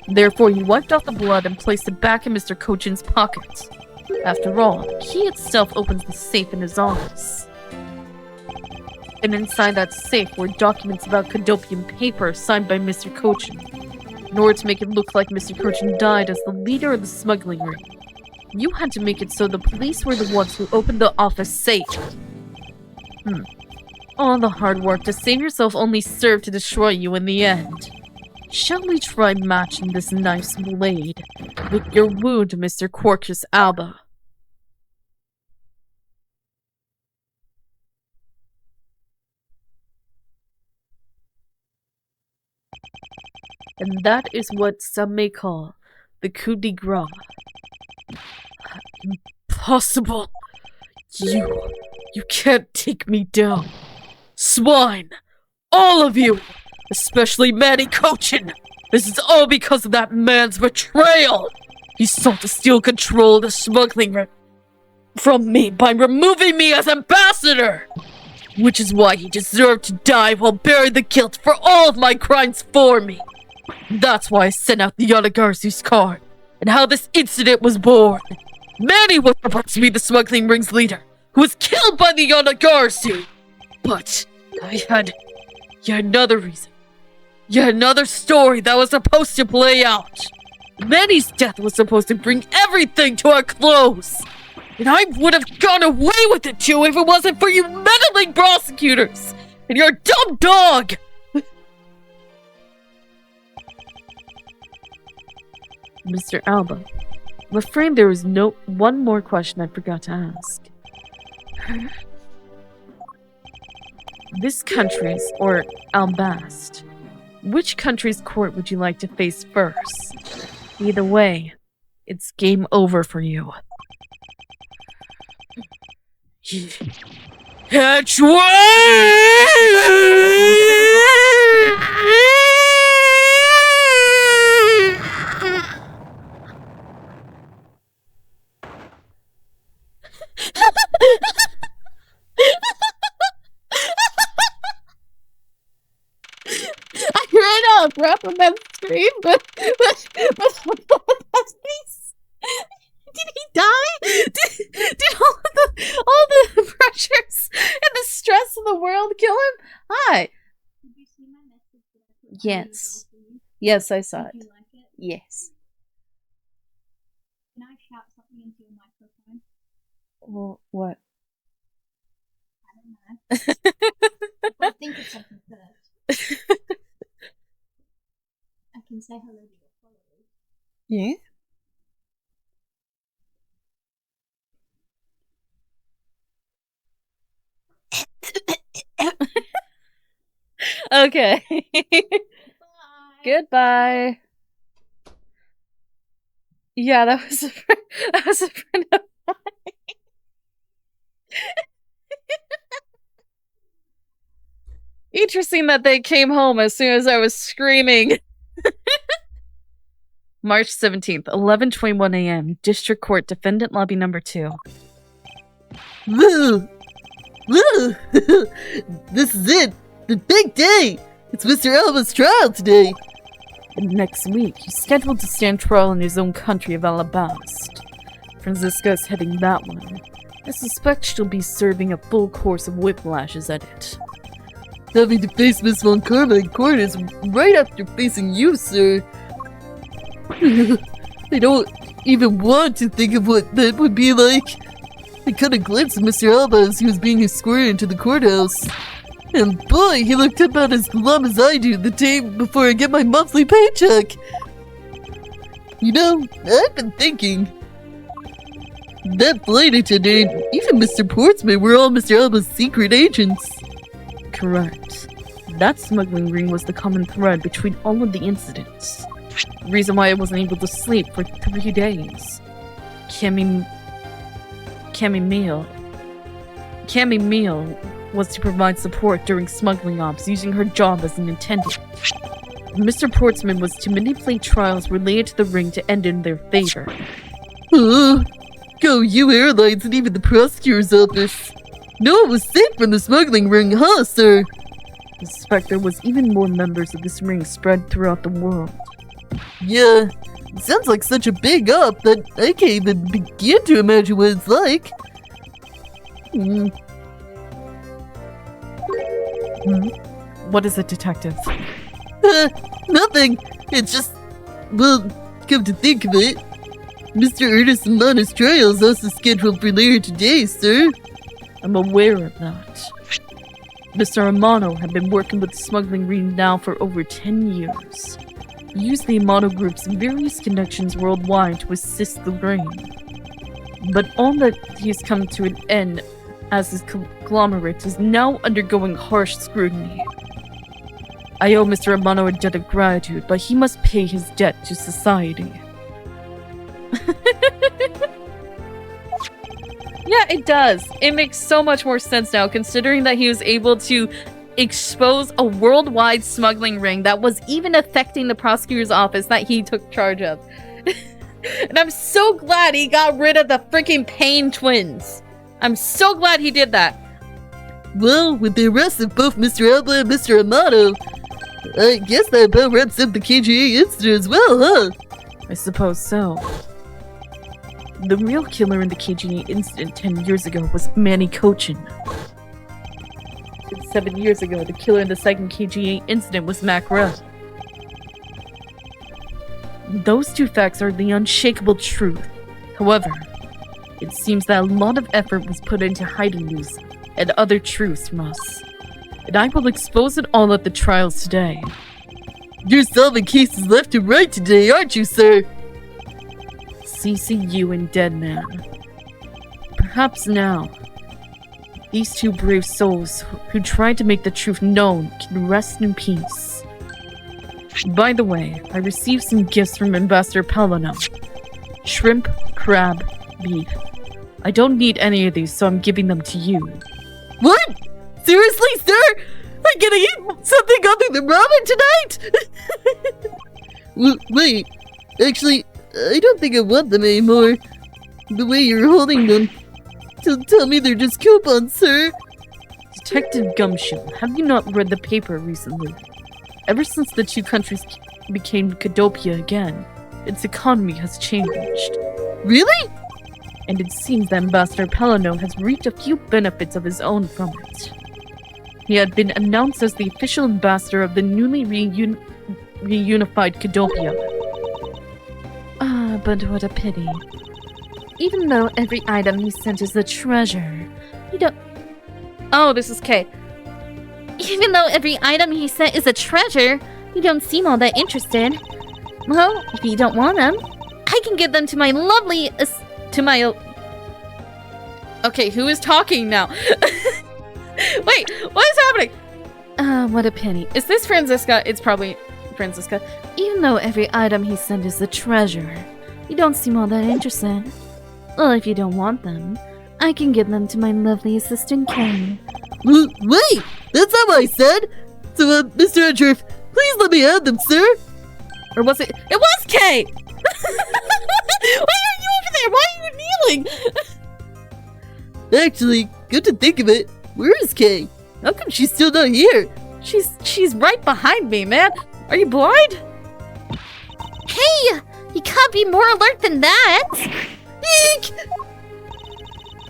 Therefore, you wiped off the blood and placed it back in Mr. Cochin's pocket. After all, the key itself opens the safe in his office. And inside that safe were documents about Cadopian paper signed by Mr. Cochin, in order to make it look like Mr. Cochin died as the leader of the smuggling ring. You had to make it so the police were the ones who opened the office safe. All the hard work to save yourself only served to destroy you in the end. Shall we try matching this knife's blade with your wound, Mr. Quarkus Alba? And that is what some may call the coup de grace. Impossible! You can't take me down. Swine! All of you! Especially Manny Cochin! This is all because of that man's betrayal! He sought to steal control of the smuggling from me by removing me as ambassador! which is why he deserved to die while bearing the guilt for all of my crimes for me. That's why I sent out the Yatagarasu's card, and how this incident was born. Manny was supposed to be the smuggling ring's leader, who was killed by the Yatagarasu. But I had yet another reason. Yet another story that was supposed to play out. Manny's death was supposed to bring everything to a close. And I would have gone away with it too if it wasn't for you meddling prosecutors and your dumb dog. Mr. Alba, I'm afraid there is one more question I forgot to ask. This country's, or Albast, which country's court would you like to face first? Either way, it's game over for you. Edgeworth! I ran out of breath on that scream, but that's face. Did he die? Did all the pressures and the stress of the world kill him? Hi. Did you see my message? Yes. Yes, I saw it. Did you like it? Yes. Can I shout something into your microphone? Well, what? I don't know. Well, think of something first. I can say hello to your followers. Yeah? Okay. Goodbye. Yeah, that was a friend of mine. Interesting that they came home as soon as I was screaming. March 17th, 11:21 a.m. District Court, Defendant Lobby Number 2. Woo! Woo! This is it! The big day! It's Mr. Alba's trial today! And next week, he's scheduled to stand trial in his own country of Alabast. Franziska's heading that one. I suspect she'll be serving a full course of whiplashes at it. Having to face Miss Von Karma in court is right after facing you, sir. I don't even want to think of what that would be like. I caught a glimpse of Mr. Alba as he was being escorted into the courthouse. And boy, he looked about as glum as I do the day before I get my monthly paycheck. You know, I've been thinking. That flight attendant, even Mr. Portsman were all Mr. Alba's secret agents. Correct. That smuggling ring was the common thread between all of the incidents. Reason why I wasn't able to sleep for 3 days. Cammy Meal was to provide support during smuggling ops using her job as an attendant. Mr. Portsman was to manipulate trials related to the ring to end in their favor. Go you airlines and even the prosecutor's office. No one was safe from the smuggling ring, huh, sir? I suspect there was even more members of this ring spread throughout the world. Yeah, it sounds like such a big up that I can't even begin to imagine what it's like. What is it, detective? Nothing. It's just, well, come to think of it, Mr. Ernest Amano's trial is also scheduled for later today, sir. I'm aware of that. Mr. Amano had been working with the smuggling ring now for over 10 years. He used the Amano Group's various connections worldwide to assist the ring. But all that he has come to an end as his conglomerate is now undergoing harsh scrutiny. I owe Mr. Amano a debt of gratitude, but he must pay his debt to society. Yeah, it does. It makes so much more sense now, considering that he was able to expose a worldwide smuggling ring that was even affecting the prosecutor's office that he took charge of. And I'm so glad he got rid of the freaking Payne twins. I'm so glad he did that. Well, with the arrest of both Mr. Alba and Mr. Amato, I guess that about wraps up the KGA incident as well, huh? I suppose so. The real killer in the KGA incident 10 years ago was Manny Cochin. And 7 years ago, the killer in the second KGA incident was Mac Rudd. Those two facts are the unshakable truth. However, it seems that a lot of effort was put into hiding these and other truths from us. And I will expose it all at the trials today. You're solving cases left and right today, aren't you, sir? CCU and Deadman. Perhaps now, these two brave souls who tried to make the truth known can rest in peace. By the way, I received some gifts from Ambassador Palano. Shrimp, crab, beef. I don't need any of these, so I'm giving them to you. What? Seriously, sir? I'm gonna eat something other than ramen tonight? Wait, actually, I don't think I want them anymore. The way you're holding them. Tell me they're just coupons, sir. Detective Gumshoe, have you not read the paper recently? Ever since the two countries became Cadopia again, its economy has changed. Really? And it seems that Ambassador Palano has reaped a few benefits of his own from it. He had been announced as the official ambassador of the newly reunified Cadopia. Ah, but what a pity. Even though every item he sent is a treasure, you don't... Oh, this is K. Even though every item he sent is a treasure, you don't seem all that interested. Well, if you don't want them, I can give them to my lovely... Okay, who is talking now? Wait, what is happening? What a pity. Is this Franziska? It's probably Franziska. Even though every item he sent is a treasure, you don't seem all that interested. Well, if you don't want them, I can give them to my lovely assistant Kay. Wait! That's not what I said! So, Mr. Edgeworth, please let me have them, sir! Or was it? It was Kay! Why are you over there? Why are you kneeling? Actually, good to think of it. Where is Kay? How come she's still not here? She's right behind me, man. Are you blind? Hey! You can't be more alert than that! Eek!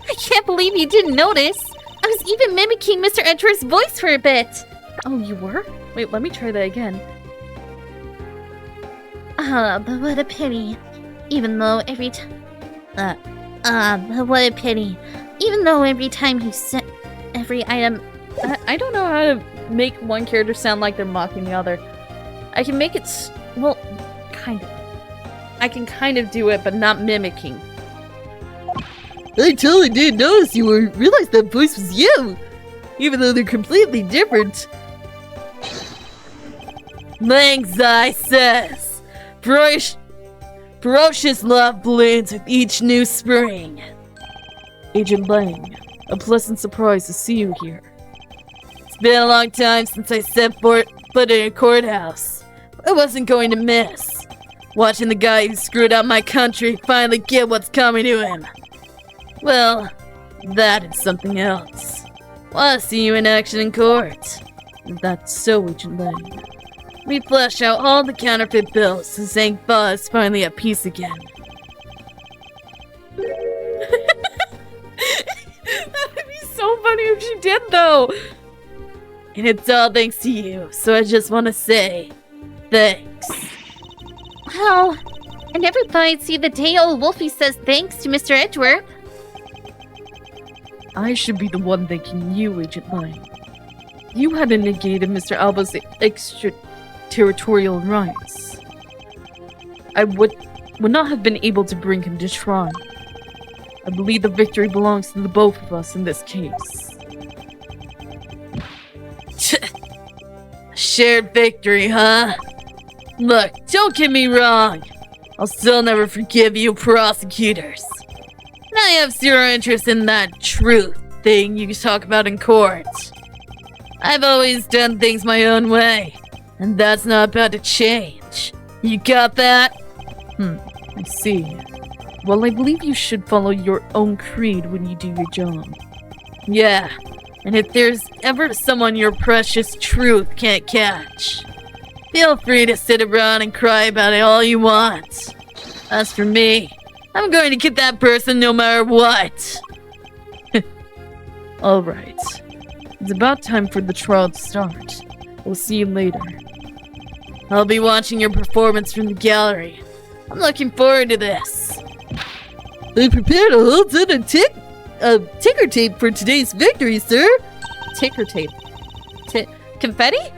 I can't believe you didn't notice. I was even mimicking Mr. Edgeworth's voice for a bit. Oh, you were? Wait, let me try that again. But what a pity. Even though every time... but what a pity. Even though every time he sent every item... I don't know how to make one character sound like they're mocking the other. I can make it... well, kind of. I can kind of do it, but not mimicking. I totally didn't notice you or realize that voice was you! Even though they're completely different. Langzai says, ferocious love blooms with each new spring. Agent Lang, a pleasant surprise to see you here. It's been a long time since I set foot in a courthouse. I wasn't going to miss watching the guy who screwed up my country finally get what's coming to him. Well, that is something else. Want to see you in action in court. That's so, Agent Lang. We flesh out all the counterfeit bills so Zhang Fa is finally at peace again. That would be so funny if she did, though. And it's all thanks to you, so I just want to say, thanks. Well, I never thought I'd see the day old Wolfie says thanks to Mr. Edgeworth. I should be the one thanking you, Agent Lang. You hadn't negated Mr. Alba's extraterritorial rights. I would not have been able to bring him to trial. I believe the victory belongs to the both of us in this case. Shared victory, huh? Look, don't get me wrong. I'll still never forgive you prosecutors. And I have zero interest in that truth thing you talk about in court. I've always done things my own way, and that's not about to change. You got that? I see. Well, I believe you should follow your own creed when you do your job. Yeah, And if there's ever someone your precious truth can't catch, feel free to sit around and cry about it all you want. As for me, I'm going to get that person no matter what. Alright. It's about time for the trial to start. We'll see you later. I'll be watching your performance from the gallery. I'm looking forward to this. I prepared a whole ton of ticker tape for today's victory, sir. Ticker tape. Confetti?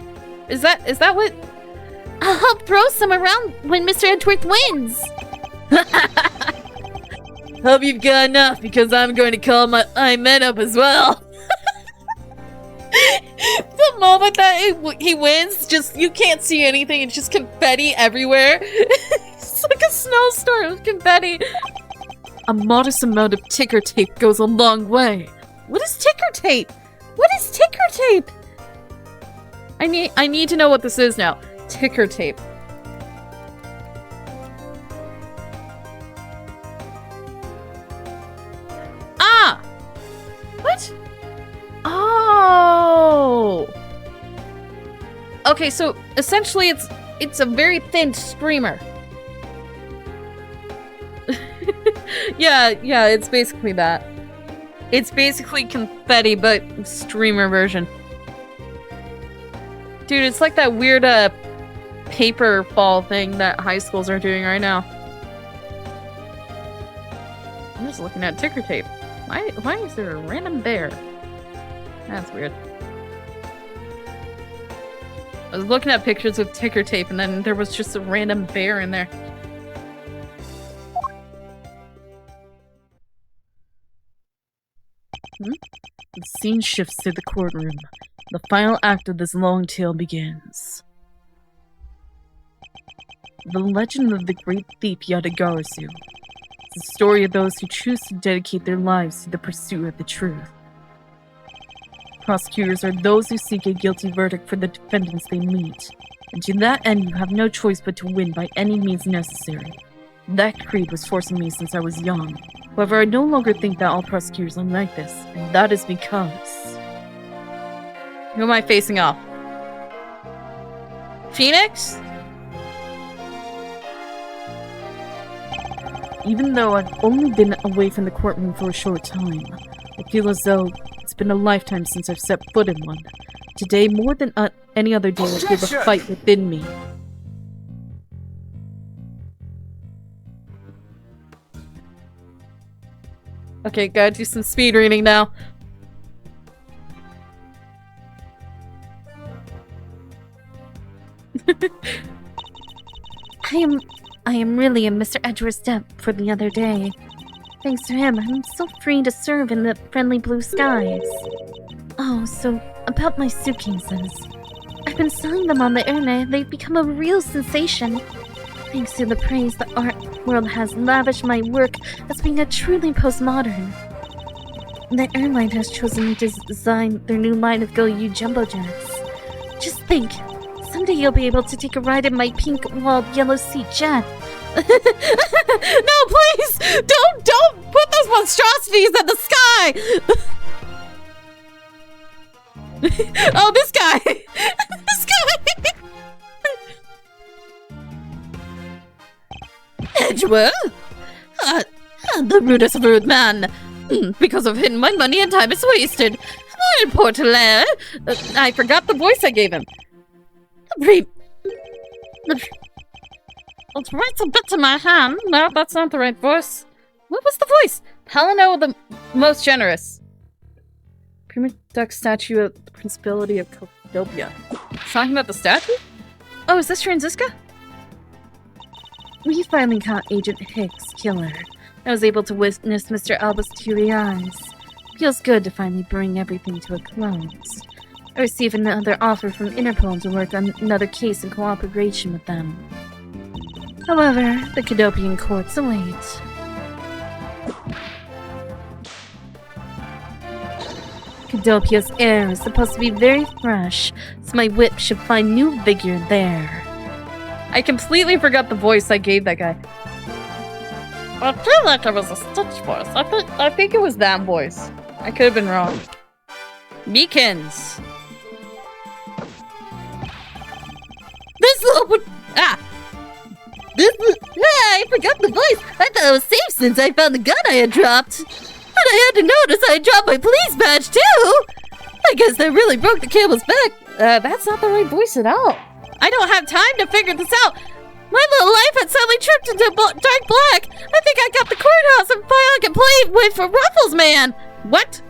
Is that what? I'll help throw some around when Mr. Edgeworth wins. Hope you've got enough, because I'm going to call my men up as well. The moment that he wins, just you can't see anything. It's just confetti everywhere. It's like a snowstorm of confetti. A modest amount of ticker tape goes a long way. What is ticker tape? What is ticker tape? I need to know what this is now. Ticker tape. Ah! What? Oh! Okay, so essentially it's a very thin streamer. yeah, it's basically that. It's basically confetti, but streamer version. Dude, it's like that weird paper fall thing that high schools are doing right now. I'm just looking at ticker tape. Why is there a random bear? That's weird. I was looking at pictures of ticker tape and then there was just a random bear in there. The scene shifts to the courtroom. The final act of this long tale begins. The legend of the great thief Yatagarasu is the story of those who choose to dedicate their lives to the pursuit of the truth. Prosecutors are those who seek a guilty verdict for the defendants they meet, and to that end you have no choice but to win by any means necessary. That creed was forced on me since I was young. However, I no longer think that all prosecutors are like this, and that is because... Who am I facing off? Phoenix? Even though I've only been away from the courtroom for a short time, I feel as though it's been a lifetime since I've set foot in one. Today, more than any other day, I feel the fight within me. Okay, gotta do some speed reading now. I am really in Mr. Edgeworth's debt for the other day. Thanks to him, I'm so free to serve in the friendly blue skies. Oh, so about my suitcases. I've been selling them on the internet. They've become a real sensation. Thanks to the praise the art world has lavished my work as being a truly postmodern. The airline has chosen to design their new line of Go-U jumbo jets. Just think, someday you'll be able to take a ride in my pink-walled yellow seat jet. No, please! Don't put those monstrosities in the sky! Oh, this guy! This guy! Edgeworth? The rudest rude man. Because of him, my money and time is wasted. More importantly, I forgot the voice I gave him. It's right a bit to my hand. No, that's not the right voice. What was the voice? Heleno the most generous. Prima Duck statue of the Principality of Caldopia. Talking about the statue? Oh, is this Franziska? We finally caught Agent Hicks' killer. I was able to witness Mr. Alba's teary eyes. Feels good to finally bring everything to a close. I received another offer from Interpol to work on another case in cooperation with them. However, the Cadopian courts await. Cadopia's air is supposed to be very fresh, so my whip should find new vigor there. I completely forgot the voice I gave that guy. I feel like it was a Stitch voice. I think it was that voice. I could have been wrong. Beacons. This little... I forgot the voice. I thought I was safe since I found the gun I had dropped. But I had to notice I had dropped my police badge too. I guess that really broke the camel's back. That's not the right voice at all. I don't have time to figure this out. My little life had suddenly tripped into dark black. I think I got the courthouse and filing a complaint with Ruffles Man. What?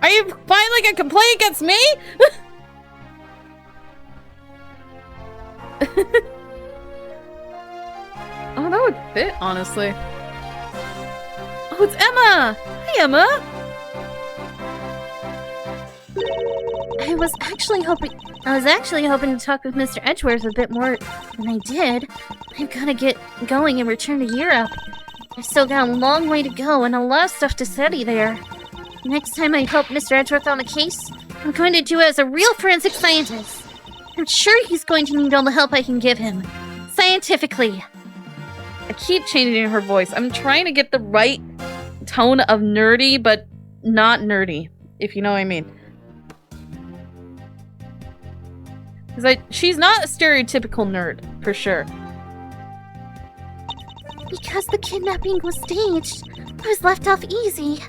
Are you filing a complaint against me? Oh, that would fit, honestly. Oh, it's Emma! Hi, Emma! I was actually hoping to talk with Mr. Edgeworth a bit more than I did. I've got to get going and return to Europe. I've still got a long way to go and a lot of stuff to study there. Next time I help Mr. Edgeworth on a case, I'm going to do it as a real forensic scientist. I'm sure he's going to need all the help I can give him. Scientifically. I keep changing her voice. I'm trying to get the right tone of nerdy, but not nerdy, if you know what I mean. Because she's not a stereotypical nerd, for sure. Because the kidnapping was staged, I was left off easy.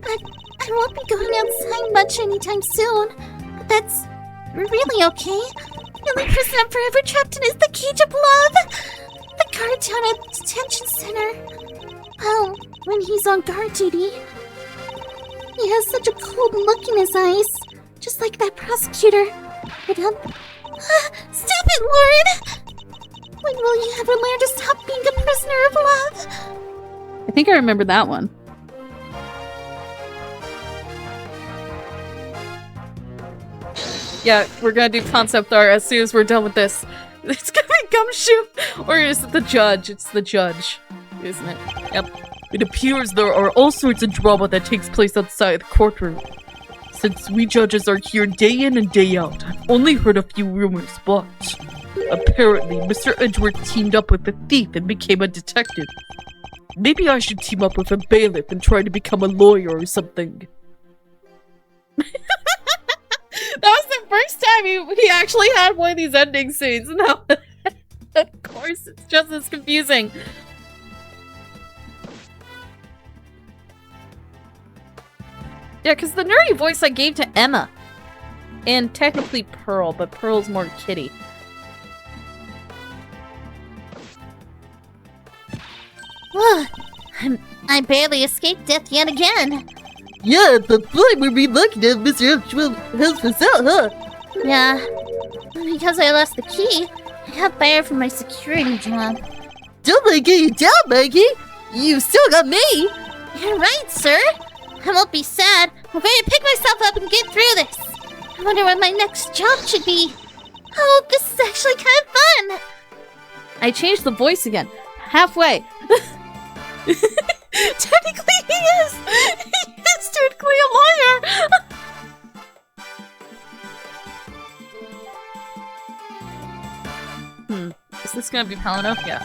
But I won't be going outside much anytime soon. But that's really okay. The only person I'm forever trapped in is the cage of love. The guard down at the detention center. Well, when he's on guard duty, he has such a cold look in his eyes. Just like that prosecutor. But, stop it, Lord! When will you ever learn to stop being a prisoner of love? I think I remember that one. Yeah, we're gonna do concept art as soon as we're done with this. It's gonna be Gumshoe! Or is it the judge? It's the judge, isn't it? Yep. It appears there are all sorts of drama that takes place outside the courtroom. Since we judges are here day in and day out, I've only heard a few rumors, but apparently Mr. Edgeworth teamed up with the thief and became a detective. Maybe I should team up with a bailiff and try to become a lawyer or something. That was the first time he actually had one of these ending scenes. No, of course, it's just as confusing. Yeah, because the nerdy voice I gave to Emma. And technically Pearl, but Pearl's more kitty. I barely escaped death yet again. Yeah, but boy, were we lucky to have Mr. Edgeworth help us out, huh? Yeah, because I lost the key, I got fired from my security job. Don't let get you down, Maggie! You still got me! You're right, sir! I won't be sad. I'm going to pick myself up and get through this. I wonder what my next job should be. Oh, this is actually kind of fun! I changed the voice again. Halfway. Technically he is! He is technically a lawyer! Is this gonna be Palinopia?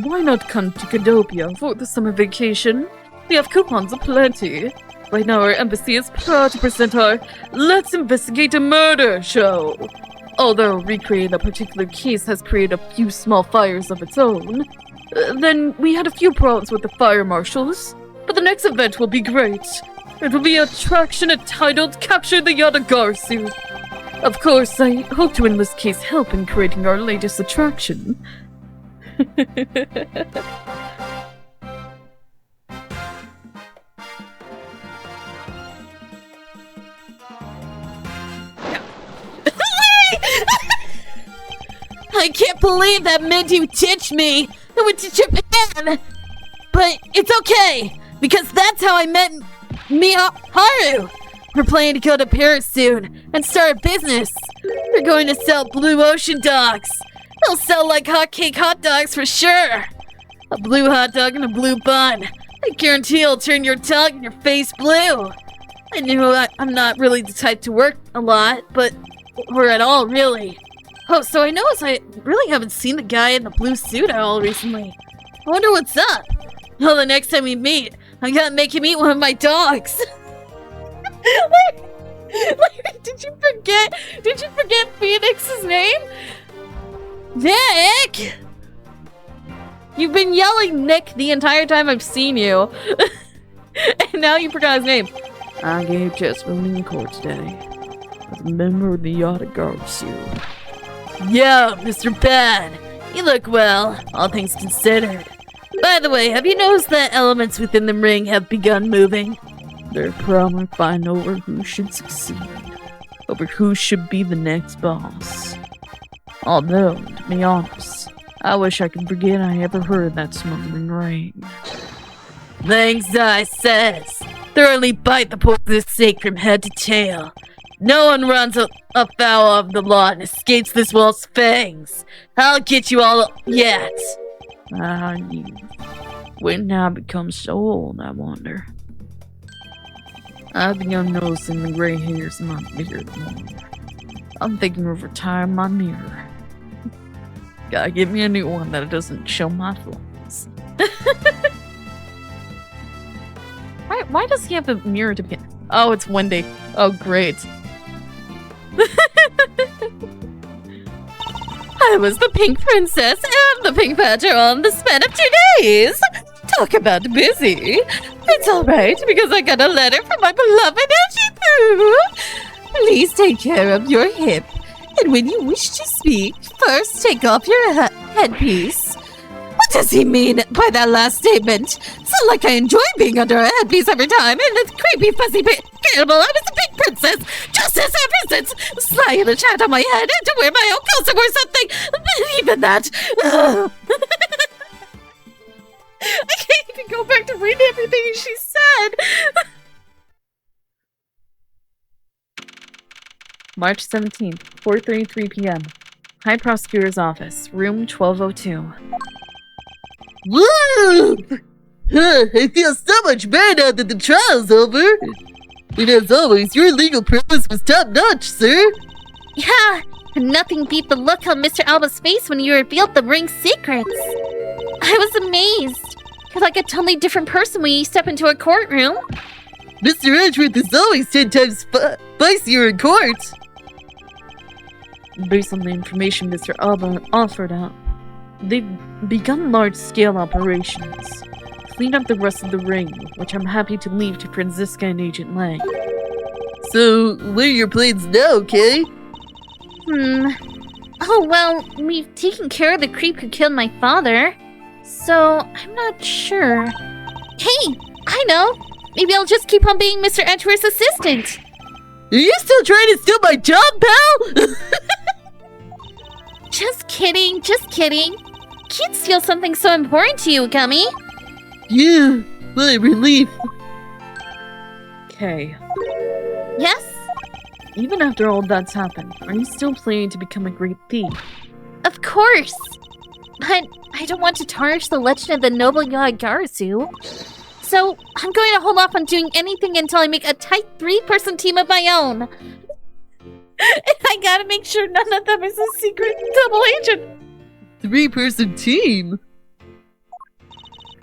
Why not come to Cadopia for the summer vacation? We have coupons aplenty. Right now our embassy is proud to present our Let's Investigate a Murder show. Although recreating a particular case has created a few small fires of its own. Then we had a few problems with the fire marshals. But the next event will be great. It will be an attraction entitled Capture the Yatagarasu. Of course, I hope to enlist Kay's help in creating our latest attraction. I can't believe that meant you ditched me and went to Japan! But it's okay, because that's how I met Haru! We're planning to go to Paris soon and start a business. We're going to sell blue ocean dogs. They'll sell like hotcake hot dogs for sure. A blue hot dog and a blue bun. I guarantee it'll turn your tongue and your face blue. I knew I'm not really the type to work a lot, or at all, really. Oh, so I noticed I really haven't seen the guy in the blue suit at all recently. I wonder what's up. Well, the next time we meet, I'm gonna make him eat one of my dogs. Did you forget? Did you forget Phoenix's name? Nick! You've been yelling Nick the entire time I've seen you. And now you forgot his name. I gave testimony in court today as a member of the Yatagarasu. Yo, Mr. Bad. You look well, all things considered. By the way, have you noticed that elements within the ring have begun moving? They're probably fighting over who should succeed, over who should be the next boss. Although, to be honest, I wish I could forget I ever heard of that smuggling ring. Things I says. Thoroughly bite the poisonous snake from head to tail. No one runs afoul of the law and escapes this world's fangs. I'll get you all yet. Ah, you. When did I become so old, I wonder? I've begun noticing the gray hairs in my beard more. I'm thinking of retiring my mirror. Gotta get me a new one that doesn't show my flaws. Why does he have a mirror to begin? Oh, it's Wendy. Oh, great. I was the Pink Princess and the Pink Badger on the span of 2 days. Talk about busy. It's alright because I got a letter from my beloved Edgy. Please take care of your hip. And when you wish to speak, first take off your headpiece. What does he mean by that last statement? Sound like I enjoy being under a headpiece every time, and this creepy fuzzy cannibal, I was a pink princess, just as ever since. Sly in a chat on my head, and to wear my own costume or something. Even that. I can't even go back to read everything she said. March 17th, 4:33 p.m. High Prosecutor's Office, Room 1202. Woo! I feel so much better now that the trial's over. And as always, your legal prowess was top-notch, sir. Yeah, and nothing beat the look on Mr. Alba's face when you revealed the ring's secrets. I was amazed. You're like a totally different person when you step into a courtroom. Mr. Edgeworth is always 10 times spicier in court. Based on the information Mr. Alba offered up, they've begun large-scale operations. Clean up the rest of the ring, which I'm happy to leave to Franziska and Agent Lang. So, what are your plans now, Kay? Oh, well, we've taken care of the creep who killed my father. So, I'm not sure. Hey, I know! Maybe I'll just keep on being Mr. Edgeworth's assistant. Are you still trying to steal my job, pal? Just kidding, just kidding. Can't steal something so important to you, Gummy. Yeah, what a relief. Kay, Yes? even after all that's happened, are you still planning to become a great thief? Of course. But I don't want to tarnish the legend of the noble Yatagarasu. So I'm going to hold off on doing anything until I make a tight 3-person team of my own. And I gotta make sure none of them is a secret double agent. 3-person team?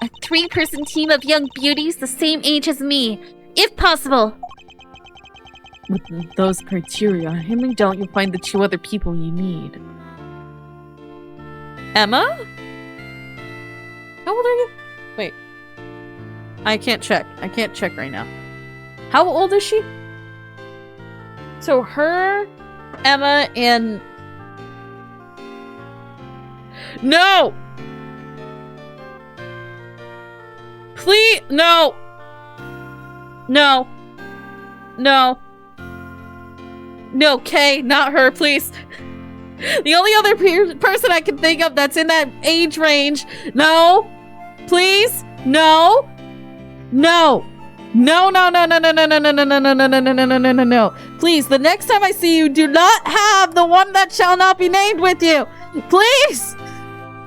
A 3-person team of young beauties the same age as me, if possible. With those criteria, I highly doubt you'll find the 2 other people you need. Emma? How old are you? Wait. I can't check. I can't check right now. How old is she? So her, Emma, and... No! Please, no! No. No. No, Kay, not her, please. The only other person I can think of that's in that age range. No. Please. No. No. No, no, no, no, no, no, no, no, no, no, no, no, no, no, no, no, no, no. Please, the next time I see you, do not have the one that shall not be named with you. Please.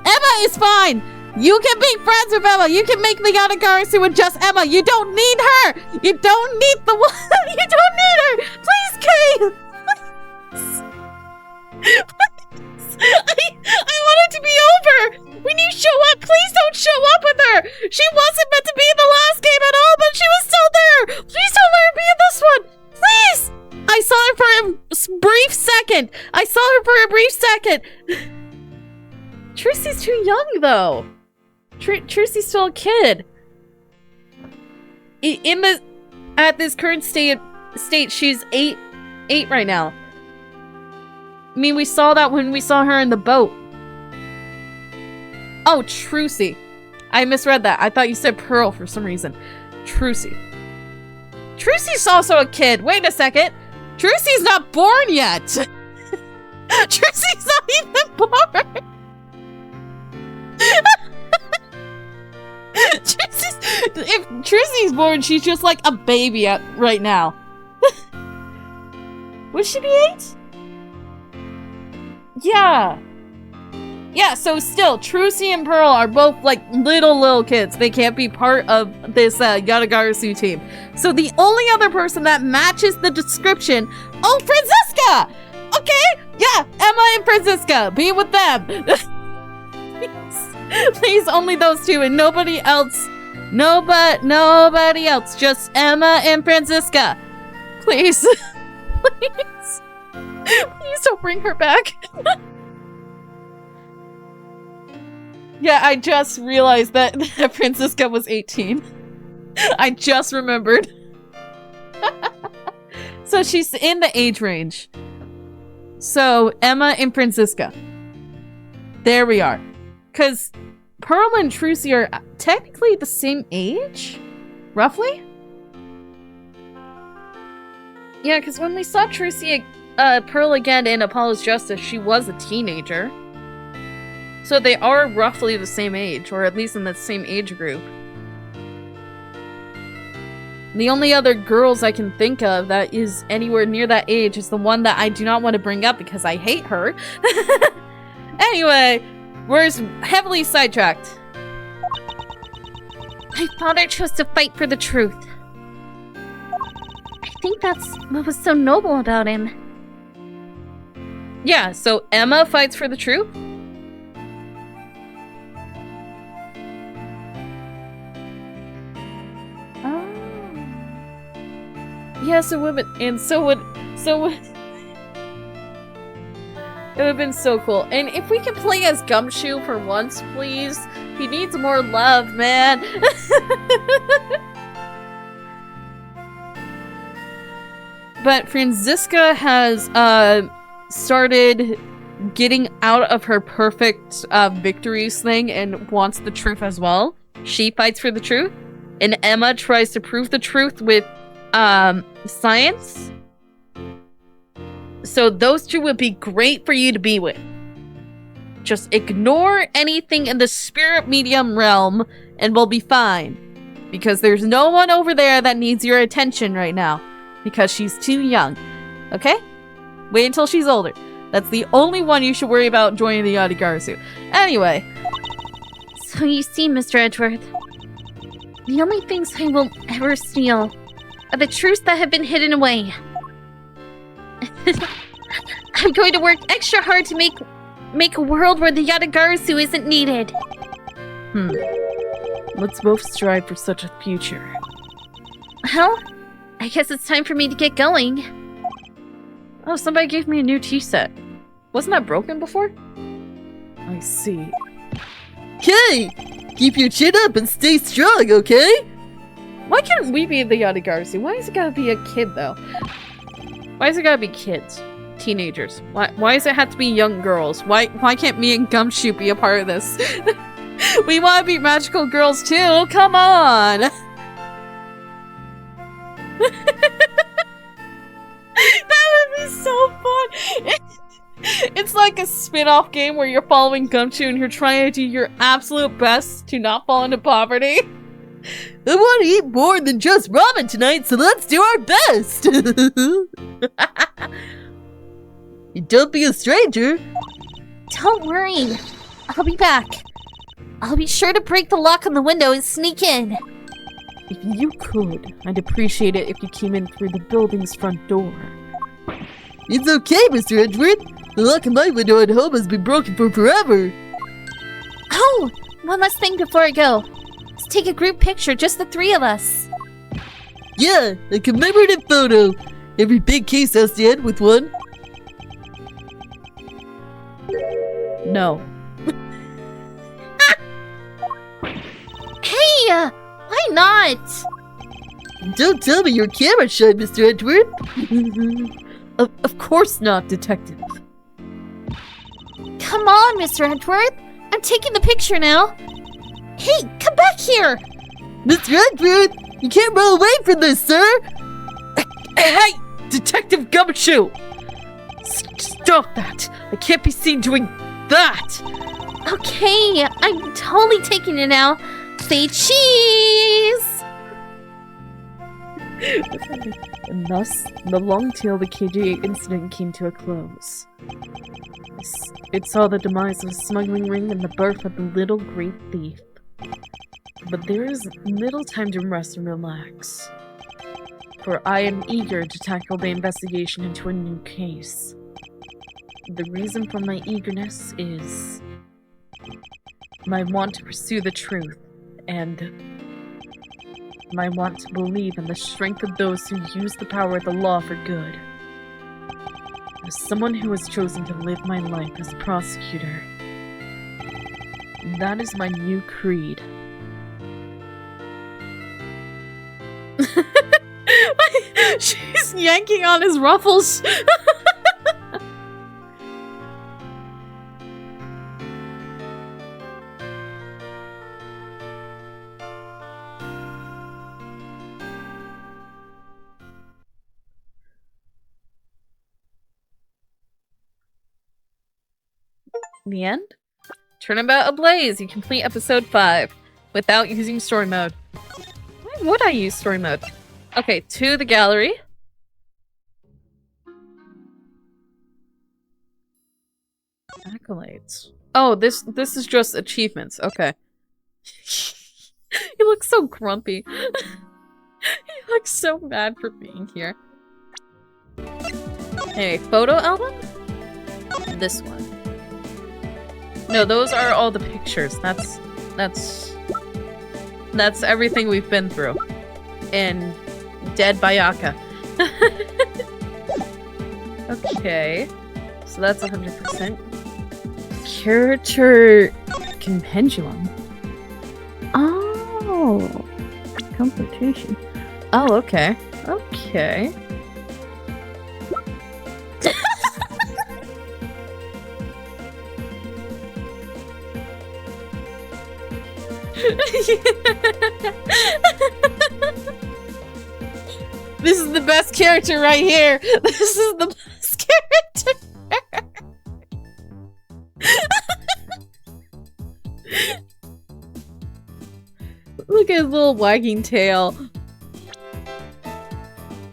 Emma is fine. You can be friends with Emma. You can make the Yatagarasu with just Emma. You don't need her. You don't need the one. You don't need her. Please, Kay. Please. I want it to be over. When you show up, please don't show up with her. She wasn't meant to be in the last game at all, but she was still there. Please don't let her be in this one. Please. I second. Trucy's too young, though. Trucy's still a kid. At this current state, she's 8 right now. I mean, we saw that when we saw her in the boat. Oh, Trucy. I misread that. I thought you said Pearl for some reason. Trucy. Trucy's also a kid. Wait a second. Trucy's not born yet. Trucy's not even born. If Trucy's born, she's just like a baby right now. Would she be 8? Yeah. Yeah, so still, Trucy and Pearl are both like little kids. They can't be part of this Yatagarasu team. So the only other person that matches the description... Oh, Franziska! Okay, yeah, Emma and Franziska. Be with them. Please, only those two and nobody else. Nobody else. Just Emma and Franziska. Please. Please. Please don't bring her back. Yeah, I just realized that Franziska was 18. I just remembered. So she's in the age range. So Emma and Franziska. There we are. Because Pearl and Trucy are technically the same age? Roughly? Yeah, because when we saw Trucy, Pearl again in Apollo's Justice, she was a teenager. So they are roughly the same age, or at least in the same age group. The only other girls I can think of that is anywhere near that age is the one that I do not want to bring up because I hate her. Anyway, we're heavily sidetracked. My father chose to fight for the truth. I think that's what was so noble about him. Yeah, so Emma fights for the truth? Yes, it would have been, and so would, it would have been so cool. And if we can play as Gumshoe for once, please. He needs more love, man. But Franziska has, started getting out of her perfect, victories thing and wants the truth as well. She fights for the truth. And Emma tries to prove the truth with science. So those two would be great for you to be with. Just ignore anything in the spirit medium realm and we'll be fine. Because there's no one over there that needs your attention right now. Because she's too young. Okay? Wait until she's older. That's the only one you should worry about joining the Yatagarasu. Anyway. So you see, Mr. Edgeworth, the only things I will ever steal are the truths that have been hidden away. I'm going to work extra hard to make a world where the Yatagarasu isn't needed. Let's both strive for such a future. Well, I guess it's time for me to get going. Oh, somebody gave me a new tea set. Wasn't that broken before? I see. Okay! Keep your chin up and stay strong, okay? Why can't we be the Yatagarasu? Why is it gotta be a kid, though? Why is it gotta be kids? Teenagers? Why does it have to be young girls? Why can't me and Gumshoe be a part of this? We want to be magical girls, too! Come on! That would be so fun! It's like a spin-off game where you're following Gumshoe and you're trying to do your absolute best to not fall into poverty. I want to eat more than just ramen tonight, so let's do our best! Don't be a stranger. Don't worry. I'll be back. I'll be sure to break the lock on the window and sneak in. If you could, I'd appreciate it if you came in through the building's front door. It's okay, Mr. Edgeworth. The lock on my window at home has been broken for forever. Oh, one last thing before I go. Let's take a group picture, just the three of us. Yeah, a commemorative photo. Every big case has to end with one. No. Hey! Why not? Don't tell me you're camera shy, Mr. Edgeworth. Of course not, Detective. Come on, Mr. Edgeworth. I'm taking the picture now. Hey, come back here! Mr. Edgeworth, you can't run away from this, sir! Hey! Detective Gumshoe! Stop that! I can't be seen doing that! Okay, I'm totally taking it now. Say cheese! And thus, the long tail of the KJ incident came to a close. It saw the demise of a smuggling ring and the birth of the little great thief. But there is little time to rest and relax. For I am eager to tackle the investigation into a new case. The reason for my eagerness is my want to pursue the truth and my want to believe in the strength of those who use the power of the law for good. As someone who has chosen to live my life as a prosecutor, that is my new creed. She's yanking on his ruffles. The end? Turnabout ablaze. You complete episode 5 without using story mode. Why would I use story mode? Okay, to the gallery. Accolades. Oh, this is just achievements. Okay. He looks so grumpy. He looks so mad for being here. Hey, photo album? This one. No, those are all the pictures. That's everything we've been through. And Dead Bayaka. Okay. So that's 100%. Character Compendulum. Oh. Confrontation. Oh, okay. Okay. This is the best character right here. This is the best character. Look at his little wagging tail.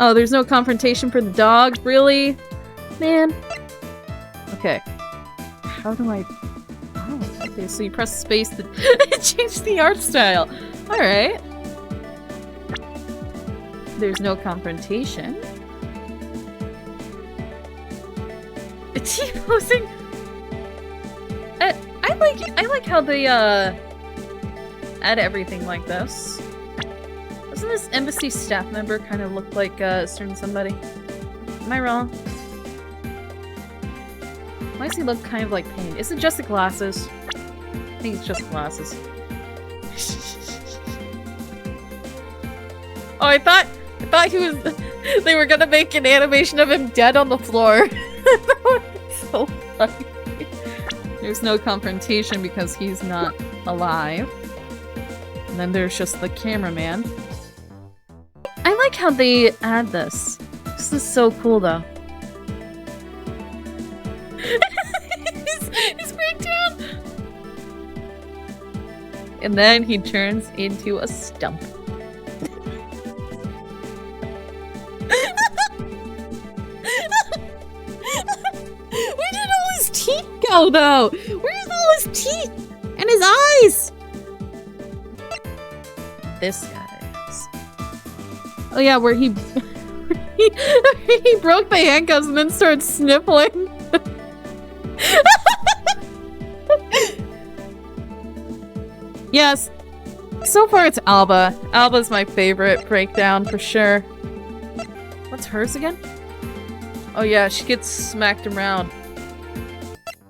Oh, there's no confrontation for the dog? Really? Man. Okay. How do I... Oh, okay, so you press space to change the art style. Alright. There's no confrontation. T-posing. I like how they add everything like this. Doesn't this embassy staff member kind of look like a certain somebody? Am I wrong? Why does he look kind of like Pain? Is it just the glasses? I think it's just glasses. Oh, I thought he was. They were gonna make an animation of him dead on the floor. That would be so funny. There's no confrontation because he's not alive. And then there's just the cameraman. I like how they add this. This is so cool, though. He's breakdown. And then he turns into a stump. Where did all his teeth go, though? Where's all his teeth and his eyes? This guy is. Oh yeah, where he he broke the handcuffs and then started sniffling. Yes. So far it's Alba. Alba's my favorite breakdown for sure. What's hers again? Oh yeah, she gets smacked around.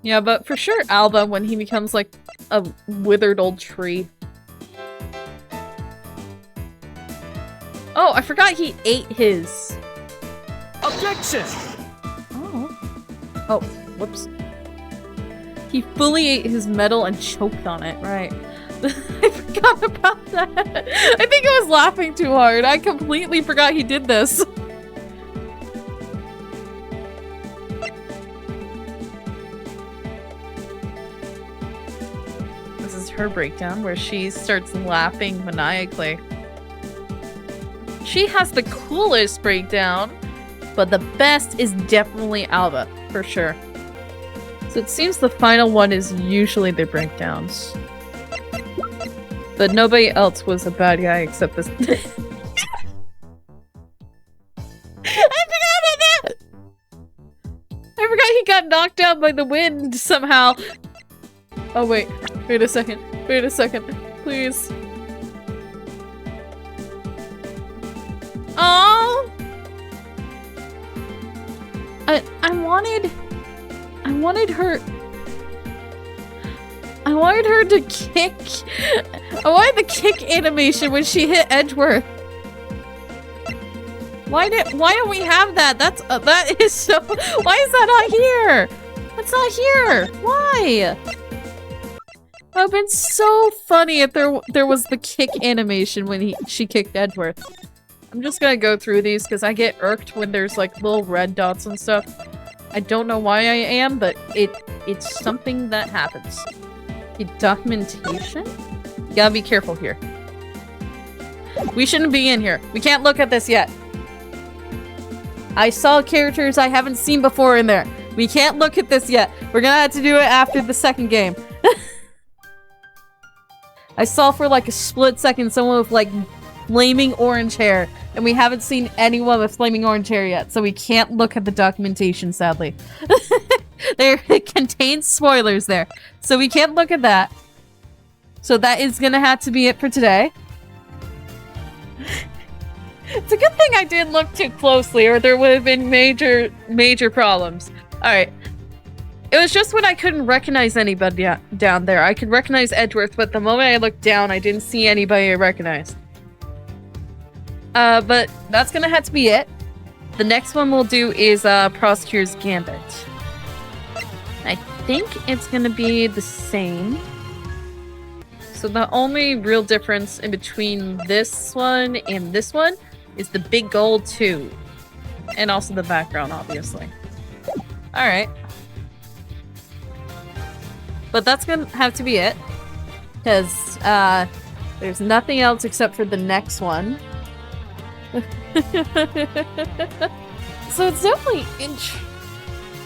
Yeah, but for sure Alba when he becomes like a withered old tree. Oh, I forgot he ate his. Objection! Oh, whoops. He fully ate his medal and choked on it, right. I forgot about that. I think I was laughing too hard. I completely forgot he did this. This is her breakdown where she starts laughing maniacally. She has the coolest breakdown, but the best is definitely Alba, for sure. So it seems the final one is usually their breakdowns. But nobody else was a bad guy except this. I forgot about that! I forgot he got knocked out by the wind somehow. Oh wait, wait a second, please. Oh! I wanted her to kick. I wanted the kick animation when she hit Edgeworth. Why don't we have that? That is so. Why is that not here? That's not here. Why? That would have been so funny if there was the kick animation when she kicked Edgeworth. I'm just gonna go through these because I get irked when there's like little red dots and stuff. I don't know why I am, but it's something that happens. The documentation? You gotta be careful here. We shouldn't be in here. We can't look at this yet. I saw characters I haven't seen before in there. We can't look at this yet. We're gonna have to do it after the second game. I saw for like a split second someone with like flaming orange hair, and we haven't seen anyone with flaming orange hair yet, so we can't look at the documentation, sadly. It contains spoilers there, so we can't look at that. So that is gonna have to be it for today. It's a good thing I didn't look too closely, or there would have been major problems. Alright. It was just when I couldn't recognize anybody down there. I could recognize Edgeworth, but the moment I looked down, I didn't see anybody I recognized. But that's gonna have to be it. The next one we'll do is Prosecutor's Gambit. I think it's gonna be the same. So the only real difference in between this one and this one is the big gold 2. And also the background, obviously. Alright. But that's gonna have to be it. Because, there's nothing else except for the next one. So it's definitely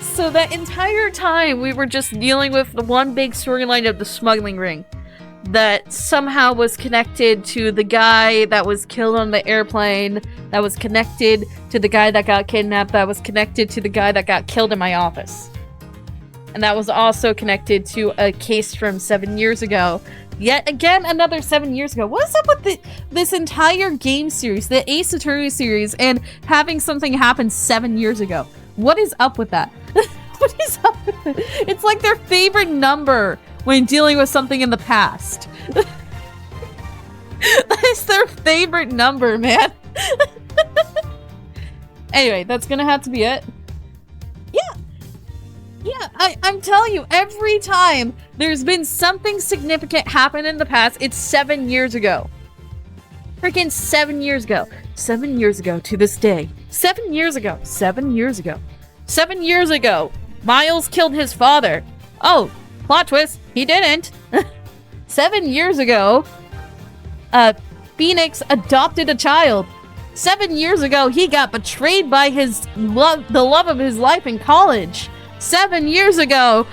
so that entire time we were just dealing with the one big storyline of the smuggling ring that somehow was connected to the guy that was killed on the airplane, that was connected to the guy that got kidnapped, that was connected to the guy that got killed in my office. And that was also connected to a case from 7 years ago. Yet again, another 7 years ago. What is up with this entire game series, the aceattorney series, and having something happen 7 years ago? What is up with that? What is up with it? It's like their favorite number when dealing with something in the past. That is their favorite number, man. Anyway, that's gonna have to be it. Yeah, I'm telling you, every time there's been something significant happen in the past, it's 7 years ago. Freaking 7 years ago. 7 years ago to this day. 7 years ago. 7 years ago. 7 years ago, Miles killed his father. Oh, plot twist, he didn't. 7 years ago, Phoenix adopted a child. 7 years ago, he got betrayed by the love of his life in college. 7 years ago,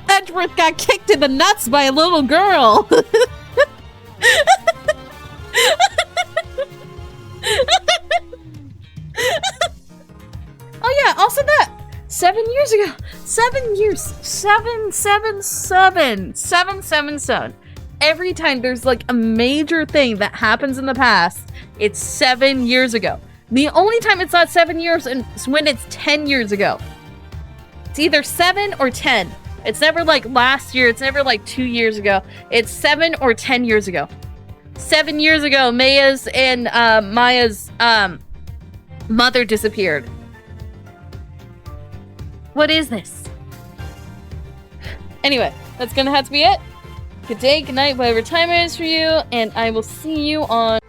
Edgeworth got kicked in the nuts by a little girl. Oh yeah, also that. 7 years ago. 7 years. 777. Every time there's like a major thing that happens in the past, it's 7 years ago. The only time it's not 7 years is when it's 10 years ago. It's either 7 or 10. It's never like last year. It's never like 2 years ago. It's 7 or 10 years ago. 7 years ago, Maya's and Maya's mother disappeared. What is this? Anyway, that's gonna have to be it. Good day, good night, whatever time it is for you, and I will see you on